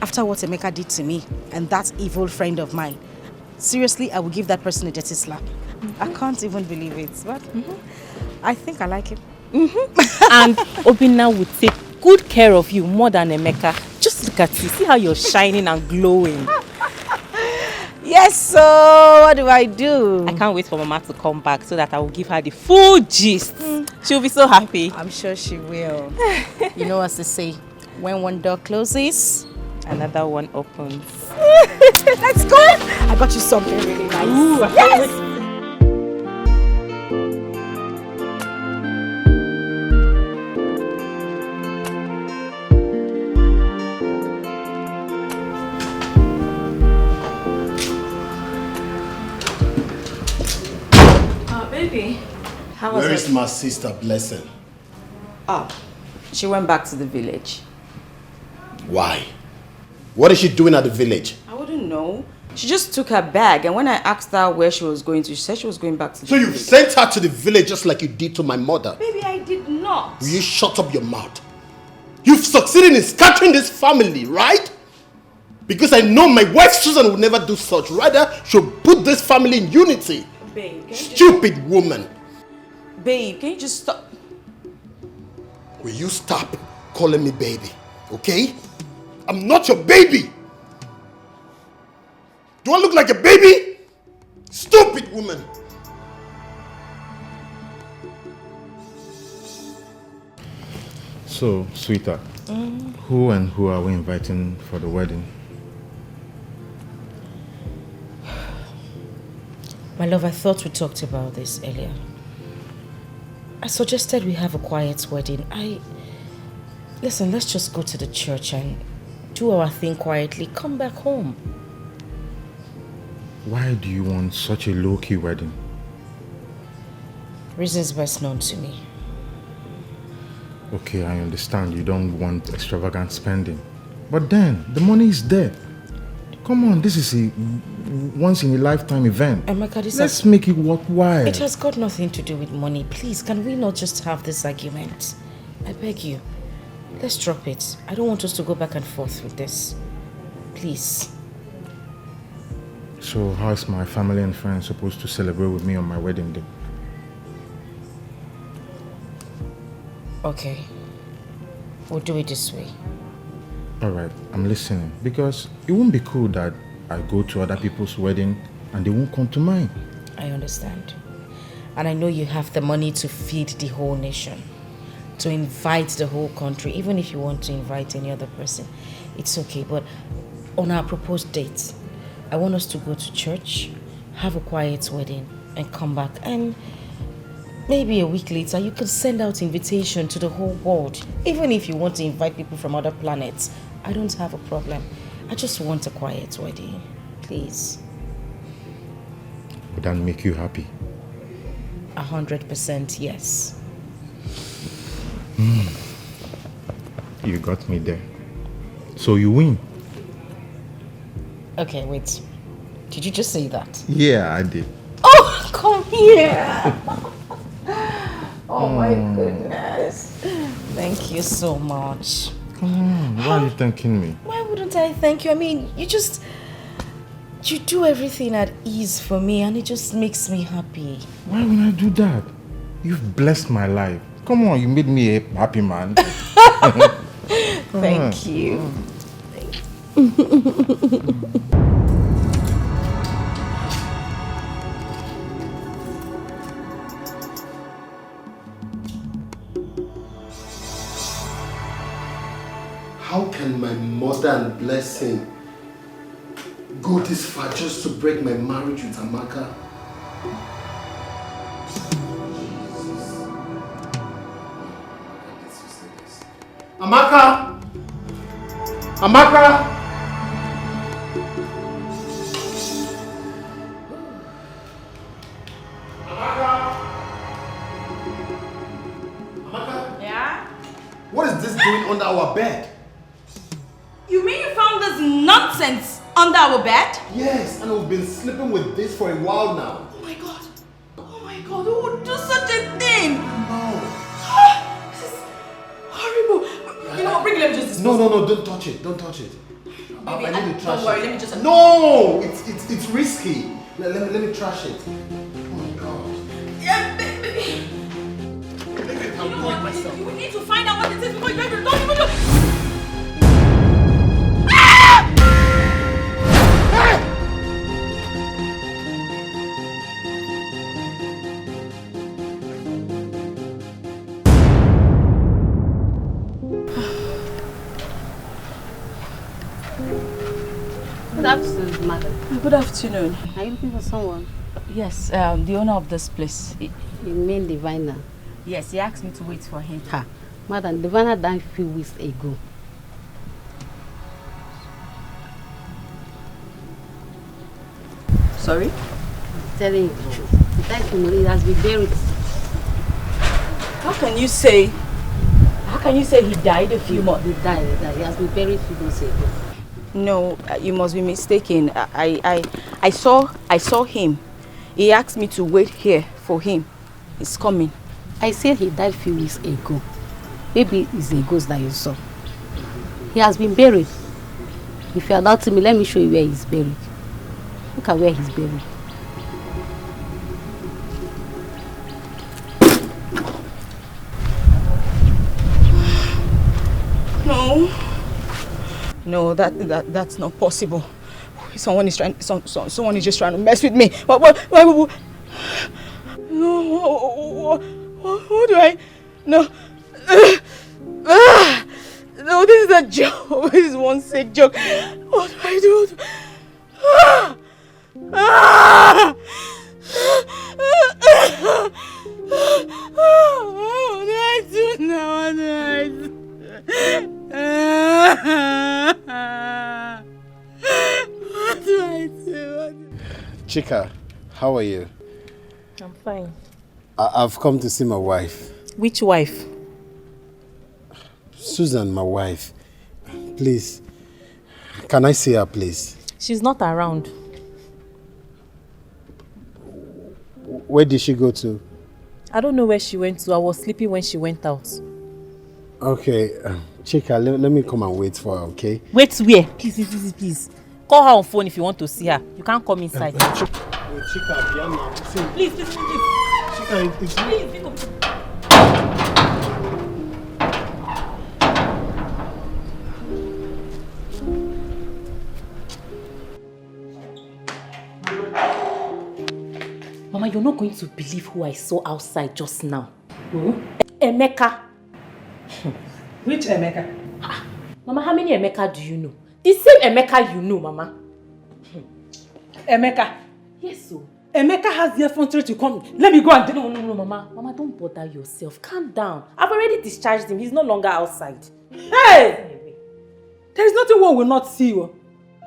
S10: after what Emeka did to me and that evil friend of mine, seriously, I would give that person a dirty slap. I can't even believe it, but I think I like him.
S5: And Obinna would take good care of you more than Emeka. Just look at you. See how you're shining and glowing.
S10: Yes, so what do?
S5: I can't wait for Mama to come back so that I will give her the full gist. She'll be so happy.
S10: I'm sure she will. You know as they say, when one door closes,
S5: another one opens.
S10: Let's go! I got you something really nice.
S5: Ooh,
S10: yes!
S4: Baby, how was
S9: Where
S4: it?
S9: is my sister Blessing?
S4: She went back to the village.
S9: Why? What is she doing at the village?
S4: I wouldn't know.
S6: She just took her bag, and when I asked her where she was going to, she said she was going back to the
S9: So you've
S6: village.
S9: sent her to the village just like you did to my mother.
S6: Baby, I did not.
S9: Will you shut up your mouth? You've succeeded in scattering this family, right? Because I know my wife Susan would never do such. Rather, she'll put this family in unity.
S6: Babe, can you
S9: Stupid woman.
S6: Babe, can you just stop?
S9: Will you stop calling me baby, okay? I'm not your baby. Do I look like a baby? Stupid woman.
S19: So, sweetheart, who and who are we inviting for the wedding?
S5: My love, I thought we talked about this earlier. I suggested we have a quiet wedding. Listen, let's just go to the church and do our thing quietly. Come back home.
S19: Why do you want such a low-key wedding?
S5: Reasons best known to me.
S19: Okay, I understand you don't want extravagant spending. But then, the money is there. Come on, this is a once-in-a-lifetime event.
S5: Emeka,
S19: Let's make it worthwhile.
S5: It has got nothing to do with money. Please, can we not just have this argument? I beg you. Let's drop it. I don't want us to go back and forth with this. Please.
S19: So how is my family and friends supposed to celebrate with me on my wedding day?
S5: Okay. We'll do it this way.
S19: Alright, I'm listening. Because it won't be cool that I go to other people's wedding and they won't come to mine.
S5: I understand. And I know you have the money to feed the whole nation. To invite the whole country. Even if you want to invite any other person. It's okay. But on our proposed date, I want us to go to church, have a quiet wedding, and come back. And maybe a week later, you could send out invitation to the whole world. Even if you want to invite people from other planets, I don't have a problem. I just want a quiet wedding. Please.
S19: Would that make you happy?
S5: 100% yes.
S19: You got me there. So you win.
S5: Okay, wait. Did you just say that?
S19: Yeah, I did.
S5: Oh, come here. Oh my goodness. Thank you so much.
S19: Come on, why are you thanking me?
S5: Why wouldn't I thank you? I mean, you do everything at ease for me and it just makes me happy.
S19: Why would I do that? You've blessed my life. Come on, you made me a happy man.
S5: Thank you.
S9: How can my mother and blessing go this far just to break my marriage with Amaka? Amaka! Amaka!
S4: Yeah?
S9: What is this doing under our bed?
S4: You mean you found this nonsense under our bed?
S9: Yes, and we've been sleeping with this for a while now.
S4: Oh my god. Oh my god, who would do such a thing?
S9: No.
S4: This is horrible. You know what, bring it, let me just dispose.
S9: No, don't touch it. Don't touch it.
S4: Baby,
S9: I need to trash
S4: don't worry,
S9: it.
S4: let me just...
S9: No! It's risky. Let me trash it. Oh my god.
S4: Yeah, baby.
S9: I'll do it myself.
S4: You need to find out what it is before you ever don't even do.
S1: Good afternoon, madam.
S10: Good afternoon.
S1: Are you looking for someone?
S10: Yes, the owner of this place.
S1: You mean Diviner?
S10: Yes, he asked me to wait for him.
S1: Ha. Madam, Diviner died a few weeks ago.
S10: Sorry?
S1: I'm telling you, he died from it has been buried.
S10: How can you say he died a few months?
S1: He died. He has been buried a few months ago.
S4: No, you must be mistaken. I saw him. He asked me to wait here for him. He's coming.
S1: I said he died a few weeks ago. Maybe it's a ghost that you saw. He has been buried. If you allow me, let me show you where he's buried. Look at where he's buried.
S4: No, that's not possible. Someone is just trying to mess with me. What do I? No. No, this is a joke. This is one sick joke. What do I do? What do I do now? What do I do? What do I do?
S3: Chika, how are you?
S5: I'm fine.
S3: I've come to see my wife.
S5: Which wife?
S3: Susan, my wife. Please, can I see her, please?
S5: She's not around.
S3: Where did she go to?
S5: I don't know where she went to. I was sleeping when she went out.
S3: Okay, Chika, let me come and wait for her, okay?
S5: Wait where? Please. Call her on phone if you want to see her. You can't come inside.
S3: Chika, Bianca,
S5: please.
S3: Chika, it's
S5: please, come. Mama, you're not going to believe who I saw outside just now.
S12: Who?
S5: Emeka.
S12: Which Emeka?
S5: Mama, how many Emeka do you know? The same Emeka you know, Mama.
S12: Emeka?
S5: Yes, so.
S12: Emeka has the effrontery to come. Let me go and...
S5: No, Mama. Mama, don't bother yourself. Calm down. I've already discharged him. He's no longer outside.
S12: Hey! There is nothing one will not see you.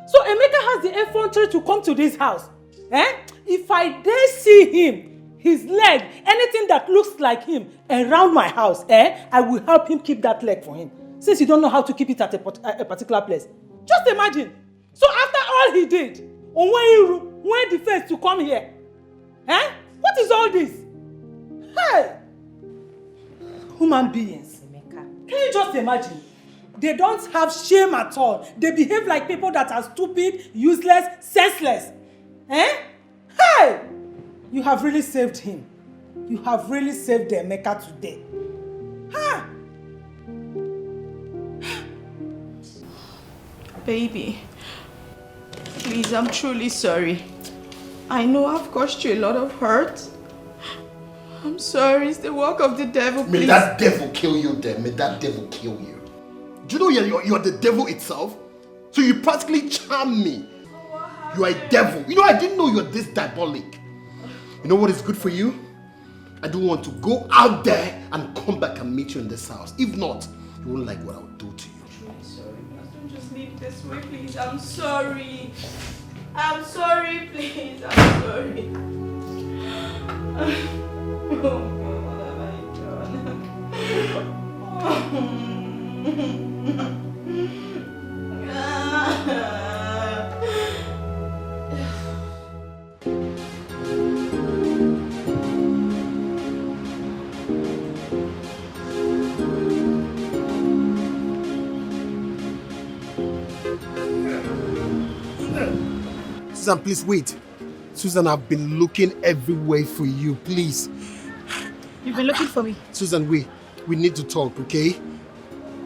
S12: So Emeka has the effrontery to come to this house. If I dare see him, his leg, anything that looks like him around my house, I will help him keep that leg for him. Since you don't know how to keep it at a particular place. Just imagine. So after all he did, when the face to come here, what is all this? Hey! Human beings. Emeka. Can you just imagine? They don't have shame at all. They behave like people that are stupid, useless, senseless. Hey! You have really saved him. You have really saved the Emeka today. Ha!
S4: Baby, please, I'm truly sorry. I know I've caused you a lot of hurt. I'm sorry, it's the work of the devil, please.
S9: May that devil kill you then. May that devil kill you. Do you know you're the devil itself? So you practically charm me. You are a devil. You know, I didn't know you're this diabolic. You know what is good for you? I don't want to go out there and come back and meet you in this house. If not, you won't like what I will do to you.
S4: I'm sorry. Don't just leave this way, please. I'm sorry. I'm sorry, please. I'm sorry. Oh, God, what have I done?
S9: Susan, please wait. Susan, I've been looking everywhere for you, please.
S10: You've been looking for me?
S9: Susan, wait. We need to talk, okay?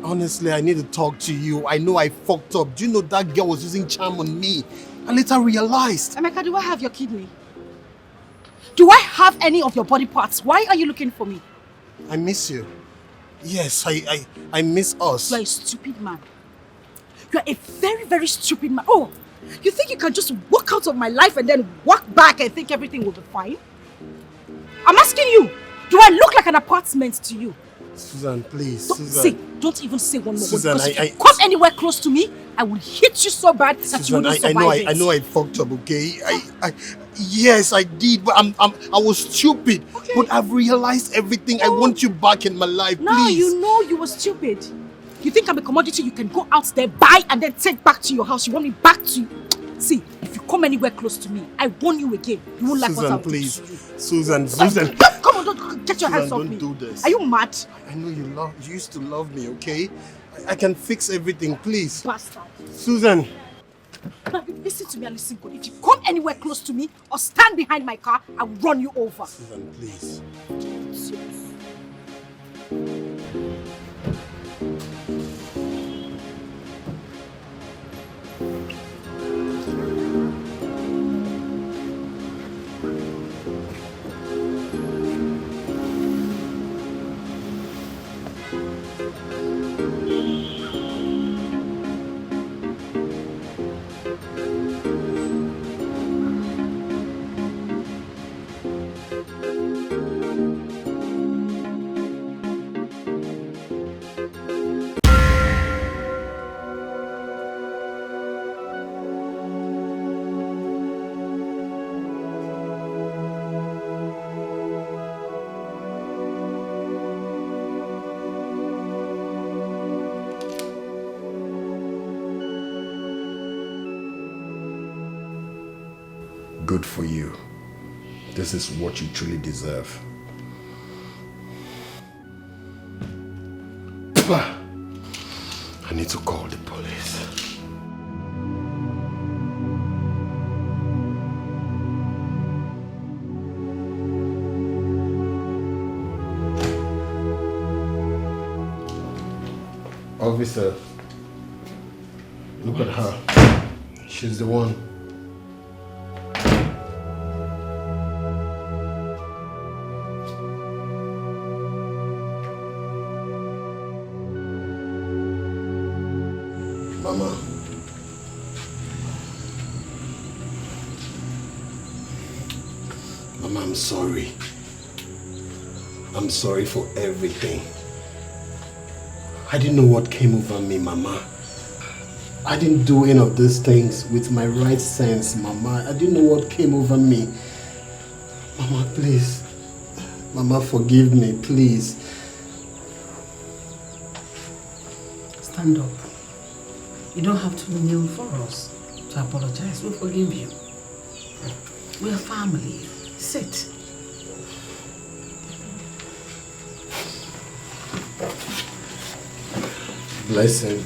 S9: Honestly, I need to talk to you. I know I fucked up. Do you know that girl was using charm on me? I later realized.
S10: Emeka, do I have your kidney? Do I have any of your body parts? Why are you looking for me?
S9: I miss you. Yes, I miss us.
S10: You're a stupid man. You're a very, very stupid man. Oh, you think you can just walk out of my life and then walk back and think everything will be fine? I'm asking you, do I look like an apartment to you?
S9: Susan, please.
S10: Don't even say one more
S9: Susan,
S10: word. If you come anywhere close to me, I will hit you so bad that you won't survive it.
S9: I know I fucked up, okay? Yes, I did, but I was stupid. Okay. But I've realized everything. No. I want you back in my life, please.
S10: Now you know you were stupid.
S8: You think I'm a commodity you can go out there, buy, and then take back to your house? You want me back to you? See, if you come anywhere close to me, I warn you again. You won't like what I'll do to you.
S9: Susan,
S8: Come on, get your hands off me.
S9: Don't do this.
S8: Are you mad?
S9: I know you used to love me, okay? I can fix everything, please.
S8: Bastard.
S9: Susan.
S8: Now, listen to me and listen good. If you come anywhere close to me or stand behind my car, I will run you over.
S9: Susan, please. Good for you. This is what you truly deserve. I need to call the police. Officer, look at her. She's the one. Mama. Mama, I'm sorry. I'm sorry for everything. I didn't know what came over me, Mama. I didn't do any of these things with my right sense, Mama. I didn't know what came over me. Mama, please. Mama, forgive me, please.
S11: Stand up. You don't have to kneel for us to apologize. We forgive you. We are family. Sit.
S9: Blessing.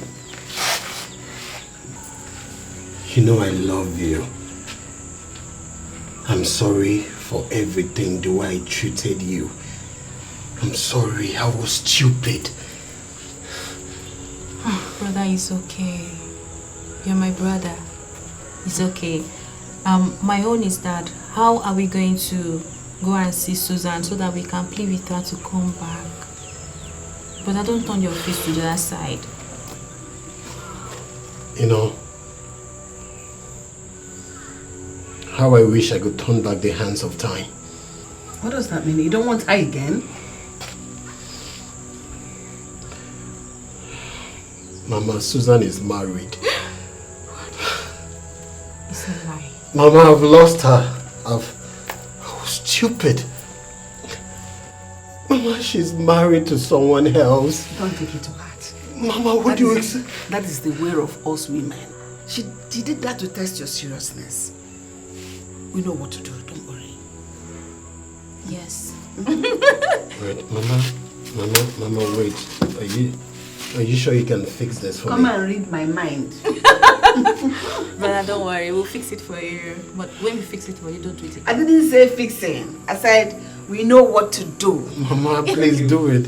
S9: You know I love you. I'm sorry for everything, the way I treated you. I'm sorry, I was stupid.
S6: Oh, brother, it's okay. You're my brother. It's okay. My own is that how are we going to go and see Susan so that we can plead with her to come back? But I don't turn your face to the other side.
S9: You know, how I wish I could turn back the hands of time.
S11: What does that mean? You don't want her again?
S9: Mama, Susan is married.
S6: It's a lie.
S9: Mama, I've lost her. I was stupid. Mama, she's married to someone else.
S11: Don't take it to heart.
S9: Mama, what do you expect?
S11: That is the way of us women. She did that to test your seriousness. We know what to do, don't worry.
S6: Yes.
S9: Wait, Mama, wait. Are you sure you can fix this for me?
S11: Come and read my mind.
S6: Brother, don't worry. We'll fix it for you. But when we fix it for you, don't do it again.
S11: I didn't say fixing. I said we know what to do.
S9: Mama, please do it.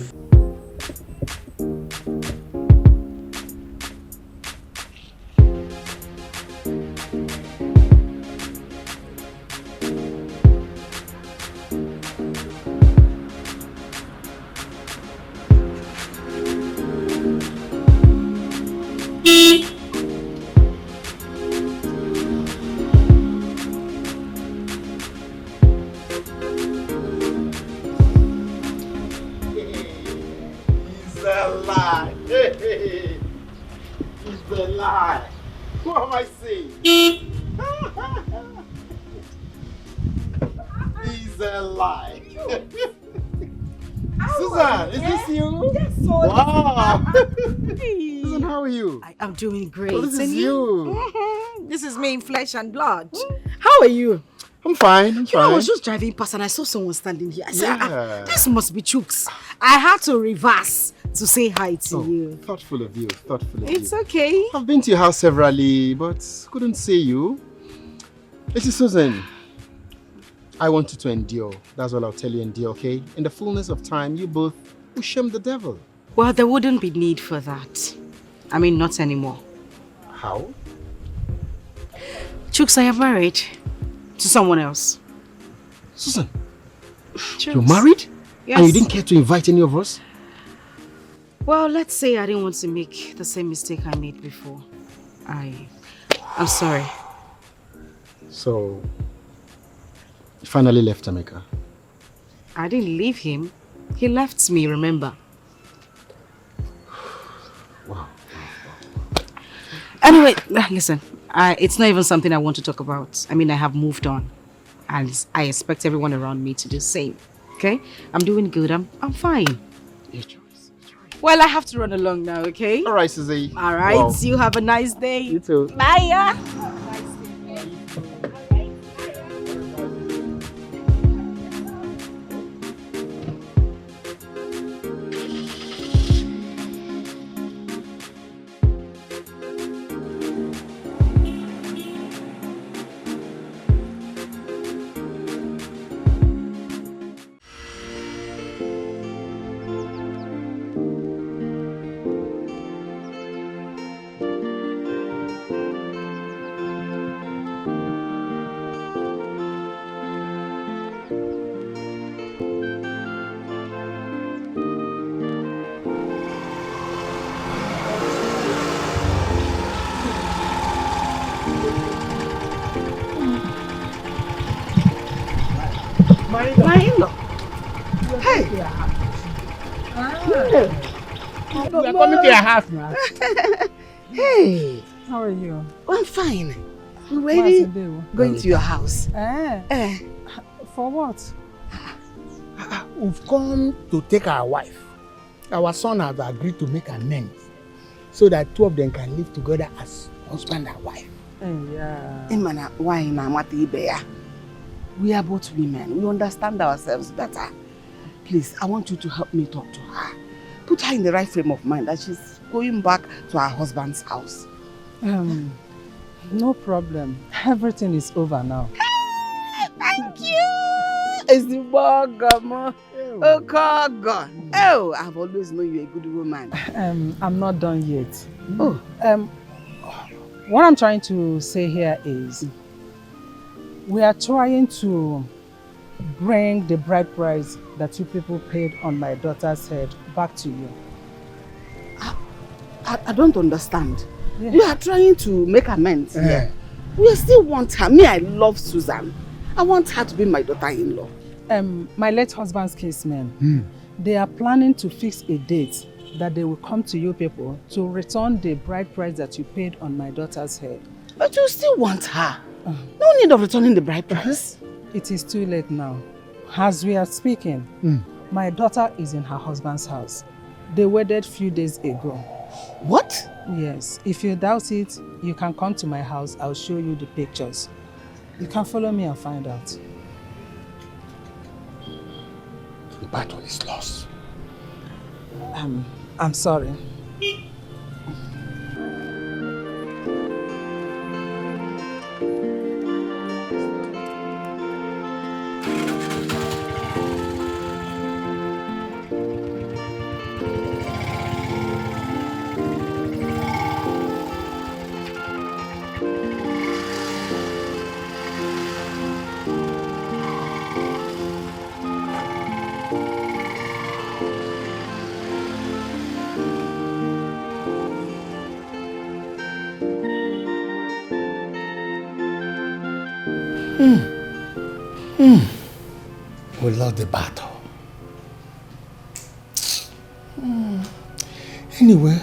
S15: Susan, is this you?
S8: Yes, so
S15: Wow. Susan, how are you?
S8: I am doing great.
S15: Oh, this is
S8: And
S15: you.
S8: Mhm. This is me in flesh and blood. How are you?
S15: I'm fine. I'm
S8: You know, I
S15: fine.
S8: was just driving past and I saw someone standing here. I said,
S15: Yeah.
S8: this must be Chooks. I had to reverse to say hi to you.
S15: Thoughtful of you. Thoughtful of
S8: It's
S15: you.
S8: okay.
S15: I've been to your house severally, but couldn't see you. This is Susan. I want you to endure. That's all I'll tell you, endure, okay? In the fullness of time, you both will shame the devil.
S8: Well, there wouldn't be need for that. I mean, not anymore.
S15: How?
S8: Chooks, I am married to someone else.
S15: Susan,
S8: Chooks.
S15: you're married?
S8: Yes.
S15: And you didn't care to invite any of us?
S8: Well, let's say I didn't want to make the same mistake I made before. I'm sorry.
S15: So, you finally left Emeka.
S8: I didn't leave him. He left me, remember?
S15: Wow.
S8: Anyway, listen. It's not even something I want to talk about. I mean, I have moved on. And I expect everyone around me to do the same. Okay? I'm doing good. I'm fine.
S15: Your choice.
S8: Well, I have to run along now, okay?
S15: All right, Susie.
S8: All right.
S15: Wow.
S8: You have a nice day.
S15: You too.
S8: Bye, yeah.
S11: My in-law. Hey.
S15: We are coming to your house now.
S11: Hey.
S2: How are you?
S11: I'm fine. We're ready going to your house.
S2: For what?
S22: We've come to take our wife. Our son has agreed to make amends so that two of them can live together as husband and wife.
S2: Yeah.
S11: Imana, why na mati beya? We are both women. We understand ourselves better. Please, I want you to help me talk to her. Put her in the right frame of mind that she's going back to her husband's house.
S2: No problem. Everything is over now.
S11: Thank you! It's the Bogamo. Oh, God. Oh, I've always known you're a good woman.
S2: I'm not done yet.
S11: Oh.
S2: What I'm trying to say here is we are trying to bring the bride price that you people paid on my daughter's head back to you.
S11: I don't understand.
S2: Yeah.
S11: You are trying to make amends here. We still want her. Me, I love Susan. I want her to be my daughter-in-law.
S2: My late husband's kinsmen, they are planning to fix a date that they will come to you people to return the bride price that you paid on my daughter's head.
S11: But you still want her. No need of returning the bride price.
S2: It is too late now. As we are speaking, my daughter is in her husband's house. They wedded few days ago.
S11: What?
S2: Yes. If you doubt it, you can come to my house. I'll show you the pictures. You can follow me and find out.
S22: The battle is lost.
S2: I'm sorry.
S22: We lost the battle. Anyway,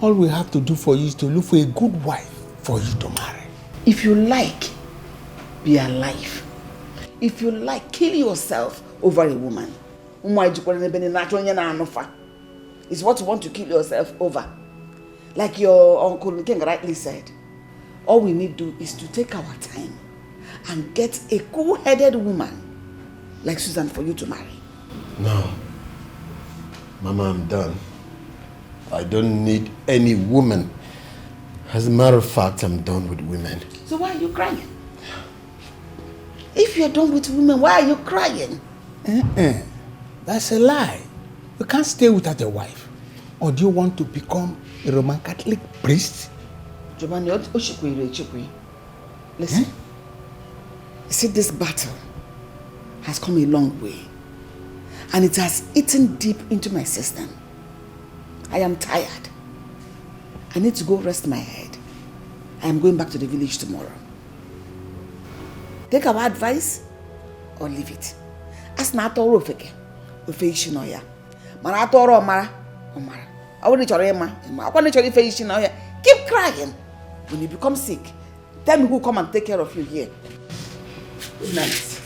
S22: all we have to do for you is to look for a good wife for you to marry.
S11: If you like, be alive. If you like, kill yourself over a woman. It's what you want to kill yourself over. Like your Uncle King rightly said. All we need to do is to take our time and get a cool-headed woman like Susan for you to marry.
S3: No. Mama, I'm done. I don't need any woman. As a matter of fact, I'm done with women.
S11: So why are you crying? If you're done with women, why are you crying?
S22: That's a lie. You can't stay without a wife. Or do you want to become a Roman Catholic priest?
S11: Listen. You see, this battle has come a long way. And it has eaten deep into my system. I am tired. I need to go rest my head. I am going back to the village tomorrow. Take our advice or leave it. As na atoro ofeke, ofe ishi no ya. Mana atoro omara, omara. I want to keep crying. When you become sick, tell me who come and take care of you here. Good night.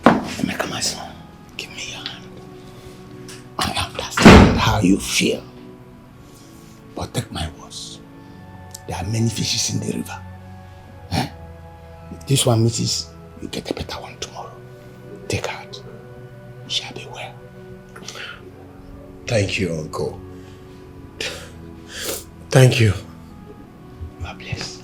S22: Emeka, my son, give me your hand. I understand how you feel. But take my words. There are many fishes in the river. If this one misses, you get a better one tomorrow. Take heart. You shall be well.
S3: Thank you, Uncle. Thank you.
S22: You are blessed.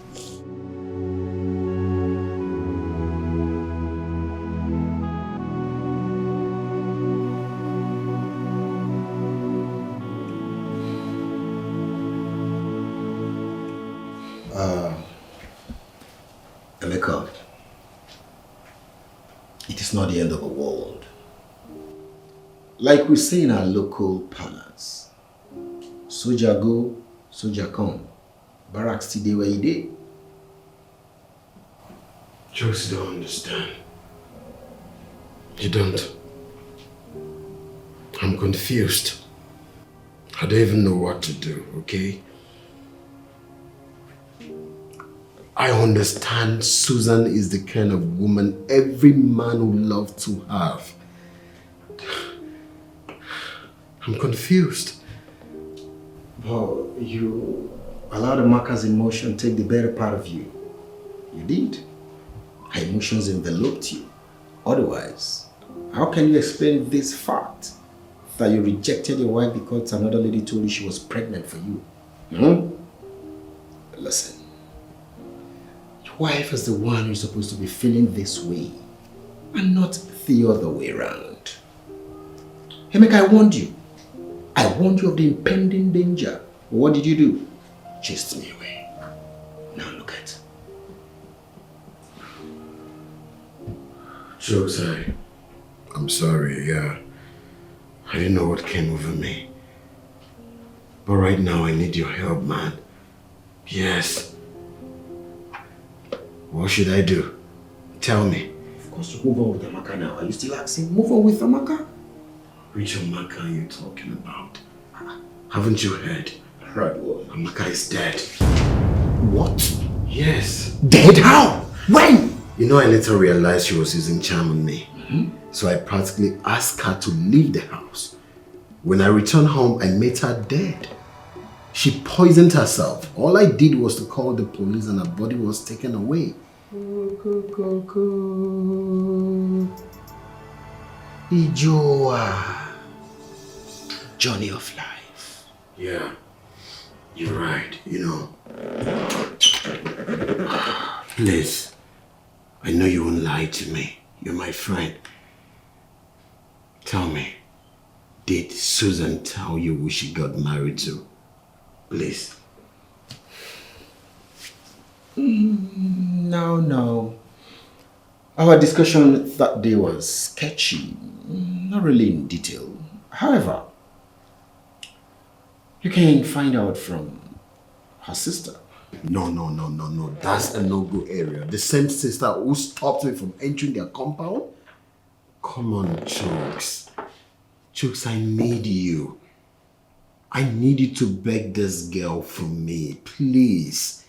S9: Emeka, it is not the end of the world. Like we say in our local parlance, soldier go, soldier come. Barracks today where you did.
S3: Just don't understand. You don't. I'm confused. I don't even know what to do, okay? I understand Susan is the kind of woman every man would love to have. I'm confused.
S9: Well, you allowed Amaka's emotion take the better part of you. You did. Her emotions enveloped you. Otherwise, how can you explain this fact that you rejected your wife because another lady told you she was pregnant for you? Listen. Your wife is the one who's supposed to be feeling this way and not the other way around. Emeka, I warned you. I warned you of the impending danger. What did you do? Chased me away. Now look at.
S3: Jokes, I'm sorry, yeah. I didn't know what came over me. But right now I need your help, man. Yes. What should I do? Tell me.
S9: Of course, you move on with Amaka now. Are you still asking? Move on with Amaka?
S3: Which Amaka are you talking about? Haven't you heard?
S9: Right, what?
S3: Amaka is dead.
S9: What?
S3: Yes.
S9: Dead? How? When?
S3: You know, I later realized she was using charm on me. So I practically asked her to leave the house. When I returned home, I met her dead. She poisoned herself. All I did was to call the police and her body was taken away. Ijoa. Journey of life. Yeah, you're right, you know. Please, I know you won't lie to me. You're my friend. Tell me, did Susan tell you who she got married to? Please.
S9: No. Our discussion that day was sketchy, not really in detail. However, you can find out from her sister.
S3: No. That's a no-go area. The same sister who stopped me from entering their compound? Come on, Chooks. Chooks, I need you. I need you to beg this girl for me, please.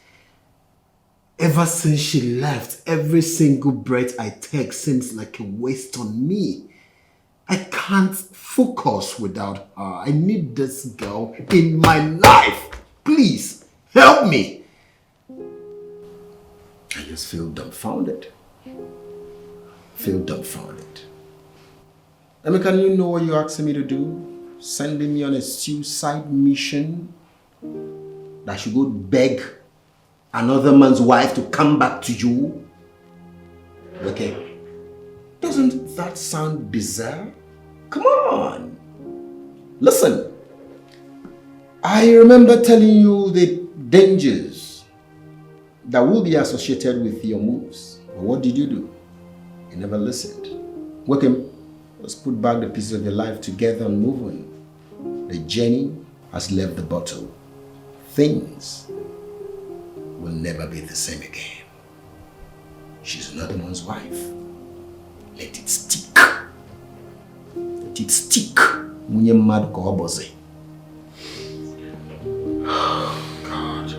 S9: Ever since she left, every single breath I take seems like a waste on me. I can't focus without her. I need this girl in my life. Please, help me. I just feel dumbfounded. Emeka, you know what you're asking me to do? Sending me on a suicide mission? That I should go beg another man's wife to come back to you? Okay. Doesn't that sound bizarre? Come on. Listen. I remember telling you the dangers that will be associated with your moves. But what did you do? You never listened. Welcome. Let's put back the pieces of your life together and move on. The journey has left the bottle. Things will never be the same again. She's another man's wife. Let it stick. Let it stick. Munye mad ko oboze. God.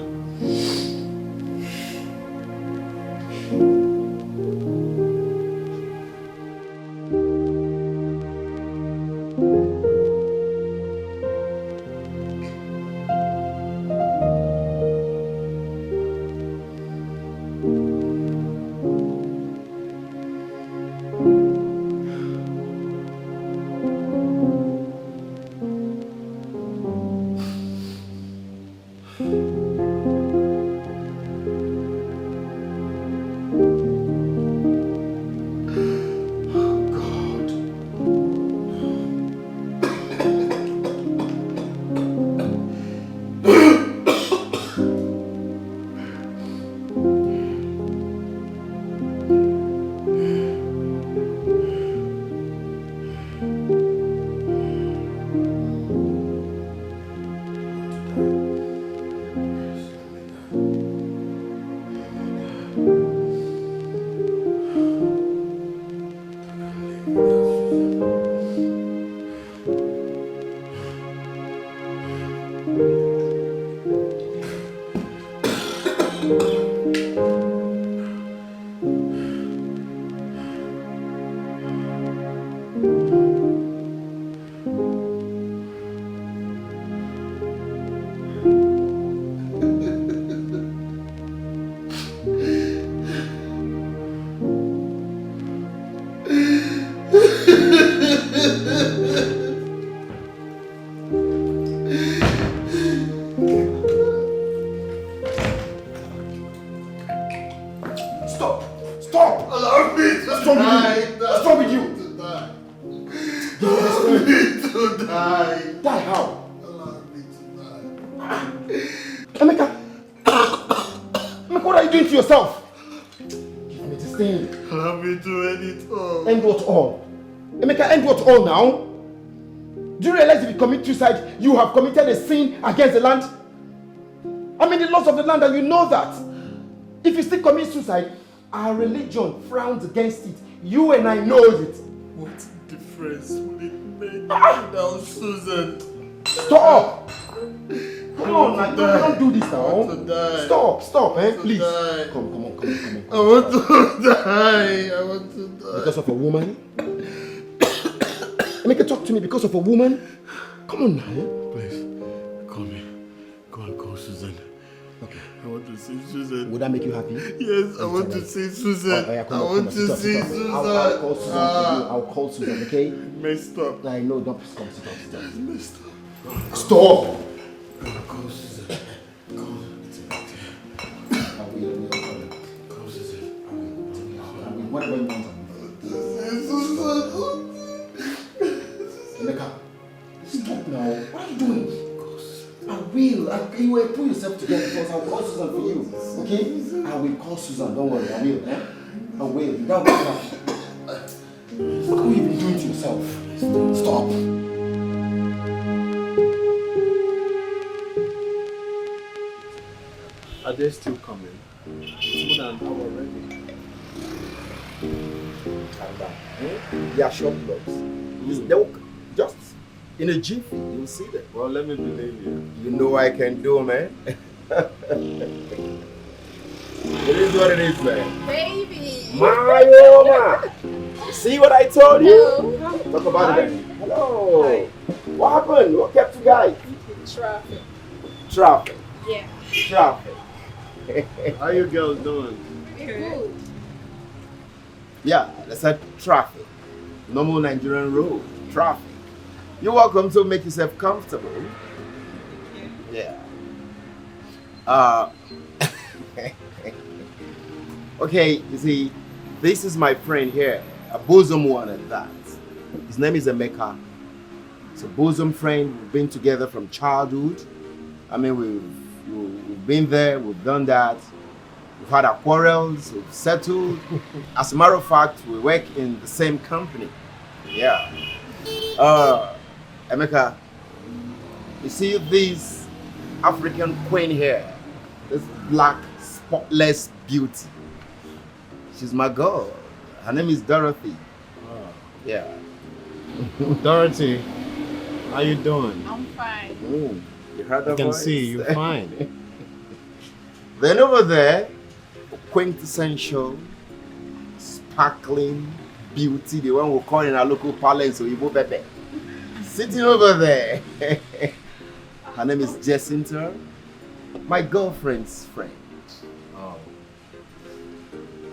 S9: All now? Do you realize if you commit suicide, you have committed a sin against the land? I mean the laws of the land, and you know that. If you still commit suicide, our religion frowns against it. You and I know it.
S18: What difference will it make without Susan?
S9: Stop! Come on, man. Don't do this now. Stop, please. Come on.
S18: I want to die.
S9: Because of a woman? Make her talk to me because of a woman? Come on now.
S18: Please, call me. Go and call Susan.
S9: Okay.
S18: I want to see Susan.
S9: Would that make you happy?
S18: Yes, I want to see Susan. I want to see Susan.
S9: I'll call Susan for you. I'll call Susan, okay?
S18: Messed up.
S9: I know, don't come, sit.
S18: Messed up.
S9: Stop!
S18: Call Susan. Call Susan.
S9: Whatever you want. Emeka, stop now. What are you doing? I will. You will pull yourself together because I'll call Susan for you. Okay? I will call Susan. Don't worry. I will. I will. That will. What have you been doing to yourself? Stop.
S18: Are they still coming? It's more than an hour already.
S9: Calm down. They are short blocks. They'll just in a jiffy, you'll see them.
S18: Well, let me believe you.
S9: You know I can do, man.
S21: It is what it is, man.
S7: Baby.
S21: Mayoma. See what I told you?
S7: No.
S21: Talk about it. Hello. Hi. What happened? What kept you guys?
S7: Traffic.
S21: Traffic.
S7: Yeah.
S21: Traffic.
S3: How you girls doing?
S7: Good.
S21: Yeah, that's a traffic. Normal Nigerian road. Traffic. You're welcome to make yourself comfortable. Yeah. Okay, you see, this is my friend here, a bosom one at that. His name is Emeka. It's a bosom friend. We've been together from childhood. I mean, we've been there, we've done that. We've had our quarrels, we've settled. As a matter of fact, we work in the same company. Yeah. Emeka, you see this African queen here, this black, spotless beauty. She's my girl. Her name is Dorothy.
S3: Oh.
S21: Yeah.
S3: Dorothy, how you doing?
S7: I'm fine.
S21: You heard that
S3: I can
S21: voice?
S3: see you're fine.
S21: Then over there, quintessential, sparkling beauty, the one we call in our local parlance, Oyibo Pepe. Sitting over there. Her name is Jacinta, my girlfriend's friend.
S3: Oh.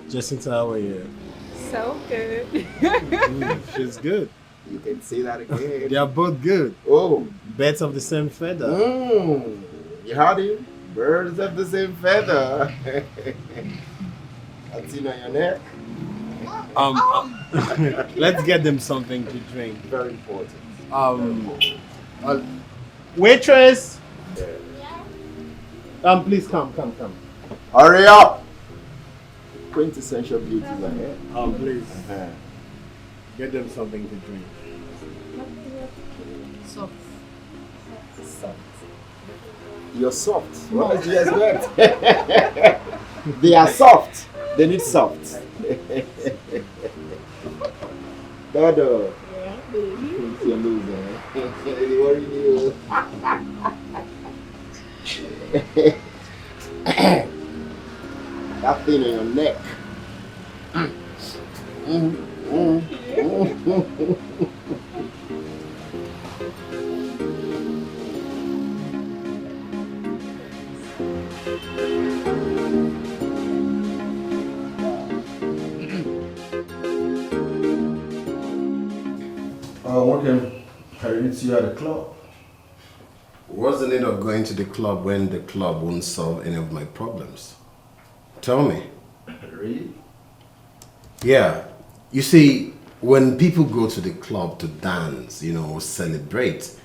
S3: Jacinta, how are you?
S7: So good.
S3: She's good.
S21: You can say that again.
S3: They are both good.
S21: Oh.
S3: Birds of the same feather.
S21: You heard him? Birds of the same feather. That's it on your neck.
S3: Let's get them something to drink.
S21: Very important.
S3: Waitress! Please come.
S21: Hurry up! Quintessential beauties are here.
S3: Please. Get them something to drink.
S7: Soft.
S21: You're soft. What do you expect? They are soft. They need soft. Dodo.
S7: Yeah, baby.
S21: You're loser. They worry you. That thing on your neck.
S9: Okay. I need to you at the club.
S3: What's the need of going to the club when the club won't solve any of my problems? Tell me.
S9: Really?
S3: Yeah. You see, when people go to the club to dance, celebrate,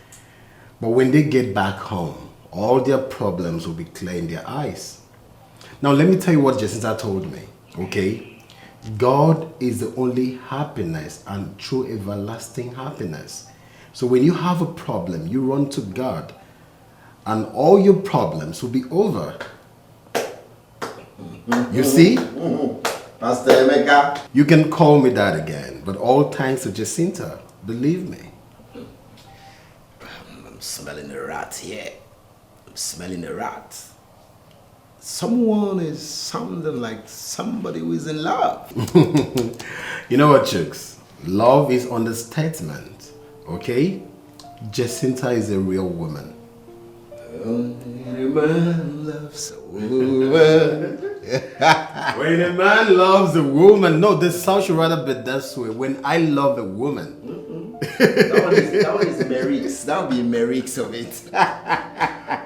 S3: but when they get back home, all their problems will be clear in their eyes. Now, let me tell you what Jacinta told me, okay? God is the only happiness and true everlasting happiness. So when you have a problem, you run to God and all your problems will be over. You see?
S21: Pastor Emeka.
S3: You can call me that again, but all thanks to Jacinta, believe me.
S21: I'm smelling a rat here. I'm smelling a rat. Someone is sounding like somebody who is in love.
S3: You know what, Chooks? Love is understatement, okay? Jacinta is a real woman.
S21: Only a man loves a woman.
S3: When a man loves a woman, no, this song should rather be this way. When I love a woman.
S21: That one is Merix. That would be Merix of it.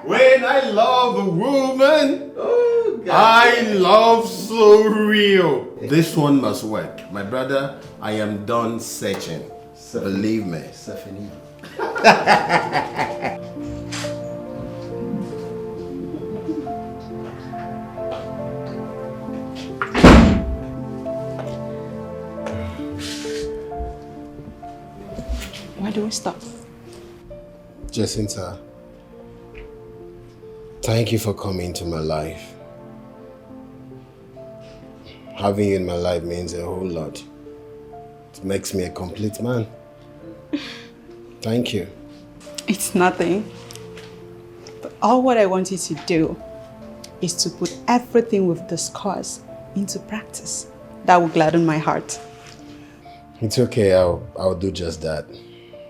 S3: When I love a woman,
S21: oh, God.
S3: I love so real. This one must work. My brother, I am done searching. Believe me.
S21: Stephanie.
S10: Why do we stop?
S3: Jacinta, thank you for coming into my life. Having you in my life means a whole lot. It makes me a complete man. Thank you.
S10: It's nothing. But all what I want you to do is to put everything we've discussed into practice. That will gladden my heart.
S3: It's okay, I'll do just that.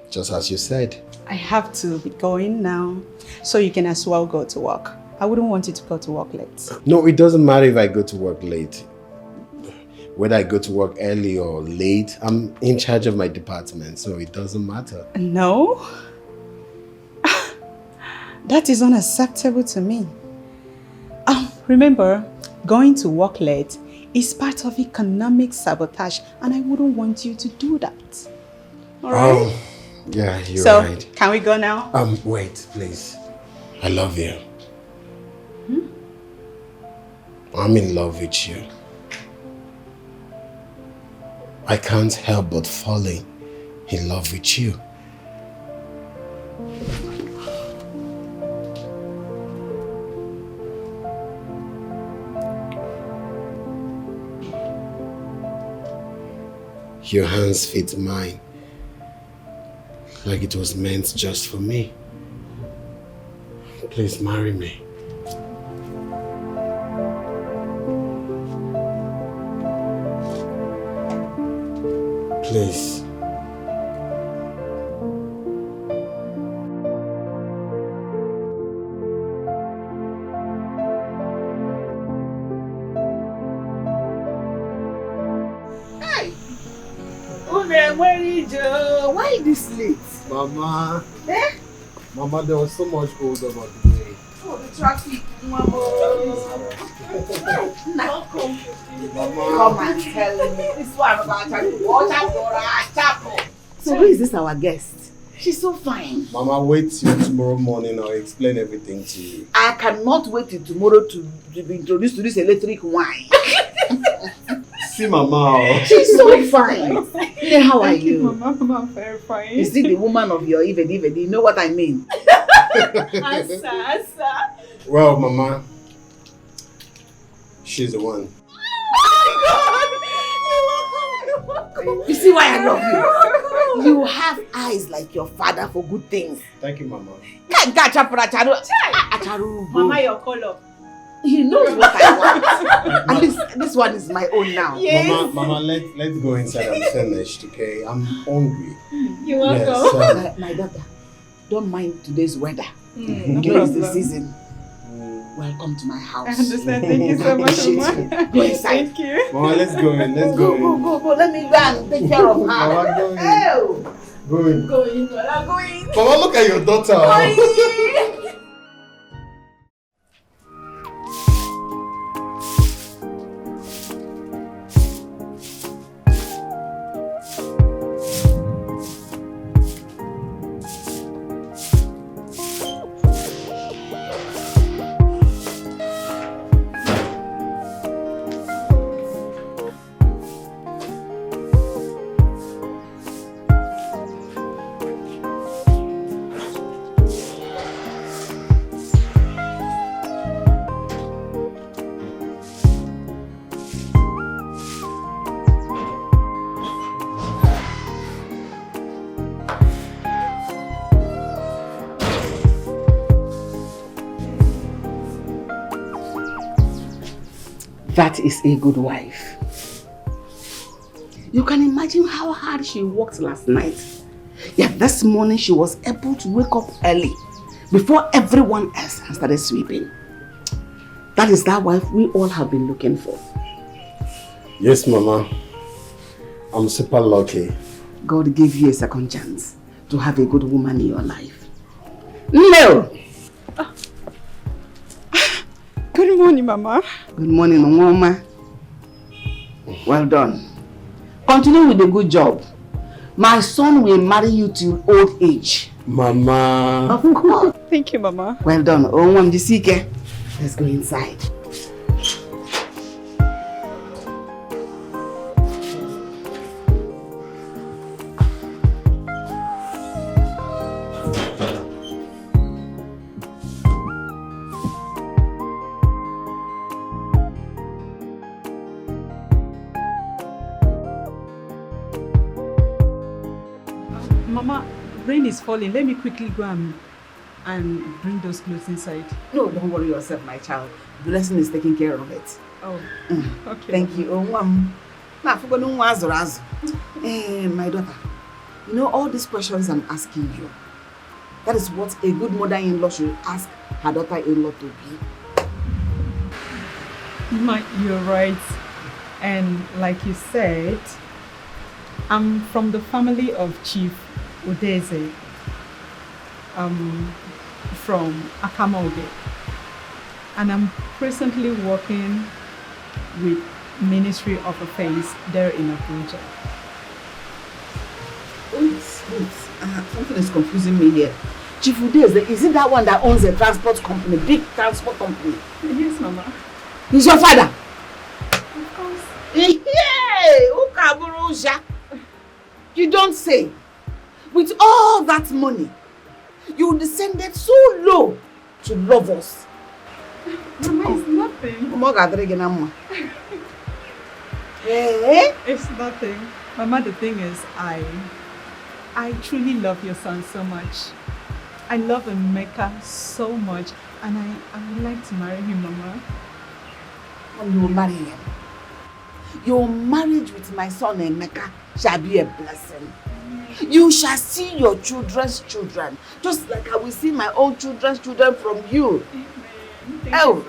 S3: Just as you said.
S10: I have to be going now, so you can as well go to work. I wouldn't want you to go to work late.
S3: No, it doesn't matter if I go to work late. Whether I go to work early or late, I'm in charge of my department, so it doesn't matter.
S10: No? That is unacceptable to me. Remember, going to work late is part of economic sabotage, and I wouldn't want you to do that. All right?
S3: Yeah, you're right.
S10: So, can we go now?
S3: Wait, please. I love you. I'm in love with you. I can't help but falling in love with you. Your hands fit mine, like it was meant just for me. Please marry me. Please.
S11: Why this late?
S3: Mama.
S11: Eh?
S3: Mama, there was so much hold up on the way.
S11: Oh, the traffic. Mama. Come and tell me. This one about So who is this our guest? She's so fine.
S3: Mama, wait till tomorrow morning. I'll explain everything to you.
S11: I cannot wait till tomorrow to be introduced to this electric wine.
S3: See Mama.
S11: She's so fine. Hey, how are you?
S10: Mama, I'm very fine.
S11: Is it the woman of your even? You know what I mean?
S10: Asa.
S3: Well, Mama, she's the one.
S11: You see why I love you? You have eyes like your father for good things.
S3: Thank you, Mama.
S10: Mama, your color.
S11: He knows what I want. And this one is my own now.
S10: Yes.
S3: Mama, let's go inside and finish, okay? I'm hungry.
S10: You want to
S3: Yes,
S10: go?
S11: My daughter, don't mind today's weather.
S10: No
S11: It's the
S10: problem.
S11: season. Welcome to my house.
S10: I understand. Thank you so much, Mama.
S11: Go inside.
S10: Thank you.
S3: Mama, let's go in. Let's go in.
S11: Go. Let me go and take care of her.
S3: Mama, go in.
S11: Oh.
S3: Go in.
S11: Go in.
S3: Mama, look at your daughter.
S11: That is a good wife. You can imagine how hard she worked last night. Yet this morning she was able to wake up early before everyone else has started sweeping. That is that wife we all have been looking for.
S3: Yes, Mama. I'm super lucky.
S11: God gave you a second chance to have a good woman in your life. No!
S10: Good morning, Mama.
S11: Good morning, Mama. Well done. Continue with the good job. My son will marry you till old age.
S3: Mama.
S11: Of course.
S10: Thank you, Mama.
S11: Well done. Let's go inside.
S2: Mama, rain is falling. Let me quickly go and and bring those clothes inside?
S11: No, don't worry yourself, my child. Blessing is taking care of it.
S2: Oh, okay.
S11: Thank you. Oh, mom. My daughter, you know all these questions I'm asking you. That is what a good mother-in-law should ask her daughter-in-law to be.
S2: You're right. And like you said, I'm from the family of Chief Udeze. From Akamoge. And I'm presently working with Ministry of Affairs there in Abuja.
S11: Wait. Something is confusing me here. Chief Udeze, is it that one that owns a transport company, big transport company?
S2: Yes, Mama.
S11: He's your father?
S2: Of course.
S11: You don't say. With all that money, you descended so low to love us.
S2: Mama, it's nothing. It's nothing. Mama, the thing is, I truly love your son so much. I love Emeka so much, and I would like to marry him, Mama.
S11: And you will marry him. Your marriage with my son Emeka shall be a blessing. You shall see your children's children, just like I will see my own children's children from you. Oh,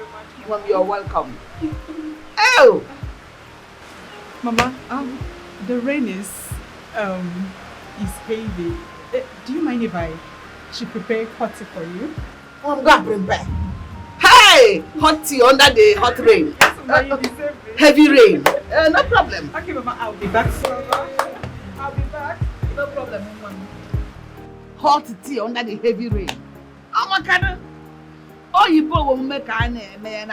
S11: Mom, you're welcome. Oh,
S2: Mama, the rain is heavy. Do you mind if I should prepare hot tea for you?
S11: I'm going to prepare. Hey, hot tea under the hot rain. Heavy rain. No problem.
S2: Okay, Mama, I'll be back soon. I'll be back. No problem, Mama.
S11: Hot tea under the heavy rain. Oh, my God. Oh, you will make an man.